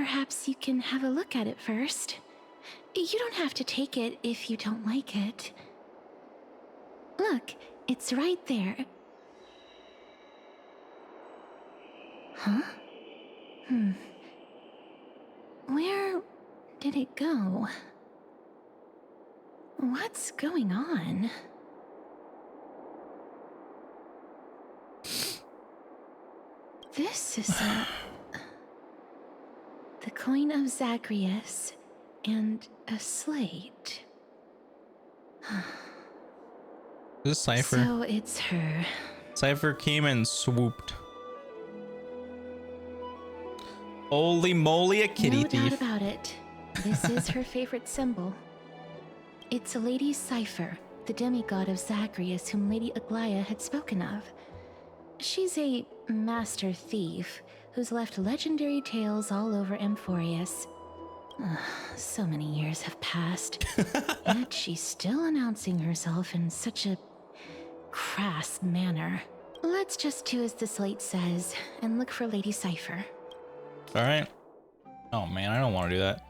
Perhaps you can have a look at it first. You don't have to take it if you don't like it. Look, it's right there. Huh? Where did it go? What's going on? This is the coin of Zagreus and a slate. This is Cypher. So it's her. Cypher came and swooped. Holy moly, a kitty No thief. doubt about it. This is her favorite symbol. It's Lady Cypher, the demigod of Zagreus whom Lady Aglaia had spoken of. She's a master thief who's left legendary tales all over Amphorius. So many years have passed, yet she's still announcing herself in such a crass manner. Let's just do as the slate says and look for Lady Cypher. Alright. Oh man, I don't want to do that.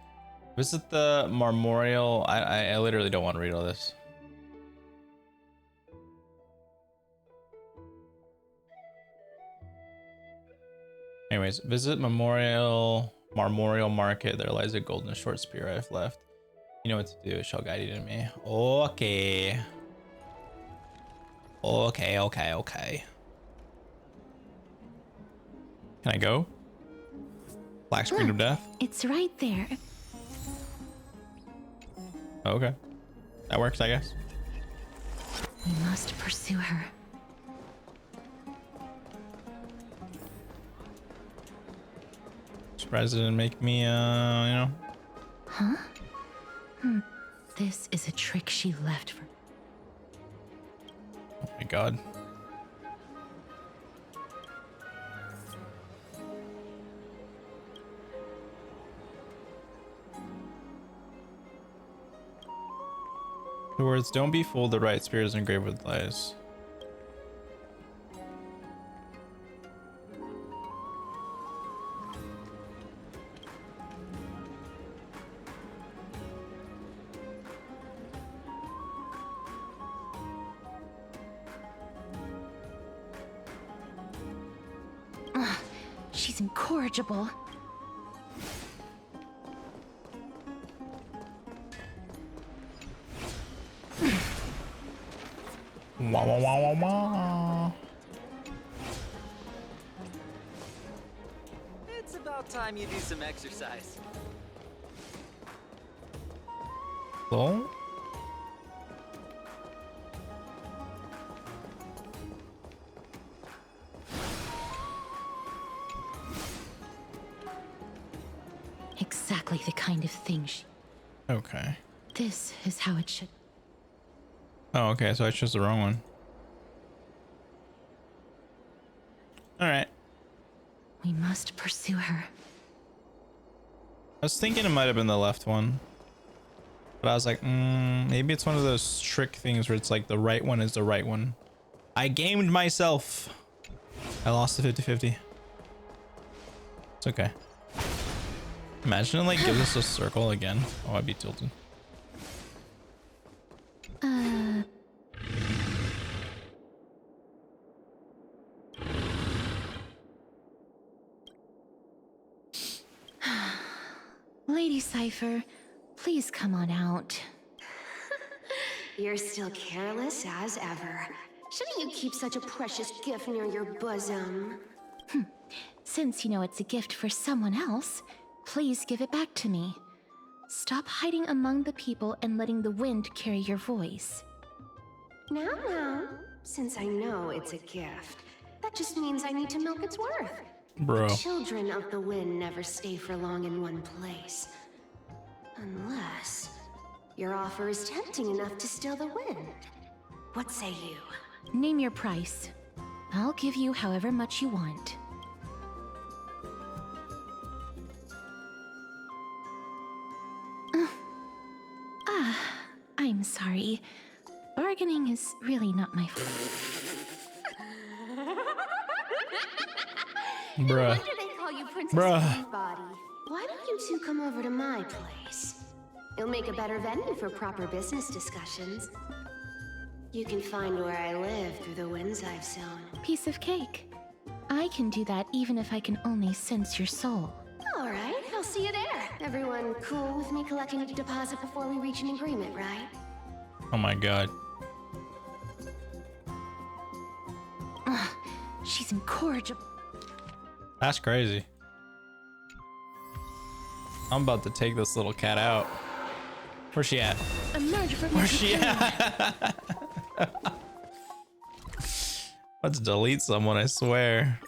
Visit the memorial. I literally don't want to read all this. Anyways, visit Memorial Market. There lies a golden short spear I've left. You know what to do. It shall guide you to me. Okay. Okay. Can I go? Black screen of death? It's right there. Okay. That works, I guess. We must pursue her. Surprised it didn't make me, you know. Huh? This is a trick she left for. Oh my god. The words, don't be fooled, the right spear is engraved with lies. She's incorrigible. Wah wah wah wah wah. It's about time you do some exercise. Lol. Exactly the kind of thing she... Okay. This is how it should... Oh, okay, so I chose the wrong one. Alright. We must pursue her. I was thinking it might have been the left one. But I was like, maybe it's one of those trick things where it's like the right one is the right one. I gamed myself. I lost the 50-50. It's okay. Imagine it like gives us a circle again. Oh, I'd be tilted. Lady Cypher, please come on out. You're still careless as ever. Shouldn't you keep such a precious gift near your bosom? Since you know it's a gift for someone else, please give it back to me. Stop hiding among the people and letting the wind carry your voice. Now, since I know it's a gift, that just means I need to milk its worth. Bro. Children of the wind never stay for long in one place. Unless your offer is tempting enough to steal the wind. What say you? Name your price. I'll give you however much you want. I'm sorry. Bargaining is really not my Bruh. They call you Princess Bruh. Bonebody. Why don't you two come over to my place? It'll make a better venue for proper business discussions. You can find where I live through the winds I've sown. Piece of cake. I can do that even if I can only sense your soul. All right, I'll see you there. Everyone cool with me collecting a deposit before we reach an agreement, right? Oh my god. Ugh, she's incorrigible. That's crazy. I'm about to take this little cat out. Where's she at? Emerge from Where's she at? Let's delete someone, I swear.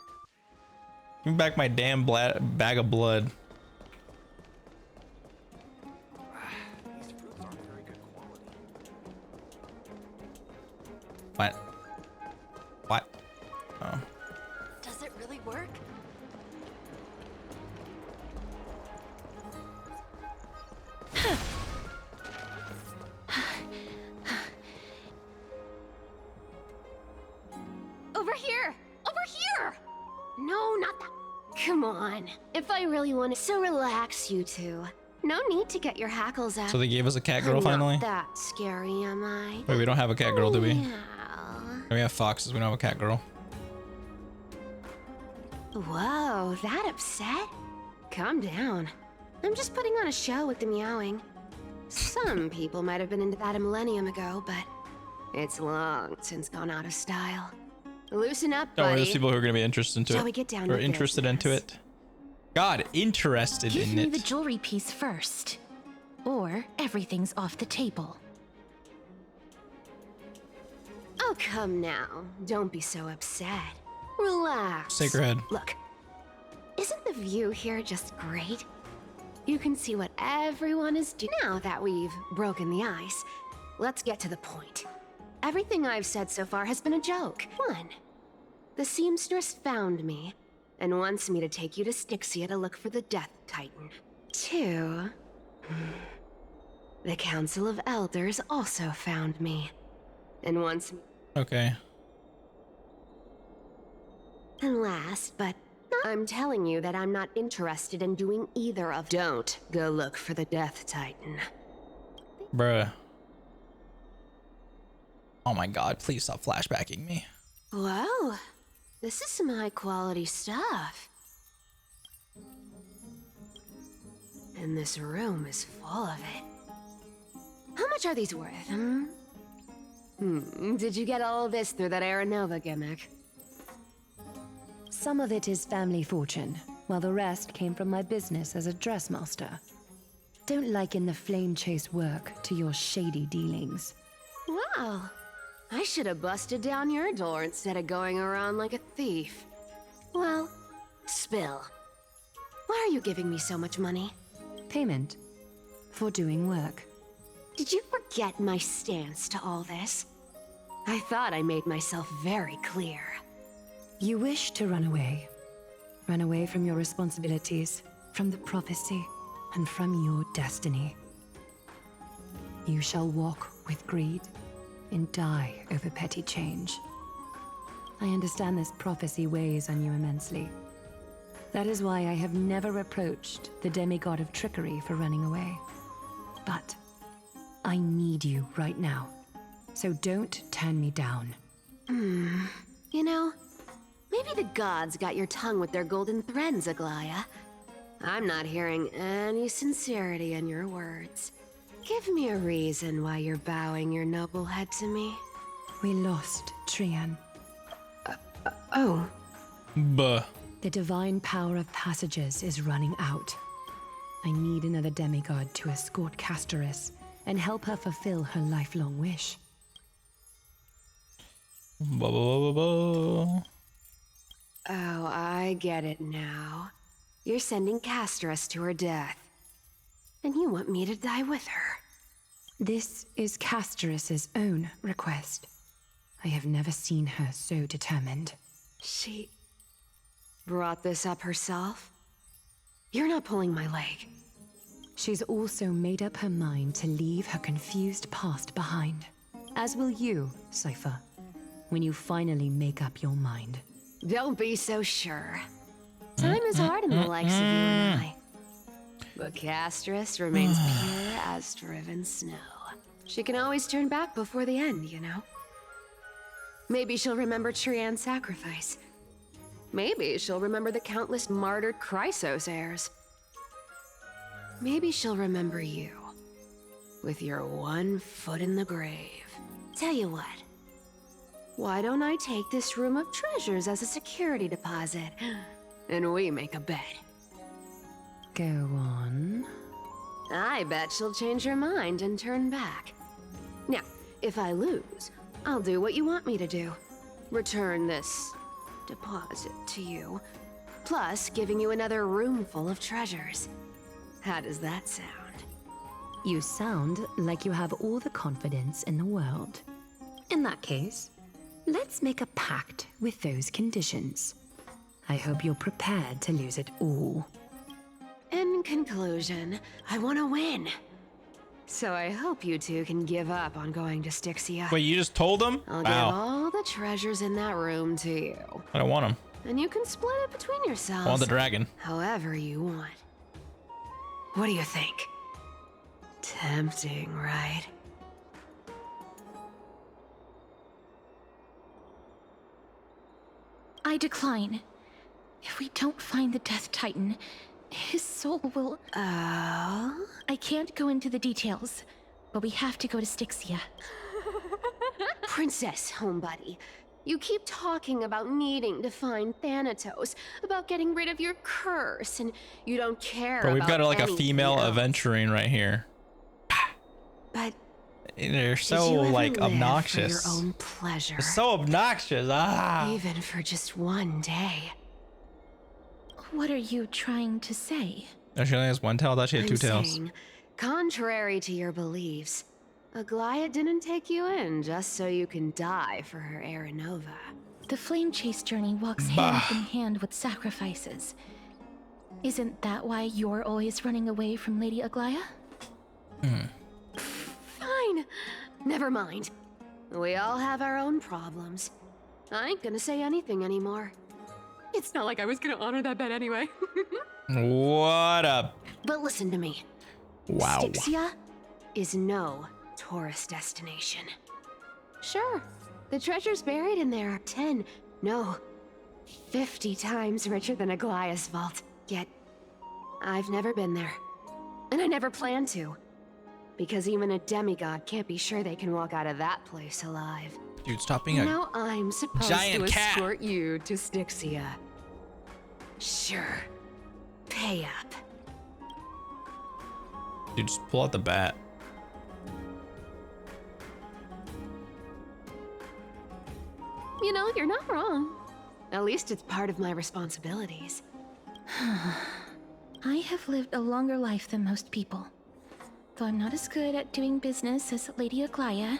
Give me back my damn bag of blood. What? What? Oh. Does it really work? Over here! Over here! No, not that. Come on. If I really want to, so relax, you two. No need to get your hackles out. So they gave us a cat girl I'm finally? Not that scary, am I? Wait, we don't have a cat girl, do we? Yeah. We have foxes, we don't have a cat girl. Whoa, that upset? Calm down. I'm just putting on a show with the meowing. Some people might have been into that a millennium ago, but it's long since gone out of style. Loosen up, buddy. Don't worry, there's people who are going to be interested into Shall it. we get down or to interested into it. God, interested Give in me it. the jewelry piece first, or everything's off the table. Oh, come now. Don't be so upset. Relax. Take her head. Look, isn't the view here just great? You can see what everyone is doing. Now that we've broken the ice, let's get to the point. Everything I've said so far has been a joke. 1. The seamstress found me and wants me to take you to Styxia to look for the Death Titan. 2. The Council of Elders also found me and wants me. Okay. And last, but I'm telling you that I'm not interested in doing either of. Don't go look for the Death Titan. Bruh. Oh my god, please stop flashbacking me. Whoa, this is some high quality stuff. And this room is full of it. How much are these worth, Did you get all of this through that Aranova gimmick? Some of it is family fortune, while the rest came from my business as a dressmaster. Don't liken the flame chase work to your shady dealings. Wow, I should have busted down your door instead of going around like a thief. Well, spill. Why are you giving me so much money? Payment for doing work. Did you forget my stance to all this? I thought I made myself very clear. You wish to run away. Run away from your responsibilities, from the prophecy, and from your destiny. You shall walk with greed and die over petty change. I understand this prophecy weighs on you immensely. That is why I have never reproached the demigod of trickery for running away. But I need you right now, so don't turn me down. You know, maybe the gods got your tongue with their golden threads, Aglaya. I'm not hearing any sincerity in your words. Give me a reason why you're bowing your noble head to me. We lost Trian. Oh. Buh. The divine power of passages is running out. I need another demigod to escort Castoris and help her fulfill her lifelong wish. Oh, I get it now. You're sending Castoris to her death. And you want me to die with her. This is Castoris's own request. I have never seen her so determined. She brought this up herself? You're not pulling my leg. She's also made up her mind to leave her confused past behind. As will you, Cypher, when you finally make up your mind. Don't be so sure. Time is hard in the likes of you and I. But Castris remains pure as driven snow. She can always turn back before the end, you know? Maybe she'll remember Trian's sacrifice. Maybe she'll remember the countless martyred Chrysos heirs. Maybe she'll remember you, with your one foot in the grave. Tell you what, why don't I take this room of treasures as a security deposit, and we make a bet? Go on. I bet she'll change her mind and turn back. Now, if I lose, I'll do what you want me to do. Return this deposit to you, plus giving you another room full of treasures. How does that sound? You sound like you have all the confidence in the world. In that case, let's make a pact with those conditions. I hope you're prepared to lose it all. In conclusion, I want to win. So I hope you two can give up on going to Styxia. Wait, you just told him? I'll give all the treasures in that room to you. I don't want him. And you can split it between yourselves. I want the dragon. However you want. What do you think? Tempting, right? I decline. If we don't find the Death Titan, his soul will... I can't go into the details, but we have to go to Styxia. Princess, homebuddy. You keep talking about needing to find Thanatos, about getting rid of your curse, and you don't care Bro, we've about got like a anything female else. aventurine right here. But they're so did you ever like live obnoxious. for your own pleasure? They're so obnoxious. Ah. Even for just one day. What are you trying to say? Oh, she only has one tail. I thought she had I'm two tails. saying, contrary to your beliefs, Aglaia didn't take you in just so you can die for her Aranova. The flame chase journey walks hand in hand with sacrifices. Isn't that why you're always running away from Lady Aglaia? Fine. Never mind. We all have our own problems. I ain't gonna say anything anymore. It's not like I was gonna honor that bet anyway. What up? But listen to me. Wow. Styxia is no tourist destination. Sure, the treasures buried in there are 10, no, 50 times richer than Aglaia's vault. Yet, I've never been there. And I never plan to. Because even a demigod can't be sure they can walk out of that place alive. Dude, stop being a Now I'm supposed giant to cat. escort you to Styxia. Sure. Pay up. Dude, just pull out the bat. You know, you're not wrong. At least it's part of my responsibilities. I have lived a longer life than most people. Though I'm not as good at doing business as Lady Aglaia,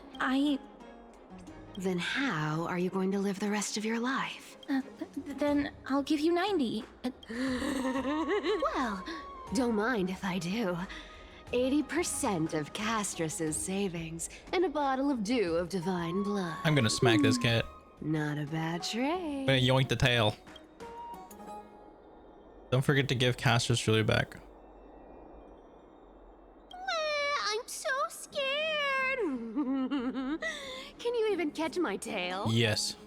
Then how are you going to live the rest of your life? Then I'll give you 90. Well, don't mind if I do. 80% of Castris's savings and a bottle of dew of divine blood. I'm gonna smack this cat. Not a bad trade. I'm gonna yoink the tail. Don't forget to give Caster's jewelry back. I'm so scared. Can you even catch my tail? Yes.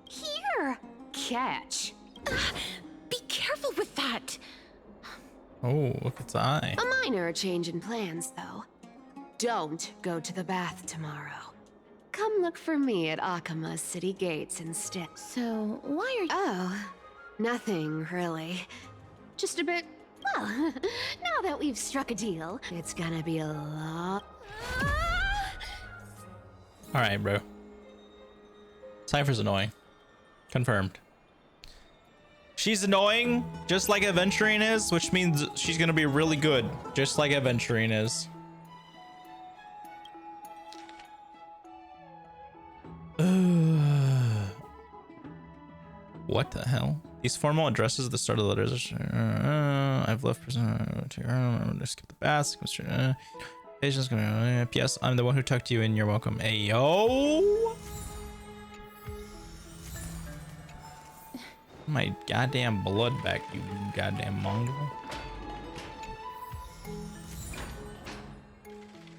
Here, catch. Be careful with that. Oh, look, its eye. A minor change in plans, though. Don't go to the bath tomorrow. Come look for me at Akima's city gates instead. So, why are you... Oh, nothing, really. Just a bit... Well, now that we've struck a deal, it's gonna be a lot... Alright, bro. Cypher's annoying. Confirmed. She's annoying, just like Aventurine is, which means she's gonna be really good, just like Aventurine is. What the hell? These formal addresses at the start of the letters. I've left prison to skip the bath. Patience. P.S. I'm the one who tucked you in. You're welcome. Ayo. My goddamn blood back, you goddamn mongrel.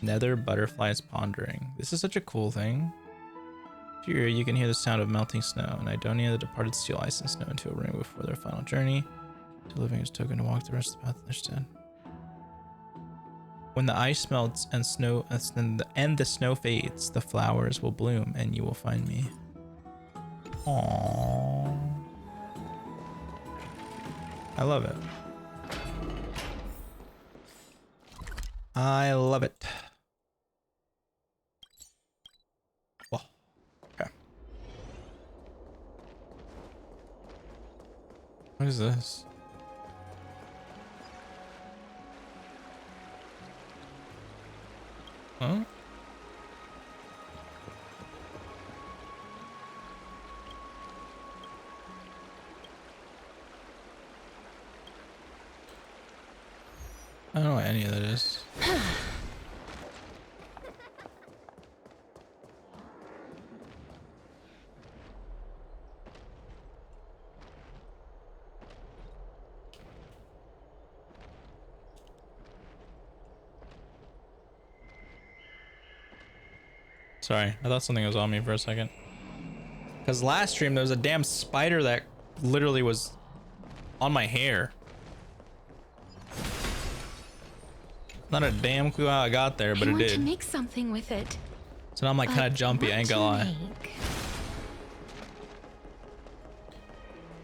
Nether butterflies pondering. This is such a cool thing. Here you can hear the sound of melting snow. In Idonia, the departed steal ice and snow into a ring before their final journey. To living is token to walk the rest of the path instead. When the ice melts and the snow fades, the flowers will bloom and you will find me. Aww. I love it. I love it. Well, okay. What is this? Huh? I don't know what any of that is. Sorry, I thought something was on me for a second. Because last stream there was a damn spider that literally was on my hair. Not a damn clue how I got there, but it did. I want to make something with it. So now I'm like kind of jumpy, I ain't gonna lie.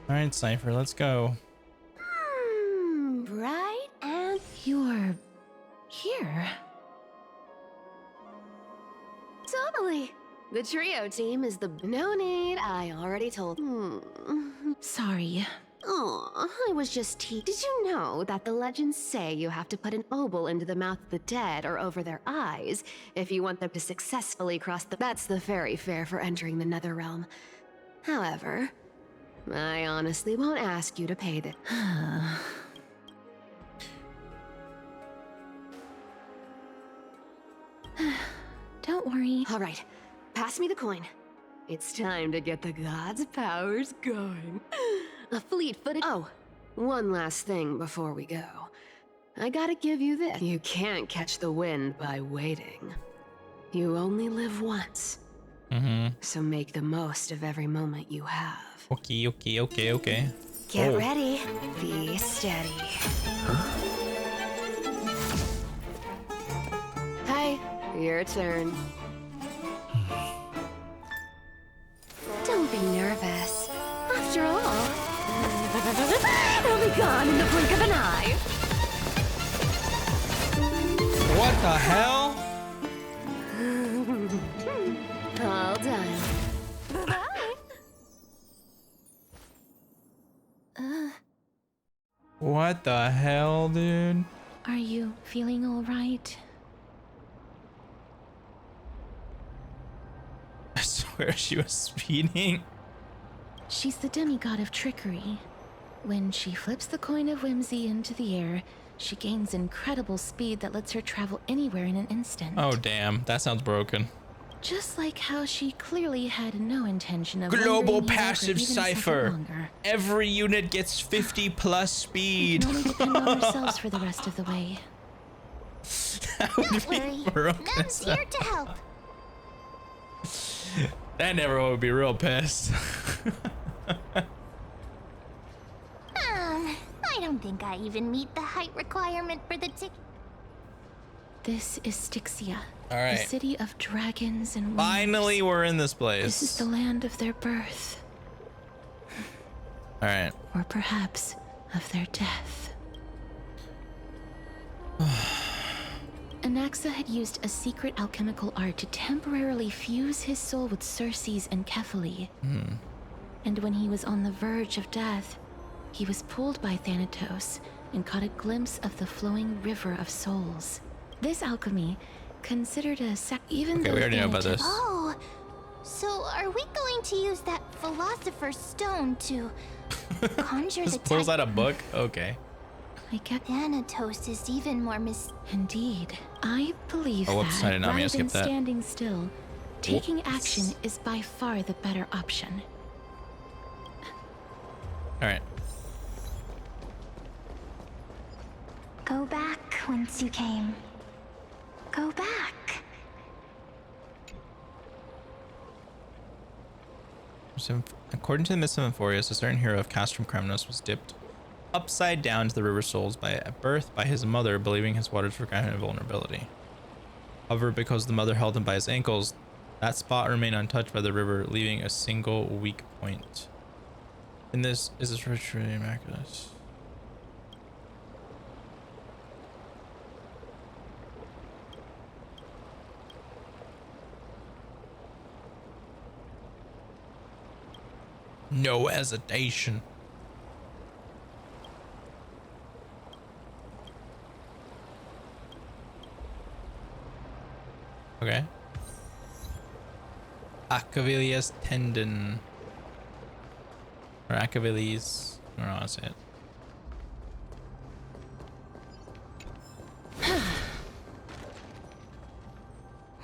Alright, Cypher, let's go. Right? And you're here. Totally. The trio team is the no need. I already told. Sorry. Oh, I was just Did you know that the legends say you have to put an obol into the mouth of the dead or over their eyes if you want them to successfully cross the— That's the fairy fare for entering the nether realm. However, I honestly won't ask you to pay the— Don't worry. All right, pass me the coin. It's time to get the gods' powers going. A fleet-footed— Oh, one last thing before we go. I gotta give you this. You can't catch the wind by waiting. You only live once. So make the most of every moment you have. Okay. Get ready. Be steady. Hi, your turn. Don't be nervous. After all, it'll be gone in the blink of an eye. What the hell? All done. What the hell, dude? Are you feeling all right? I swear she was speeding. She's the demigod of trickery. When she flips the coin of whimsy into the air, she gains incredible speed that lets her travel anywhere in an instant. Oh damn, that sounds broken. Just like how she clearly had no intention of Global lingering here for passive even a second cipher. longer. Every unit gets 50 plus speed. We can only depend on ourselves for the rest of the way. Don't worry, Mem's here to help. That never would be real pissed. I don't think I even meet the height requirement for the ticket. This is Styxia, All right. the city of dragons and wonders. Finally, we're in this place. This is the land of their birth. All right. Or perhaps of their death. Anaxa had used a secret alchemical art to temporarily fuse his soul with Circe's and Kefali. And when he was on the verge of death, he was pulled by Thanatos and caught a glimpse of the flowing river of souls. This alchemy, considered a even Okay, though we already know about this. Oh, so are we going to use that philosopher's stone to conjure the Just pulls out type? a book? Okay. I get Thanatos is even more Indeed. I believe Oh, whoops, I that did not mean rather to than skip that. standing still, taking Whoops. action is by far the better option. All right. Go back whence you came. go back. According to the myth of Amphorius, a certain hero of Castrum Kremnos was dipped upside down to the river Souls at birth by his mother, believing his waters were granted invulnerability. However, because the mother held him by his ankles, that spot remained untouched by the river, leaving a single weak point. In this is this truly immaculate. No hesitation. Okay. Achilles tendon. Or Achilles. I don't know how to say it.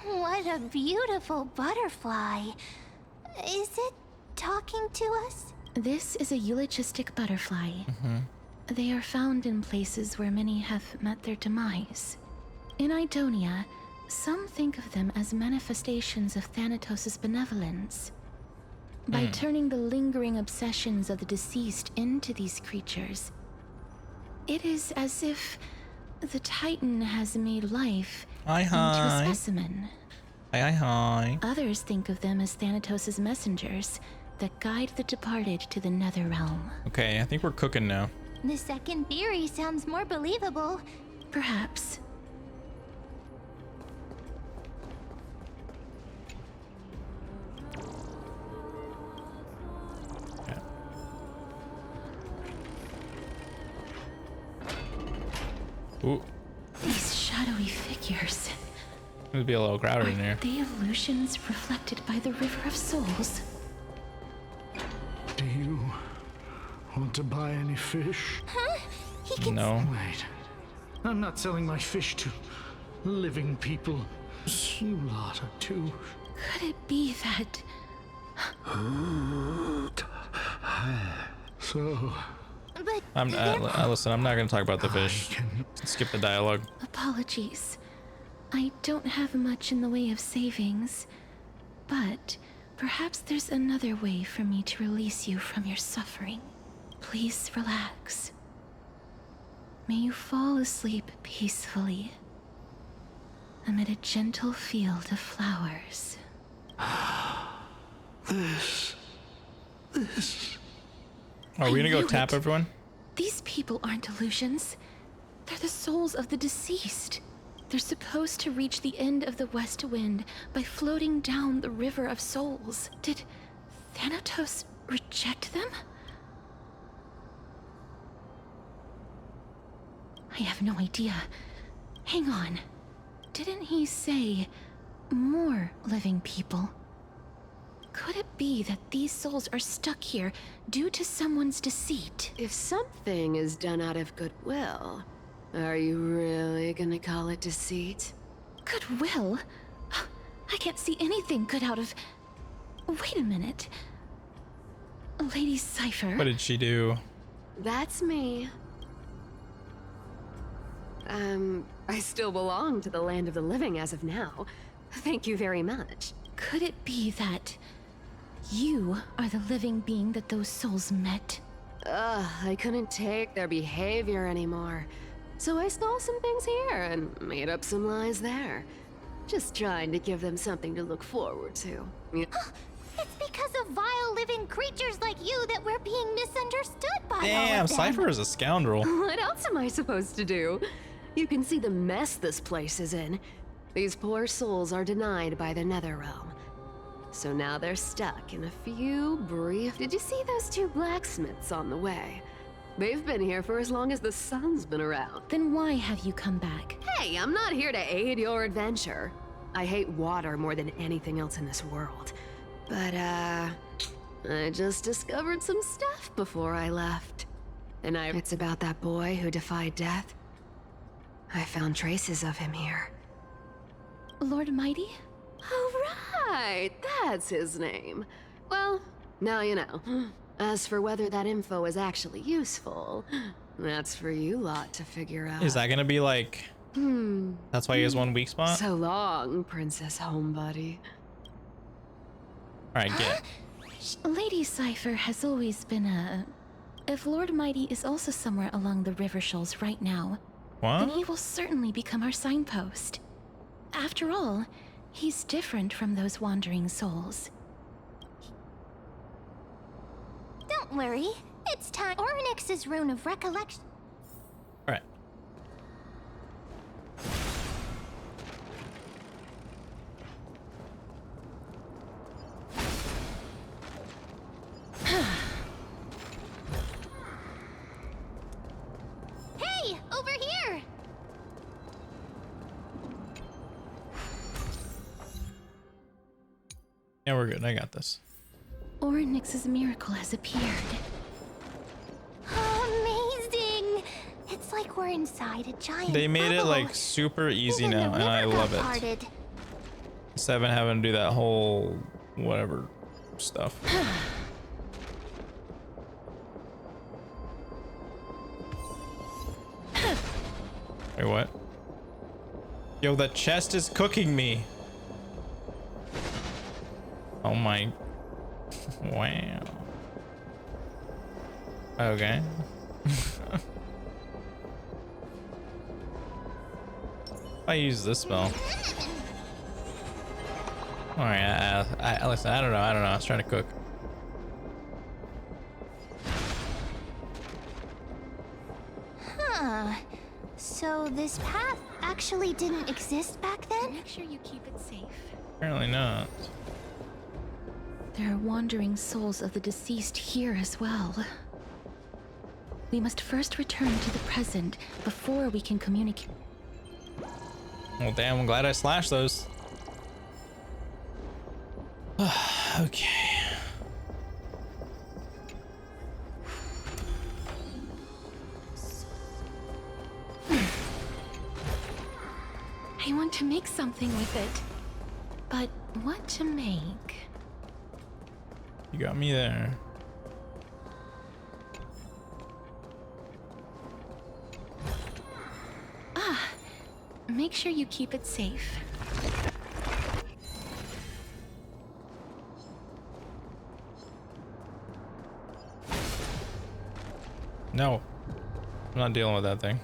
What a beautiful butterfly. Is it talking to us? This is a eulogistic butterfly. They are found in places where many have met their demise. In Idonia, some think of them as manifestations of Thanatos' benevolence. By turning the lingering obsessions of the deceased into these creatures, it is as if the Titan has made life into a specimen. Hi. Others think of them as Thanatos' messengers that guide the departed to the nether realm. Okay, I think we're cooking now. The second theory sounds more believable. Perhaps. Ooh. These shadowy figures. There'd be a little crowded in here. Are they illusions reflected by the River of Souls? Do you want to buy any fish? Huh? He can... No. Wait. I'm not selling my fish to living people. You lot are too... Could it be that... So... But listen, I'm not going to talk about the fish. Skip the dialogue. Apologies. I don't have much in the way of savings, but perhaps there's another way for me to release you from your suffering. Please relax. May you fall asleep peacefully amid a gentle field of flowers. This... Are we gonna go tap everyone? These people aren't illusions. They're the souls of the deceased. They're supposed to reach the end of the West Wind by floating down the River of Souls. Did Thanatos reject them? I have no idea. Hang on. Didn't he say more living people? Could it be that these souls are stuck here due to someone's deceit? If something is done out of goodwill, are you really gonna call it deceit? Goodwill? I can't see anything good out of... Wait a minute. Lady Cypher? What did she do? That's me. I still belong to the land of the living as of now. Thank you very much. Could it be that you are the living being that those souls met? I couldn't take their behavior anymore. So I stole some things here and made up some lies there. Just trying to give them something to look forward to. it's because of vile living creatures like you that we're being misunderstood by all Damn, of them. Cypher is a scoundrel. What else am I supposed to do? You can see the mess this place is in. These poor souls are denied by the Netherrealm. So now they're stuck in a few brief... Did you see those two blacksmiths on the way? They've been here for as long as the sun's been around. Then why have you come back? Hey, I'm not here to aid your adventure. I hate water more than anything else in this world. But, I just discovered some stuff before I left. And it's about that boy who defied death. I found traces of him here. Lord Mighty? Oh, right! That's his name. Well, now you know. As for whether that info is actually useful, that's for you lot to figure out. Is that gonna be like That's why he has one weak spot? So long, Princess Homebody. Alright, get. Lady Cypher has always been a... If Lord Mighty is also somewhere along the river shoals right now, then he will certainly become our signpost. After all, he's different from those wandering souls. Don't worry. It's time. Oryx's rune of recollection. Alright. Hey, over here! Yeah, we're good. I got this. Oryx's miracle has appeared. Amazing! It's like we're inside a giant They made it bubble. like super easy Even now, the and I river love got it. parted. Instead of having to do that whole whatever stuff. Wait, what? Yo, the chest is cooking me. Oh my. Wow. Okay. I use this spell. Alright, listen, I don't know. I was trying to cook. Huh. So this path actually didn't exist back then? Make sure you keep it safe. Apparently not. There are wandering souls of the deceased here as well. We must first return to the present before we can communicate. Well, damn, I'm glad I slashed those. Okay. I want to make something with it. But what to make? You got me there. Make sure you keep it safe. No. I'm not dealing with that thing.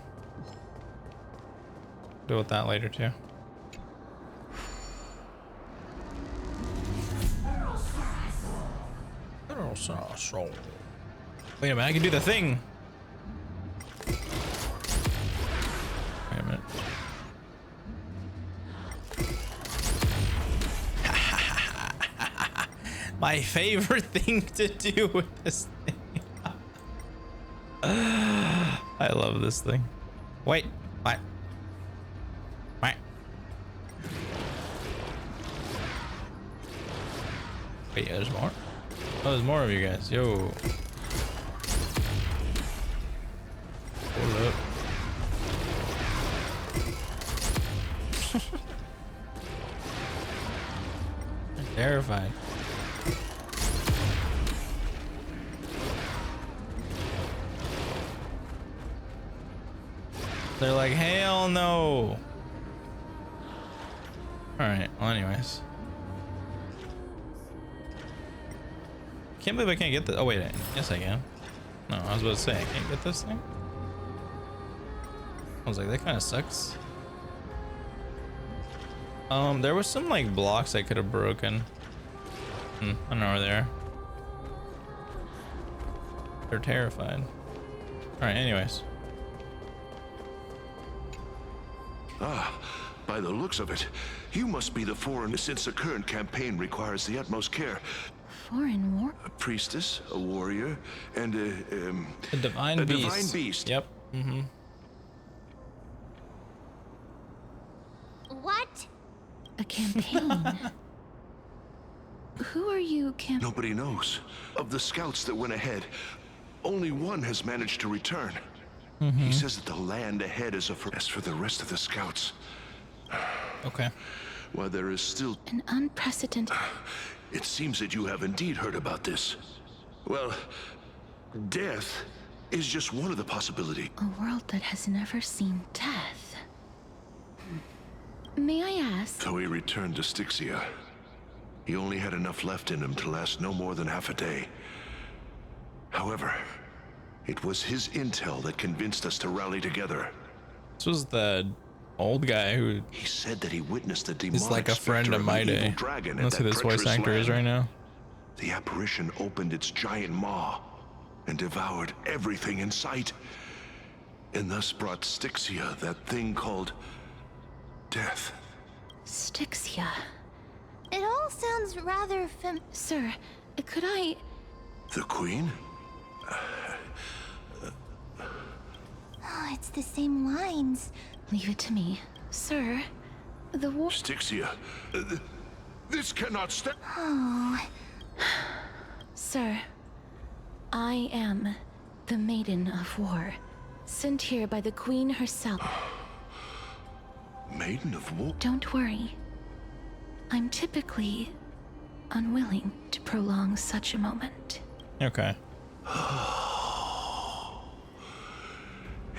Deal with that later too. Wait a minute, I can do the thing. Wait a minute. My favorite thing to do with this thing. I love this thing. Wait, what? What? Wait, there's more? Oh, there's more of you guys. Yo. Hold up. I'm terrified. They're like, hell no. Alright, well anyways. Can't believe I can't get this. Oh wait, yes I can. No, I was about to say, I can't get this thing. I was like, that kind of sucks. There was some like blocks I could have broken. I don't know where they are. They're terrified. Alright, anyways. Ah, by the looks of it, you must be the foreigner since the current campaign requires the utmost care. Foreign war? A priestess, a warrior, and a divine beast. Divine beast. Yep. Mm-hmm. What? A campaign? Who are you, Nobody knows. Of the scouts that went ahead, only one has managed to return. He says that the land ahead is a first for the rest of the scouts. Okay. While there is still an unprecedented... It seems that you have indeed heard about this. Well, death is just one of the possibilities. A world that has never seen death. May I ask? So he returned to Styxia. He only had enough left in him to last no more than half a day. However, it was his intel that convinced us to rally together. This was the old guy who... He said that he witnessed the demonic He's like a friend of my day. That's who this voice actor is right now. The apparition opened its giant maw and devoured everything in sight, and thus brought Styxia that thing called death. Styxia. It all sounds rather Sir, could I... The Queen? Oh, it's the same lines. Leave it to me. Sir, the war... Styxia. This cannot stand. Oh. Sir, I am the Maiden of War, sent here by the Queen herself. Maiden of War? Don't worry. I'm typically unwilling to prolong such a moment. Okay.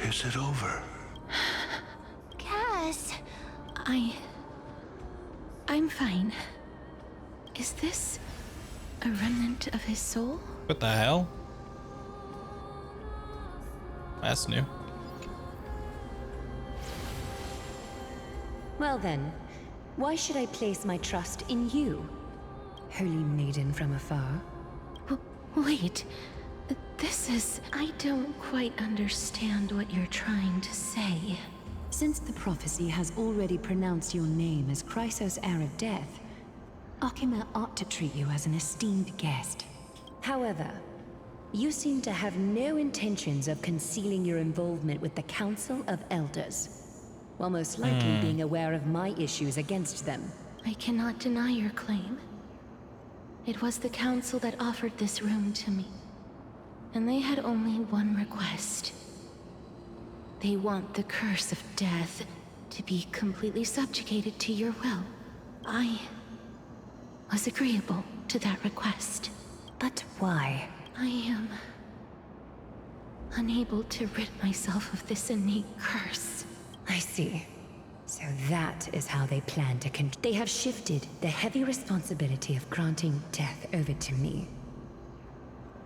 Is it over? Cass. I'm fine. Is this a remnant of his soul? What the hell? That's new. Well then, why should I place my trust in you, holy maiden from afar? Wait, this is... I don't quite understand what you're trying to say. Since the prophecy has already pronounced your name as Chrysos' heir of death, Akima ought to treat you as an esteemed guest. However, you seem to have no intentions of concealing your involvement with the Council of Elders, while most likely being aware of my issues against them. I cannot deny your claim. It was the Council that offered this room to me, and they had only one request. They want the curse of death to be completely subjugated to your will. I was agreeable to that request. But why? I am unable to rid myself of this innate curse. I see. So that is how they plan to They have shifted the heavy responsibility of granting death over to me.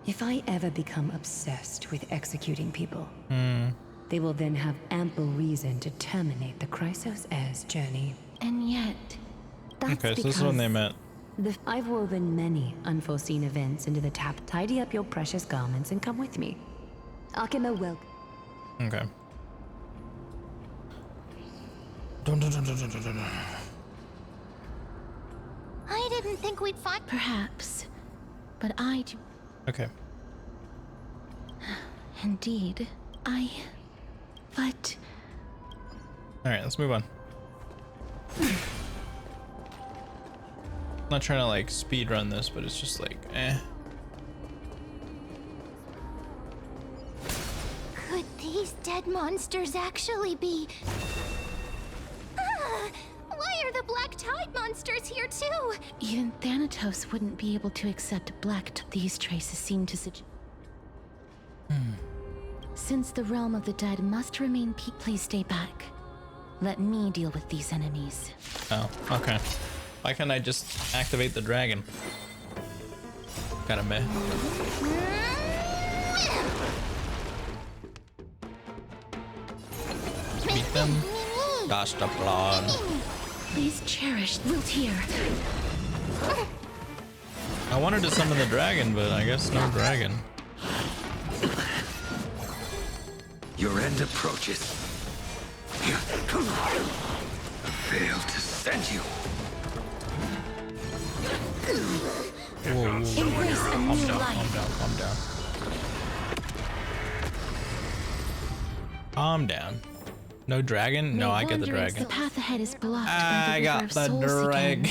If I ever become obsessed with executing people, they will then have ample reason to terminate the Chrysos heir's journey. And yet... That's okay, so this is when they met. I've woven many unforeseen events into the tap. Tidy up your precious garments and come with me. Akima will... Okay. I didn't think we'd find... Perhaps, but I do... Okay. Indeed, but... Alright, let's move on. I'm not trying to like speed run this, but it's just like, Could these dead monsters actually be... Why are the Black Tide monsters here too? Even Thanatos wouldn't be able to accept These traces seem to suggest... Since the realm of the dead must remain please stay back. Let me deal with these enemies. oh, okay. Why can't I just activate the dragon? Kinda meh. Beat them. Gosh, the blood. Please cherish Wiltier. I wanted to summon the dragon, but I guess no dragon. Your end approaches. I failed to send you. Whoa, Embrace a calm new down, life. calm down. Calm down. No dragon? No, I get the dragon. The path ahead is blocked by I the got river of the souls dragon.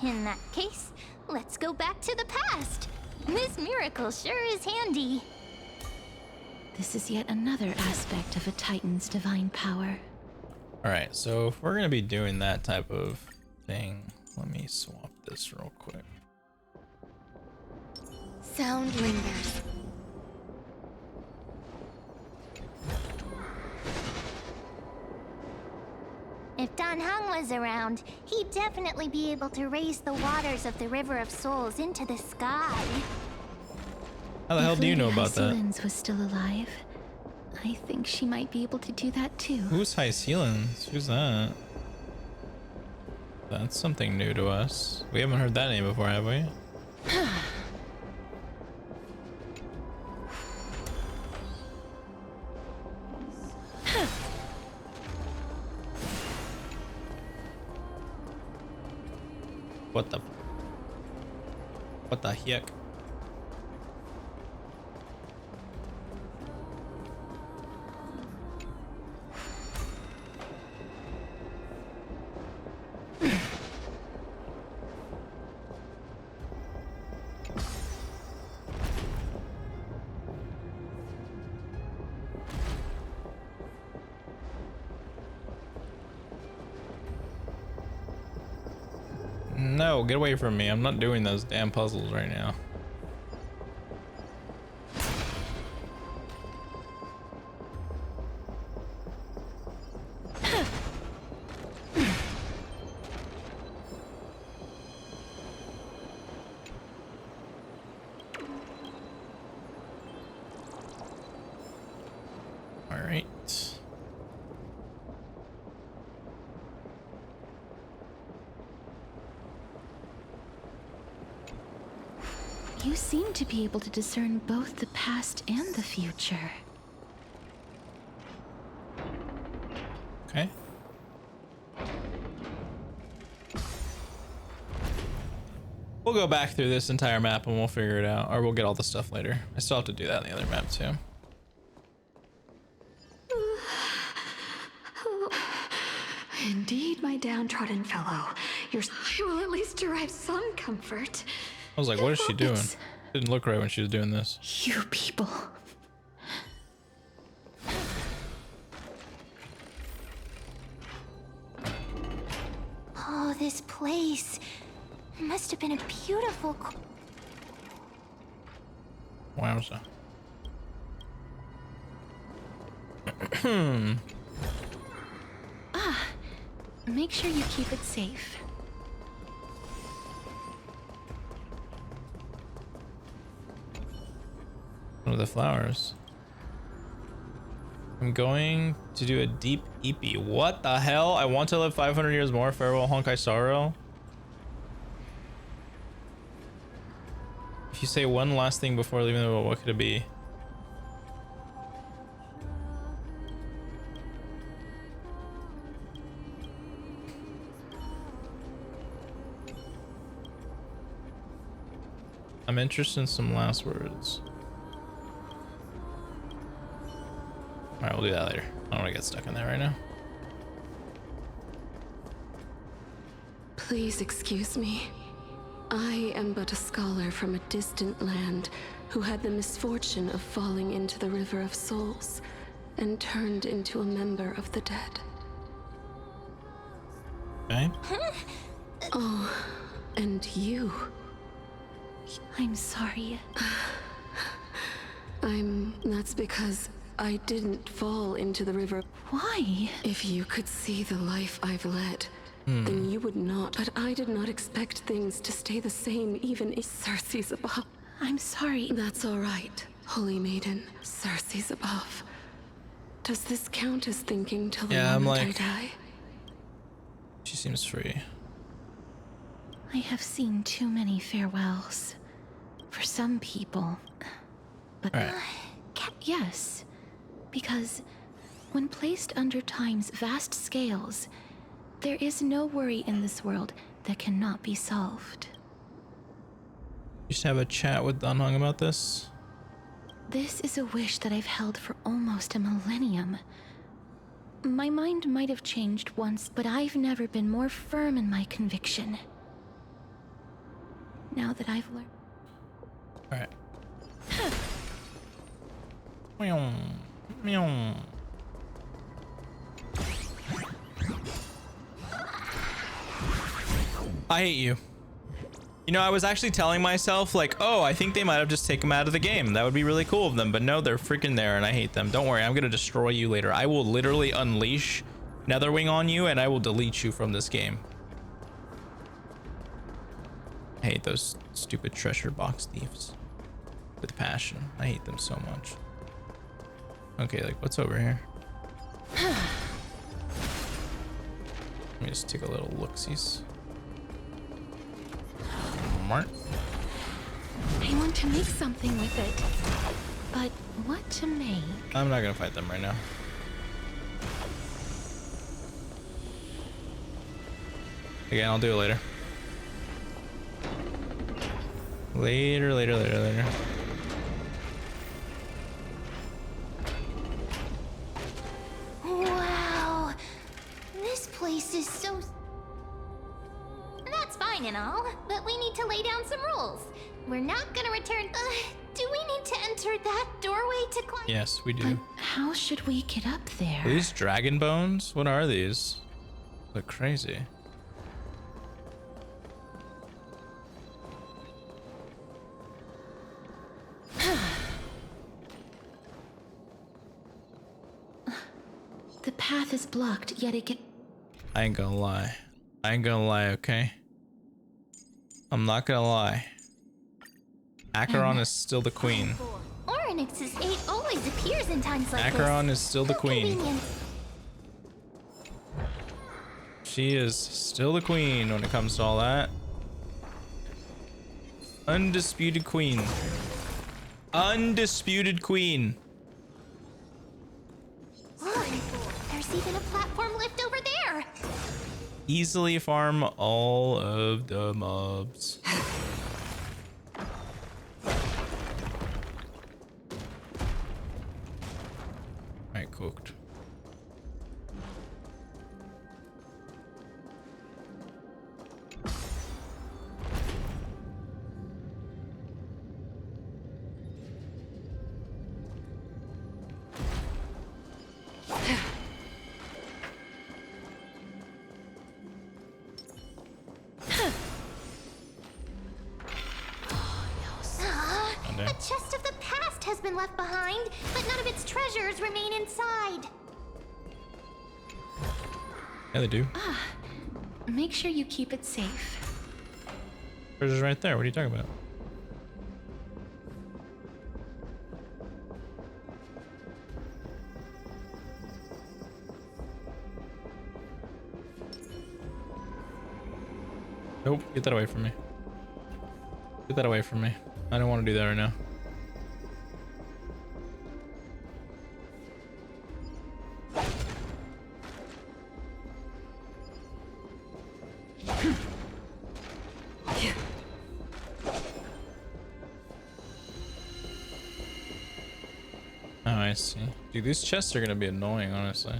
In that case, let's go back to the past. This miracle sure is handy. This is yet another aspect of a Titan's divine power. Alright, so if we're gonna be doing that type of thing, let me swap this real quick. Sound lingers. If Dan Heng was around, he'd definitely be able to raise the waters of the River of Souls into the sky. How the hell do you know about that? Hysealins was still alive. I think she might be able to do that too. Who's Hysealins? Who's that? That's something new to us. We haven't heard that name before, have we? What the heck? No, get away from me. I'm not doing those damn puzzles right now. All right. You seem to be able to discern both the past and the future. Okay. We'll go back through this entire map and we'll figure it out, or we'll get all the stuff later. I still have to do that in the other map too. Indeed, my downtrodden fellow. I will at least derive some comfort. I was like, what is she doing? Didn't look right when she was doing this. You people. Oh, this place must have been a beautiful. Wowza. Make sure you keep it safe. One of the flowers. I'm going to do a deep eepee. What the hell? I want to live 500 years more. Farewell, Honkai Sorrow. If you say one last thing before leaving the world, what could it be? I'm interested in some last words. Alright, we'll do that later. I don't want to get stuck in there right now. Please excuse me. I am but a scholar from a distant land who had the misfortune of falling into the River of Souls and turned into a member of the dead. Okay. Oh, and you. I'm sorry. That's because I didn't fall into the river. Why? If you could see the life I've led, then you would not. But I did not expect things to stay the same even if Circe's above. I'm sorry. That's all right, Holy Maiden. Circe's above. Does this count as thinking till the moment I die? She seems free. I have seen too many farewells. For some people. But yes. Because when placed under time's vast scales, there is no worry in this world that cannot be solved. You should have a chat with Dan Heng about this. This is a wish that I've held for almost a millennium. My mind might have changed once, but I've never been more firm in my conviction. Now that I've learned. Alright. Meow. Meow. I hate you. You know, I was actually telling myself, like, oh, I think they might have just taken them out of the game. That would be really cool of them. But no, they're freaking there, and I hate them. Don't worry, I'm going to destroy you later. I will literally unleash Netherwing on you, and I will delete you from this game. I hate those stupid treasure box thieves. With passion. I hate them so much. Okay, like, what's over here? Let me just take a little look-sees. Mark. I want to make something with it. But what to make? I'm not gonna fight them right now. Again, I'll do it later. Later. Wow. This place is so... That's fine and all, but we need to lay down some rules. We're not gonna return... do we need to enter that doorway to climb? Yes, we do. But how should we get up there? Are these dragon bones? What are these? Look crazy. The path is blocked, yet it can... I ain't gonna lie. Okay? I'm not gonna lie. Acheron is still the queen. Oryx's 8 always appears in times like Acheron this. is still the queen. Convenient. She is still the queen when it comes to all that. Undisputed queen. Undisputed queen. Look, there's even a platform lift over there. Easily farm all of the mobs. Right, cooked. A chest of the past has been left behind, but none of its treasures remain inside. Yeah, they do. Make sure you keep it safe. Treasure's right there. What are you talking about? Nope, get that away from me. Get that away from me. I don't want to do that right now. Oh, I see. Dude, these chests are gonna be annoying, honestly.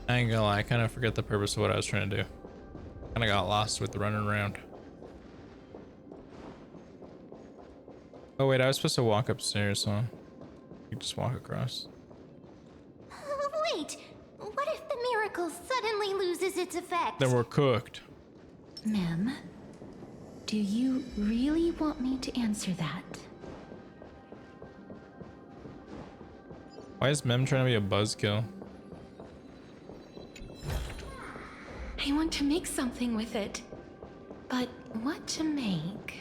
I ain't gonna lie, I kind of forget the purpose of what I was trying to do. Kind of got lost with the running around. Oh wait, I was supposed to walk upstairs, huh? You just walk across. Wait, what if the miracle suddenly loses its effect? Then we're cooked. Mem, do you really want me to answer that? Why is Mem trying to be a buzzkill? I want to make something with it. But what to make?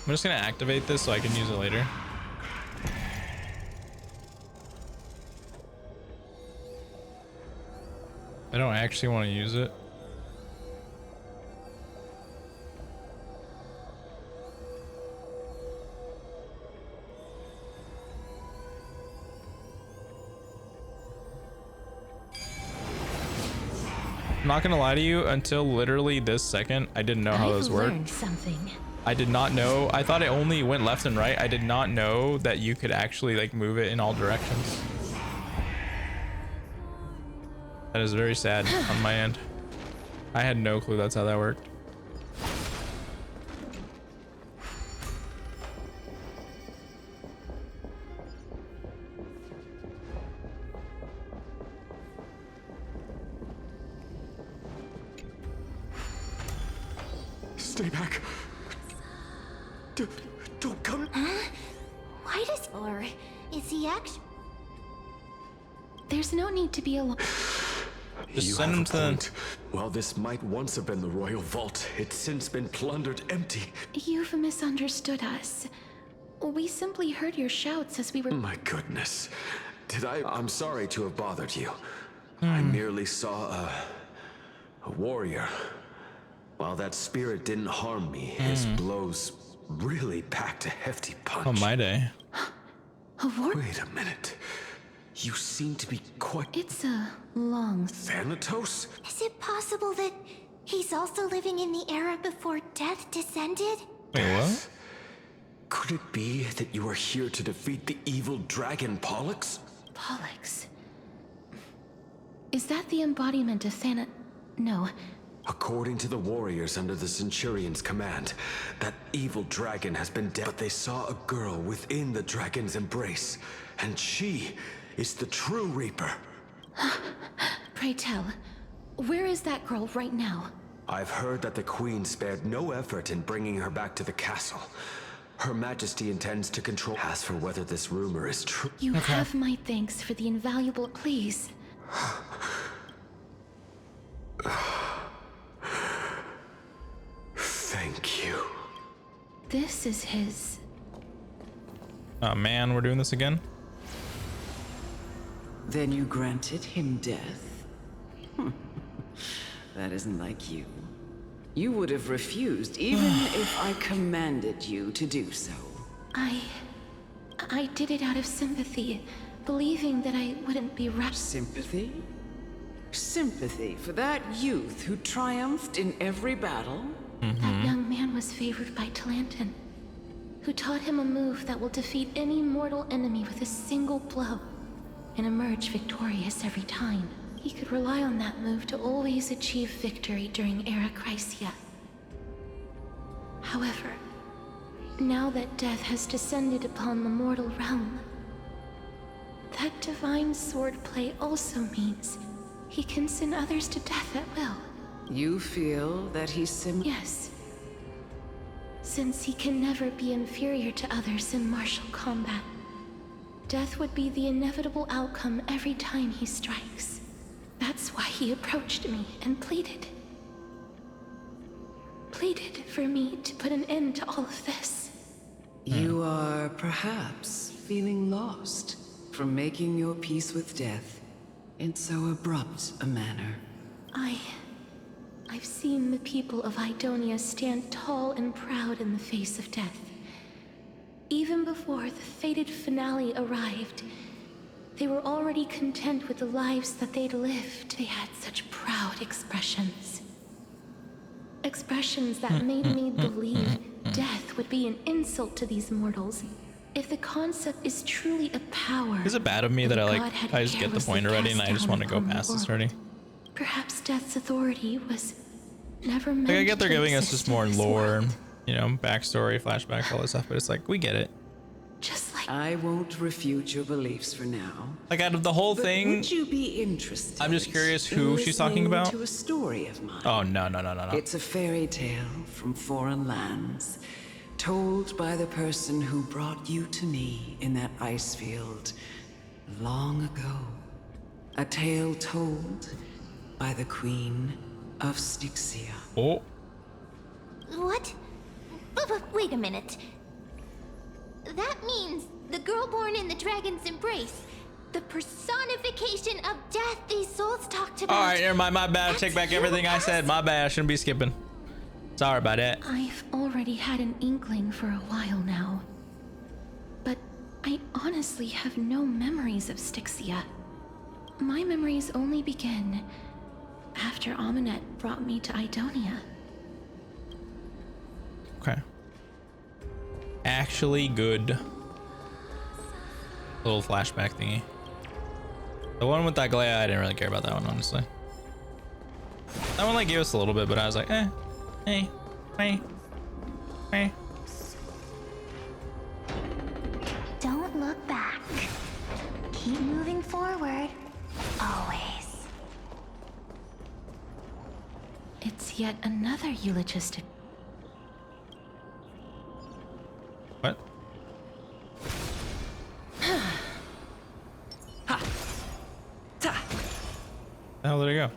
I'm just gonna activate this so I can use it later. I don't actually want to use it. I'm not gonna lie to you, until literally this second, I didn't know how I've this worked. learned something. I did not know. I thought it only went left and right. I did not know that you could actually like move it in all directions. That is very sad on my end. I had no clue that's how that worked. Stay back. Don't come. Huh? Why does... Or is he actually... There's no need to be alone. Just send him to the... While this might once have been the royal vault, it's since been plundered empty. You've misunderstood us. We simply heard your shouts as we were... My goodness. I'm sorry to have bothered you. I merely saw a warrior. While that spirit didn't harm me, his blows really packed a hefty punch. Oh, my day. Wait a minute. You seem to be quite... It's a long... Thanatos? Is it possible that he's also living in the era before death descended? Wait, what? Could it be that you are here to defeat the evil dragon Pollux? Pollux? Is that the embodiment of Thana... No. According to the warriors under the Centurion's command, that evil dragon has been dead, but they saw a girl within the dragon's embrace, and she is the true Reaper. Pray tell, where is that girl right now? I've heard that the Queen spared no effort in bringing her back to the castle. Her Majesty intends to control... As for whether this rumor is true... You have my thanks for the invaluable... Please. Thank you. This is his... Oh man, we're doing this again? Then you granted him death? That isn't like you. You would have refused even if I commanded you to do so. I did it out of sympathy, believing that I wouldn't be Sympathy? Sympathy for that youth who triumphed in every battle? That young man was favored by Talantin, who taught him a move that will defeat any mortal enemy with a single blow and emerge victorious every time. He could rely on that move to always achieve victory during Era Chrysia. However, now that death has descended upon the mortal realm, that divine swordplay also means he can send others to death at will. You feel that he's Yes. Since he can never be inferior to others in martial combat, death would be the inevitable outcome every time he strikes. That's why he approached me and pleaded. Pleaded for me to put an end to all of this. You are perhaps feeling lost from making your peace with death in so abrupt a manner. I've seen the people of Idonia stand tall and proud in the face of death. Even before the fated finale arrived, they were already content with the lives that they'd lived. They had such proud expressions. Expressions that made me believe death would be an insult to these mortals. If the concept is truly a power... Is it bad of me that I just get the point already and I just want to go past this already? Perhaps death's authority was never meant Like, I get they're to giving us exist just more in this lore, world. you know, backstory, flashbacks, all this stuff, but it's like, we get it. Just like... I won't refute your beliefs for now. Like, out of the whole But thing, would you be interested? I'm just curious in who she's talking listening about. To a story of mine. Oh, no. It's a fairy tale from foreign lands, told by the person who brought you to me in that ice field long ago. A tale told by the Queen of Styxia. Oh. What? Wait a minute. That means the girl born in the dragon's embrace, the personification of death these souls talked about. All right, never mind. My bad. I take back everything I said. My bad. I shouldn't be skipping. Sorry about that. I've already had an inkling for a while now. But I honestly have no memories of Styxia. My memories only begin after Aminet brought me to Idonia. Okay. actually good. Little flashback thingy. The one with that glare, I didn't really care about that one, honestly. That one like gave us a little bit, but I was like, hey. Don't look back. Keep moving forward. Always. It's yet another eulogistic. What? The hell did it go?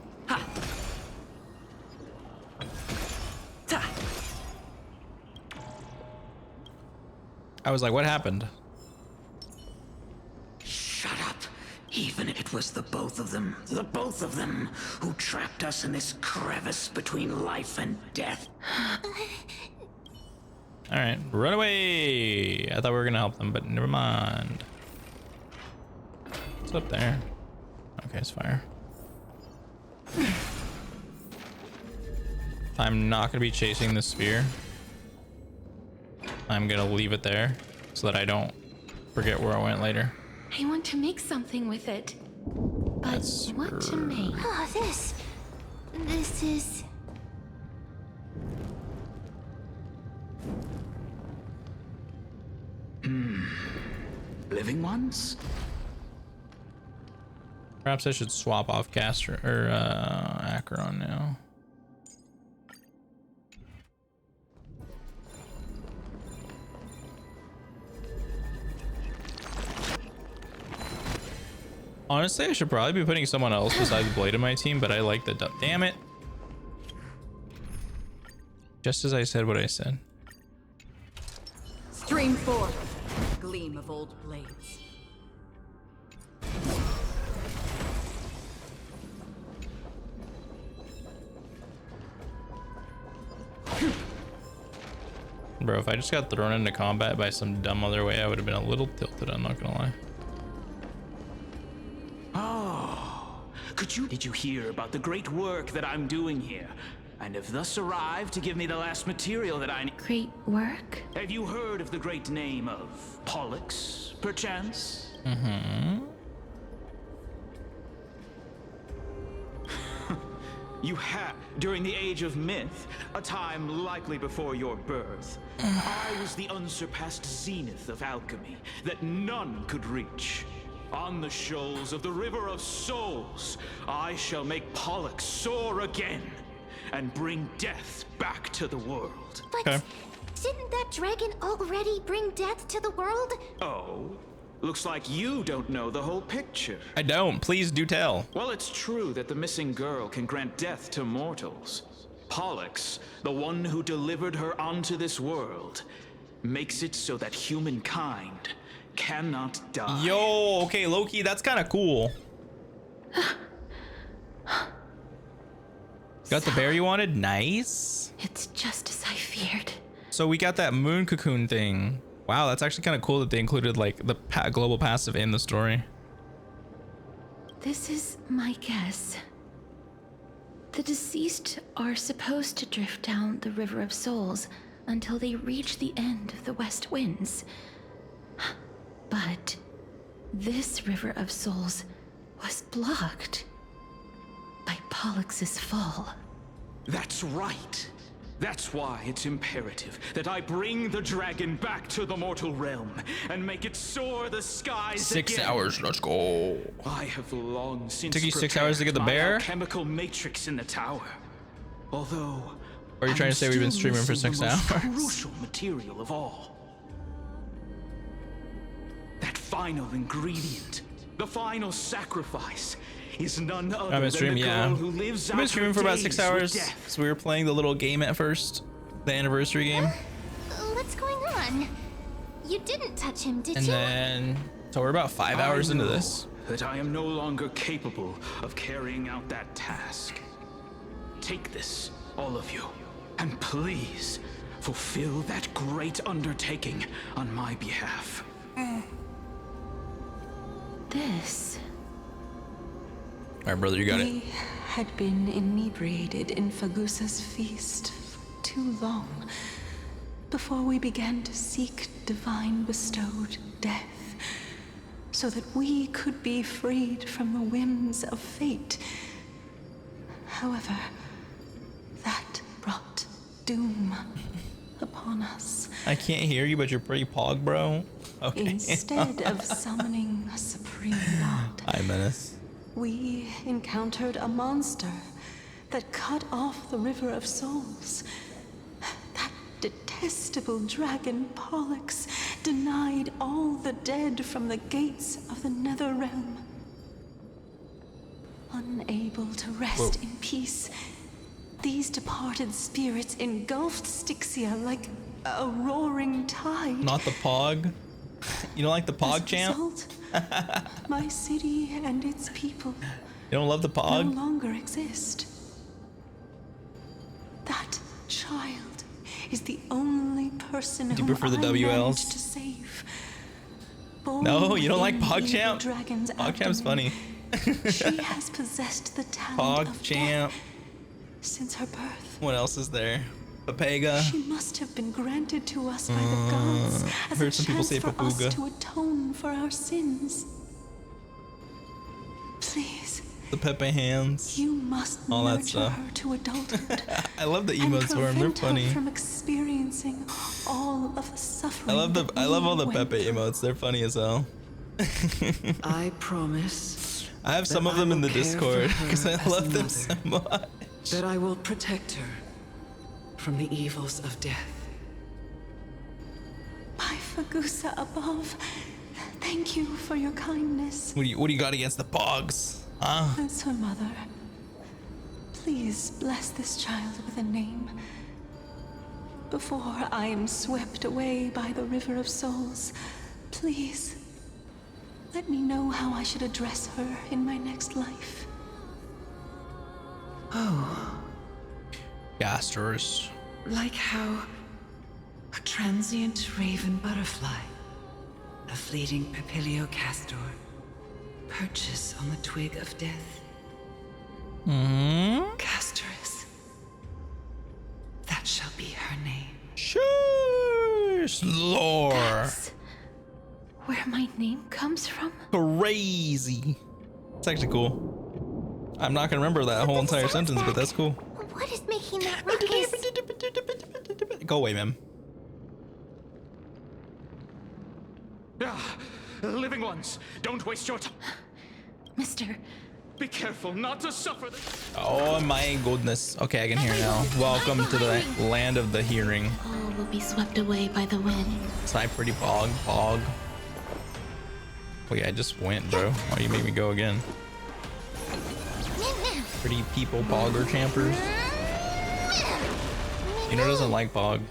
I was like, what happened? Shut up. Even it was the both of them, who trapped us in this crevice between life and death. All right, run away. I thought we were gonna help them, but never mind. What's up there? Okay, it's fire. I'm not gonna be chasing the spear. I'm gonna leave it there so that I don't forget where I went later. I want to make something with it. But what to make? Oh, this is... Living ones? Perhaps I should swap off Caster or Acheron now. Honestly, I should probably be putting someone else besides Blade in my team, but I like the damn it. Just as I said what I said. Stream forth, gleam of old blades. Bro, if I just got thrown into combat by some dumb other way, I would have been a little tilted, I'm not gonna lie. Did you hear about the great work that I'm doing here? And have thus arrived to give me the last material that I need. Great work? Have you heard of the great name of Pollux, perchance? Mm-hmm. You have, during the age of myth, a time likely before your birth. I was the unsurpassed zenith of alchemy that none could reach. On the shoals of the River of Souls, I shall make Pollux soar again and bring death back to the world. But didn't that dragon already bring death to the world? Oh, looks like you don't know the whole picture. I don't. Please do tell. Well, it's true that the missing girl can grant death to mortals. Pollux, the one who delivered her onto this world, makes it so that humankind cannot die. Yo, okay, Loki, that's kind of cool. Got the bear you wanted? Nice. It's just as I feared. So we got that moon cocoon thing. Wow, that's actually kind of cool that they included like the global passive in the story. This is my guess. The deceased are supposed to drift down the River of Souls until they reach the end of the West Winds. But this River of Souls was blocked by Pollux's fall. That's right. That's why it's imperative that I bring the dragon back to the mortal realm and make it soar the skies 6 again. hours, let's go. I have long since Took you 6 hours to get the bear? Chemical matrix in the tower. Although, Or are you trying to say we've been streaming for 6 hours? Crucial material of all. That final ingredient, the final sacrifice, is none other I've been than streaming, the girl yeah. who lives I've been out streaming her for about days 6 with hours. death. So we were playing the little game at first, the anniversary game. What's going on? You didn't touch him, did And you? then, so we're about 5 hours into this. That I am no longer capable of carrying out that task. Take this, all of you, and please fulfill that great undertaking on my behalf. This. All right, brother, you got it. We had been inebriated in Fagusa's feast for too long. before we began to seek divine bestowed death, so that we could be freed from the whims of fate. However, that brought doom upon us. I can't hear you, but you're pretty pog, bro. Okay. Instead of summoning a supreme god, Hi, Menace. we encountered a monster that cut off the River of Souls. That detestable dragon Pollux denied all the dead from the gates of the Nether Realm. Unable to rest in peace, these departed spirits engulfed Styxia like a roaring tide. Not the pog. You don't like the pog, champ? Result, my city and its people You don't love the no pog? longer exist. That child is the only person Do you whom prefer the I WLs? managed to save. No, you don't like Born pog, in champ? the dragon's Pog champ's abdomen, funny. she has possessed the talent Pog of champ. death since her birth. What else is there? Papega. She must have been granted to us by the gods as a heard some people chance say for Papuga. us to atone for our sins. Please, The Pepe hands. you must All that nurture stuff. her to adulthood I love the and emotes for him. They're prevent her funny. from experiencing all of the suffering. I love all the we went Pepe emotes. They're funny as hell. I promise. I have some that of them I in the will care Discord for her because I as love them mother, so much. That I will protect her from the evils of death. My Fagusa above, thank you for your kindness. What do you got against the pogs? Huh? As her mother, please bless this child with a name. Before I am swept away by the River of Souls, please let me know how I should address her in my next life. Oh, Gasters. like how a transient raven butterfly, a fleeting papilio castor, perches on the twig of death. Castorus. That shall be her name. Shush, lore. That's where my name comes from? Crazy. It's actually cool. I'm not gonna remember that whole entire sentence, but that's cool. What is making that ruckus? Go away, ma'am. Living ones, don't waste your time. Mister. Be careful not to suffer the... Oh my goodness. Okay, I can hear now. Welcome to the land of the hearing. All will be swept away by the wind. Sigh pretty pog. Wait, I just went, bro. Why you made me go again? Pretty people pogger champers. You know doesn't like pog.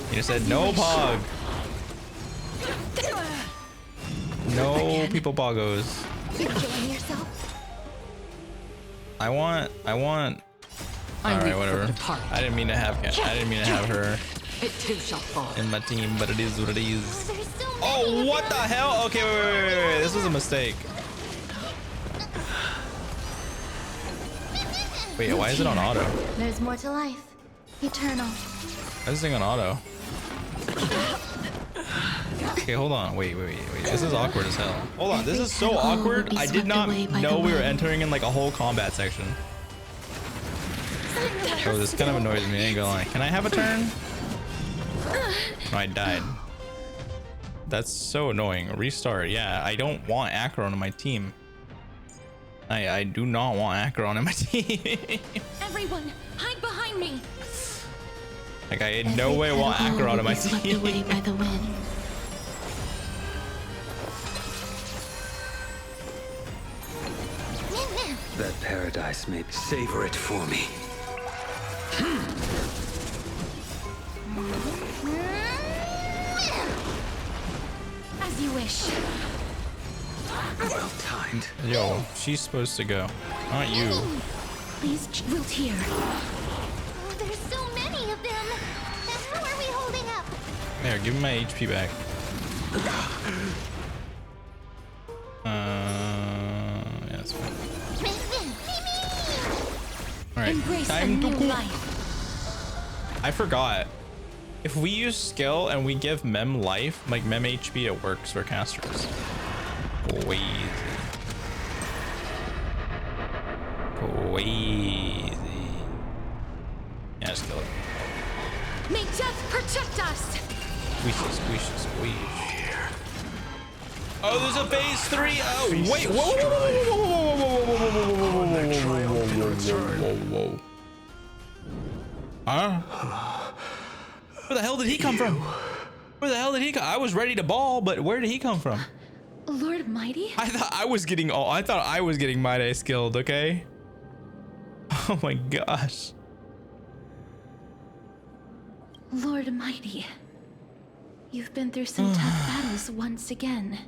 You just said no pog. No people poggos. You enjoying yourself? I want. All right, whatever. I didn't mean to have her It too shall fall. in my team, but it is what it is. There's so many Oh, of what the them. hell? Okay, wait. This was a mistake. Wait, why is it on auto? There's more to life. Eternal. Why is this thing on auto? Okay, hold on. Wait. This is awkward as hell. Hold on, this is so awkward. I did not know we were entering in like a whole combat section. Oh, this kind of annoys me, I ain't gonna lie. Can I have a turn? No, I died. That's so annoying. Restart. Yeah, I don't want Acheron on my team. I do not want Acheron on my team. Everyone, hide behind me. Like, I in no way want Acheron on my Swept team. away by the wind. That paradise may savor it for me. As you wish. Well timed. Yo, she's supposed to go. Not you. Please, wilt here. Oh, there's so many of them. And how are we holding up? There, give me my HP back. Yeah, that's fine. Alright, Embrace time a to new cook. life. I forgot. If we use skill and we give Mem life, like Mem HP, it works for casters. Crazy. Crazy. Yeah, just kill it. May death protect us! Squeeze. Oh, there's a phase 3. Oh, wait. Whoa. Huh? Where the hell did he come from? Where the hell did he come? I was ready to ball, but where did he come from? Lord Mighty? I thought I was getting Might Eye skilled, okay? Oh my gosh. Lord Mighty, you've been through some tough battles once again.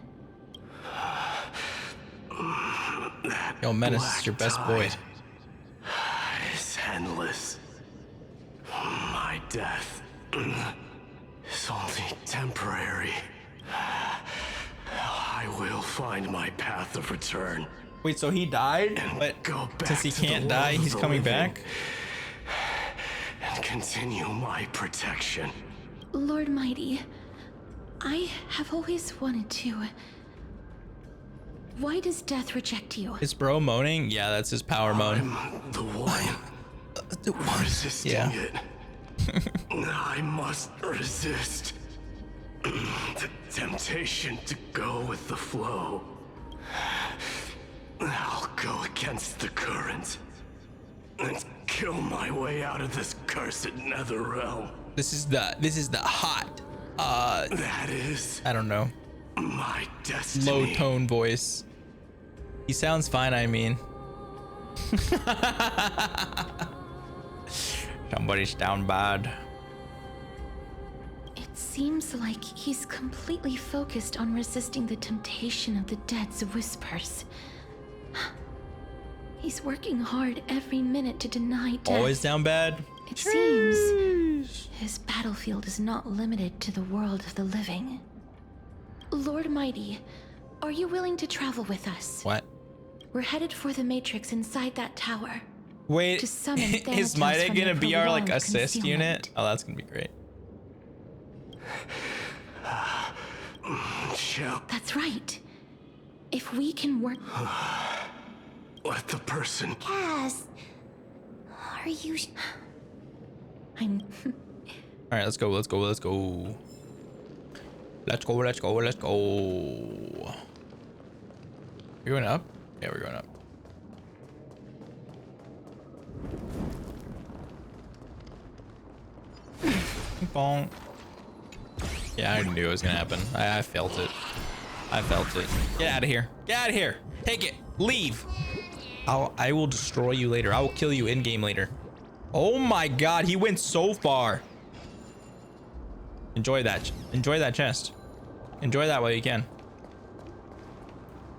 Yo, Menace is your best boy. It's endless. My death is only temporary. I will find my path of return. Wait, so he died, but since he can't die, he's coming back? And continue my protection. Lord Mighty, I have always wanted to. Why does death reject you? Is bro moaning? Yeah, that's his power moan. I'm the one resisting it. I must resist the temptation to go with the flow. I'll go against the current and kill my way out of this cursed nether realm. This is the hot that is, I don't know, my destiny. Low tone voice. He sounds fine, I mean. Somebody's down bad. It seems like he's completely focused on resisting the temptation of the dead's whispers. He's working hard every minute to deny death. Always down bad? It seems his battlefield is not limited to the world of the living. Lord Mighty, are you willing to travel with us? What? We're headed for the Matrix inside that tower. Wait, to summon is Might Eye gonna be our like assist unit? Oh, that's gonna be great. That's right. If we can work. Let the person. Cass, are you? I'm. All right, let's go. Let's go. We're going up? Yeah, we're going up. Bonk. Yeah, I knew it was gonna happen. I felt it. Get out of here. Get out of here. Take it. Leave. I will destroy you later. I will kill you in game later. Oh my god, he went so far. Enjoy that. Enjoy that chest. Enjoy that while you can.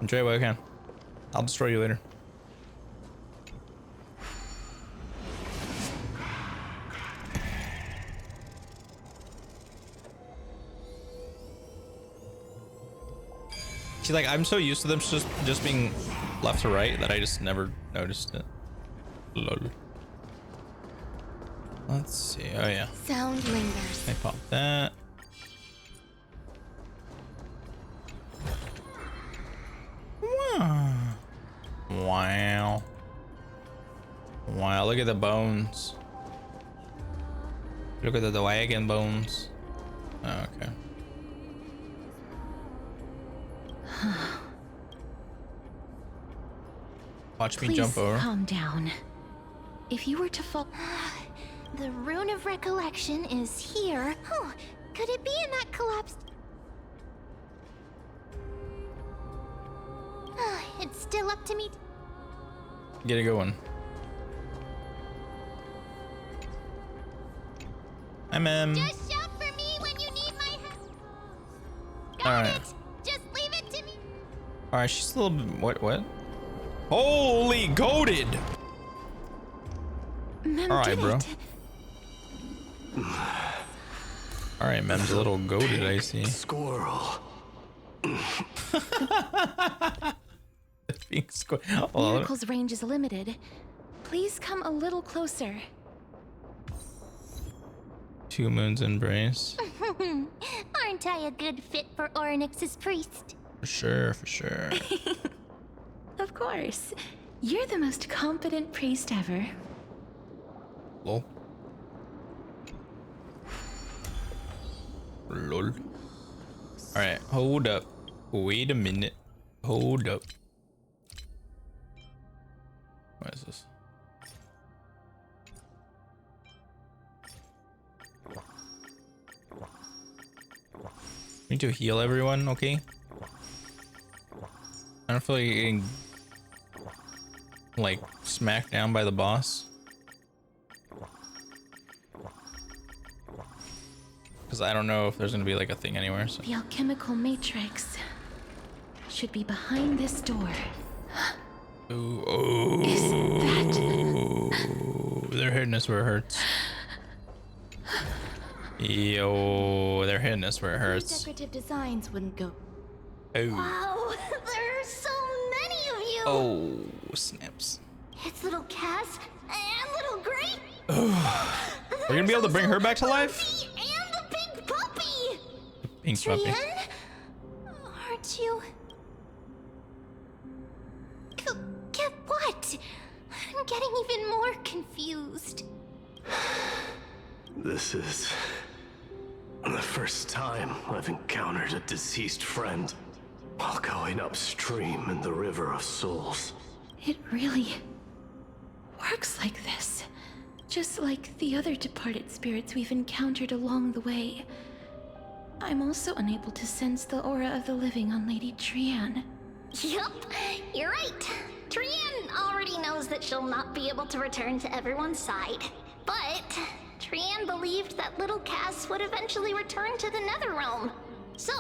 Enjoy it while you can. I'll destroy you later. See, like, I'm so used to them just being left to right that I just never noticed it. Lol. Let's see. Oh yeah. Sound lingers. I pop that. Wow. Wow, look at the bones. Look at the wagon bones. Oh, okay. Watch me jump over. Calm down. If you were to fall. The rune of recollection is here. Oh, could it be in that collapsed? It's still up to me. Get a good one. Hi, ma'am. Just shout for me when you need my help. All right. Just leave it to me. All right, she's a little bit. What? Holy goated! All right, bro. All right, Mem's a little goated, I see. Squirrel. Miracle's range is limited. Please come a little closer. 2 moons embrace. Aren't I a good fit for Orynyx's priest? For sure, for sure. Of course. You're the most competent priest ever. Lol. Lol. Alright, hold up. Wait a minute. Hold up. What is this? Need to heal everyone, okay? I don't feel like getting like smacked down by the boss. Because I don't know if there's gonna be like a thing anywhere. So. The alchemical matrix should be behind this door. Ooh, oh, is that... They're hitting us where it hurts. Yo, they're hitting us where it hurts. Decorative designs wouldn't go. Oh. Wow, there are so many of you. Oh, snaps. It's little Cass and little Grape. We're gonna be able to bring her back to life? And the pink puppy. Pink puppy. Trian? Aren't you? Get what? I'm getting even more confused. This is the first time I've encountered a deceased friend while going upstream in the River of Souls. It really works like this. Just like the other departed spirits we've encountered along the way. I'm also unable to sense the aura of the living on Lady Trian. Yup, you're right. Trian already knows that she'll not be able to return to everyone's side. But Trian believed that little Cass would eventually return to the Netherrealm. So,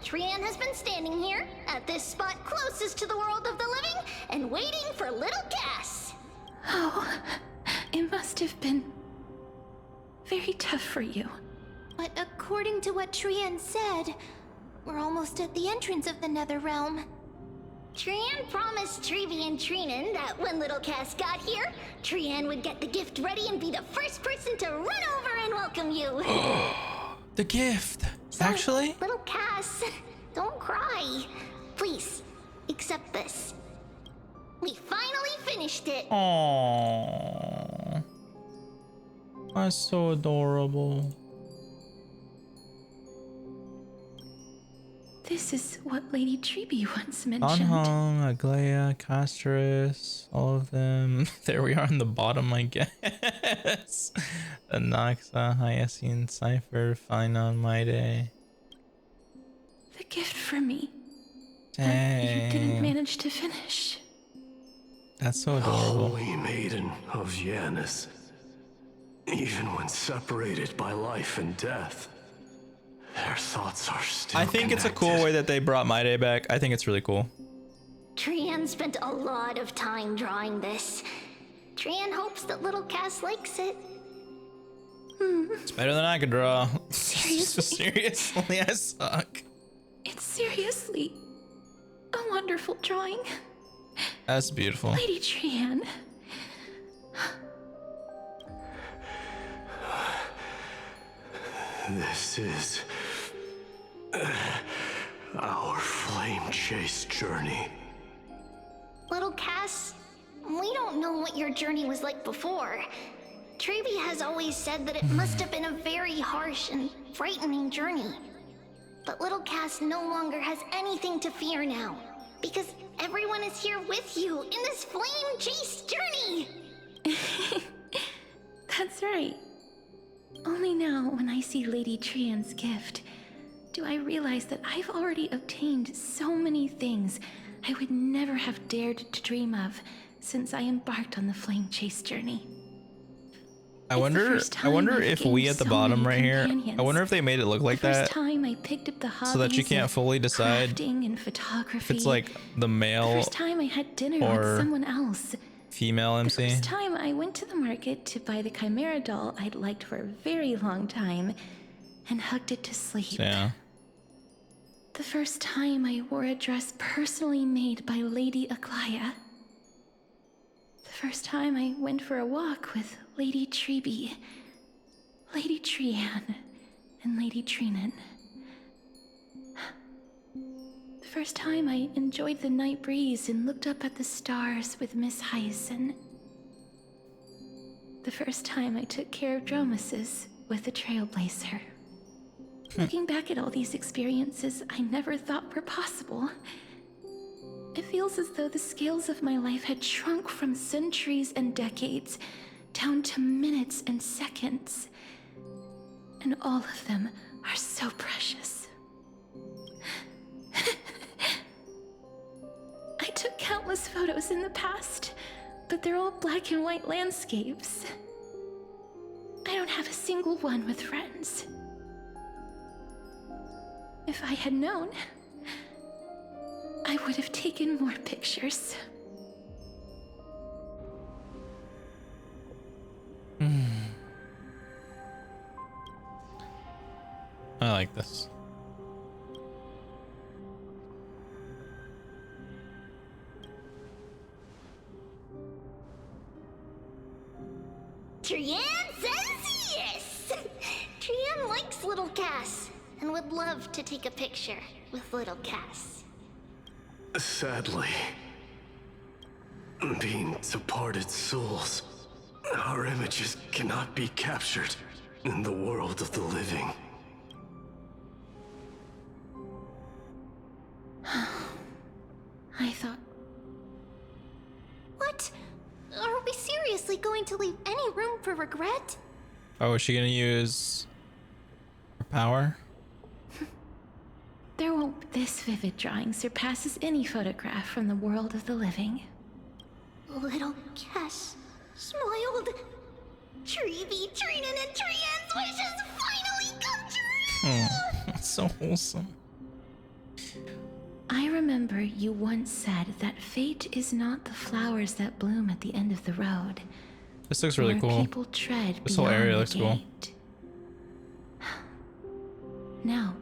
Trian has been standing here, at this spot closest to the world of the living, and waiting for little Cass. Oh, it must have been very tough for you. But according to what Trian said, we're almost at the entrance of the Netherrealm. Trian promised Trevi and Trinan that when little Cass got here, Trian would get the gift ready and be the first person to run over and welcome you. The gift. So, actually? Little Cass, don't cry. Please, accept this. We finally finished it. Aww. That's so adorable. This is what Lady Treeby once mentioned. Anhong, Aglaia, Castris, all of them. There we are on the bottom, I guess. Anaxa, Hyacinth, Cypher, Finon, Maide. The gift for me. Dang. You didn't manage to finish. That's so adorable. Holy Maiden of Yanis. Even when separated by life and death, their thoughts are still I think it's a cool way that they brought Maide back. I think it's really cool. Trian spent a lot of time drawing this. Trian hopes that little Cass likes it. It's better than I could draw. Seriously? Seriously, I suck. It's seriously a wonderful drawing. That's beautiful. Lady Trian. This is our flame chase journey. Little Cass, we don't know what your journey was like before. Trevi has always said that it must have been a very harsh and frightening journey. But little Cass no longer has anything to fear now, because everyone is here with you in this flame chase journey! That's right. Only now, when I see Lady Trian's gift, do I realize that I've already obtained so many things I would never have dared to dream of since I embarked on the flame chase journey. I wonder if we at the bottom right here, I wonder if they made it look like the first that time I picked up the so that you can't fully decide crafting and photography. if it's like the male The first time I had dinner or with someone else. female The MC. first time I went to the market to buy the Chimera doll I'd liked for a very long time and hugged it to sleep. Yeah. The first time I wore a dress personally made by Lady Aglaia. The first time I went for a walk with Lady Treeby. Lady Trianne and Lady Trinan. The first time I enjoyed the night breeze and looked up at the stars with Miss Hyacin. The first time I took care of Dromesis with the Trailblazer. Looking back at all these experiences I never thought were possible, it feels as though the scales of my life had shrunk from centuries and decades down to minutes and seconds. And all of them are so precious. I took countless photos in the past, but they're all black and white landscapes. I don't have a single one with friends. If I had known, I would have taken more pictures. I like this. Trianne says yes! Trianne likes little Cass and would love to take a picture with little Cass. Sadly, being departed souls, our images cannot be captured in the world of the living. I thought... What? Are we seriously going to leave any room for regret? Oh, is she gonna use her power? There won't. This vivid drawing surpasses any photograph from the world of the living. Little Cass smiled. Treevee, Trinan, and Trianne's wishes finally come true! Oh, that's so wholesome. I remember you once said that fate is not the flowers that bloom at the end of the road. This looks really cool. People tread this whole area looks cool. Now,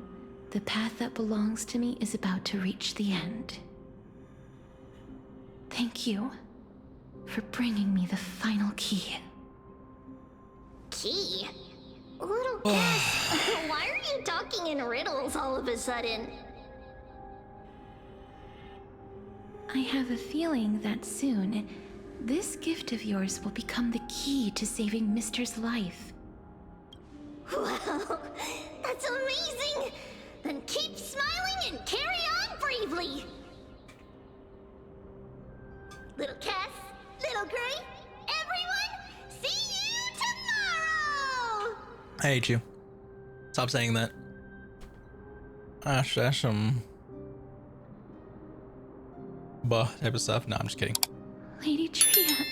the path that belongs to me is about to reach the end. Thank you for bringing me the final key. Key? Little Cass, why are you talking in riddles all of a sudden? I have a feeling that soon, this gift of yours will become the key to saving Mister's life. Well, that's amazing! Then keep smiling and carry on bravely! Little Cass, Little Gray, everyone, see you tomorrow! I hate you. Stop saying that. That's some type of stuff. No, I'm just kidding. Lady Trianne.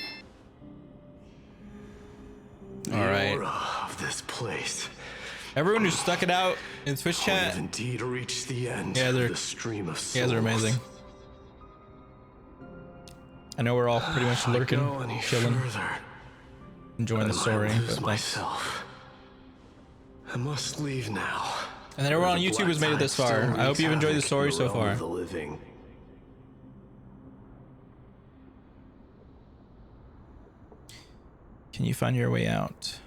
All right. Of this place. Everyone who stuck it out in Twitch chat. We've indeed reached the end of the stream of souls. You guys are amazing. I know we're all pretty much lurking, chilling, enjoying the story. But myself. I must leave now. And then everyone on YouTube has made it this far. I hope you've enjoyed the story so far. Can you find your way out?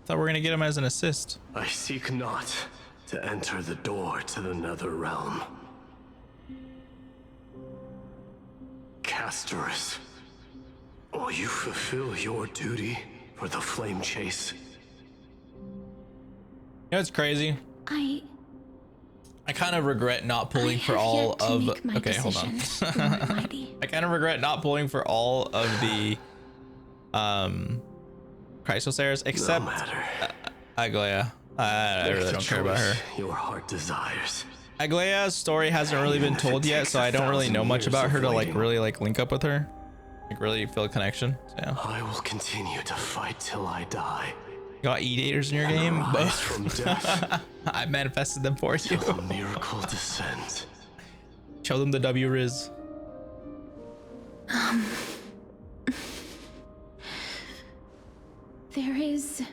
Thought we were gonna get him as an assist. I seek not to enter the door to the nether realm. Castorus, will you fulfill your duty for the flame chase? You know what's crazy? I kind of regret not pulling for all of. Okay, hold on. I kind of regret not pulling for all of the Chrysos heirs, except Aglaya. I really don't care about her. Your heart desires. Aglaya's story hasn't really been told yet, so I don't really know much about her to really link up with her, really feel a connection. So, yeah. I will continue to fight till I die. You got eat-aters in your game? I manifested them for you. The miracle descends. Show them the W-Riz. There is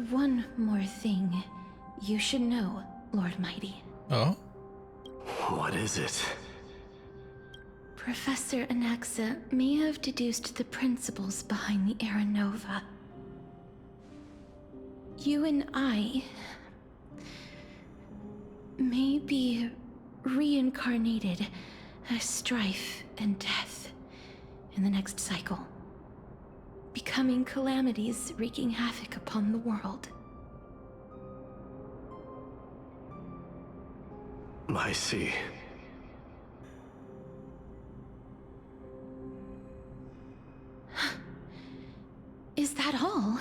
one more thing you should know, Lord Mighty. Oh? What is it? Professor Anaxa may have deduced the principles behind the Era Nova. You and I may be reincarnated as strife and death in the next cycle, becoming calamities wreaking havoc upon the world. I see. Is that all?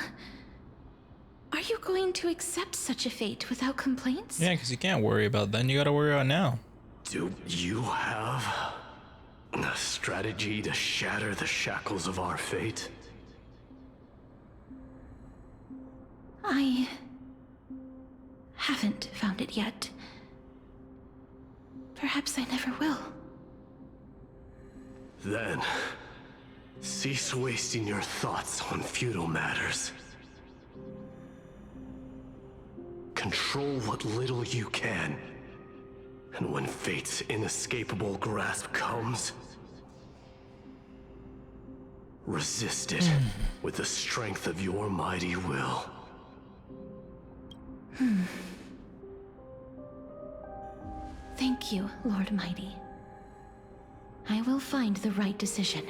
Are you going to accept such a fate without complaints? Yeah, because you can't worry about then. You gotta worry about now. Do you have a strategy to shatter the shackles of our fate? I haven't found it yet. Perhaps I never will. Then, cease wasting your thoughts on futile matters. Control what little you can. And when fate's inescapable grasp comes, resist it with the strength of your mighty will. Thank you, Lord Mighty. I will find the right decision.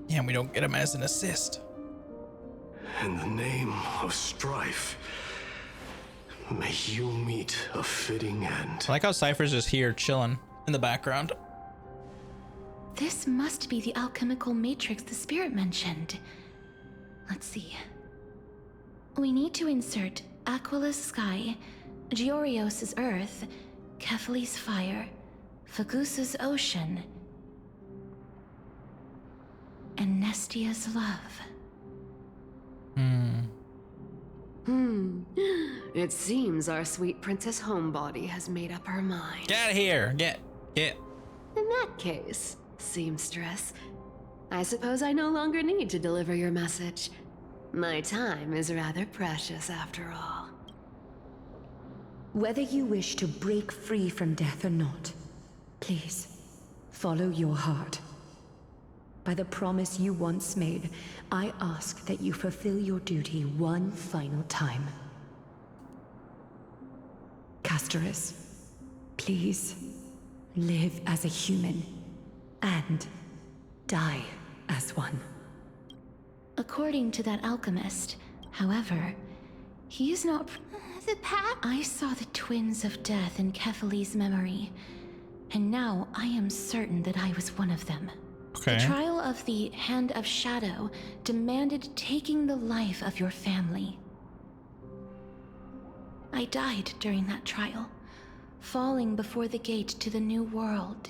Yeah, we don't get him as an assist. In the name of strife, may you meet a fitting end. I like how Cypher's just here chilling in the background. This must be the alchemical matrix the spirit mentioned. Let's see. We need to insert Aquila's sky, Giorios' earth, Kephali's fire, Fagusa's ocean, and Nestia's love. It seems our sweet Princess Homebody has made up her mind. Get out of here. Get. In that case, seamstress, I suppose I no longer need to deliver your message. My time is rather precious after all. Whether you wish to break free from death or not, please, follow your heart. By the promise you once made, I ask that you fulfill your duty one final time. Castorus, please, live as a human, and die as one. According to that alchemist, however, he is not... The path? I saw the twins of death in Kephali's memory, and now I am certain that I was one of them. Okay. The trial of the Hand of Shadow demanded taking the life of your family. I died during that trial, falling before the gate to the new world.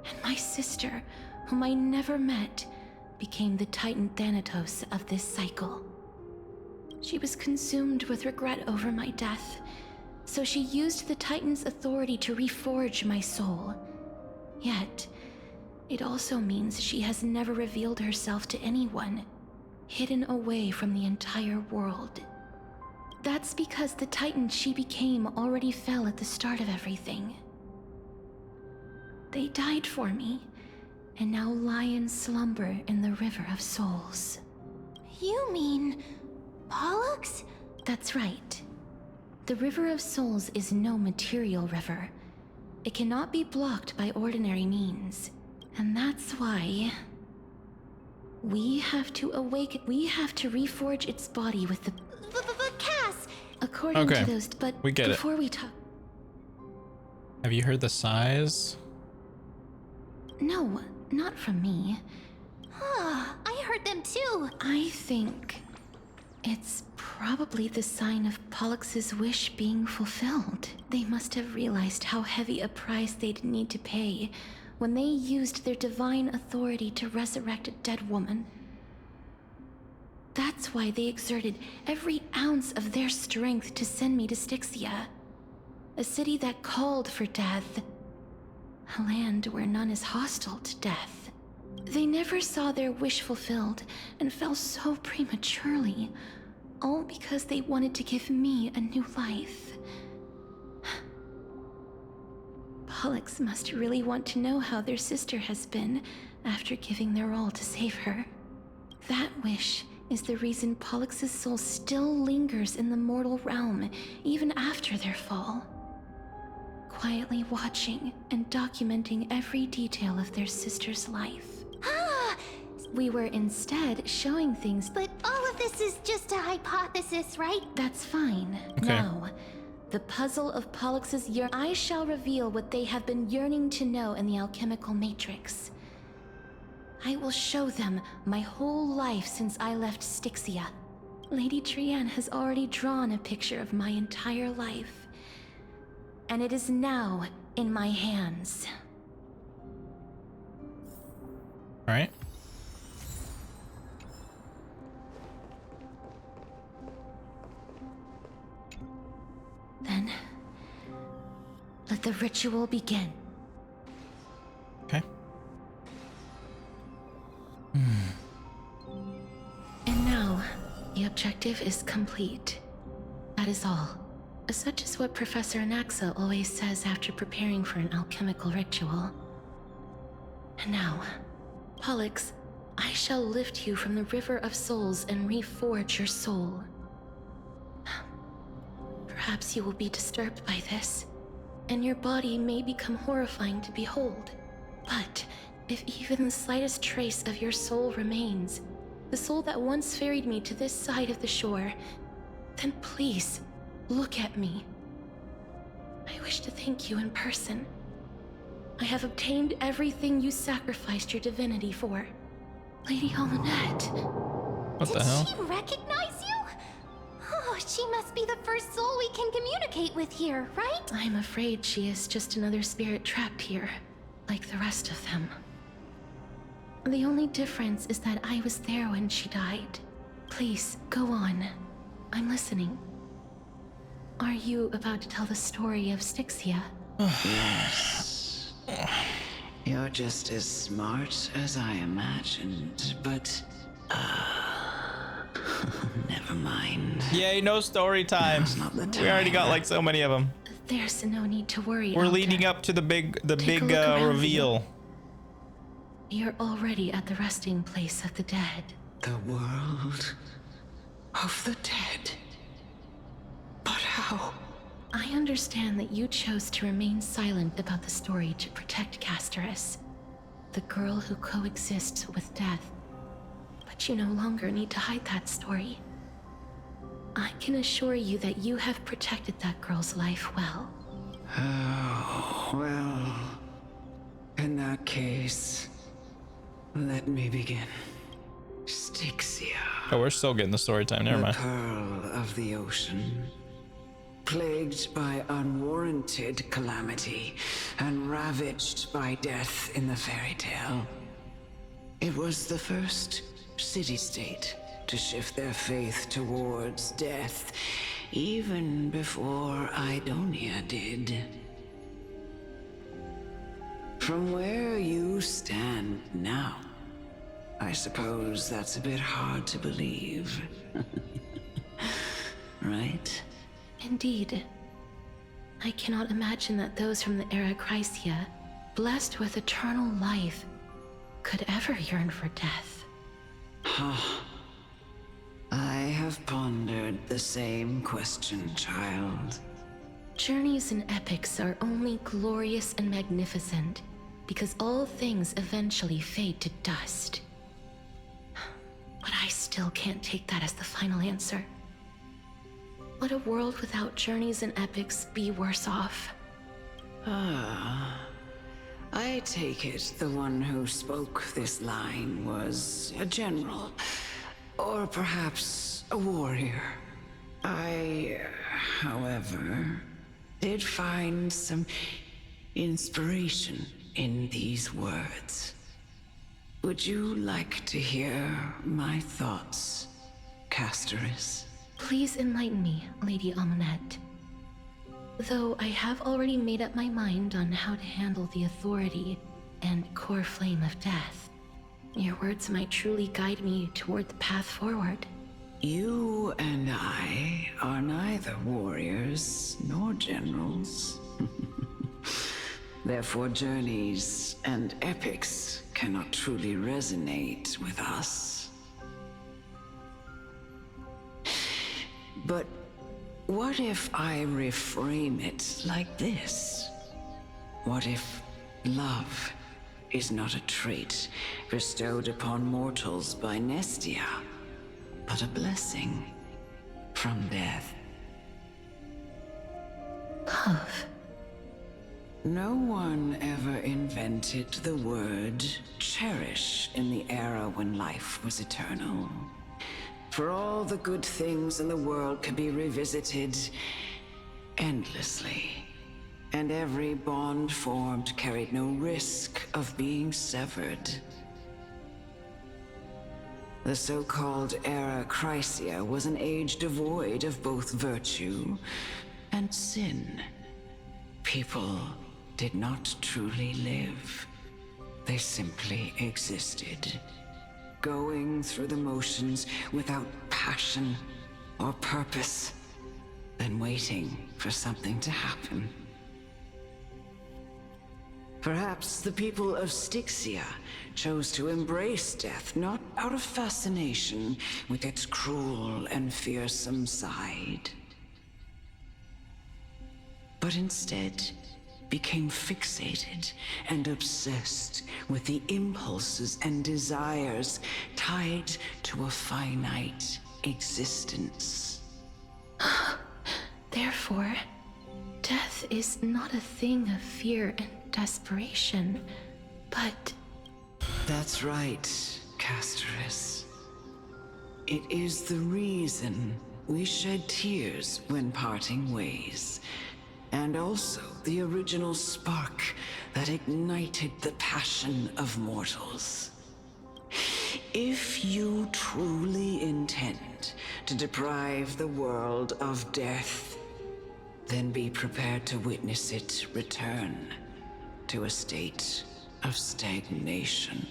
And my sister, whom I never met, became the Titan Thanatos of this cycle. She was consumed with regret over my death, so she used the Titan's authority to reforge my soul. Yet, it also means she has never revealed herself to anyone, hidden away from the entire world. That's because the Titan she became already fell at the start of everything. They died for me, and now lie in slumber in the River of Souls. You mean... Pollux? That's right. The River of Souls is no material river. It cannot be blocked by ordinary means. And that's why... we have to reforge its body with the... But Cass! According to those... But we get before we talk... Have you heard the sighs? No, not from me. I heard them too! I think... it's probably the sign of Pollux's wish being fulfilled. They must have realized how heavy a price they'd need to pay when they used their divine authority to resurrect a dead woman. That's why they exerted every ounce of their strength to send me to Styxia, a city that called for death, a land where none is hostile to death. They never saw their wish fulfilled and fell so prematurely, all because they wanted to give me a new life. Pollux must really want to know how their sister has been after giving their all to save her. That wish is the reason Pollux's soul still lingers in the mortal realm, even after their fall. Quietly watching and documenting every detail of their sister's life. We were instead showing things. But all of this is just a hypothesis, right? That's fine. Okay. Now, the puzzle of Pollux's I shall reveal what they have been yearning to know in the alchemical matrix. I will show them my whole life since I left Styxia. Lady Trianne has already drawn a picture of my entire life, and it is now in my hands. All right. Then, let the ritual begin. Okay. And now, the objective is complete. That is all. Such is what Professor Anaxa always says after preparing for an alchemical ritual. And now, Pollux, I shall lift you from the river of souls and reforge your soul. Perhaps you will be disturbed by this, and your body may become horrifying to behold. But if even the slightest trace of your soul remains, the soul that once ferried me to this side of the shore, then please, look at me. I wish to thank you in person. I have obtained everything you sacrificed your divinity for. Lady Almanette. What the hell? Did she recognize you? Oh, she must be the first soul we can communicate with here, right? I'm afraid she is just another spirit trapped here, like the rest of them. The only difference is that I was there when she died. Please, go on. I'm listening. Are you about to tell the story of Styxia? Yes. You're just as smart as I imagined, but... never mind. Yay, no story time. We already got like so many of them. There's no need to worry. We're Elder. leading up to the big Take a look around reveal. You're already at the resting place of the dead. The world of the dead. But how? I understand that you chose to remain silent about the story to protect Castorus, the girl who coexists with death. But you no longer need to hide that story. I can assure you that you have protected that girl's life well. Oh, well, in that case, let me begin. Styxia. Oh, we're still getting the story time. Never mind. The pearl of the ocean. Plagued by unwarranted calamity and ravaged by death in the fairy tale. It was the first city-state to shift their faith towards death, even before Idonia did. From where you stand now, I suppose that's a bit hard to believe. Right? Indeed. I cannot imagine that those from the era Chrysia, blessed with eternal life, could ever yearn for death. I have pondered the same question, child. Journeys and epics are only glorious and magnificent because all things eventually fade to dust. But I still can't take that as the final answer. Would a world without journeys and epics be worse off? I take it the one who spoke this line was a general, or perhaps a warrior. I, however, did find some inspiration in these words. Would you like to hear my thoughts, Castorus? Please enlighten me, Lady Almanette. Though I have already made up my mind on how to handle the authority and core flame of death, your words might truly guide me toward the path forward. You and I are neither warriors nor generals. Therefore, journeys and epics cannot truly resonate with us. But what if I reframe it like this? What if love is not a trait bestowed upon mortals by Nestia, but a blessing from death? Love. No one ever invented the word cherish in the era when life was eternal. For all the good things in the world could be revisited endlessly, and every bond formed carried no risk of being severed. The so-called Era Chrysia was an age devoid of both virtue and sin. People did not truly live. They simply existed, going through the motions without passion or purpose, then waiting for something to happen. Perhaps the people of Styxia chose to embrace death not out of fascination with its cruel and fearsome side, but instead became fixated and obsessed with the impulses and desires tied to a finite existence. Therefore, death is not a thing of fear and desperation, but... That's right, Casterus. It is the reason we shed tears when parting ways, and also the original spark that ignited the passion of mortals. If you truly intend to deprive the world of death, then be prepared to witness it return to a state of stagnation.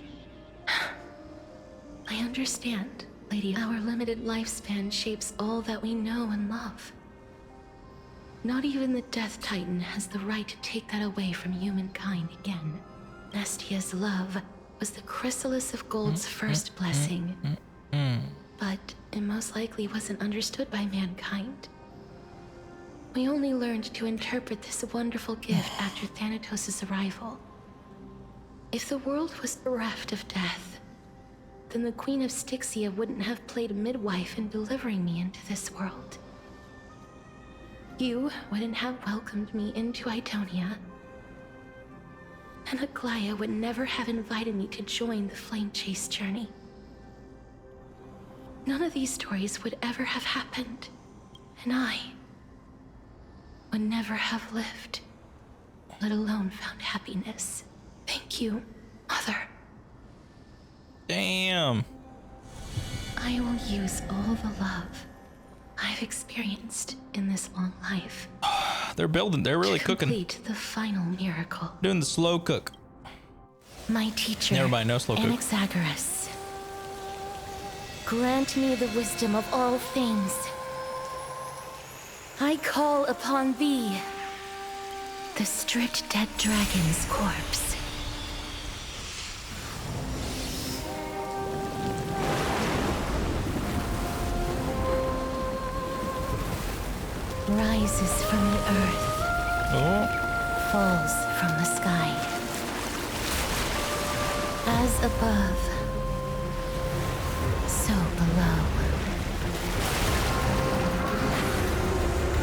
I understand, Lady. Our limited lifespan shapes all that we know and love. Not even the Death Titan has the right to take that away from humankind again. Nestia's love was the chrysalis of Gold's first blessing, but it most likely wasn't understood by mankind. We only learned to interpret this wonderful gift after Thanatos' arrival. If the world was bereft of death, then the Queen of Styxia wouldn't have played a midwife in delivering me into this world. You wouldn't have welcomed me into Idonia, and Aglaya would never have invited me to join the Flame Chase journey. None of these stories would ever have happened, and I would never have lived, let alone found happiness. Thank you, Mother. Damn. I will use all the love I've experienced in this long life. They're building. They're really to cooking. Complete the final miracle. Doing the slow cook. My teacher, Never mind, no slow cook. Anaxagoras, grant me the wisdom of all things. I call upon thee, the stripped dead dragon's corpse. Rises from the earth, falls from the sky. As above, so below.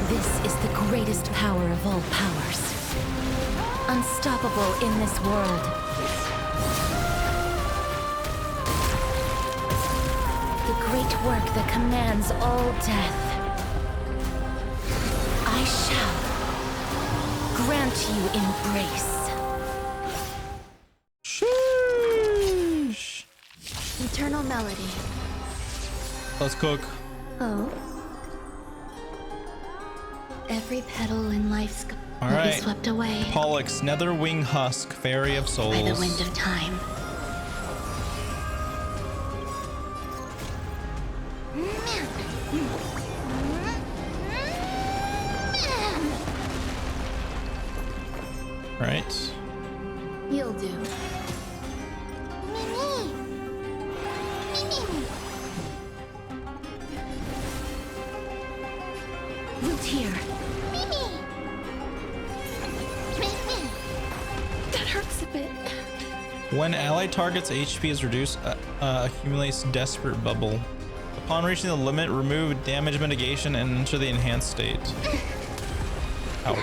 This is the greatest power of all powers, unstoppable in this world. The great work that commands all death. I shall grant you embrace. Sheesh. Eternal melody. Let's cook. Oh. Every petal in life's All will right. be swept away Pollux, nether wing husk, fairy of souls. by the wind of time. Man, Right. You'll do. Mimi! Mimi! Root here. Mimi! Mimi! That hurts a bit. When allied target's HP is reduced, accumulates Desperate Bubble. Upon reaching the limit, remove damage mitigation and enter the enhanced state. Ow.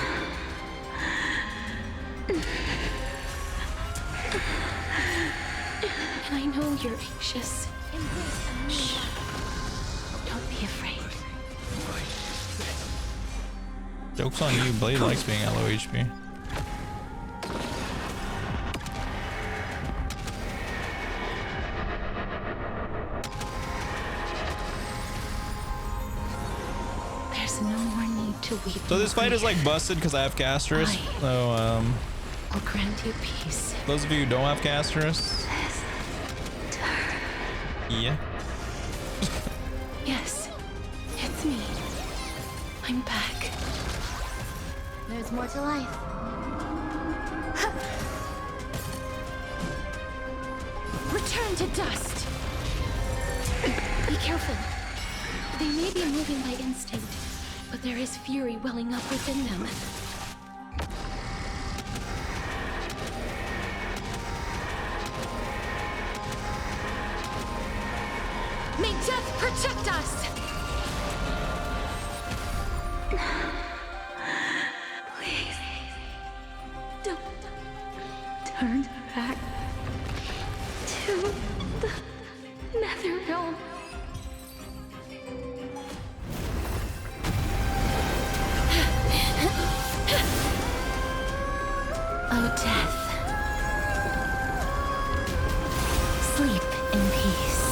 And I know you're anxious. Shh. Don't be afraid. Joke's on you, Blade likes being at low HP. There's no more need to weep. So this fight is like busted because I have Casterus. So I'll grant you peace. those of you who don't have Casterus, yeah. Yes, it's me. I'm back. There's more to life. Return to dust. Be careful. They may be moving by instinct, but there is fury welling up within them. May death protect us! Please. Don't turn back to the Nether Realm. Oh, death. Sleep in peace.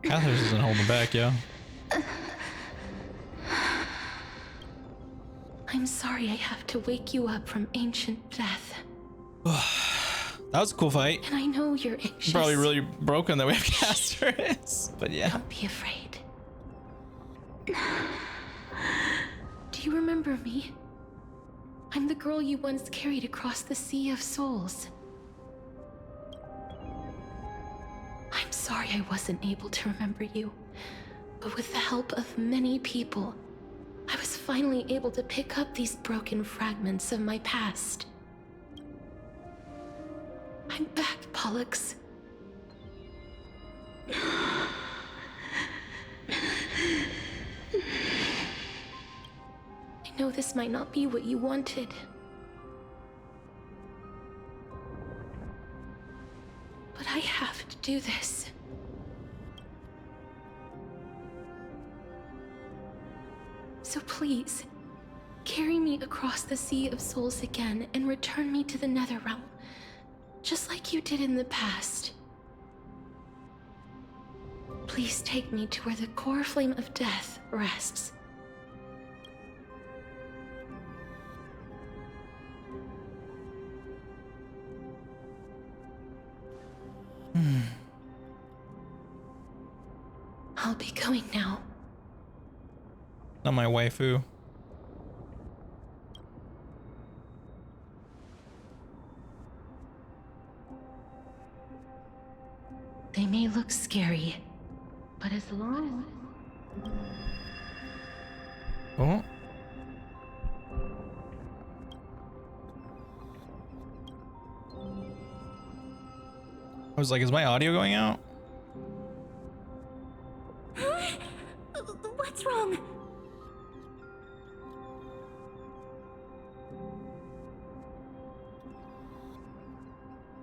Casterus isn't holding back, yo. I'm sorry I have to wake you up from ancient death. That was a cool fight. And I know you're anxious. Probably really broken that we have Casterus, but yeah. Don't be afraid. Do you remember me? I'm the girl you once carried across the Sea of Souls. I'm sorry I wasn't able to remember you, but with the help of many people, I was finally able to pick up these broken fragments of my past. I'm back, Pollux. I know this might not be what you wanted. But I have to do this. So please, carry me across the Sea of Souls again and return me to the Netherrealm, just like you did in the past. Please take me to where the core flame of death rests. I'll be going now. Not my waifu. They may look scary, but as long as... Oh. I was like, is my audio going out? What's wrong?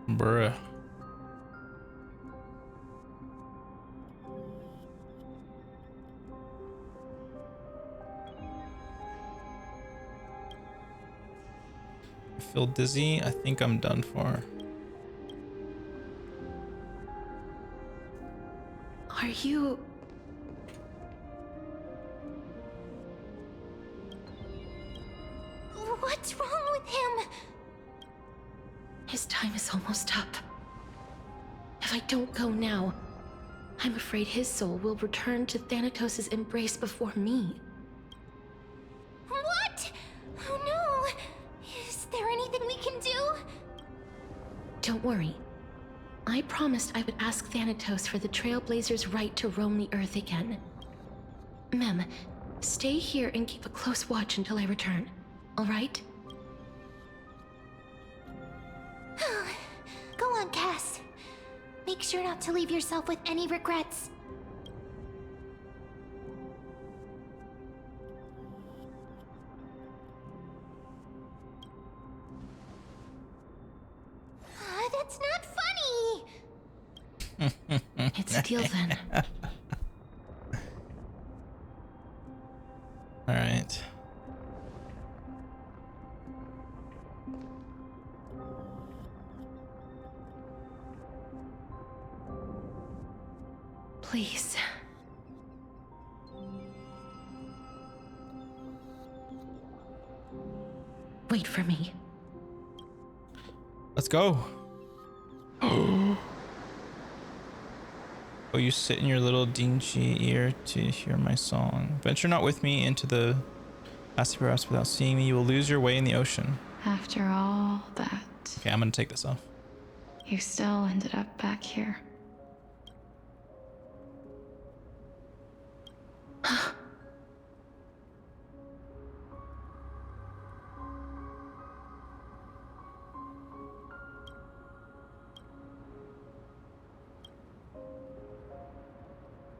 Bruh. I feel dizzy. I think I'm done for. Are you... What's wrong with him? His time is almost up. If I don't go now, I'm afraid his soul will return to Thanatos' embrace before me. What? Oh no! Is there anything we can do? Don't worry. I promised I would ask Thanatos for the Trailblazers' right to roam the Earth again. Mem, stay here and keep a close watch until I return, alright? Go on, Cass. Make sure not to leave yourself with any regrets. That's not funny! It's a deal then. Alright. Please. Wait for me. Let's go. Oh, you sit in your little dingy ear to hear my song. Venture not with me into the vast forest without seeing me. You will lose your way in the ocean. After all that, Okay, I'm gonna take this off. you still ended up back here.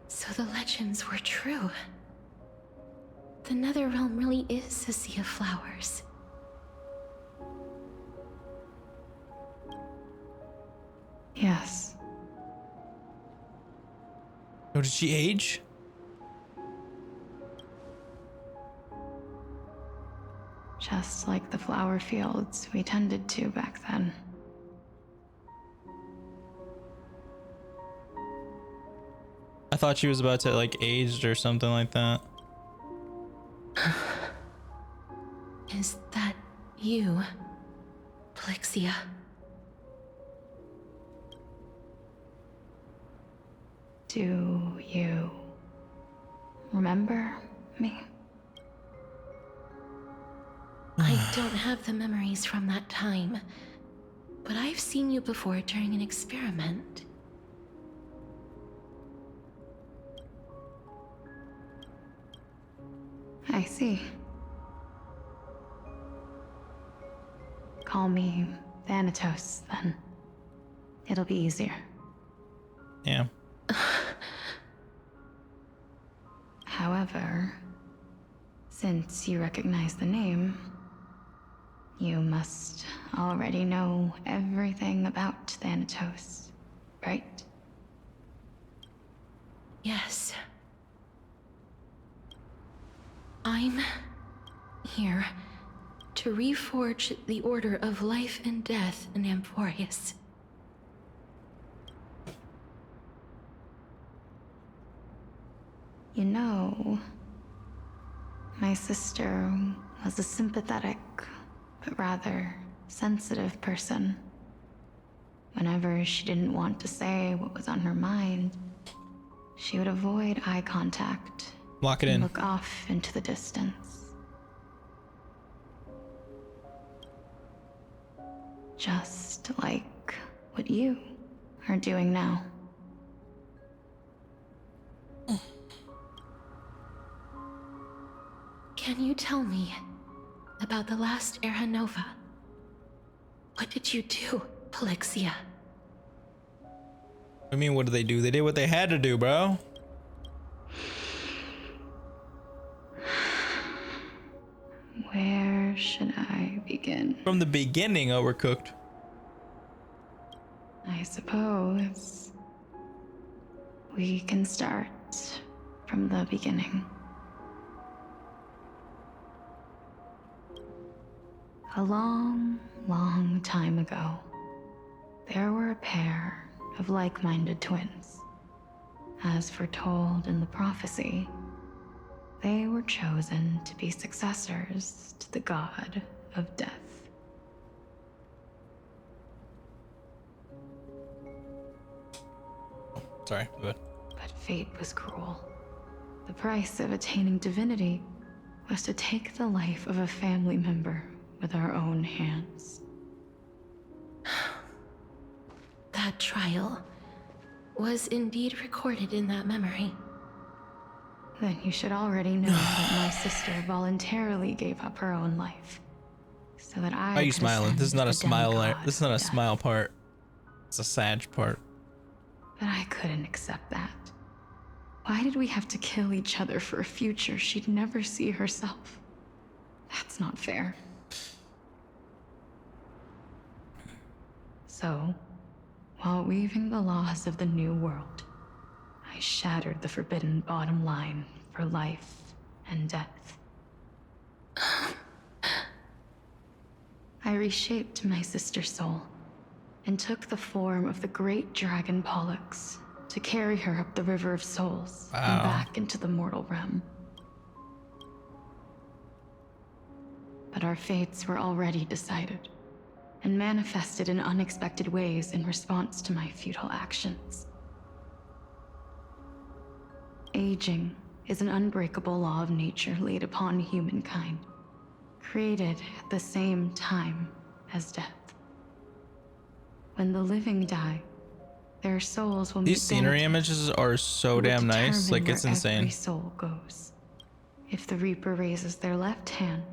So the legends were true. The Netherrealm really is a sea of flowers. Yes. Oh, did she age? Just like the flower fields we tended to back then. I thought she was about to like aged or something like that. Is that you, Plixia? Do you remember me? I don't have the memories from that time, but I've seen you before during an experiment. I see. Call me Thanatos, then. It'll be easier. Yeah. However, since you recognize the name, you must already know everything about Thanatos, right? Yes. I'm here to reforge the order of life and death in Amphorius. You know, my sister was a sympathetic, but rather sensitive person. Whenever she didn't want to say what was on her mind, she would avoid eye contact. Lock it in. Look off into the distance. Just like what you are doing now. Can you tell me about the last Era Nova? What did you do, Plixia? I mean, what did they do? They did what they had to do, bro. Where should I begin? From the beginning, overcooked. I suppose we can start from the beginning. A long, long time ago, there were a pair of like-minded twins. As foretold in the prophecy, they were chosen to be successors to the god of death. Sorry, go ahead. fate was cruel. The price of attaining divinity was to take the life of a family member with our own hands. That trial was indeed recorded in that memory. Then you should already know that my sister voluntarily gave up her own life, so that I. Why are you could smiling? ascend This is not a the smile. demigod This is not a of death. smile part. It's a sad part. But I couldn't accept that. Why did we have to kill each other for a future she'd never see herself? That's not fair. So, while weaving the laws of the new world, I shattered the forbidden bottom line for life and death. I reshaped my sister's soul and took the form of the great dragon Pollux to carry her up the River of Souls and back into the mortal realm. But our fates were already decided and manifested in unexpected ways in response to my futile actions. Aging is an unbreakable law of nature laid upon humankind, created at the same time as death. When the living die, their souls will meet These scenery deities images are so who will damn nice. determine Like, it's where insane. every soul goes. If the Reaper raises their left hand,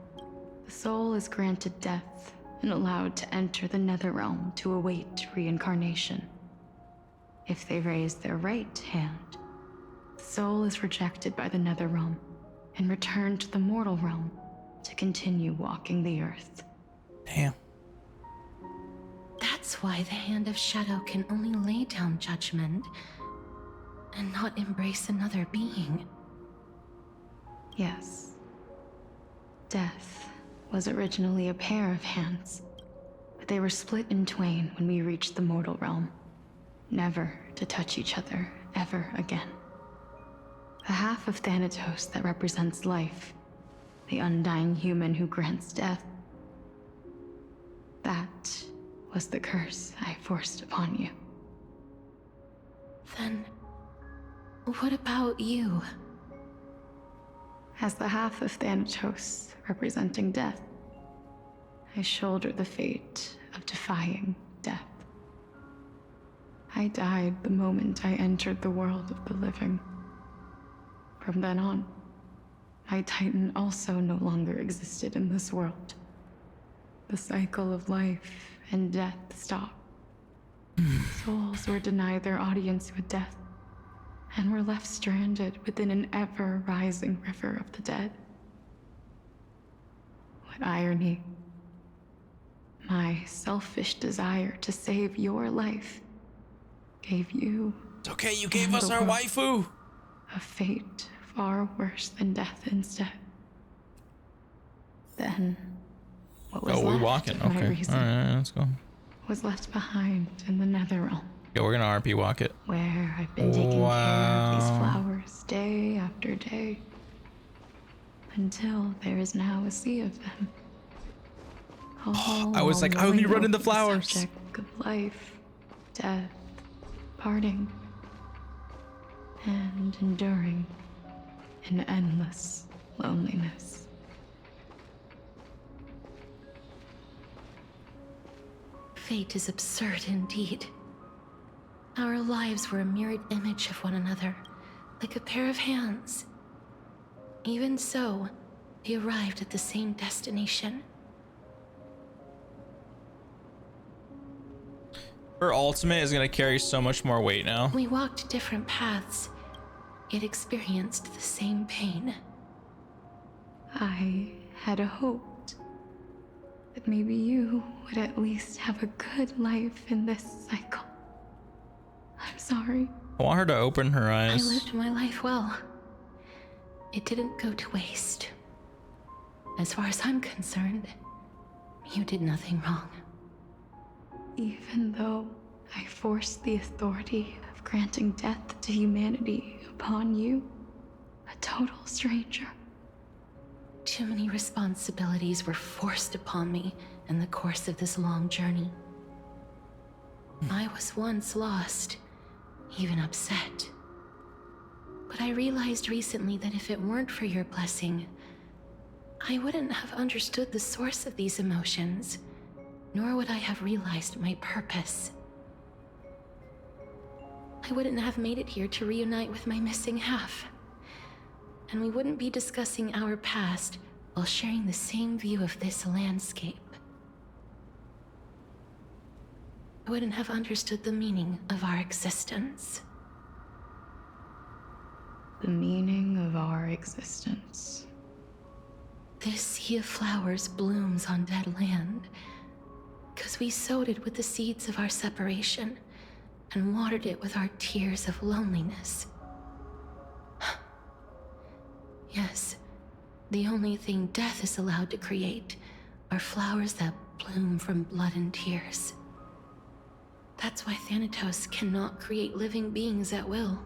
the soul is granted death and allowed to enter the Netherrealm to await reincarnation. If they raise their right hand, the soul is rejected by the Netherrealm and returned to the mortal realm to continue walking the earth. Damn. That's why the Hand of Shadow can only lay down judgment and not embrace another being. Yes. Death was originally a pair of hands, but they were split in twain when we reached the mortal realm, never to touch each other ever again. The half of Thanatos that represents life, the undying human who grants death, that was the curse I forced upon you. Then, what about you? As the half of Thanatos representing death, I shoulder the fate of defying death. I died the moment I entered the world of the living. From then on, my Titan also no longer existed in this world. The cycle of life and death stopped. Souls were denied their audience with death and were left stranded within an ever-rising river of the dead. What irony. My selfish desire to save your life gave you... It's okay, you gave us our waifu! A fate far worse than death instead. Then, what was Oh, we're left walking. of my Okay. reason Alright, let's go. was left behind in the Netherrealm, Yeah, we're gonna RP walk it. where I've been taking care of these flowers day after day, until there is now a sea of them. I was like, I would be running the flowers. Subject of life, death, parting, and enduring in endless loneliness. Fate is absurd indeed. Our lives were a mirrored image of one another, like a pair of hands. Even so, they arrived at the same destination. Her ultimate is gonna carry so much more weight now. We walked different paths, yet experienced the same pain. I had hoped that maybe you would at least have a good life in this cycle. I'm sorry. I want her to open her I eyes. lived my life well. It didn't go to waste. As far as I'm concerned, you did nothing wrong. Even though I forced the authority of granting death to humanity upon you, a total stranger. Too many responsibilities were forced upon me in the course of this long journey. I was once lost, even upset. But I realized recently that if it weren't for your blessing, I wouldn't have understood the source of these emotions, nor would I have realized my purpose. I wouldn't have made it here to reunite with my missing half. And we wouldn't be discussing our past while sharing the same view of this landscape. I wouldn't have understood the meaning of our existence. The meaning of our existence. This sea of flowers blooms on dead land, 'cause we sowed it with the seeds of our separation and watered it with our tears of loneliness. Yes, the only thing death is allowed to create are flowers that bloom from blood and tears. That's why Thanatos cannot create living beings at will,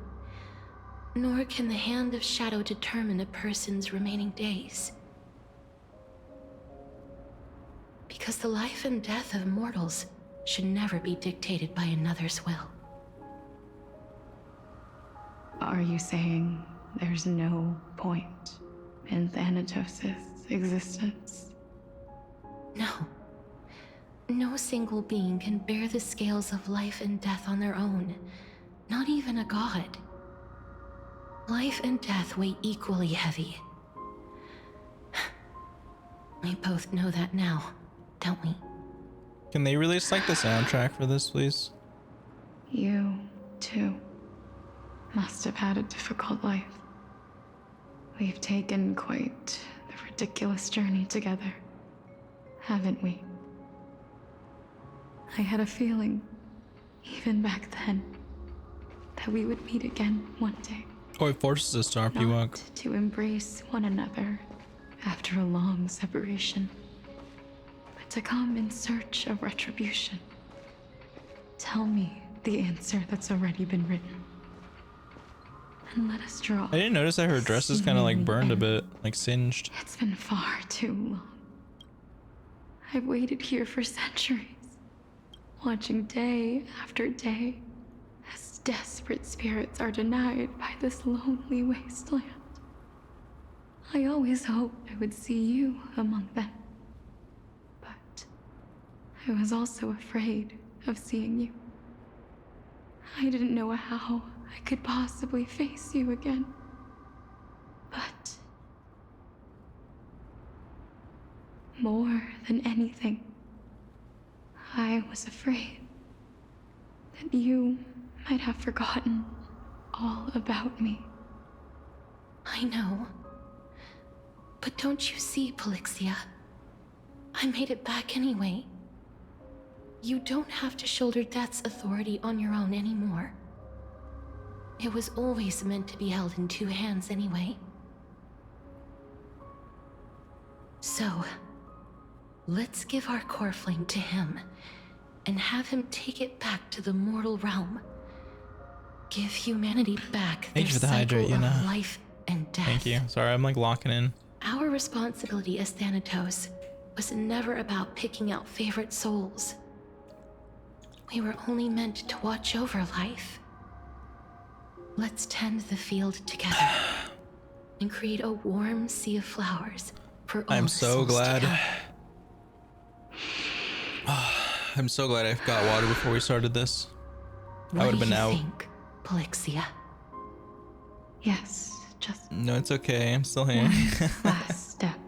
nor can the hand of shadow determine a person's remaining days. Because the life and death of mortals should never be dictated by another's will. Are you saying there's no point in Thanatos' existence? No. No single being can bear the scales of life and death on their own, not even a god. Life and death weigh equally heavy. We both know that now, don't we? Can they release like the soundtrack for this, please? You, too, must have had a difficult life. We've taken quite the ridiculous journey together, haven't we? I had a feeling, even back then, that we would meet again one day. Oh, it forces us to RP walk. To embrace one another after a long separation, but to come in search of retribution. Tell me the answer that's already been written, and let us draw. I didn't notice that her dress is kind of like burned a bit, like singed. It's been far too long. I've waited here for centuries, watching day after day as desperate spirits are denied by this lonely wasteland. I always hoped I would see you among them, but I was also afraid of seeing you. I didn't know how I could possibly face you again, but more than anything, I was afraid that you might have forgotten all about me. I know. But don't you see, Polixia? I made it back anyway. You don't have to shoulder death's authority on your own anymore. It was always meant to be held in two hands anyway. So, let's give our core flame to him and have him take it back to the mortal realm. Give humanity back their Thank you for the cycle hydrate, of life and death. Thank you. Sorry, I'm like locking in. Our responsibility as Thanatos was never about picking out favorite souls. We were only meant to watch over life. Let's tend the field together and create a warm sea of flowers for all I'm the so souls glad. to come. I'm so glad I got water before we started this. I would have been out. What do you think, Polixia? Yes, just No, it's okay. I'm still here. one last step.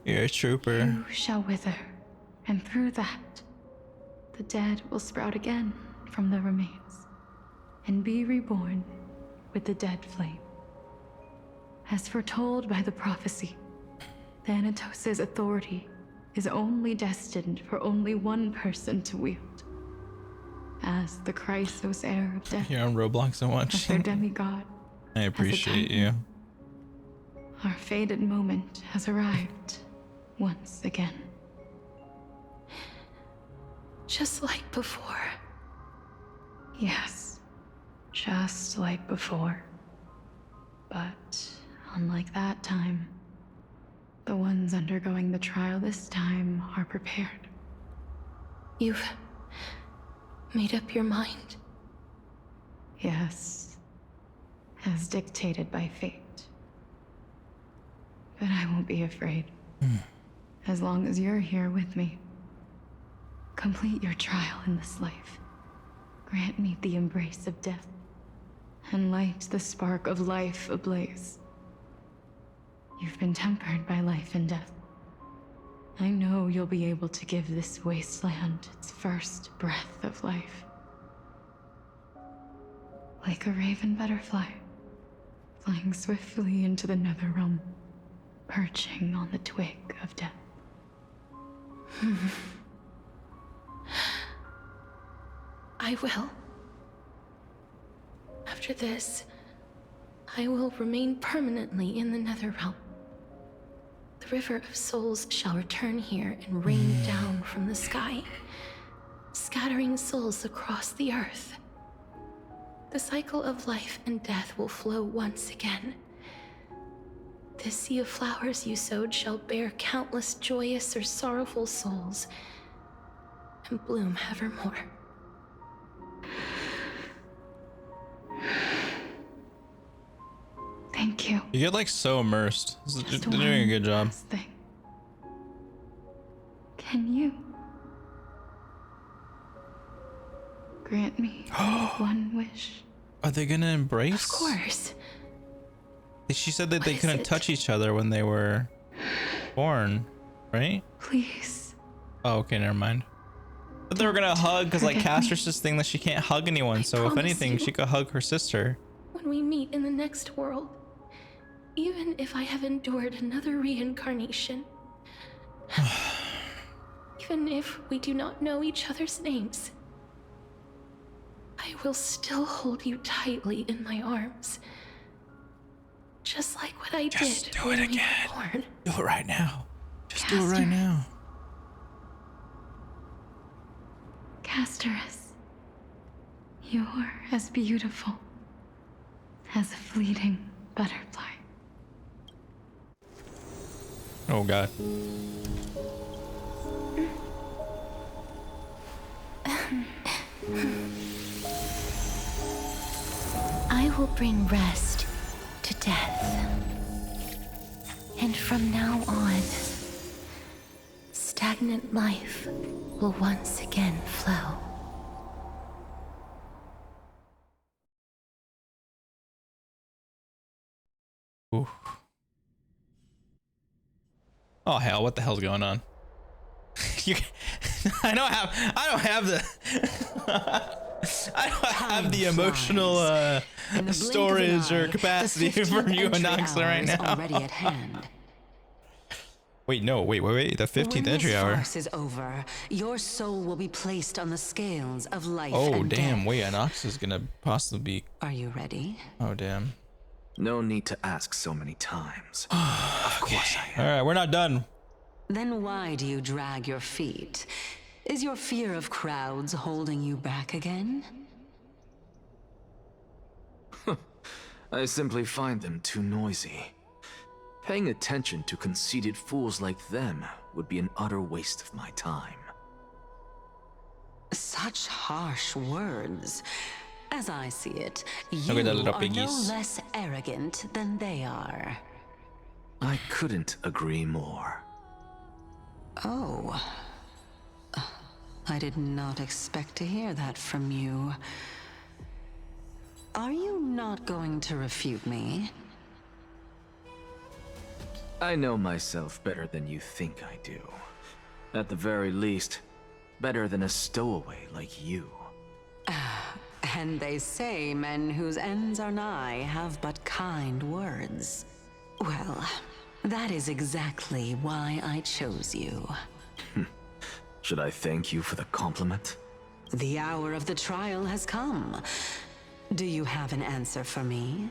You're a trooper. You shall wither, and through that, the dead will sprout again from the remains, and be reborn with the dead flame. As foretold by the prophecy, Thanatos' authority is only destined for only one person to wield. As the Chrysos heir of death, Here on Roblox and as their watching. demigod, I appreciate you. our fated moment has arrived once again. Just like before. Yes, just like before. But unlike that time, the ones undergoing the trial this time are prepared. You've made up your mind? Yes. as dictated by fate. But I won't be afraid. As long as you're here with me. Complete your trial in this life. Grant me the embrace of death, and light the spark of life ablaze. You've been tempered by life and death. I know you'll be able to give this wasteland its first breath of life. Like a raven butterfly, flying swiftly into the netherrealm, perching on the twig of death. I will. After this, I will remain permanently in the Netherrealm. The River of Souls shall return here and rain down from the sky, scattering souls across the earth. The cycle of life and death will flow once again. This sea of flowers you sowed shall bear countless joyous or sorrowful souls, and bloom evermore. Thank you. You get like so immersed. They're doing a good job. Last thing. Can you grant me one wish? Are they gonna embrace? Of course. She said that they couldn't touch each other when they were born, right? Please. Oh, okay, never mind. But they were gonna hug because like Caster's this thing that she can't hug anyone. So if anything, she could hug her sister. When we meet in the next world, even if I have endured another reincarnation, even if we do not know each other's names, I will still hold you tightly in my arms. Just like what I did do when it we again. were born. Do it right now. Just do it right now. Casterus, you're as beautiful as a fleeting butterfly. Oh God. I will bring rest to death. And from now on, stagnant life will once again flow. Oof. Oh hell, what the hell's going on? I don't have the emotional storage or capacity for you and Noxler right now. Already at hand. Wait, no, wait. The 15th entry hour. When this farce is over, your soul will be placed on the scales of life Oh and damn, death. wait, Nox is gonna possibly be. Are you ready? Oh damn. No need to ask so many times. Of course I am. All right, we're not done. Then why do you drag your feet? Is your fear of crowds holding you back again? I simply find them too noisy. Paying attention to conceited fools like them would be an utter waste of my time. Such harsh words. As I see it, you Look at the little are no piggies. less arrogant than they are. I couldn't agree more. Oh. I did not expect to hear that from you. Are you not going to refute me? I know myself better than you think I do. At the very least, better than a stowaway like you. And they say men whose ends are nigh have but kind words. Well, that is exactly why I chose you. Should I thank you for the compliment? The hour of the trial has come. Do you have an answer for me?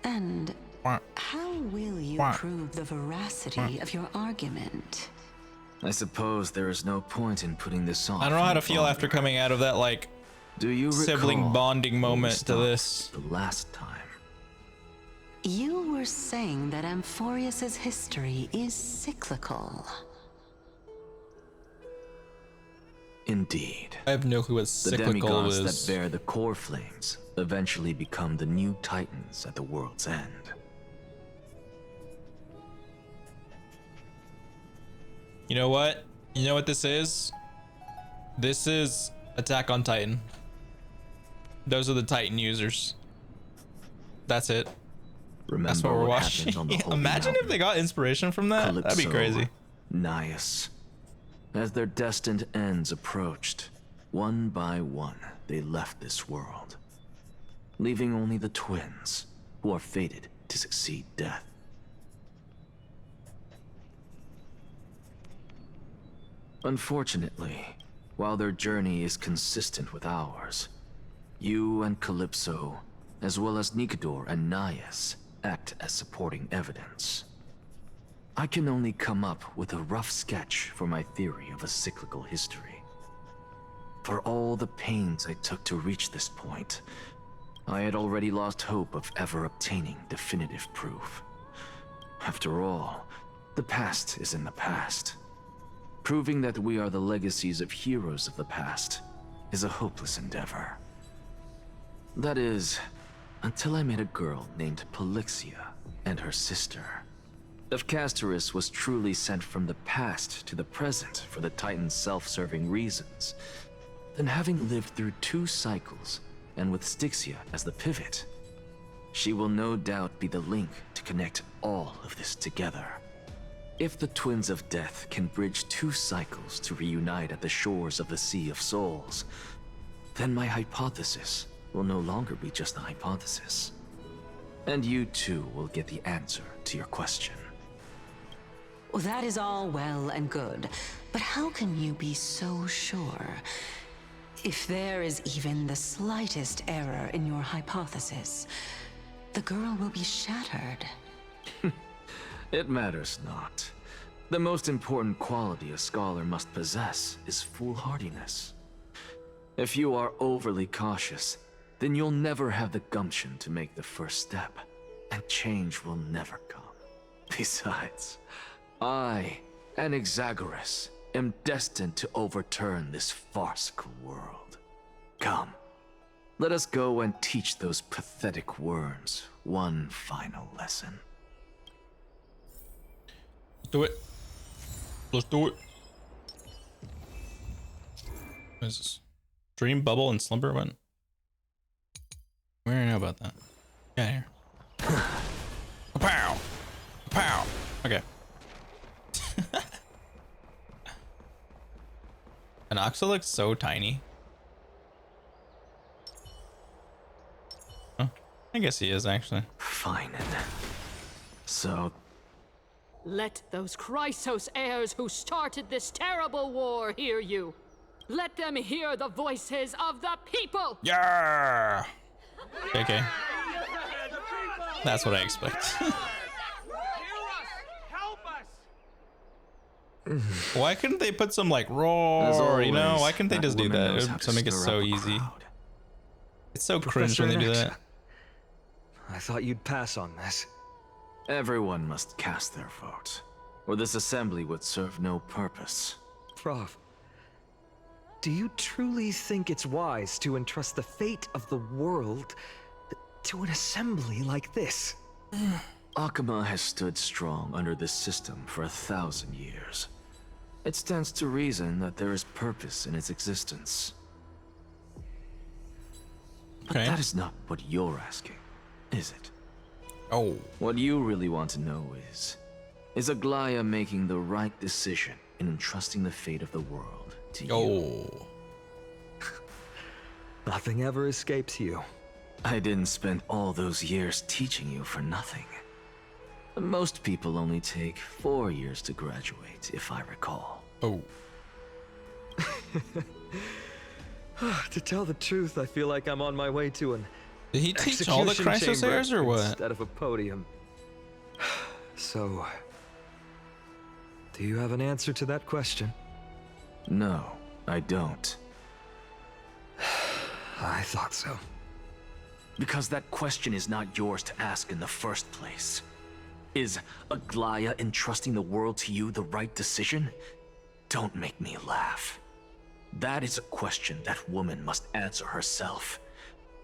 And how will you prove the veracity of your argument? I suppose there is no point in putting this on. I don't know how to feel after coming out of that like sibling bonding moment to this. The last time. You were saying that Amphorius's history is cyclical. Indeed. I have no clue what The cyclical demigods is. that bear the core flames eventually become the new titans at the world's end. You know what? You know what this is? This is Attack on Titan. Those are the Titan users. That's it. Remember That's what we're what watching. happened on the Holy Imagine if they got inspiration from that. That'd be crazy. Naias. As their destined ends approached, one by one, they left this world, leaving only the twins, who are fated to succeed death. Unfortunately, while their journey is consistent with ours, you and Calypso, as well as Nikador and Naias, act as supporting evidence. I can only come up with a rough sketch for my theory of a cyclical history. For all the pains I took to reach this point, I had already lost hope of ever obtaining definitive proof. After all, the past is in the past. Proving that we are the legacies of heroes of the past is a hopeless endeavor. That is, until I met a girl named Polixia and her sister. If Castorus was truly sent from the past to the present for the Titan's self-serving reasons, then having lived through 2 cycles, and with Styxia as the pivot, she will no doubt be the link to connect all of this together. If the Twins of Death can bridge 2 cycles to reunite at the shores of the Sea of Souls, then my hypothesis will no longer be just a hypothesis. And you too will get the answer to your question. Well, that is all well and good, but how can you be so sure? If there is even the slightest error in your hypothesis, the girl will be shattered. It matters not. The most important quality a scholar must possess is foolhardiness. If you are overly cautious, then you'll never have the gumption to make the first step, and change will never come. Besides, I, Anaxagoras, am destined to overturn this farcical world. Come, let us go and teach those pathetic worms one final lesson. Do it. Let's do it. What is this? Dream, bubble, and slumber? What? We already know about that. Get out of here. Pow! Pow! Okay. And Oxa looks so tiny. Oh, I guess he is actually. Fine. So... Let those Chrysos heirs who started this terrible war hear you. Let them hear the voices of the people! Yeah! Okay. That's what I expect. Why couldn't they put some like roar, you know? Why couldn't they just do that to make it so easy? It's so cringe when they do that. I thought you'd pass on this. Everyone must cast their vote, or this assembly would serve no purpose. Prof, do you truly think it's wise to entrust the fate of the world to an assembly like this? Akama has stood strong under this system for 1,000 years. It stands to reason that there is purpose in its existence. But that is not what you're asking, is it? Oh. What you really want to know is Aglaya making the right decision in entrusting the fate of the world to you? Oh. Nothing ever escapes you. I didn't spend all those years teaching you for nothing. Most people only take 4 years to graduate, if I recall. Oh. To tell the truth, I feel like I'm on my way to an Did he teach all the Chrysos heirs or what? Instead of a podium. So, do you have an answer to that question? No, I don't. I thought so. Because that question is not yours to ask in the first place. Is Aglaya entrusting the world to you the right decision? Don't make me laugh. That is a question that woman must answer herself.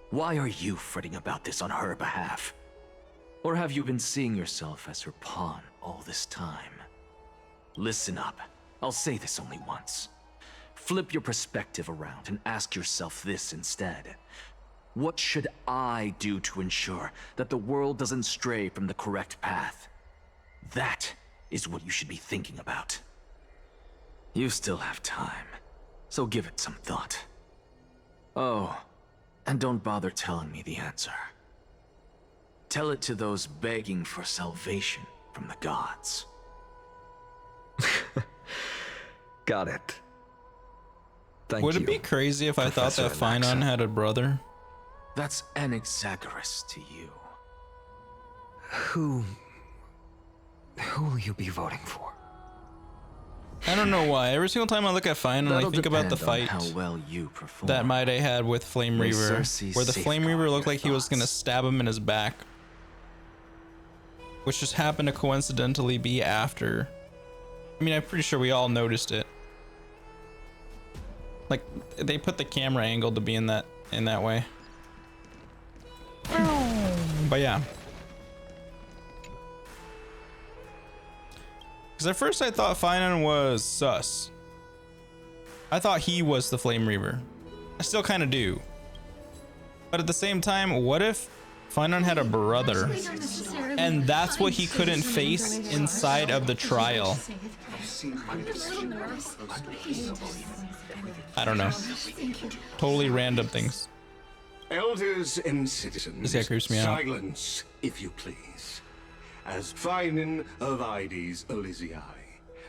Why are you fretting about this on her behalf? Or have you been seeing yourself as her pawn all this time? Listen up. I'll say this only once. Flip your perspective around and ask yourself this instead. What should I do to ensure that the world doesn't stray from the correct path? That is what you should be thinking about. You still have time, so give it some thought. Oh, and don't bother telling me the answer. Tell it to those begging for salvation from the gods. Got it. Thank you. Would it be crazy if I thought that Finon had a brother? That's Anaxagoras to you. Who will you be voting for? I don't know why. Every single time I look at Finon, I think about the depend on fight how well you perform. that Maide had with Flame May Reaver, Cersei where the Flame Reaver looked your like he was gonna stab him in his back, which just happened to coincidentally be after. I mean, I'm pretty sure we all noticed it. Like, they put the camera angle to be in that way. But yeah. Because at first I thought Finon was sus. I thought he was the Flame Reaver. I still kind of do. But at the same time, what if Finon had a brother? And that's what he couldn't face inside of the trial. I don't know. Totally random things. Elders and citizens, This guy creeps me out. silence, if you please. As Finon of Ides Elysiae,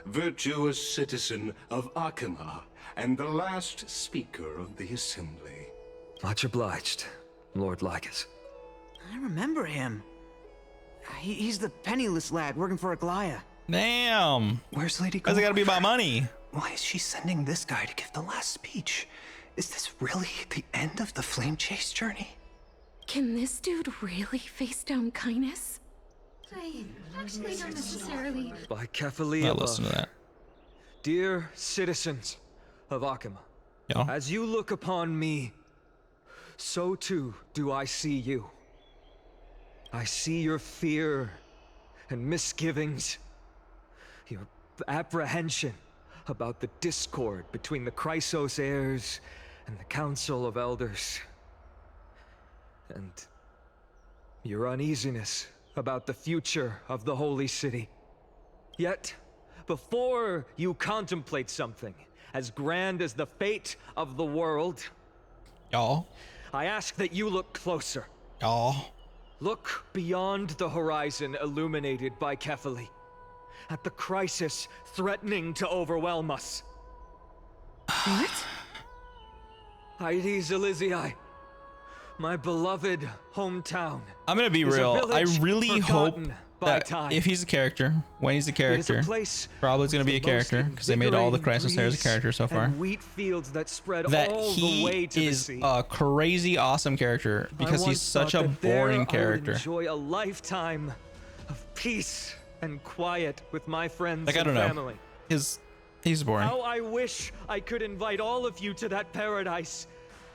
virtuous citizen of Akima, and the last speaker of the assembly. Much obliged, Lord Lycus. I remember him. He's the penniless lad working for Aglaya. Damn. Where's Lady Why's it gotta be about money? Why is she sending this guy to give the last speech? Is this really the end of the Flame Chase journey? Can this dude really face down kindness? I actually don't necessarily. By Kefali I'll above. listen to that. Dear citizens of Akima, Yeah. as you look upon me, so too do I see you. I see your fear and misgivings, your apprehension about the discord between the Chrysos heirs and the Council of Elders, and your uneasiness about the future of the Holy City. Yet, before you contemplate something as grand as the fate of the world, y'all, I ask that you look closer. Y'all. Look beyond the horizon illuminated by Kefali, at the crisis threatening to overwhelm us. What? Ides Elysiae, my beloved hometown. I'm gonna be is a real. I village really hope forgotten by that time. if he's a character, when he's a It is character, a place probably it's gonna be a with the most character because they made all the invigorating Chrysos heirs a breeze character so far. and wheat fields that spread That all the way he to the is sea. a crazy awesome character because I he's once such thought a that there boring I would character. enjoy a lifetime of peace and quiet with my friends Like, I and don't know. family. He's boring. How I wish I could invite all of you to that paradise,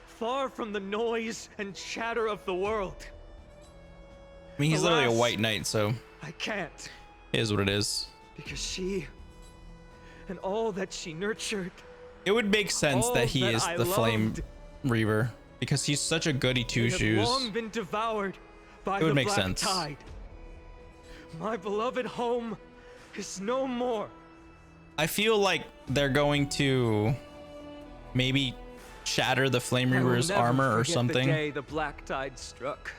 far from the noise and chatter of the world. I mean, he's literally a Alas, white knight, so I can't, it is what it is. because she and all that she nurtured. It would make sense all that he that is I the Flame loved, Reaver because he's such a goody two has shoes. long been devoured by It would the make black sense. tide. My beloved home is no more. I feel like they're going to maybe shatter the Flame I will Reaver's never armor or forget something. The day the black tide struck.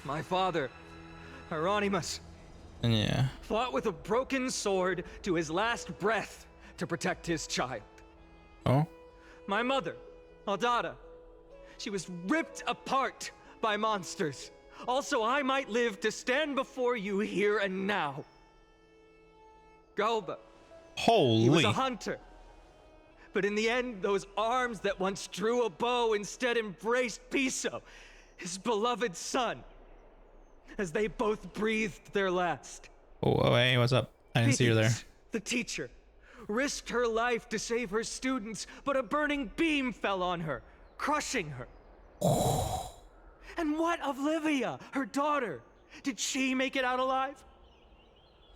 My father, Hieronymus, Yeah. fought with a broken sword to his last breath to protect his child. Oh. My mother, Aldada, she was ripped apart by monsters. Also, I might live to stand before you here and now. Galba. He was Holy. a hunter. But in the end, those arms that once drew a bow instead embraced Piso, his beloved son, as they both breathed their last. Oh, hey, what's up? I didn't see you there. The teacher risked her life to save her students, but a burning beam fell on her, crushing her. And what of Livia, her daughter? Did she make it out alive?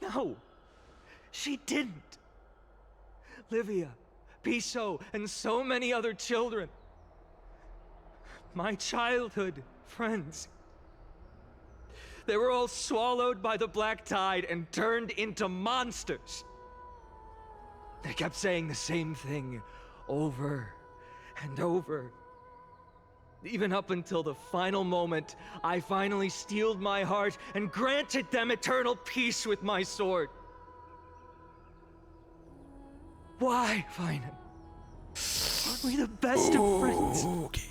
No, she didn't. Livia, Piso, and so many other children. My childhood friends. They were all swallowed by the black tide and turned into monsters. They kept saying the same thing over and over. Even up until the final moment, I finally steeled my heart and granted them eternal peace with my sword. Why, Finan? Aren't we the best of friends? Okay.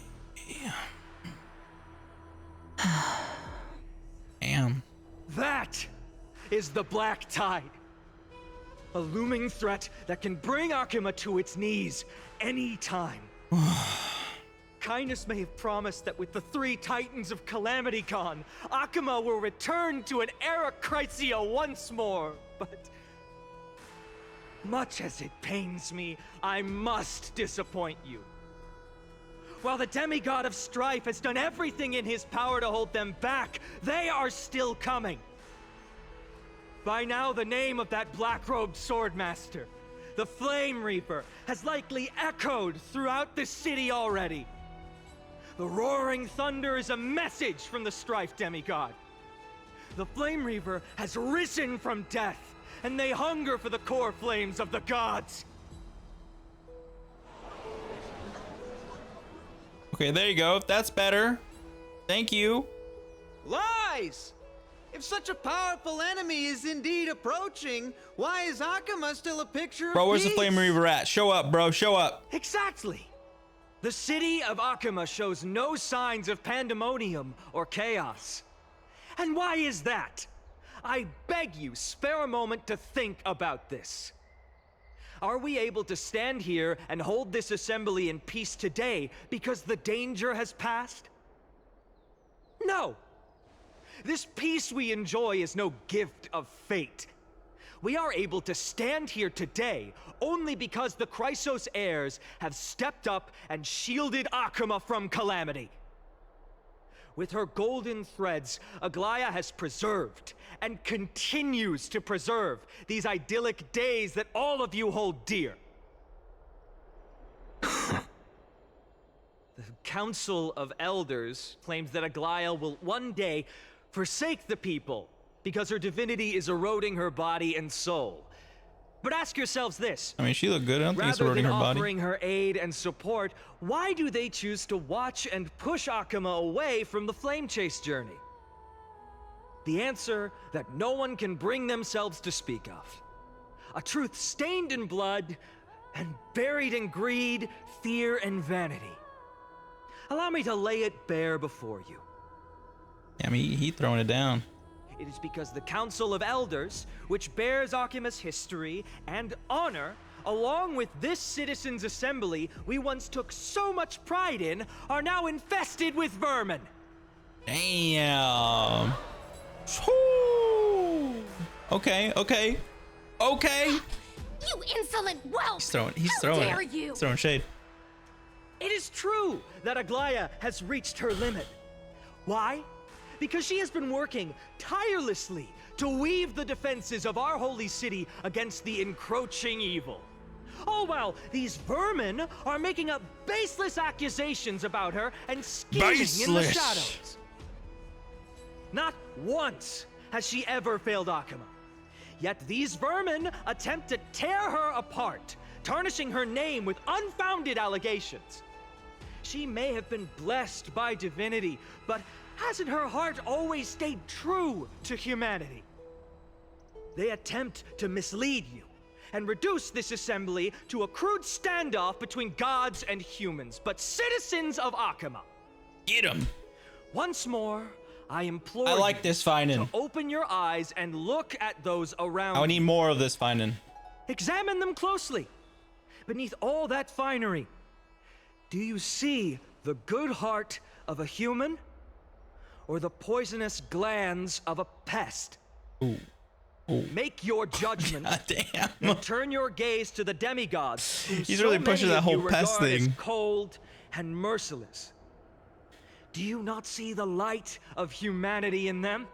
Damn. That is the black tide. A looming threat that can bring Akuma to its knees anytime. Kindness may have promised that with the 3 Titans of Calamity Con, Akuma will return to an era Chrysia once more, but much as it pains me, I must disappoint you. While the demigod of strife has done everything in his power to hold them back, they are still coming. By now, the name of that black-robed swordmaster, the Flame Reaper, has likely echoed throughout the city already. The roaring thunder is a message from the strife demigod. The Flame Reaper has risen from death, and they hunger for the core flames of the gods. Okay, there you go. That's better. Thank you. Lies! If such a powerful enemy is indeed approaching, why is Akuma still a picture of Bro, where's peace? the Flame Reaver at? Show up, bro. Show up. Exactly. The city of Akuma shows no signs of pandemonium or chaos. And why is that? I beg you, spare a moment to think about this. Are we able to stand here and hold this assembly in peace today because the danger has passed? No. This peace we enjoy is no gift of fate. We are able to stand here today only because the Chrysos heirs have stepped up and shielded Akuma from calamity. With her golden threads, Aglaya has preserved and continues to preserve these idyllic days that all of you hold dear. The Council of Elders claims that Aglaya will one day forsake the people because her divinity is eroding her body and soul. But ask yourselves this. I mean, she looked good. I don't think it's Rather eroding than her body. offering her aid and support, why do they choose to watch and push Akuma away from the Flame Chase journey? The answer that no one can bring themselves to speak of. A truth stained in blood and buried in greed, fear, and vanity. Allow me to lay it bare before you. I mean, he throwing it down. It is because the Council of Elders, which bears Akuma's history and honor, along with this citizens' assembly we once took so much pride in, are now infested with vermin. Damn. Whew. Okay. You insolent whelp! He's throwing shade. It is true that Aglaya has reached her limit. Why? Because she has been working tirelessly to weave the defenses of our holy city against the encroaching evil. All while these vermin are making up baseless accusations about her and scheming in the shadows. Not once has she ever failed Akuma. Yet these vermin attempt to tear her apart, tarnishing her name with unfounded allegations. She may have been blessed by divinity, but hasn't her heart always stayed true to humanity? They attempt to mislead you and reduce this assembly to a crude standoff between gods and humans, but citizens of Akuma. Get him. Once more, I implore I like you this Finan. to open your eyes and look at those around I need more of this Finan. Examine them closely. Beneath all that finery, do you see the good heart of a human or the poisonous glands of a pest? Ooh. Make your judgment. God damn. And turn your gaze to the demigods. He's really pushing that whole pest thing. Cold and merciless. Do you not see the light of humanity in them?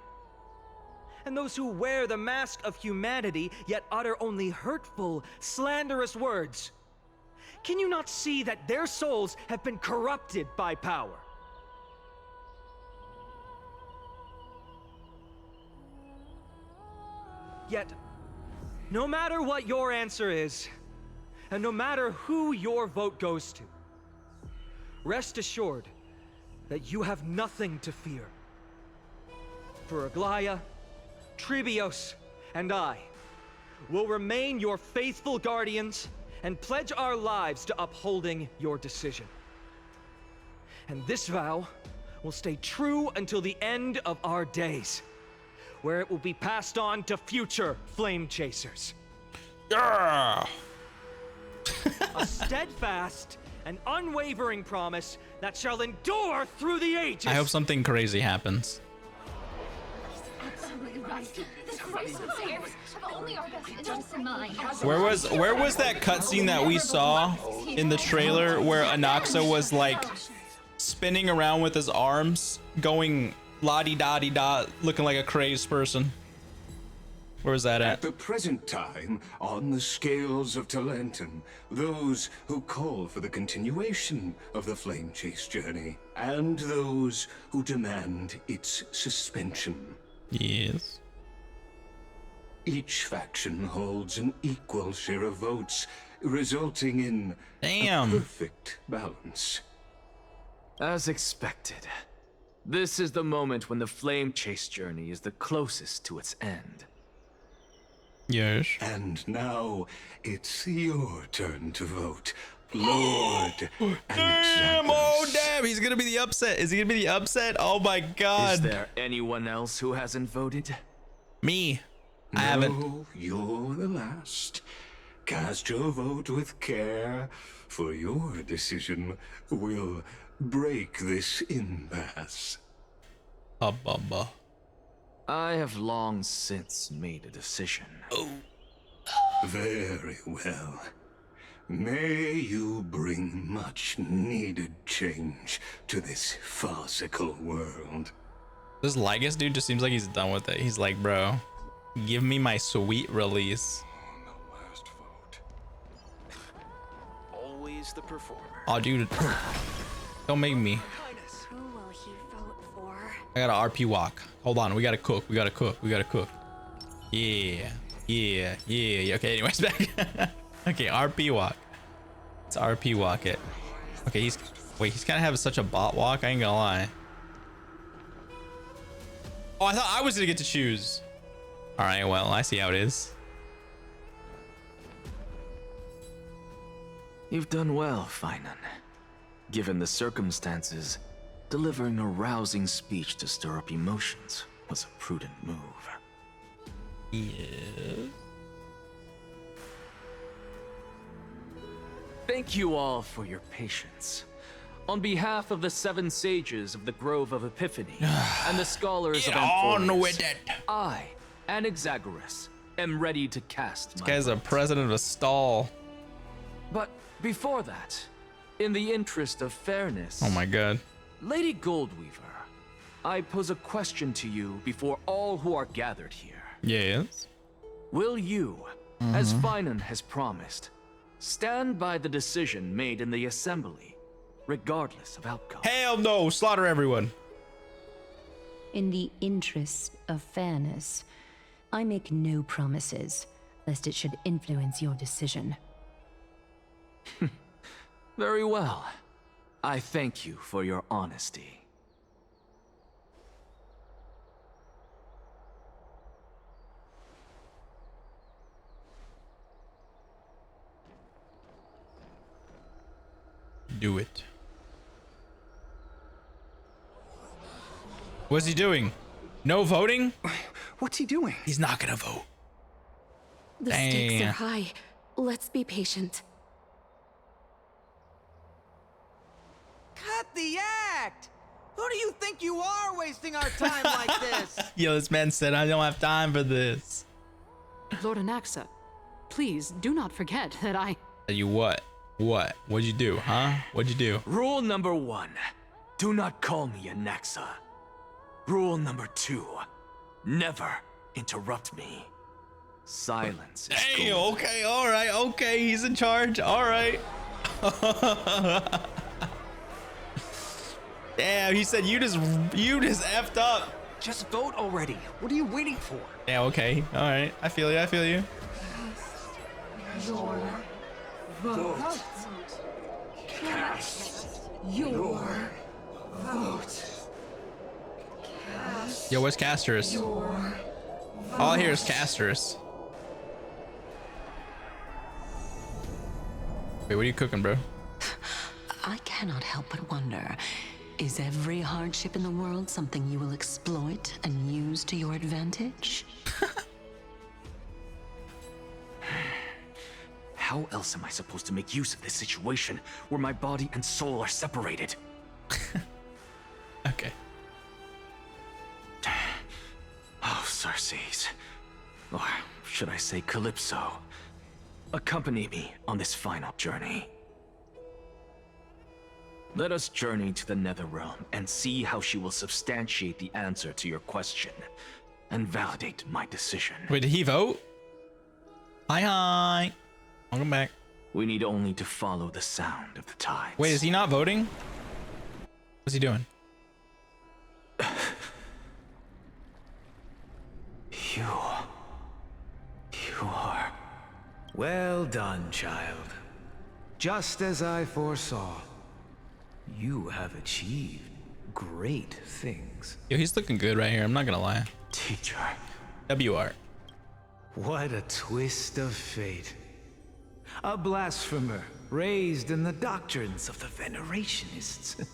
And those who wear the mask of humanity yet utter only hurtful, slanderous words. Can you not see that their souls have been corrupted by power? Yet, no matter what your answer is, and no matter who your vote goes to, rest assured that you have nothing to fear. For Aglaya, Tribios, and I will remain your faithful guardians and pledge our lives to upholding your decision. And this vow will stay true until the end of our days, where it will be passed on to future flame chasers. Yeah! A steadfast and unwavering promise that shall endure through the ages. I hope something crazy happens. Where was that cutscene that we saw in the trailer where Anaxa was like spinning around with his arms, going la-di-da-di-da, looking like a crazed person? Where was that at? At the present time, on the scales of Talentum, those who call for the continuation of the Flame Chase journey, and those who demand its suspension. Yes. Each faction holds an equal share of votes, resulting in a perfect balance. As expected, this is the moment when the Flame Chase journey is the closest to its end. Yes. And now it's your turn to vote, Lord. Damn! Oh damn! He's gonna be the upset. Is he gonna be the upset? Oh my God! Is there anyone else who hasn't voted? Me. No, I haven't. You're the last. Cast your vote with care, for your decision will break this impasse. Bubba. I have long since made a decision. Oh. Very well. May you bring much needed change to this farcical world. This Lygus dude just seems like he's done with it. He's like, bro, give me my sweet release. Always the performer. Oh, dude. Don't make me. Who will he vote for? I gotta RP walk. Hold on. We gotta cook. We gotta cook. We gotta cook. Yeah. Yeah. Yeah. Okay, anyways, back. Okay, RP walk. Let's RP walk it. Okay, he's kind of having such a bot walk. I ain't gonna lie. Oh, I thought I was gonna get to choose. All right, well, I see how it is. You've done well, Finan. Given the circumstances, delivering a rousing speech to stir up emotions was a prudent move. Yeah. Thank you all for your patience. On behalf of the 7 sages of the Grove of Epiphany and the scholars of Amphorius, I, Anaxagoras, am ready to cast my This guy's a president of a stall. But before that, in the interest of fairness... Oh my God. Lady Goldweaver, I pose a question to you before all who are gathered here. Yes. Will you, as Finan has promised, stand by the decision made in the assembly, regardless of outcome? Hell no! Slaughter everyone. In the interest of fairness, I make no promises, lest it should influence your decision. Very well. I thank you for your honesty. Do it. What's he doing? No voting? What's he doing? He's not gonna vote. The stakes are high. Let's be patient. Cut the act! Who do you think you are wasting our time like this? Yo, this man said I don't have time for this. Lord Anaxa, please do not forget that I... You what? What? What'd you do, huh? What'd you do? Rule number 1. Do not call me Anaxa. Rule number 2. Never interrupt me. Silence is Hey, gold. okay, all right, okay, he's in charge, all right. Damn, he said you just effed up. Just vote already. What are you waiting for? Yeah, okay, all right, I feel you, I feel you. Your vote. Cast your vote. Yo, where's Casterus? All I hear is Casterus. Wait, what are you cooking, bro? I cannot help but wonder, is every hardship in the world something you will exploit and use to your advantage? How else am I supposed to make use of this situation where my body and soul are separated? Okay. Oh, Cersei's. Or should I say Calypso? Accompany me on this final journey. Let us journey to the Netherrealm and see how she will substantiate the answer to your question and validate my decision. Wait, did he vote? Hi. Welcome back. We need only to follow the sound of the tides. Wait, is he not voting? What's he doing? You are... Well done, child. Just as I foresaw, you have achieved great things. Yo, he's looking good right here, I'm not gonna lie. Teacher. WR. What a twist of fate. A blasphemer raised in the doctrines of the Venerationists.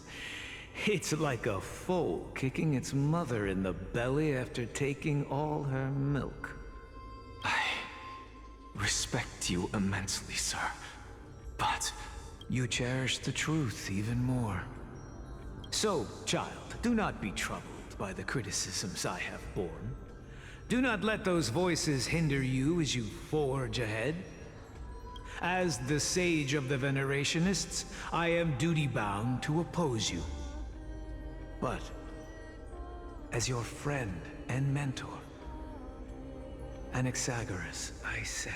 It's like a foal kicking its mother in the belly after taking all her milk. I respect you immensely, sir, but... You cherish the truth even more. So, child, do not be troubled by the criticisms I have borne. Do not let those voices hinder you as you forge ahead. As the sage of the Venerationists, I am duty-bound to oppose you. But, as your friend and mentor, Anaxagoras, I say,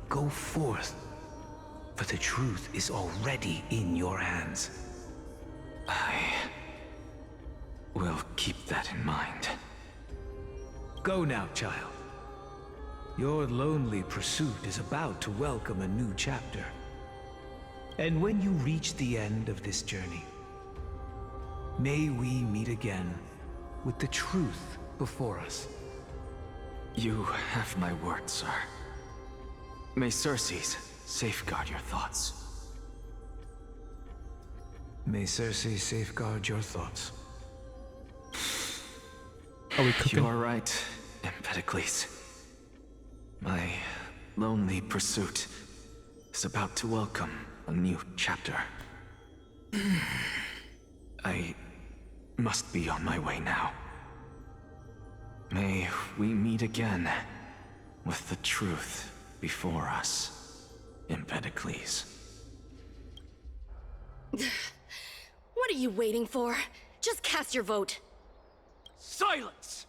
go forth, for the truth is already in your hands. I will keep that in mind. Go now, child. Your lonely pursuit is about to welcome a new chapter. And when you reach the end of this journey, may we meet again with the truth before us. You have my word, sir. May Cersei's safeguard your thoughts. May Cersei safeguard your thoughts. Are we cooking? You are right, Empedocles. My lonely pursuit is about to welcome a new chapter. I must be on my way now. May we meet again with the truth before us, Empedocles. What are you waiting for? Just cast your vote. Silence!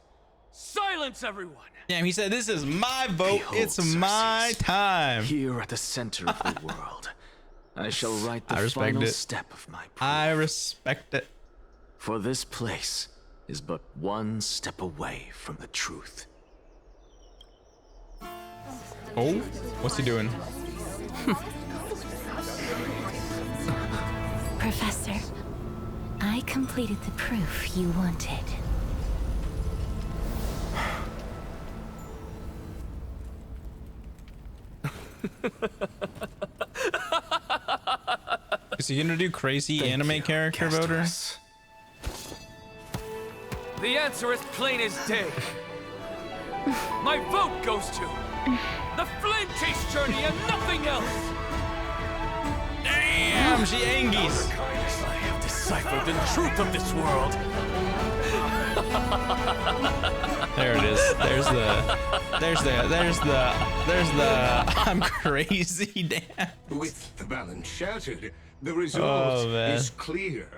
Silence, everyone! Damn, he said, this is my vote. Behold, It's my Cersei's. time. Here at the center of the world, I shall write the final step of my proof. I respect it. For this place is but one step away from the truth. Oh, what's he doing? Professor, I completed the proof you wanted. Is he gonna do crazy anime character voter? The answer is plain as day. My vote goes to the Flame Chase Journey and nothing else. Damn, she angies. I have deciphered the truth of this world. There it is. There's the I'm crazy, damn. With the balance shattered, the result man. is clear.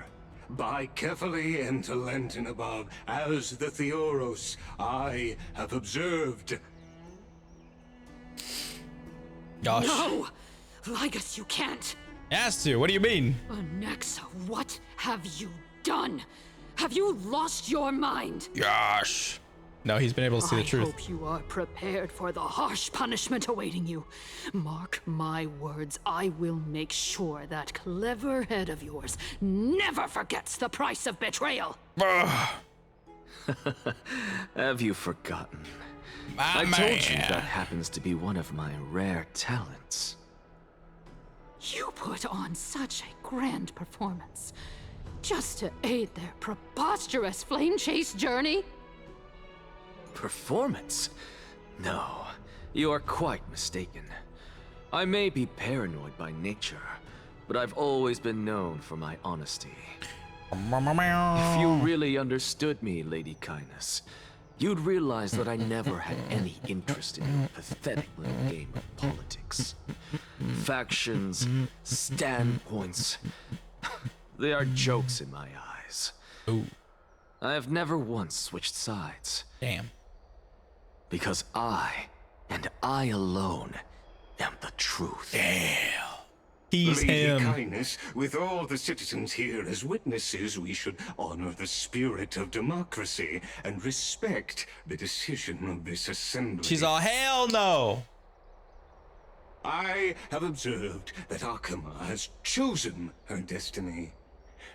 By carefully and Lenten above, as the Theoros, I have observed. Gosh. No! Ligus, you can't! Has to. What do you mean? Onyxa, what have you done? Have you lost your mind? Gosh. No, he's been able to see the truth. I hope you are prepared for the harsh punishment awaiting you. Mark my words, I will make sure that clever head of yours never forgets the price of betrayal. Have you forgotten? My I told you man. that happens to be one of my rare talents. You put on such a grand performance just to aid their preposterous flame chase journey. Performance? No, you are quite mistaken. I may be paranoid by nature, but I've always been known for my honesty. If you really understood me, Lady Kindness, you'd realize that I never had any interest in your pathetic little game of politics. Factions, standpoints, they are jokes in my eyes. Ooh. I have never once switched sides. Damn. Because I, and I alone, am the truth. Damn. He's Lady him. Kindness, with all the citizens here as witnesses, we should honor the spirit of democracy and respect the decision of this assembly. She's all, hell no. I have observed that Akama has chosen her destiny.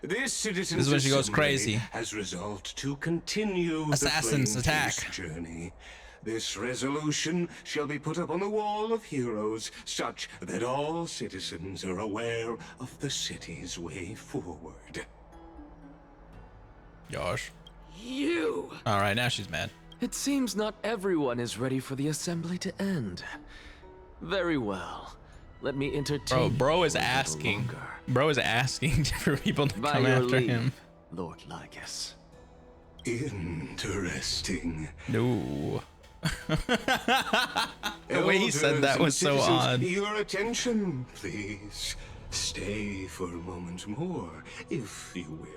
This citizen's This is when she goes assembly crazy. has resolved to continue Assassins the flame attack. chase journey. This resolution shall be put up on the wall of heroes, such that all citizens are aware of the city's way forward. Gosh. You! All right, now she's mad. It seems not everyone is ready for the assembly to end. Very well. Let me entertain. Bro is you for a little asking. longer. Bro is asking for people to By come your after leave, him. Lord Ligus. Interesting. No. The way he said that was so Citizens, odd. Your attention, please. Stay for a moment more, if you will.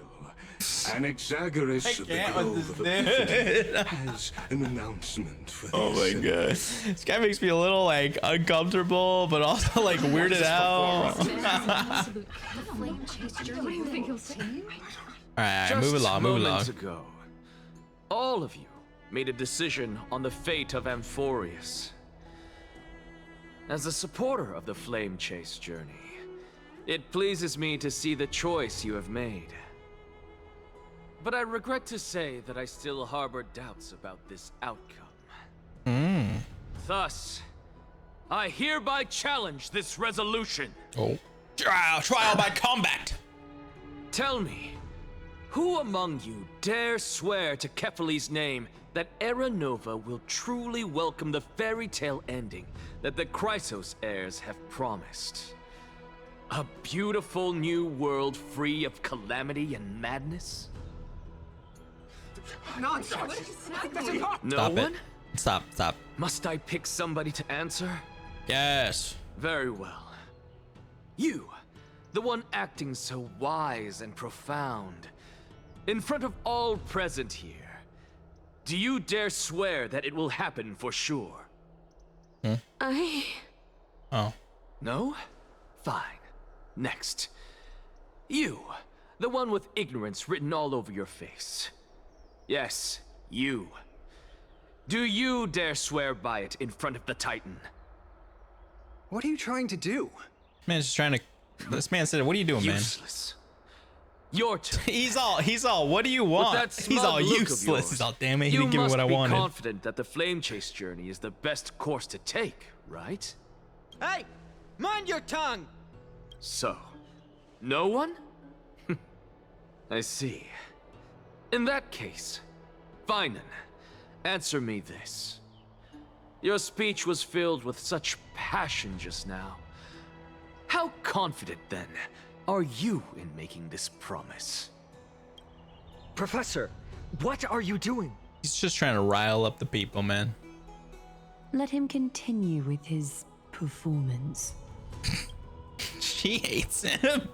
Anaxagoras of the Grove of Epiphany has an announcement for Oh my this. god. This guy makes me a little like uncomfortable, but also like weirded out. Alright, move along, move along. Moments ago, all of you made a decision on the fate of Amphorius. As a supporter of the Flame Chase journey, it pleases me to see the choice you have made. But I regret to say that I still harbor doubts about this outcome. Thus, I hereby challenge this resolution. Oh. Trial by combat. Tell me, who among you dare swear to Kefali's name that Era Nova will truly welcome the fairy tale ending that the Chrysos heirs have promised? A beautiful new world free of calamity and madness? No Stop one? it. Stop. Must I pick somebody to answer? Yes. Very well. You, the one acting so wise and profound, in front of all present here, do you dare swear that it will happen for sure? Oh. No? Fine. Next. You, the one with ignorance written all over your face. Yes, you. Do you dare swear by it in front of the Titan? What are you trying to do? Man's just trying to. This man said, "What are you doing, Useless. Your turn. He's all. What do you want? With that He's all smug look of useless. yours, He's all, damn it. He didn't give me what I You must wanted. be confident that the Flame Chase journey is the best course to take, right? Hey! Mind your tongue! So, no one? I see. In that case, fine then. Answer me this. Your speech was filled with such passion just now. How confident, then, are you in making this promise? Professor, what are you doing? He's just trying to rile up the people, man. Let him continue with his performance. She hates him.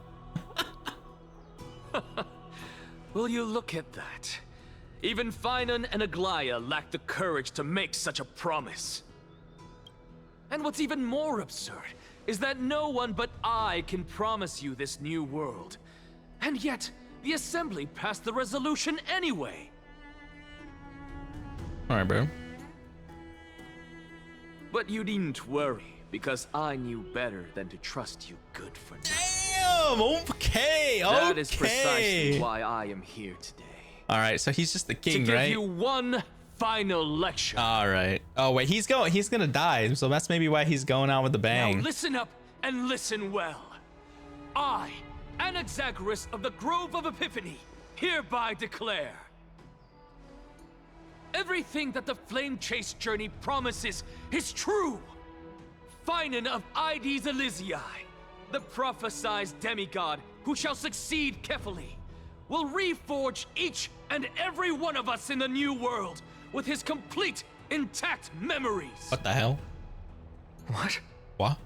Will you look at that? Even Finan and Aglaya lack the courage to make such a promise. And what's even more absurd is that no one but I can promise you this new world. And yet, the Assembly passed the resolution anyway. Alright, bro. But you needn't worry, because I knew better than to trust you good for nothing. Damn, okay, That is precisely why I am here today. Alright, so he's just the king, to give right? you one final lecture. Alright. Oh wait, he's gonna die, so that's maybe why he's going out with a bang. Now listen up and listen well. I, Anaxagoras of the Grove of Epiphany, hereby declare everything that the Flame Chase journey promises is true. Finan of Ides Elysiae, the prophesized demigod who shall succeed Kefali, will reforge each and every one of us in the new world with his complete, intact memories. What the hell? What? What?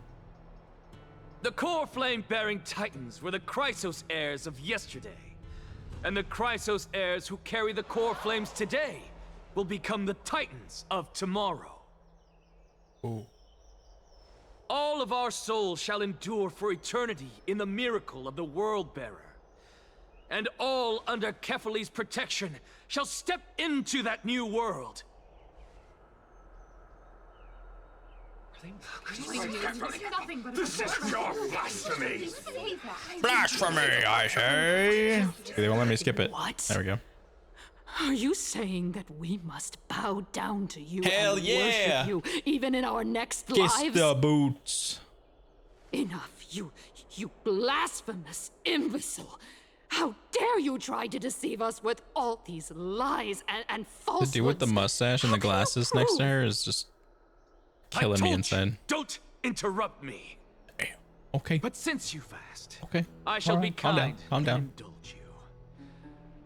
The core flame-bearing titans were the Chrysos heirs of yesterday. And the Chrysos heirs who carry the core flames today will become the titans of tomorrow. Ooh. All of our souls shall endure for eternity in the miracle of the World-Bearer. And all under Kefali's protection shall step into that new world. This is your blasphemy! Blasphemy, I say! They won't let me skip it. What? There we go. Are you saying that we must bow down to you Hell and yeah! worship you even in our next Kiss lives? the boots. Enough, you blasphemous imbecile! How dare you try to deceive us with all these lies and falsehoods? The dude with the mustache and the glasses next to her is just killing me inside. Don't interrupt me. Okay. But since you've asked, okay, I shall be kind. Calm down. And indulge you.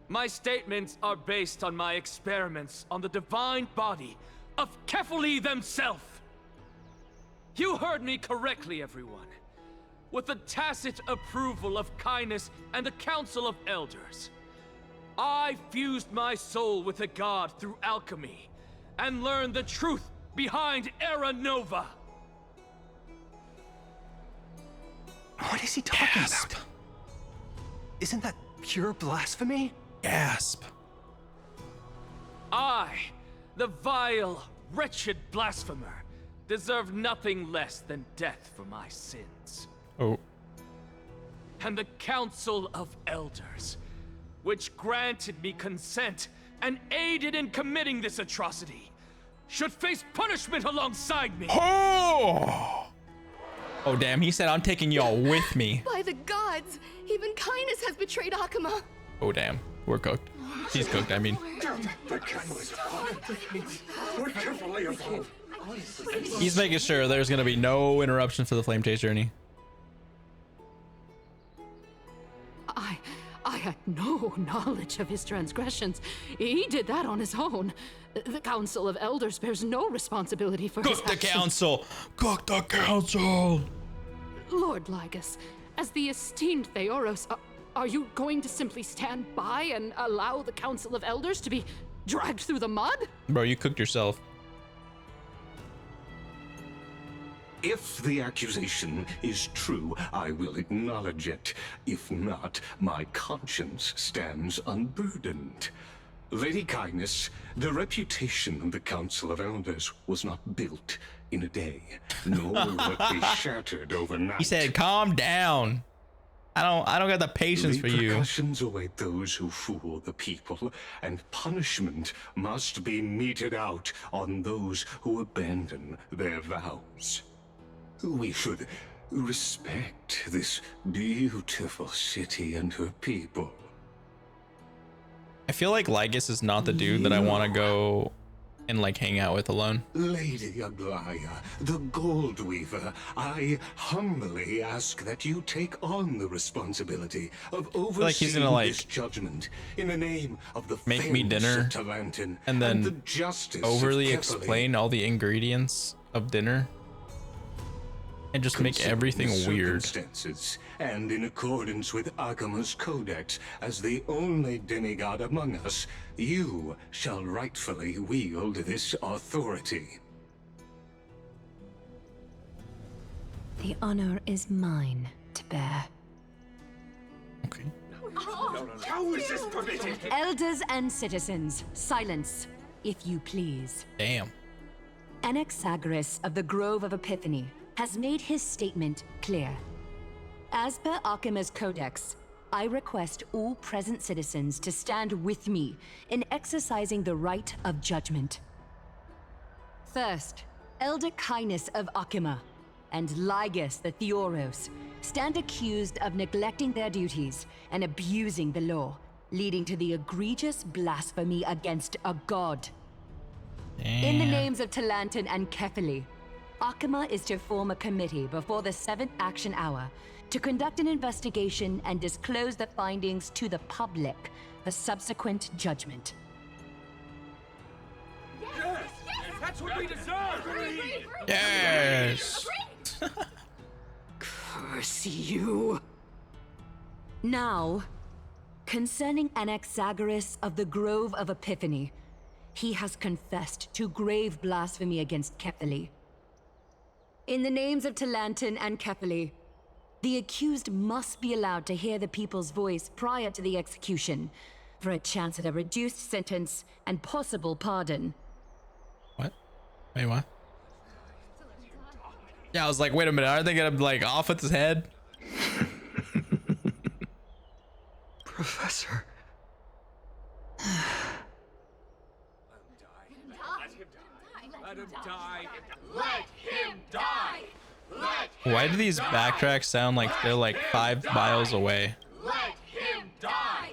My statements are based on my experiments on the divine body of Kefali themselves. You heard me correctly, everyone. With the tacit approval of Kindness and the Council of Elders, I fused my soul with a god through alchemy and learned the truth behind Era Nova. What is he talking about? Isn't that pure blasphemy? Gasp. I, the vile, wretched blasphemer, deserve nothing less than death for my sins. Oh. And the Council of Elders, which granted me consent and aided in committing this atrocity, should face punishment alongside me. Oh! Oh damn, he said I'm taking y'all with me. By the gods, even Kindness has betrayed Akuma. Oh damn, we're cooked. He's cooked, I mean. He's making sure there's gonna be no interruption for the Flame Chase journey. I had no knowledge of his transgressions. He did that on his own. The Council of Elders bears no responsibility for his actions. Cook the council! Cook the council! Lord Lygus, as the esteemed Theoros, are you going to simply stand by and allow the Council of Elders to be dragged through the mud? Bro, you cooked yourself. If the accusation is true, I will acknowledge it. If not, my conscience stands unburdened. Lady Kindness, the reputation of the Council of Elders was not built in a day, nor will it be shattered overnight. He said, calm down. I don't got the patience for you. Repercussions await those who fool the people, and punishment must be meted out on those who abandon their vows. We should respect this beautiful city and her people. I feel like Lygus is not the dude that I want to go and like hang out with alone. Lady Aglaya, the Gold Weaver, I humbly ask that you take on the responsibility of overseeing like he's gonna, like, this judgment in the name of the make me fairness dinner of Talantin and then the justice overly of Kefali. explain all the ingredients of dinner and just make Considering everything the weird. circumstances, and in accordance with Akima's codex, as the only demigod among us, you shall rightfully wield this authority. The honor is mine to bear. Okay. How is this permitted? Elders and citizens, silence, if you please. Damn. Anaxagoras of the Grove of Epiphany has made his statement clear. As per Akima's codex, I request all present citizens to stand with me in exercising the right of judgment. First, Elder Kainis of Akima and Ligus the Theoros stand accused of neglecting their duties and abusing the law, leading to the egregious blasphemy against a god. In the names of Talantin and Kefali, Akima is to form a committee before the 7th action hour to conduct an investigation and disclose the findings to the public for subsequent judgment. Yes! That's what we deserve! Yes! Curse you! Now, concerning Anaxagoras of the Grove of Epiphany, he has confessed to grave blasphemy against Kefali. In the names of Talantin and Kefali, the accused must be allowed to hear the people's voice prior to the execution, for a chance at a reduced sentence and possible pardon. What? Wait, what? Yeah, I was like, wait a minute, aren't they gonna like off with his head? Professor. Let him die. Let him die. Why do these backtracks sound like they're like 5 miles away? Let him die.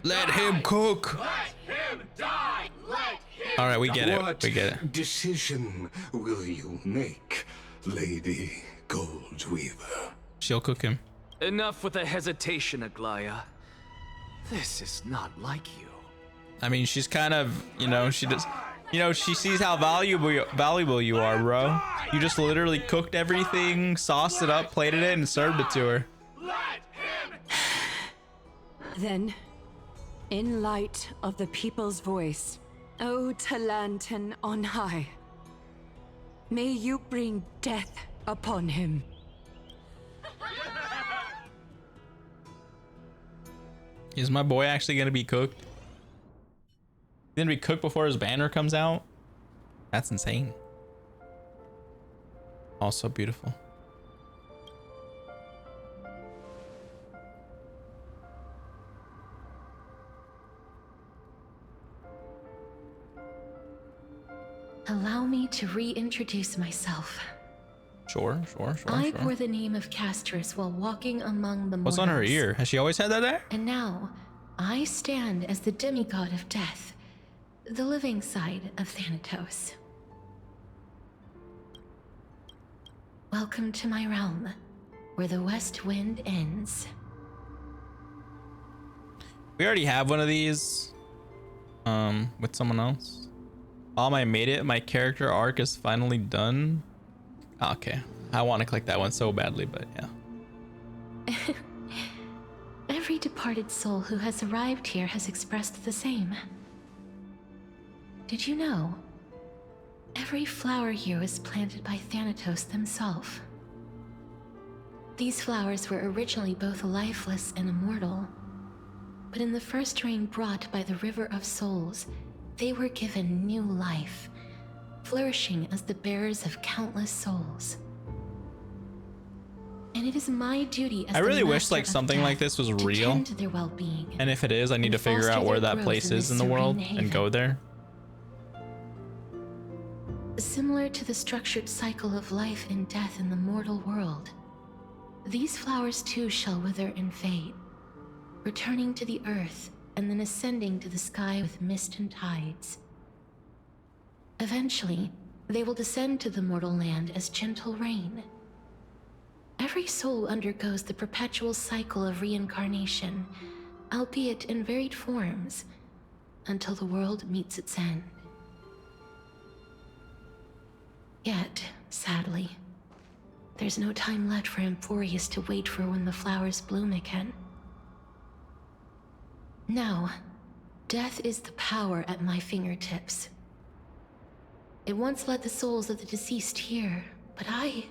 Let him cook. Let him die. Let him All right, we get it. What We get it. decision will you make, Lady Goldweaver? She'll cook him. Enough with the hesitation, Aglaya. This is not like you. I mean, she's kind of, you know, she does, you know, she sees how valuable you are, bro. You just literally cooked everything, sauced it up, plated it, and served it to her. Then, in light of the people's voice, O Talantin on high, may you bring death upon him. Is my boy actually gonna be cooked? He's gonna be cooked before his banner comes out? That's insane. Also beautiful. Allow me to reintroduce myself. Sure. I bore the name of Castris while walking among the What's on her mortals. ear? Has she always had that there? And now, I stand as the demigod of death, the living side of Thanatos. Welcome to my realm, where the west wind ends. We already have one of these with someone else. I made it. My character arc is finally done. Okay, I want to click that one so badly, but yeah. Every departed soul who has arrived here has expressed the same. Did you know? Every flower here was planted by Thanatos themselves. These flowers were originally both lifeless and immortal, but in the first rain brought by the River of Souls, they were given new life, flourishing as the bearers of countless souls. And it is my duty as I really the wish master like of something like death this was to real. tend to their well-being. And if it is, I need to figure out where that place is in the world and go there. Similar to the structured cycle of life and death in the mortal world, these flowers too shall wither and fade, returning to the earth and then ascending to the sky with mist and tides. Eventually, they will descend to the mortal land as gentle rain. Every soul undergoes the perpetual cycle of reincarnation, albeit in varied forms, until the world meets its end. Yet, sadly, there's no time left for Emphorius to wait for when the flowers bloom again. Now, death is the power at my fingertips. It once led the souls of the deceased here, but I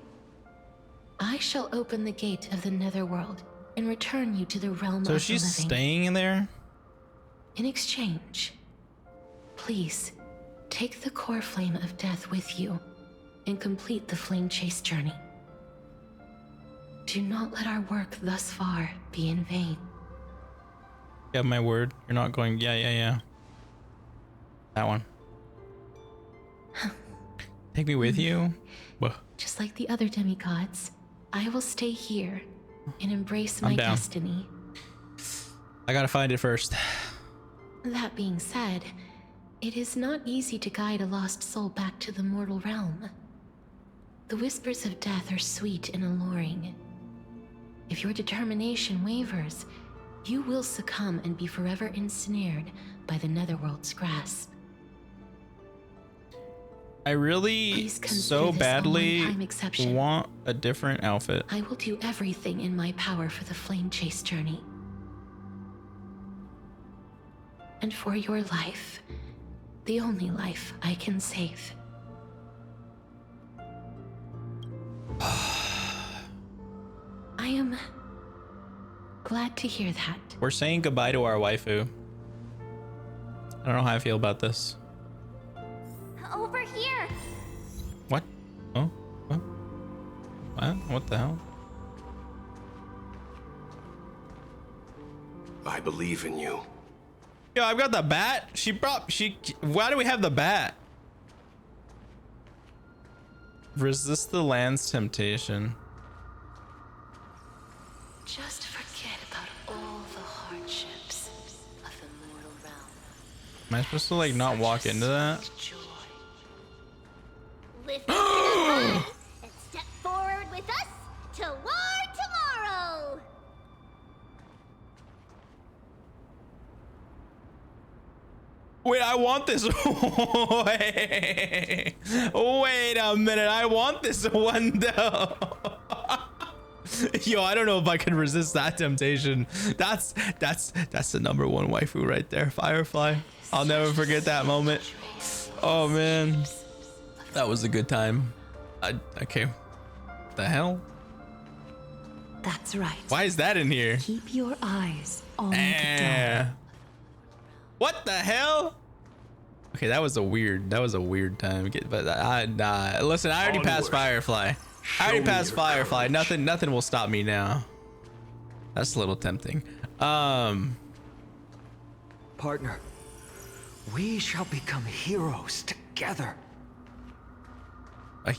shall open the gate of the netherworld and return you to the realm of the living. So she's staying in there? In exchange, please take the core flame of death with you and complete the flame chase journey. Do not let our work thus far be in vain. You have my word. You're not going, yeah. That one. Take me with you? Just like the other demigods, I will stay here and embrace my I'm down. destiny. I gotta find it first. That being said, it is not easy to guide a lost soul back to the mortal realm. The whispers of death are sweet and alluring. If your determination wavers, you will succumb and be forever ensnared by the netherworld's grasp. I really so badly want a different outfit. I will do everything in my power for the flame chase journey. And for your life, the only life I can save. I am glad to hear that. We're saying goodbye to our waifu. I don't know how I feel about this. Over here. What? Oh? What? What? What the hell? I believe in you. Yo, I've got the bat. Why do we have the bat? Resist the land's temptation. Just forget about all the hardships of the mortal realm. Am I supposed to like not walk into that? Lift your head up and step forward with us toward tomorrow. Wait, I want this. Wait a minute. I want this one though. Yo, I don't know if I can resist that temptation. That's the number one waifu right there, Firefly. I'll never forget that moment. Oh man, that was a good time. Okay, what the hell? That's right. Why is that in here? Keep your eyes on the door. What the hell? Okay, that was a weird time. But nah. Listen, I already passed Firefly. I already passed Firefly. Nothing will stop me now. That's a little tempting. Partner, we shall become heroes together.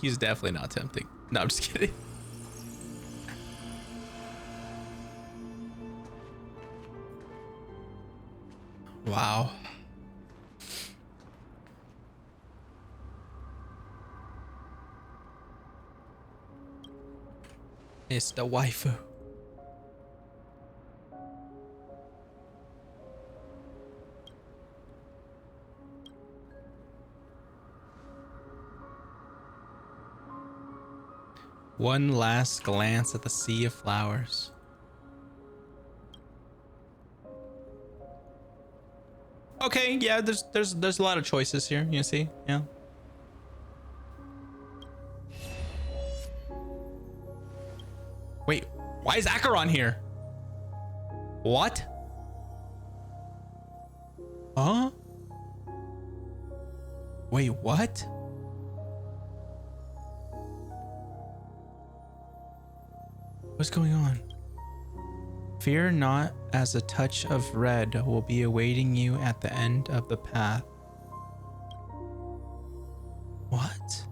He's definitely not tempting. No, I'm just kidding. Wow. It's the waifu. One last glance at the sea of flowers. Okay, yeah, there's a lot of choices here, you see? Yeah. Wait, why is Acheron here? What? Huh? Wait, what? What's going on? Fear not, as a touch of red will be awaiting you at the end of the path. What?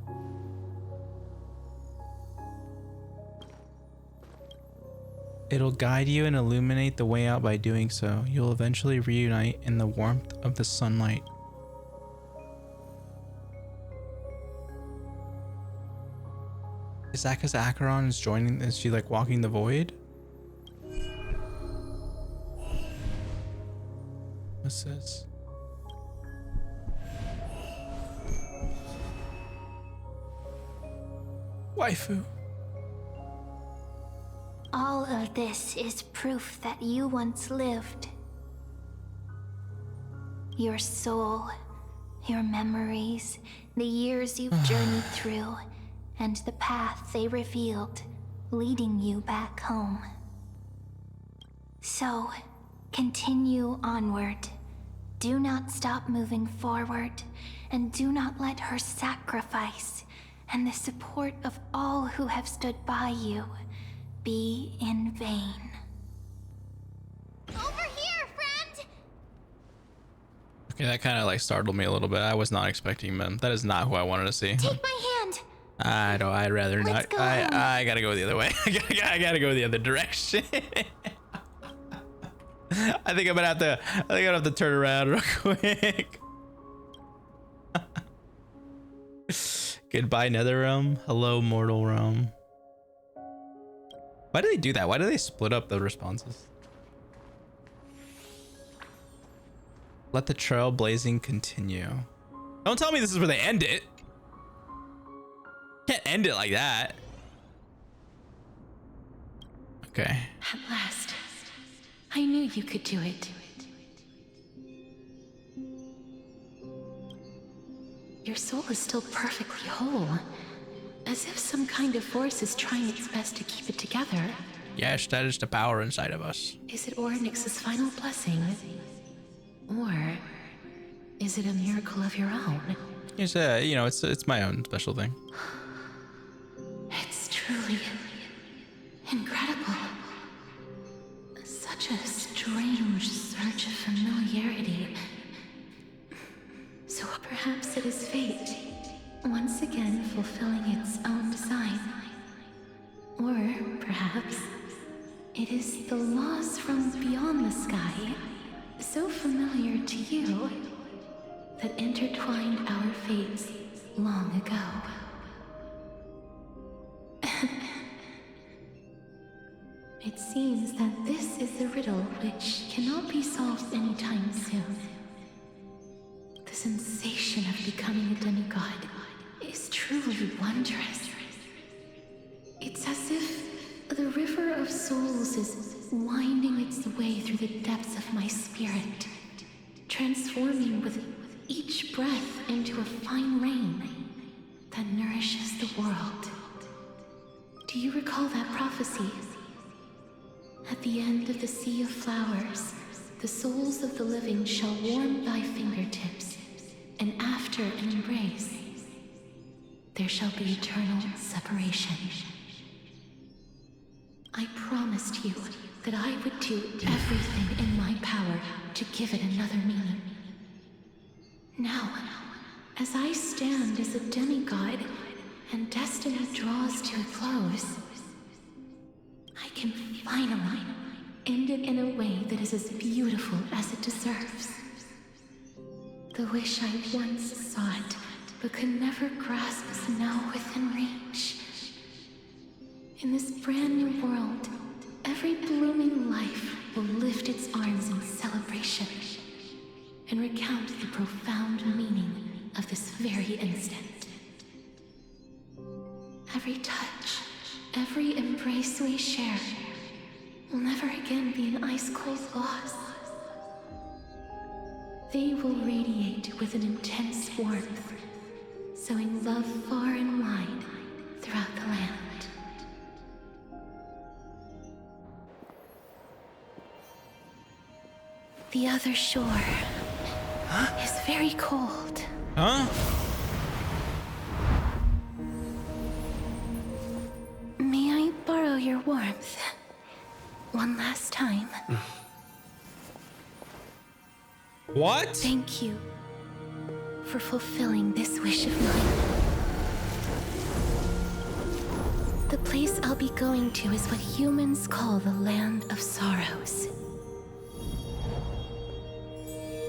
It'll guide you and illuminate the way out by doing so. You'll eventually reunite in the warmth of the sunlight. Is that because Acheron is joining? Is she like walking the void? What's this? Waifu. All of this is proof that you once lived. Your soul, your memories, the years you've journeyed through, and the path they revealed, leading you back home. So, continue onward. Do not stop moving forward, and do not let her sacrifice and the support of all who have stood by you be in vain. Over here, friend! Okay, that kind of like startled me a little bit. I was not expecting them. That is not who I wanted to see. Take my hand! I'd rather not. I gotta go the other way. I gotta go the other direction. I think I'm gonna have to turn around real quick. Goodbye, Netherrealm. Hello, Mortal Realm. Why do they do that? Why do they split up the responses? Let the trailblazing continue. Don't tell me this is where they end it. Can't end it like that. Okay. At last, I knew you could do it. Your soul is still perfectly whole, as if some kind of force is trying its best to keep it together. Yes, that is the power inside of us. Is it Ornyx's final blessing? Or is it a miracle of your own? It's it's my own special thing. It's truly incredible. Such a strange surge of familiarity. So perhaps it is fate, once again fulfilling its own design. Or perhaps it is the laws from beyond the sky, so familiar to you, that intertwined our fates long ago. It seems that this is a riddle which cannot be solved anytime soon. The sensation of becoming a demigod is truly wondrous. It's as if the river of souls is winding its way through the depths of my spirit, transforming with each breath into a fine rain that nourishes the world. Do you recall that prophecy? At the end of the sea of flowers, the souls of the living shall warm thy fingertips, and after an embrace, there shall be eternal separation. I promised you that I would do everything in my power to give it another meaning. Now, as I stand as a demigod and destiny draws to a close, I can finally end it in a way that is as beautiful as it deserves. The wish I once sought, but could never grasp, is now within reach. In this brand new world, every blooming life will lift its arms in celebration and recount the profound meaning of this very instant. Every touch, every embrace we share will never again be an ice-cold loss. They will radiate with an intense warmth, sowing love far and wide throughout the land. The other shore is very cold. Huh? May I borrow your warmth one last time? What? Thank you for fulfilling this wish of mine. The place I'll be going to is what humans call the Land of Sorrows.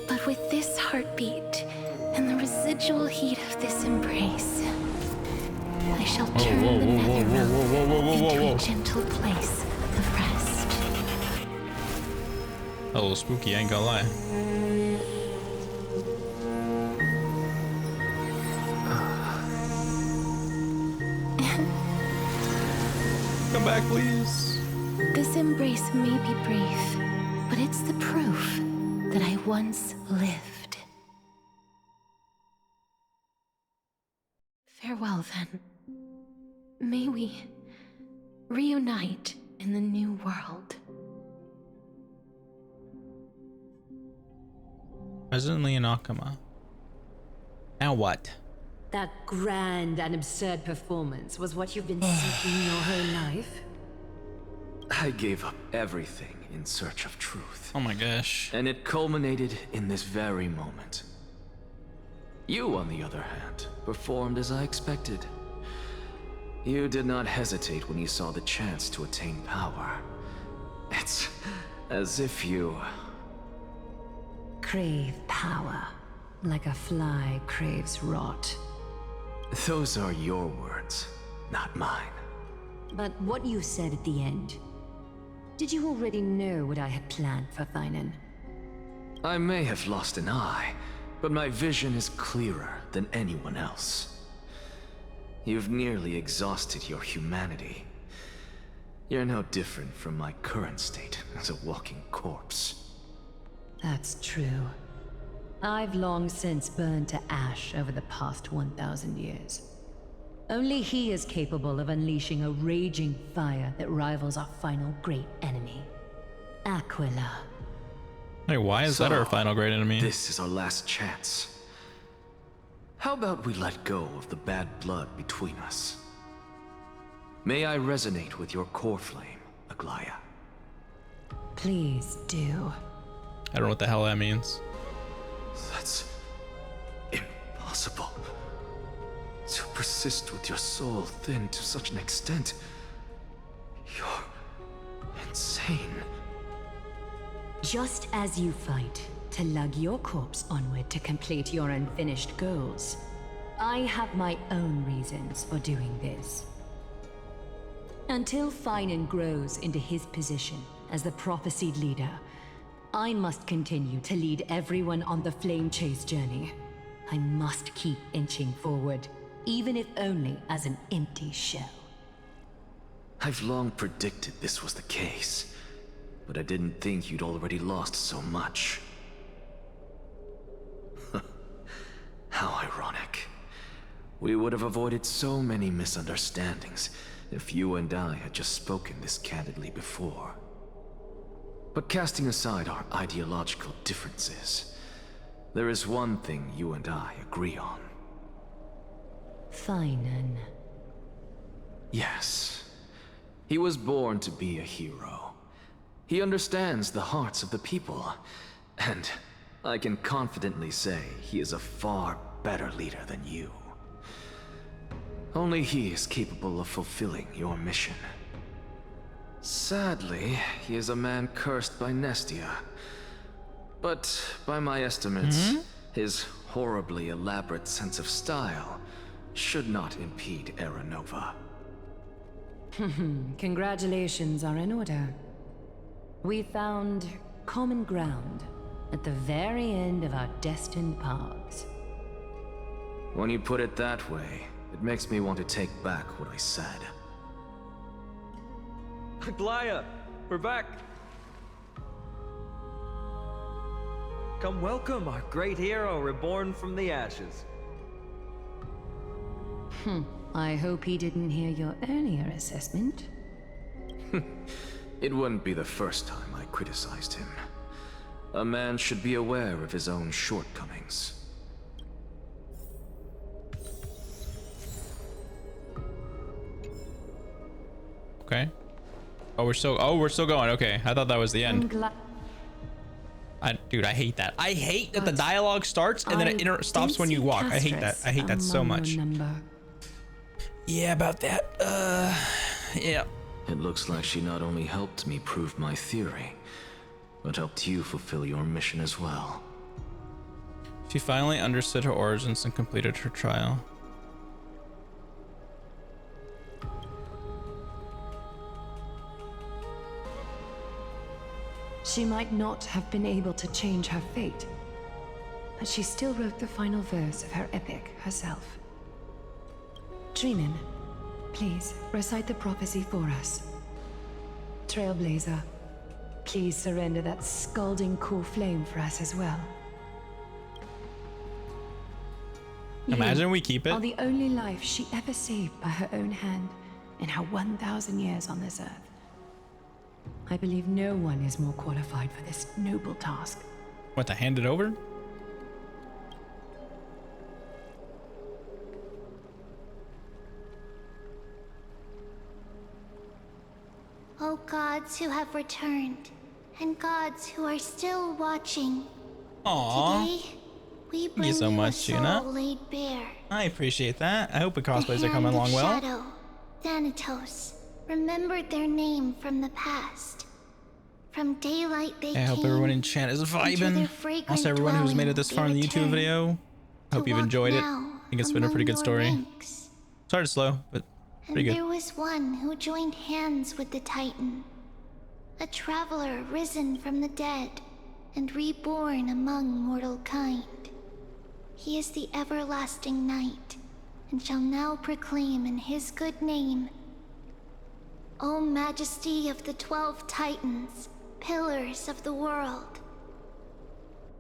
But with this heartbeat and the residual heat of this embrace, I I shall turn the nether into a gentle place of rest. A little spooky, I ain't gonna lie. Come back, please. This embrace may be brief, but it's the proof that I once lived. Farewell, then. May we reunite in the new world. Presently in Akama. Now what? That grand and absurd performance was what you've been seeking your whole life? I gave up everything in search of truth. Oh my gosh. And it culminated in this very moment. You, on the other hand, performed as I expected. You did not hesitate when you saw the chance to attain power. It's as if you... Crave power, like a fly craves rot. Those are your words, not mine. But what you said at the end, did you already know what I had planned for Thainan? I may have lost an eye, but my vision is clearer than anyone else. You've nearly exhausted your humanity. You're no different from my current state as a walking corpse. That's true. I've long since burned to ash over the past 1,000 years. Only he is capable of unleashing a raging fire that rivals our final great enemy, Aquila. Wait, why is that our final great enemy? This is our last chance. How about we let go of the bad blood between us? May I resonate with your core flame, Aglaya? Please do. I don't know what the hell that means. That's impossible. To persist with your soul thinned to such an extent. You're insane. Just as you fight to lug your corpse onward to complete your unfinished goals, I have my own reasons for doing this. Until Thainan grows into his position as the prophesied leader, I must continue to lead everyone on the flame chase journey. I must keep inching forward, even if only as an empty shell. I've long predicted this was the case, but I didn't think you'd already lost so much. How ironic. We would have avoided so many misunderstandings if you and I had just spoken this candidly before. But casting aside our ideological differences, there is one thing you and I agree on. Thainan. Yes. He was born to be a hero. He understands the hearts of the people, and I can confidently say he is a far better leader than you. Only he is capable of fulfilling your mission. Sadly, he is a man cursed by Nestia. But by my estimates, his horribly elaborate sense of style should not impede Era Nova. Congratulations are in order. We found common ground at the very end of our destined paths. When you put it that way, it makes me want to take back what I said. Aglaya, we're back. Come welcome our great hero reborn from the ashes. I hope he didn't hear your earlier assessment. It wouldn't be the first time I criticized him. A man should be aware of his own shortcomings. Okay. Oh, we're still going. Okay. I thought that was the end. Dude, I hate that. I hate that the dialogue starts and then it stops when you walk. I hate that. I hate that so much. Yeah, about that. Yeah. It looks like she not only helped me prove my theory, but helped you fulfill your mission as well. She finally understood her origins and completed her trial. She might not have been able to change her fate, but she still wrote the final verse of her epic herself. Dreamin, please recite the prophecy for us. Trailblazer, please surrender that scalding cool flame for us as well. Imagine we keep it. Are the only life she ever saved by her own hand in her 1,000 years on this earth. I believe no one is more qualified for this noble task. What, to hand it over? O gods who have returned, and gods who are still watching. Aww. Today, we Thank bring you so much, a soul Gina. laid bare. I appreciate that. I hope the cosplays The are coming hand along of well. Shadow, Thanatos, remembered their name from the past. From daylight they I hope came, everyone in chat is into their vibing. fragrant Also, everyone who's made it dwelling this they far in the YouTube returned, video. Hope you've walk enjoyed it. now I think it's been a pretty good among story. your ranks. Started slow, but And pretty good. there was one who joined hands with the Titan. A traveler risen from the dead and reborn among mortal kind. He is the everlasting night, and shall now proclaim in his good name, O Majesty of the 12 Titans, pillars of the world.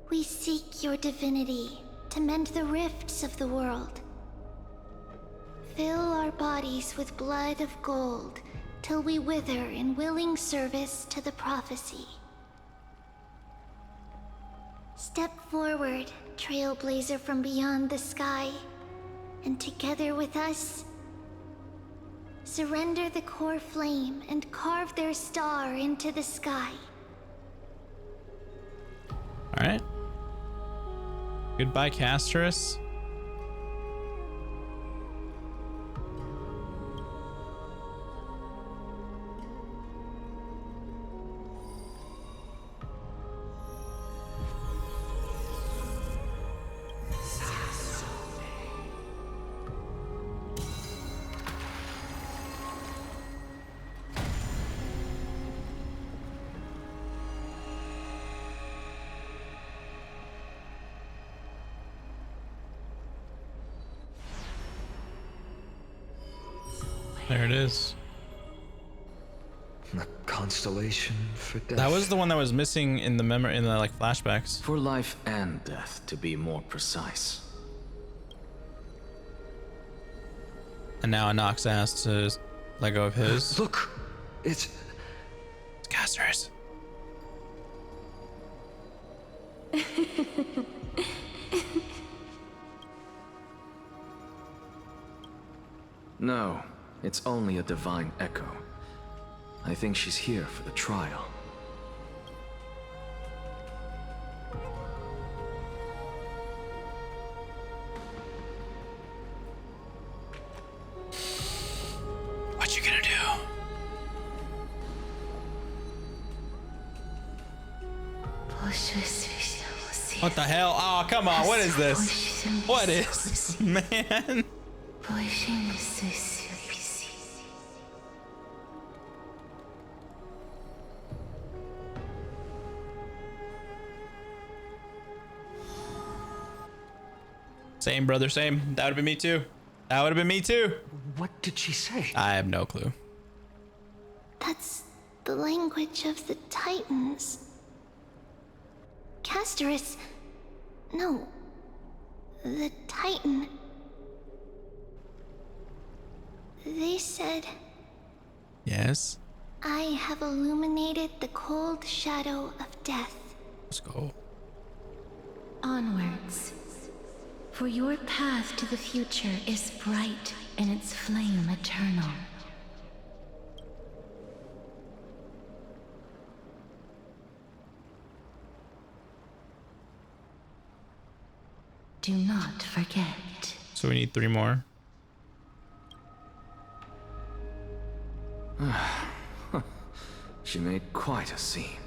We seek your divinity to mend the rifts of the world. Fill our bodies with blood of gold, till we wither in willing service to the prophecy. Step forward, trailblazer from beyond the sky, and together with us, surrender the core flame and carve their star into the sky. Alright. Goodbye, Casterus. There it is. A constellation for death. That was the one that was missing in the memory, in the like flashbacks. For life and death, to be more precise. And now Anox asked to let go of his. Look, it's Casterus. No, it's only a divine echo. I think she's here for the trial. What you gonna do? What the hell? Oh, come on. What is this? What is this, man? Same, brother, same. That would have been me too. That would have been me too. What did she say? I have no clue. That's the language of the Titans. Casterus... No. The Titan. They said, Yes. I have illuminated the cold shadow of death. Let's go. Onwards. For your path to the future is bright and its flame eternal. Do not forget. So we need 3 more. She made quite a scene.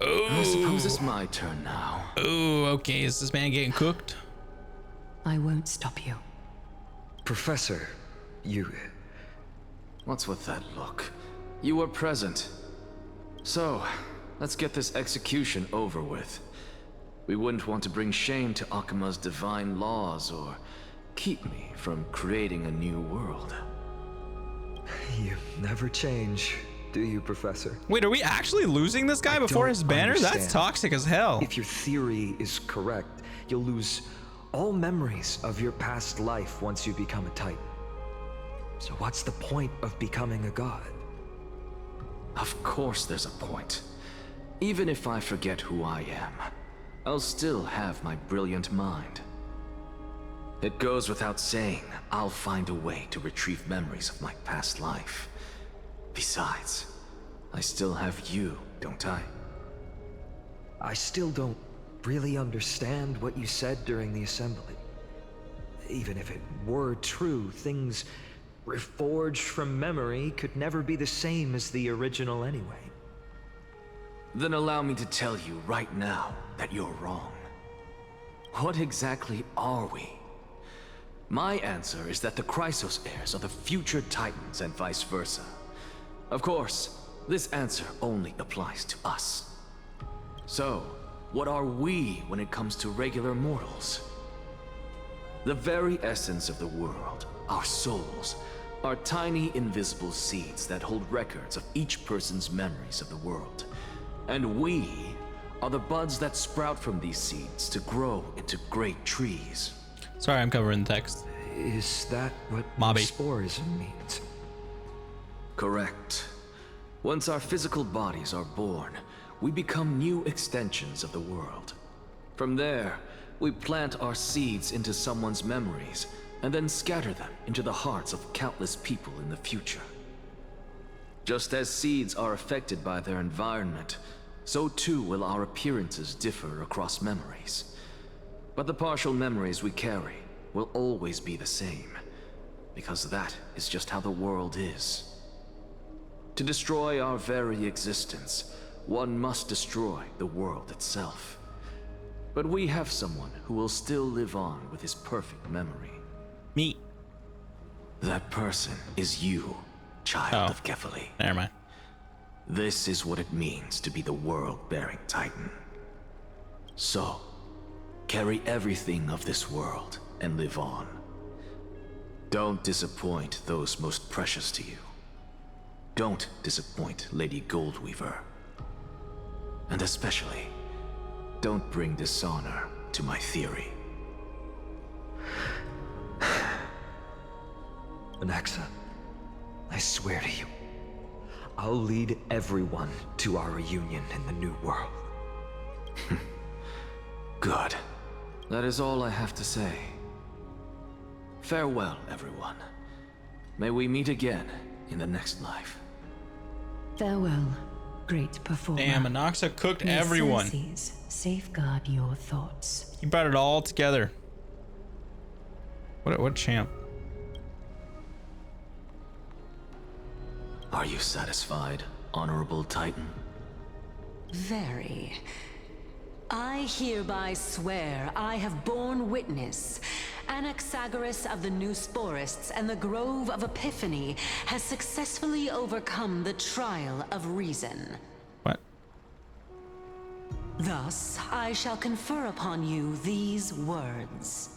Oh. I suppose it's my turn now. Oh, okay. Is this man getting cooked? I won't stop you. Professor, you... What's with that look? You were present. So, let's get this execution over with. We wouldn't want to bring shame to Akima's divine laws or keep me from creating a new world. You never change, do you, Professor? Wait, are we actually losing this guy before his banner? That's toxic as hell. If your theory is correct, you'll lose all memories of your past life once you become a Titan. So what's the point of becoming a god? Of course there's a point. Even if I forget who I am, I'll still have my brilliant mind. It goes without saying, I'll find a way to retrieve memories of my past life. Besides, I still have you, don't I? I still don't really understand what you said during the assembly. Even if it were true, things reforged from memory could never be the same as the original anyway. Then allow me to tell you right now that you're wrong. What exactly are we? My answer is that the Chrysos heirs are the future Titans and vice versa. Of course, this answer only applies to us. So, what are we when it comes to regular mortals? The very essence of the world, our souls, are tiny invisible seeds that hold records of each person's memories of the world. And we are the buds that sprout from these seeds to grow into great trees. Sorry, I'm covering the text. Is that what sporism means? Correct. Once our physical bodies are born, we become new extensions of the world. From there, we plant our seeds into someone's memories and then scatter them into the hearts of countless people in the future. Just as seeds are affected by their environment, so too will our appearances differ across memories. But the partial memories we carry will always be the same, because that is just how the world is. To destroy our very existence, one must destroy the world itself. But we have someone who will still live on with his perfect memory. Me. That person is you, child of Kefali. Never mind. This is what it means to be the world-bearing Titan. So, carry everything of this world and live on. Don't disappoint those most precious to you. Don't disappoint Lady Goldweaver. And especially, don't bring dishonor to my theory. Anaxa, I swear to you, I'll lead everyone to our reunion in the new world. Good. That is all I have to say. Farewell, everyone. May we meet again in the next life. Farewell, great performer. Damn, Anaxa cooked May everyone. senses safeguard your thoughts. He brought it all together. What champ? Are you satisfied, Honorable Titan? Very. I hereby swear I have borne witness. Anaxagoras of the New Sporists and the Grove of Epiphany has successfully overcome the trial of reason. What? Thus, I shall confer upon you these words.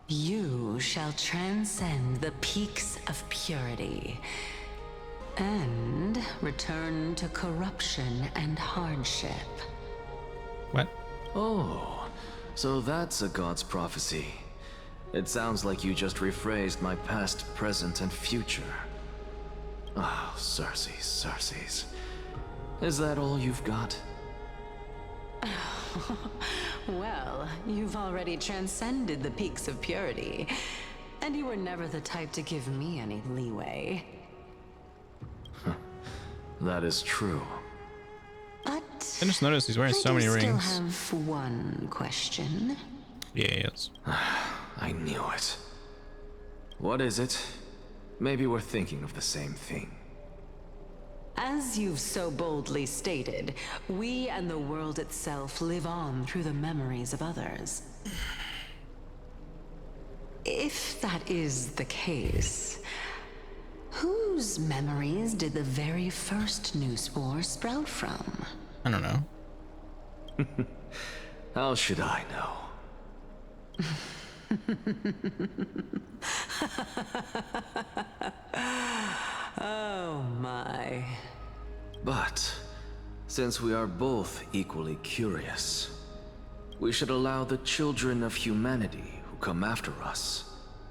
You shall transcend the peaks of purity and return to corruption and hardship. What? Oh, so that's a god's prophecy. It sounds like you just rephrased my past, present, and future. Oh, Circes. Is that all you've got? Well, you've already transcended the peaks of purity, and you were never the type to give me any leeway. That is true. But I just noticed he's wearing so many I rings. still have one question. Yes. I knew it. What is it? Maybe we're thinking of the same thing. As you've so boldly stated, we and the world itself live on through the memories of others. If that is the case, whose memories did the very first new spore sprout from? I don't know. How should I know? Oh my. But since we are both equally curious, we should allow the children of humanity who come after us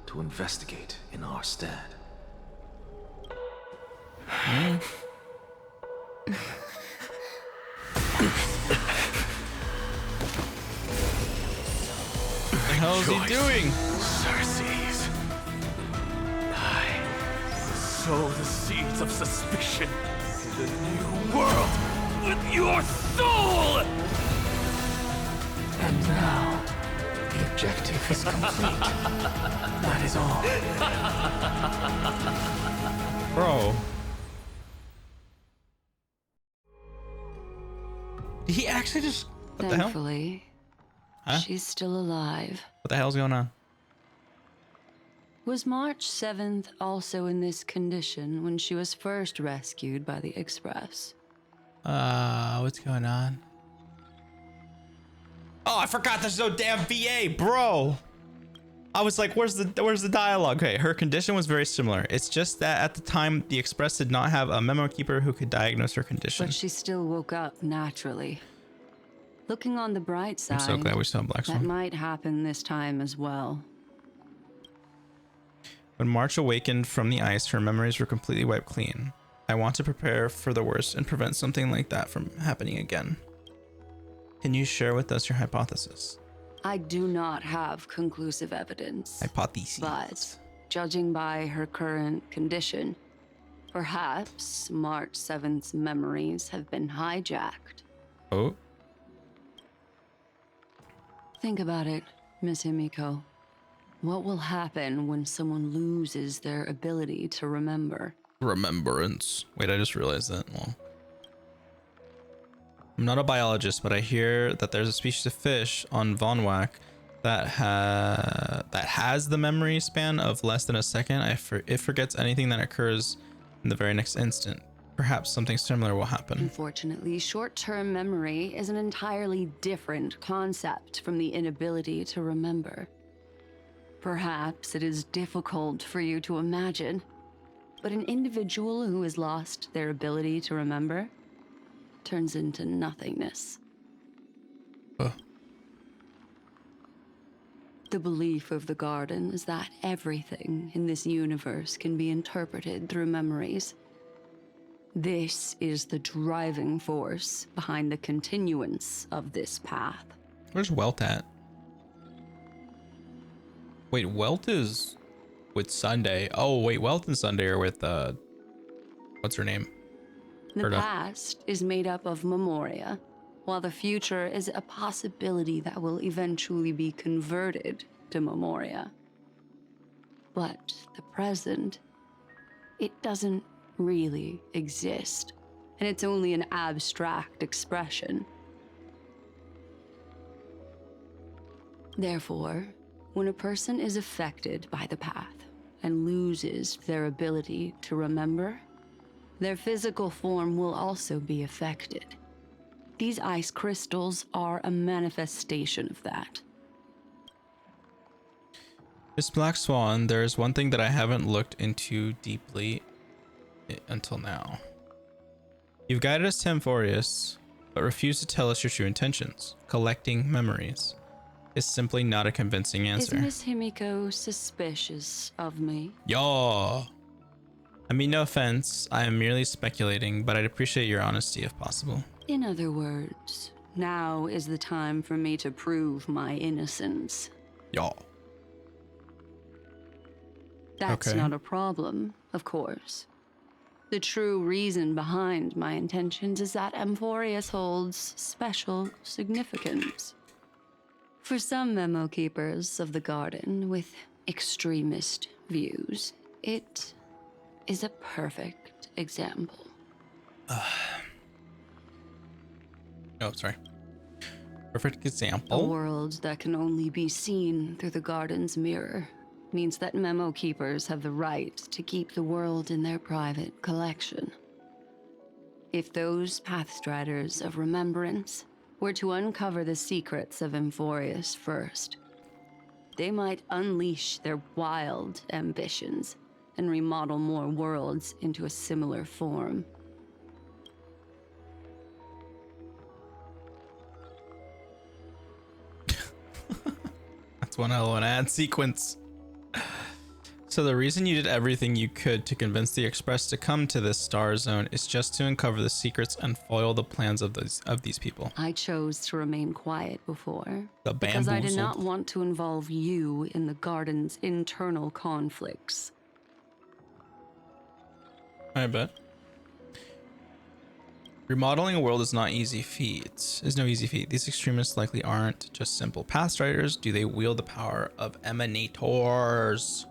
to investigate in our stead. What the hell is he doing? Xerxes. I sow the seeds of suspicion in the new world with your soul! And now, the objective is complete. That is all. Bro. Did he actually just... What the hell? Thankfully, Huh? she's still alive. What the hell's going on? Was March 7th also in this condition when she was first rescued by the Express? What's going on? Oh, I forgot there's no damn VA, bro. I was like, where's the dialogue? Okay, her condition was very similar. It's just that at the time, the Express did not have a memo keeper who could diagnose her condition. But she still woke up naturally. Looking on the bright side, I'm so glad we saw Black that Swan. might happen this time as well. When March awakened from the ice, her memories were completely wiped clean. I want to prepare for the worst and prevent something like that from happening again. Can you share with us your hypothesis? I do not have conclusive evidence. Hypothesis. But judging by her current condition, perhaps March 7th's memories have been hijacked. Oh. Think about it, Miss Himiko. What will happen when someone loses their ability to remember? Remembrance. Wait, I just realized that. Well, I'm not a biologist, but I hear that there's a species of fish on Vonwak that has the memory span of less than a second. It forgets anything that occurs in the very next instant. Perhaps something similar will happen. Unfortunately, short-term memory is an entirely different concept from the inability to remember. Perhaps it is difficult for you to imagine, but an individual who has lost their ability to remember turns into nothingness. The belief of the Garden is that everything in this universe can be interpreted through memories. This is the driving force behind the continuance of this path. Where's Welt at? Wait, Welt is with Sunday. Oh, wait, Welt and Sunday are with, what's her name? The past is made up of memoria, while the future is a possibility that will eventually be converted to memoria. But the present, it doesn't really exist, and it's only an abstract expression. Therefore, when a person is affected by the path and loses their ability to remember, their physical form will also be affected. These ice crystals are a manifestation of that. Miss Black Swan, there is one thing that I haven't looked into deeply until now. You've guided us to Amphorius, but refused to tell us your true intentions. Collecting memories is simply not a convincing answer. Is Miss Himiko suspicious of me? Yaw. I mean, no offense. I am merely speculating, but I'd appreciate your honesty if possible. In other words, now is the time for me to prove my innocence. Yaw. That's Okay. not a problem, of course. The true reason behind my intentions is that Amphorius holds special significance. For some memo keepers of the Garden with extremist views, it is a perfect example. Oh, sorry. Perfect A example. world that can only be seen through the Garden's mirror means that memo keepers have the right to keep the world in their private collection. If those Pathstriders of Remembrance were to uncover the secrets of Amphorius first, they might unleash their wild ambitions and remodel more worlds into a similar form. That's one hell of an ad sequence. So the reason you did everything you could to convince the Express to come to this star zone is just to uncover the secrets and foil the plans of these people. I chose to remain quiet before Because I did not want to involve you in the Garden's internal conflicts. I bet. Remodeling a world is not easy feat. Is no easy feat. These extremists likely aren't just simple Pathstriders. Do they wield the power of emanators?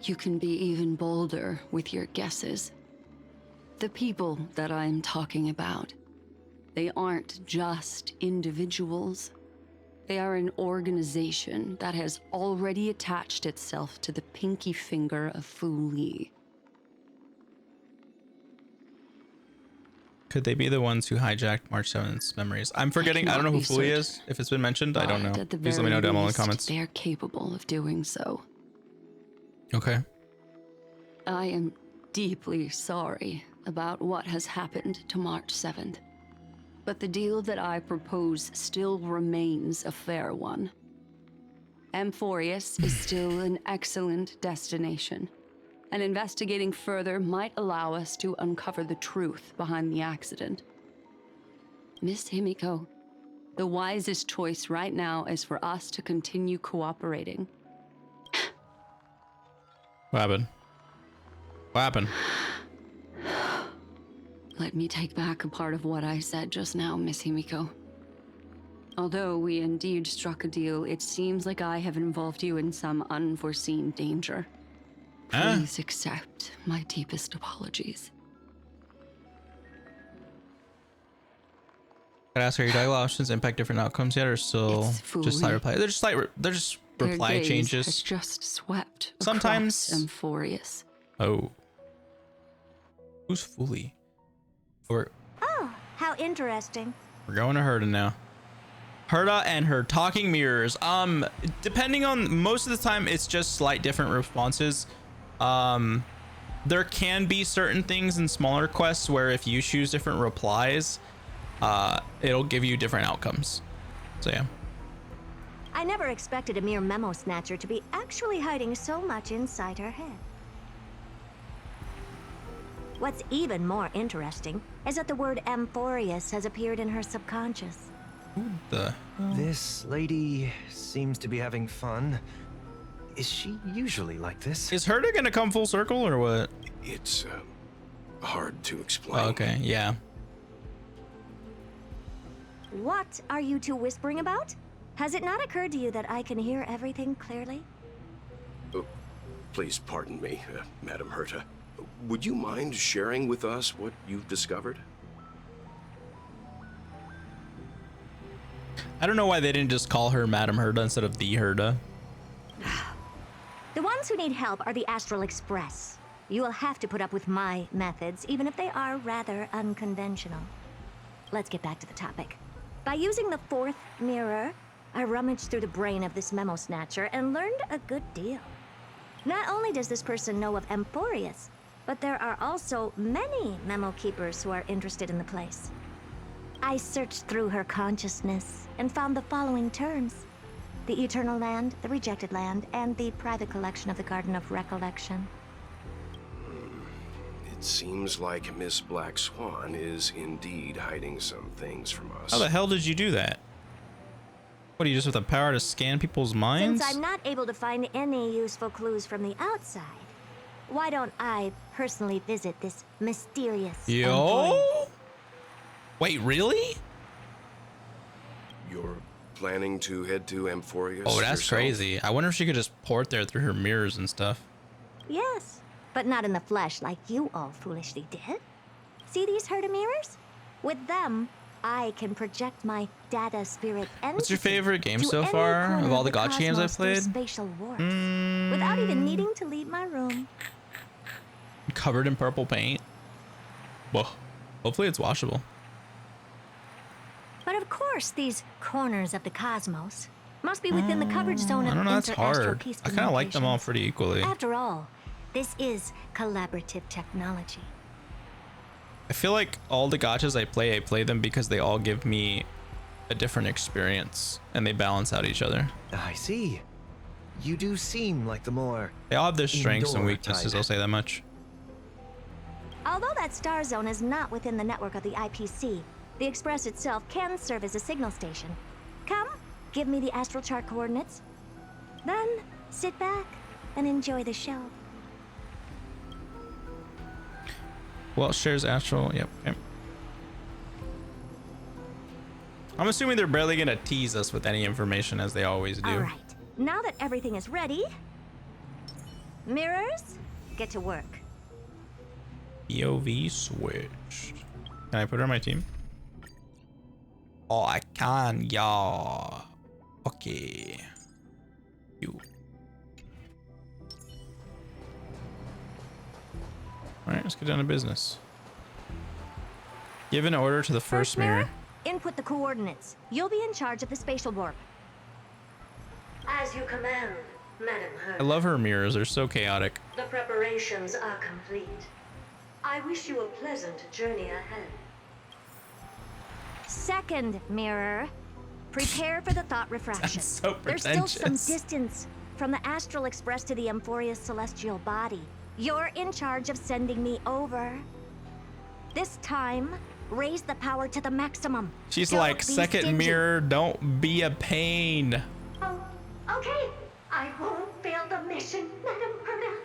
You can be even bolder with your guesses. The people that I'm talking about, they aren't just individuals. They are an organization that has already attached itself to the pinky finger of Fu Li. Could they be the ones who hijacked March 7th's memories? I'm forgetting. I don't know who Fu Li is. If it's been mentioned, I don't know. Please let me know down below in the comments. They're capable of doing so. Okay. I am deeply sorry about what has happened to March 7th. But the deal that I propose still remains a fair one. Amphorius is still an excellent destination, and investigating further might allow us to uncover the truth behind the accident. Miss Himiko, the wisest choice right now is for us to continue cooperating. What happened? What happened? Let me take back a part of what I said just now, Miss Himiko. Although we indeed struck a deal, it seems like I have involved you in some unforeseen danger. Please accept my deepest apologies. Could I ask, are your dialogue options impact different outcomes yet, or still just slight reply? They're just reply Their gaze changes. has just swept Sometimes across Amphorius. Oh. Who's Fu Li? Oh, how interesting. We're going to Herta now. Herta and her talking mirrors. Depending on, most of the time it's just slight different responses. There can be certain things in smaller quests where if you choose different replies, it'll give you different outcomes. So yeah. I never expected a mere memo snatcher to be actually hiding so much inside her head. What's even more interesting is that the word Amphorius has appeared in her subconscious. This lady seems to be having fun. Is she usually like this? Is Herta gonna come full circle or what? It's hard to explain. Oh, okay, yeah. What are you two whispering about? Has it not occurred to you that I can hear everything clearly? Oh, please pardon me, Madam Herta. Would you mind sharing with us what you've discovered? I don't know why they didn't just call her Madam Herta instead of the Herta. The ones who need help are the Astral Express. You will have to put up with my methods, even if they are rather unconventional. Let's get back to the topic. By using the fourth mirror, I rummaged through the brain of this memo snatcher and learned a good deal. Not only does this person know of Amphorius, but there are also many memo keepers who are interested in the place. I searched through her consciousness and found the following terms: the Eternal Land, the Rejected Land, and the private collection of the Garden of Recollection. It seems like Miss Black Swan is indeed hiding some things from us. How the hell did you do that? What, are you just with the power to scan people's minds? Since I'm not able to find any useful clues from the outside, why don't I personally visit this mysterious Yo? Wait, really? You're planning to head to Amphorius? Oh, that's yourself? crazy. I wonder if she could just port there through her mirrors and stuff. Yes, but not in the flesh like you all foolishly did. See these Herta mirrors? With them, I can project my data spirit entity. What's your favorite game so far of all the gacha games I've played? Spatial warps, without even needing to leave my room. Covered in purple paint. Whoa. Hopefully it's washable. But of course, these corners of the cosmos must be within the coverage zone of I don't know, that's inter-astral hard. peace I kind of like them all communications. pretty equally. After all, this is collaborative technology. I feel like all the gachas I play them because they all give me a different experience and they balance out each other. I see. You do seem like the more... They all have their strengths and indoor weaknesses, type. I'll say that much. Although that star zone is not within the network of the IPC, the Express itself can serve as a signal station. Come, give me the astral chart coordinates. Then, sit back and enjoy the show. Well, shares astral. Yep. Okay. I'm assuming they're barely gonna tease us with any information as they always do. All right. Now that everything is ready, mirrors, get to work. POV switched. Can I put her on my team? Oh, I can, yeah. Okay. You. All right, let's get down to business. Give an order to the first mirror. Input the coordinates. You'll be in charge of the spatial warp. As you command, Madam I Herta. love her mirrors. They're so chaotic. The preparations are complete. I wish you a pleasant journey ahead. Second mirror, prepare for the thought refraction. so There's still some pretentious. distance from the Astral Express to the Emphoria's celestial body. You're in charge of sending me over. This time, raise the power to the maximum. She's Don't like, be second stingy. mirror, don't be a pain. Oh, okay. I won't fail the mission, Madam Herta.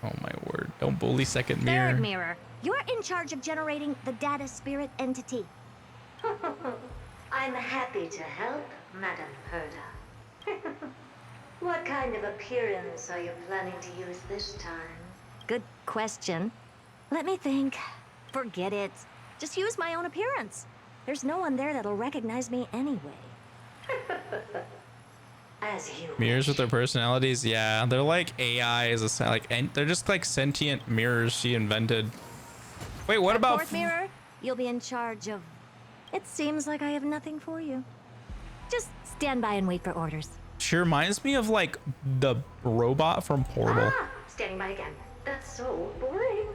Oh my word. Don't bully second mirror. Third mirror, you're in charge of generating the data spirit entity. I'm happy to help, Madam Herta. What kind of appearance are you planning to use this time? Good question. Let me think. Forget it. Just use my own appearance. There's no one there that'll recognize me anyway. As you Mirrors with their personalities, yeah, they're like AIs, and they're just like sentient mirrors she invented. Wait, what about? Fourth mirror, you'll be in charge of... It seems like I have nothing for you. Just stand by and wait for orders. She reminds me of like the robot from Portal. Ah, standing by again. That's so boring.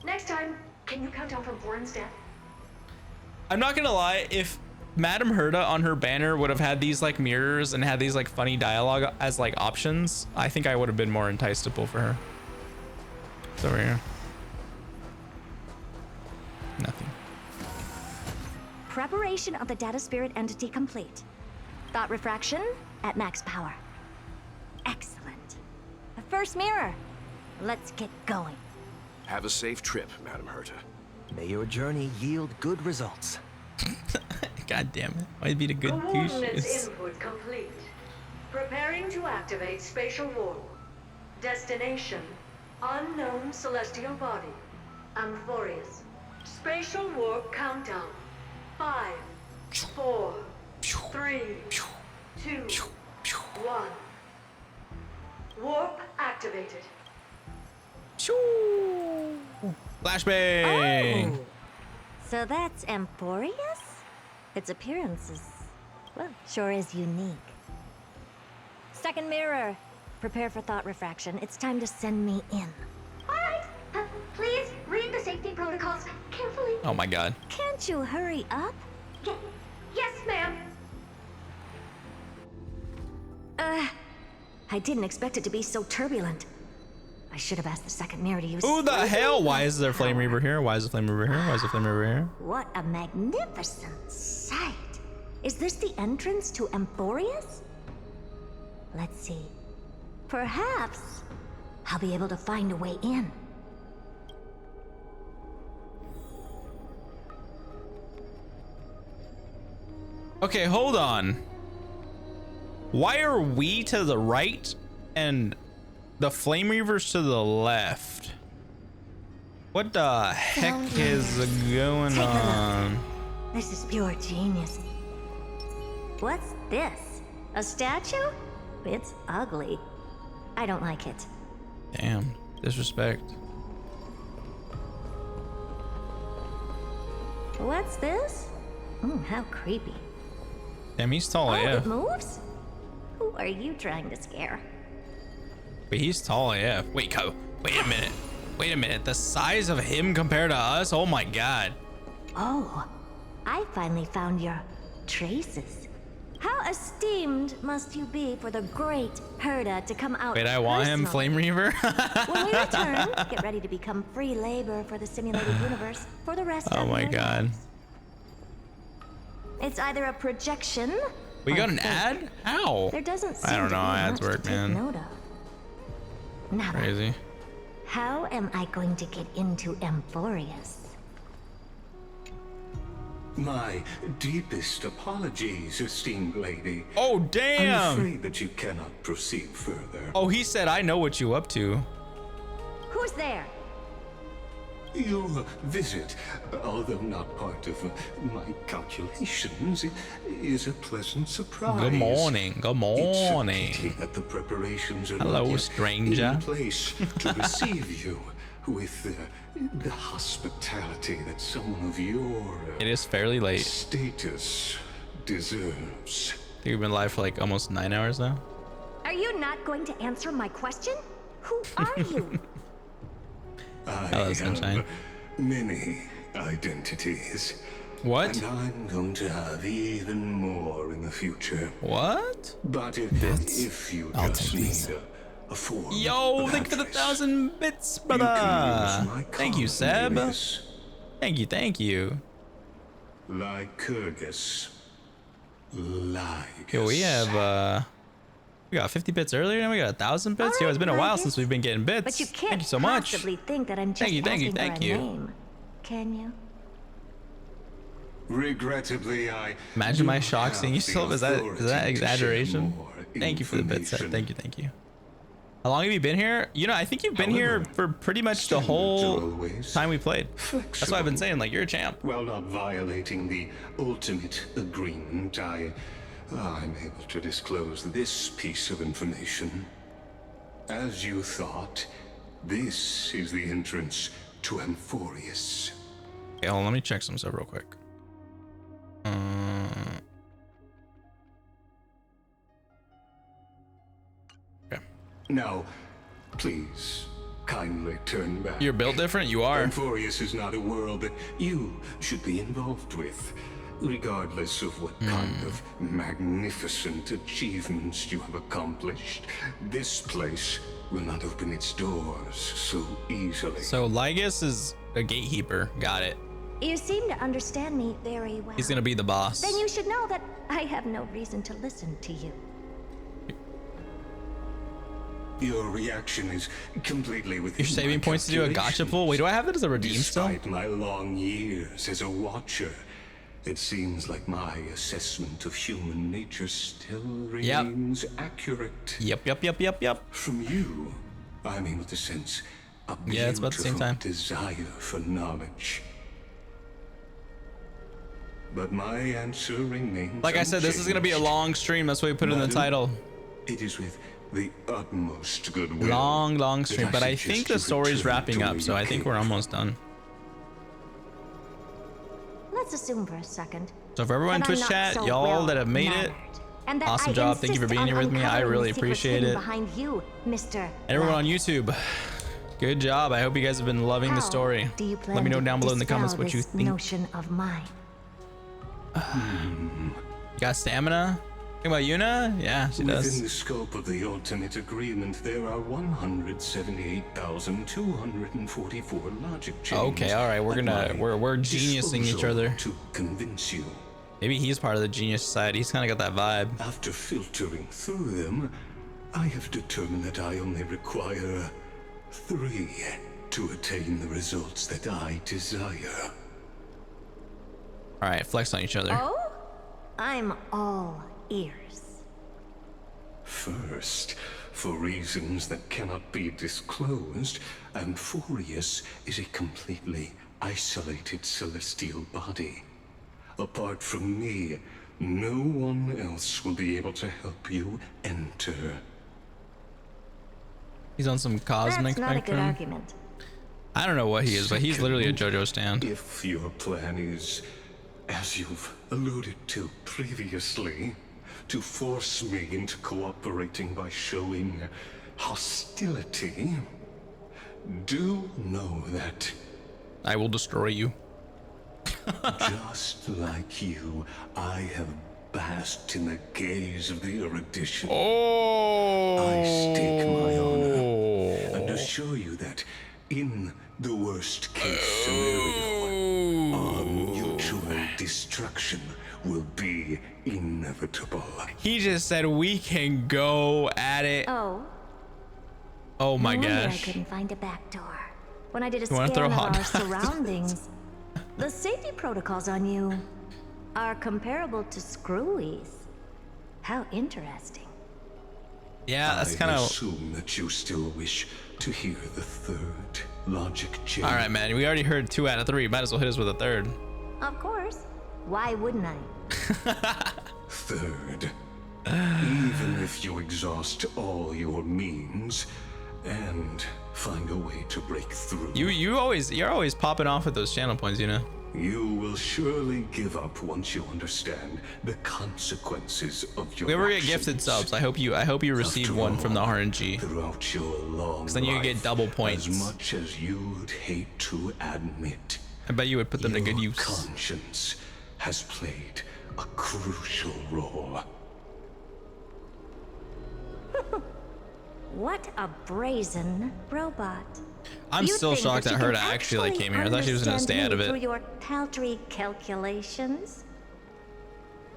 Next time, can you count down from 4 instead? I'm not gonna lie, if Madam Herta on her banner would have had these like mirrors and had these like funny dialogue as like options, I think I would have been more enticed to pull for her. It's over here. Nothing. Preparation of the data spirit entity complete. Thought refraction at max power. Excellent. The first mirror. Let's get going. Have a safe trip, Madam Herta. May your journey yield good results. God damn it. Why'd be the good Coordinates goose? input complete. Preparing to activate spatial warp. Destination, unknown celestial body. Amphorius. Spatial warp countdown. 5, 4, 3, 2, 1. Warp activated. Flashbang! Oh. So that's Emphorius? Its appearance is, well, sure is unique. Second mirror, prepare for thought refraction. It's time to send me in. Alright, please read the safety protocols carefully. Oh my god. Can't you hurry up? Yes, ma'am. I didn't expect it to be so turbulent. I should have asked the second mirror to use... Who the hell? Why is there Flame Reaver here? Why is the Flame Reaver here? Why is the Flame Reaver here? What a magnificent sight. Is this the entrance to Emphorius? Let's see. Perhaps I'll be able to find a way in. Okay, hold on. Why are we to the right and the Flame Reavers to the left? What the heck is going on? This is pure genius. What's this? A statue? It's ugly. I don't like it. Damn, disrespect. What's this? How creepy. Damn, he's tall It AF. moves? Who are you trying to scare? Wait, he's tall AF. Wait a minute. Wait a minute. The size of him compared to us? Oh my god. Oh, I finally found your traces. How esteemed must you be for the great Herda to come out Wait, I want him, personally? Flame Reaver. When we return, get ready to become free labor for the simulated universe for the rest Oh of my your god. lives. It's either a projection. We or got an fake. ad? How? There doesn't seem I don't to know be how ads much to work, take man. note of. Now then, Crazy. how am I going to get into Amphorius? My deepest apologies, esteemed lady. Oh, damn. I'm afraid that you cannot proceed further. Oh, he said, I know what you up to. Who's there? Your visit, although not part of my calculations, is a pleasant surprise. Good morning. Good morning. It's a pity that the preparations are Hello, not yet stranger. in place to receive you with the hospitality that someone of your It is fairly late. status deserves. I think we've been live for like almost 9 hours now. Are you not going to answer my question? Who are you? Hello, Sunshine. Many identities. What? And I'm going to have even more in the future. What? But if you just need a form Yo, of thank you for the address, 1,000 bits, you can brother. use my Thank you, Seb. Cornelius. Thank you. Lycurgus. Lycus. Yo, we got 50 bits earlier and we got 1,000 bits. Yo, it's been a while since we've been getting bits. But you can't Thank you so much. possibly think that I'm just Thank you, asking thank for a you. name, can you? Regrettably, I Imagine my do shock have seeing you the still. Is that authority to exaggeration? share more Thank you for the bits. information. Thank you. How long have you been here? You know, I think you've been here for pretty much the whole time we played. That's why I've been saying, like, you're a champ. While not violating the ultimate agreement, I'm able to disclose this piece of information. As you thought, this is the entrance to Amphorius. Okay, hold on, let me check some stuff real quick. Okay. Now, please, kindly turn back. You're built different? You are. Amphorius is not a world that you should be involved with, regardless of what kind of magnificent achievements you have accomplished. This place will not open its doors so easily. So Lygus is a gatekeeper. Got it. You seem to understand me very well. He's gonna be the boss. Then you should know that I have no reason to listen to you. Your reaction is completely within You're saving my points to do a gotcha pull? Wait, do I have that as a redeem still? Despite my long years as a watcher, it seems like my assessment of human nature still remains accurate. Yep. From you, I'm able to sense a Yeah, it's about the same beautiful time. desire for knowledge. But my answer remains Like I said, this is gonna be a long stream. That's why we put it in the Madam, title. It is with the utmost goodwill. Long that stream. But I suggest think you the story's return wrapping to up, where so you I think came we're almost done. Let's assume for a second. So for everyone in that I'm Twitch not chat, so y'all that have made it, well-mannered, and that awesome I job. Thank you for insist being here on with me. I uncovering really the secrets appreciate hidden it. Behind you, Mr. And everyone on YouTube, good job. I hope you guys have been loving the How story. do you plan Let me know to down below in the comments dispel what you this think. notion of mine? You got stamina? Think about Yuna? Yeah, she Within does. the scope of the ultimate agreement, there are 178,244 logic chains. Okay, all right. We're geniusing each disposal other. to convince you. Maybe he's part of the genius society. He's kind of got that vibe. After filtering through them, I have determined that I only require 3 to attain the results that I desire. All right, flex on each other. Oh? I'm all ears. First, for reasons that cannot be disclosed, Amphorius is a completely isolated celestial body. Apart from me, no one else will be able to help you enter. He's on some cosmic That's not a good spectrum. argument. I don't know what he is, but he's literally a JoJo stand. If your plan is, as you've alluded to previously, to force me into cooperating by showing hostility, do know that I will destroy you. just like you, I have basked in the gaze of the erudition. I stake my honor and assure you that in the worst case scenario, our mutual destruction will be inevitable. He just said we can go at it. Oh my no wonder gosh. I couldn't find a back door. When I did a You wanna scan of throw hot our dogs? surroundings, the safety protocols on you are comparable to Screwy's. How interesting. Yeah, that's kind I of. assume that you still wish to hear the third logic chain. All right, man. We already heard 2 out of 3. Might as well hit us with a third. Of course. Why wouldn't I? Third, even if you exhaust all your means and find a way to break through, You're always popping off with those channel points, you know. you will surely give up once you understand the consequences of your We ever get actions. gifted subs, I hope you receive one from the RNG. Throughout your long Because then you get life, double points. As much as you'd hate to admit, I bet you would put them to good your use. conscience has played a crucial role. What a brazen robot. I'm You still think shocked that that you Herta can actually came here. I thought she was gonna stay out of understand me it. through your paltry calculations.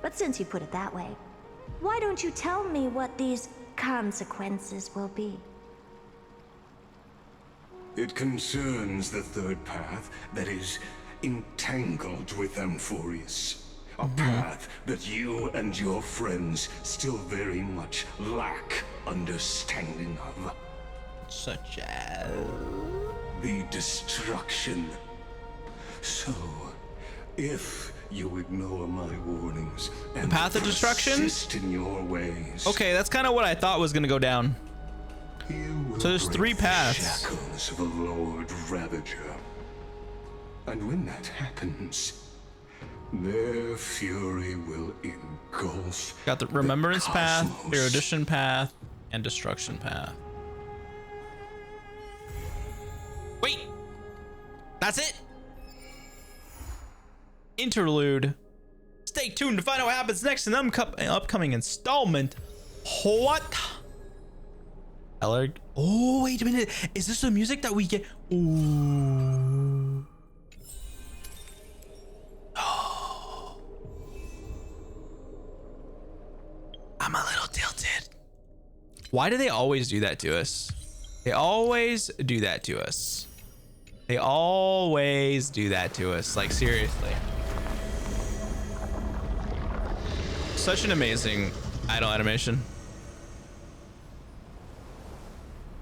But since you put it that way, why don't you tell me what these consequences will be? It concerns the third path that is entangled with Amphorius. A path that you and your friends still very much lack understanding of. Such as the destruction. So, if you ignore my warnings and the path of destruction? persist in your ways, Okay, that's kind of what I thought was gonna go down. So there's 3 paths. shackles of a Lord Ravager. And when that happens, their fury will engulf. Got the remembrance path, cosmos. erudition path, and destruction path. Wait, that's it. Interlude. Stay tuned to find out what happens next in the upcoming installment. What? Ellerg. Oh, wait a minute. Is this the music that we get? Ooh. I'm a little tilted. Why do they always do that to us? They always do that to us. They always do that to us. Like, seriously. Such an amazing idle animation.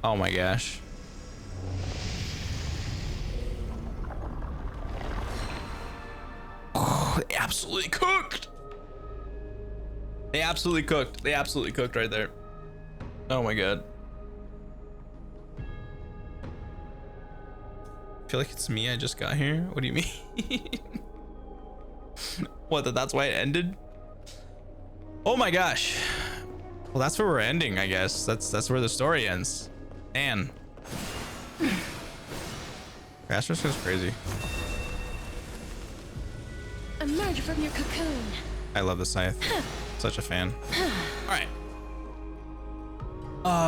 Oh my gosh. Oh, they absolutely cooked. They absolutely cooked. They absolutely cooked right there. Oh my god. I feel like it's me. I just got here. What do you mean? What, that's why it ended? Oh my gosh. Well, that's where we're ending, I guess. That's where the story ends. Man. Asterisk is crazy. Emerge from your cocoon. I love the scythe. Such a fan. All right.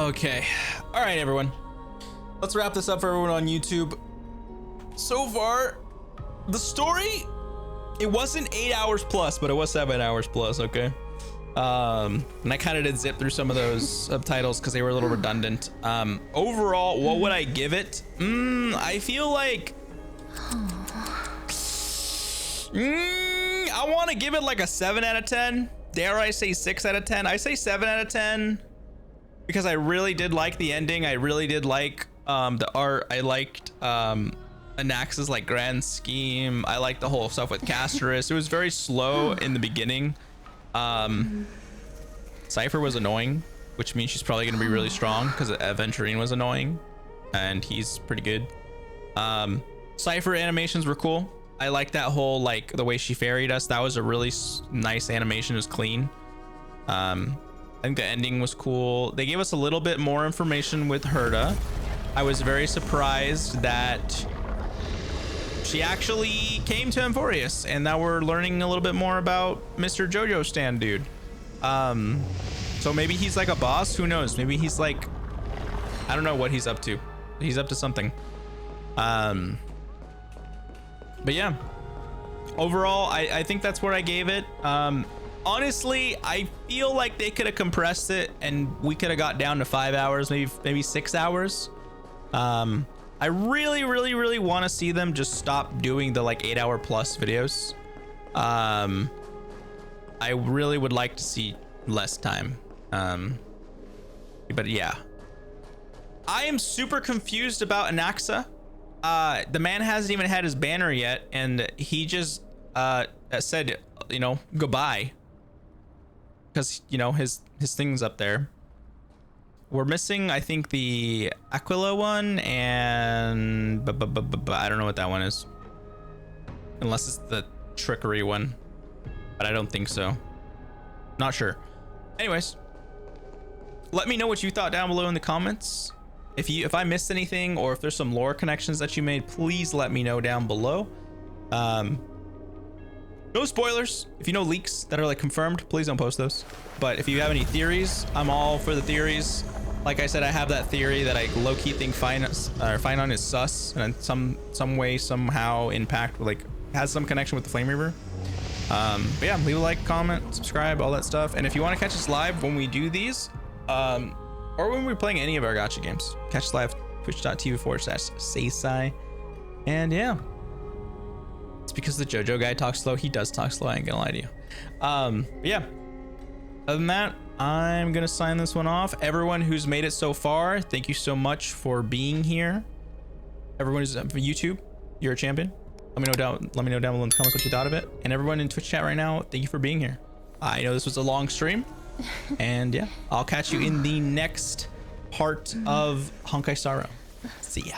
Okay. All right, everyone. Let's wrap this up for everyone on YouTube. So far, the story, it wasn't 8 hours plus, but it was 7 hours plus, okay? And I kind of did zip through some of those subtitles because they were a little redundant. Overall, what would I give it? I feel like... I want to give it like a 7 out of 10. Dare I say 6 out of 10? I say 7 out of 10 because I really did like the ending. I really did like the art. I liked Anax's like grand scheme. I liked the whole stuff with Casterus. It was very slow in the beginning. Cypher was annoying, which means she's probably going to be really strong because Aventurine was annoying and he's pretty good. Cypher animations were cool. I like that whole, like, the way she ferried us. That was a really nice animation. It was clean. I think the ending was cool. They gave us a little bit more information with Herta. I was very surprised that she actually came to Emphorius, and now we're learning a little bit more about Mr. JoJo Stan dude. So maybe he's like a boss. Who knows? Maybe he's like, I don't know what he's up to. He's up to something. But yeah, overall, I think that's what I gave it. Honestly, I feel like they could have compressed it and we could have got down to 5 hours, maybe 6 hours. I really want to see them just stop doing the like 8-hour plus videos. I really would like to see less time. But yeah, I am super confused about Anaxa. The man hasn't even had his banner yet, and he just said, you know, goodbye, because, you know, his thing's up there. We're missing, I think, the Aquila one, and I don't know what that one is, unless it's the trickery one, but I don't think so. Not sure. Anyways, let me know what you thought down below in the comments. If I missed anything, or if there's some lore connections that you made, please let me know down below. No spoilers. If you know leaks that are like confirmed, please don't post those. But if you have any theories, I'm all for the theories. Like I said, I have that theory that I low-key think Finon is sus, and in some way, somehow, impact, like, has some connection with the Flame Reaver. But yeah, leave a like, comment, subscribe, all that stuff. And if you want to catch us live when we do these, or when we're playing any of our gacha games, catch us live, twitch.tv/Seisai. And yeah, it's because the JoJo guy talks slow. He does talk slow, I ain't gonna lie to you. But yeah, other than that, I'm gonna sign this one off. Everyone who's made it so far, thank you so much for being here. Everyone who's for YouTube, you're a champion. Let me know down below in the comments what you thought of it. And everyone in Twitch chat right now, thank you for being here. I know this was a long stream, and yeah, I'll catch you in the next part of Honkai Star Rail. See ya.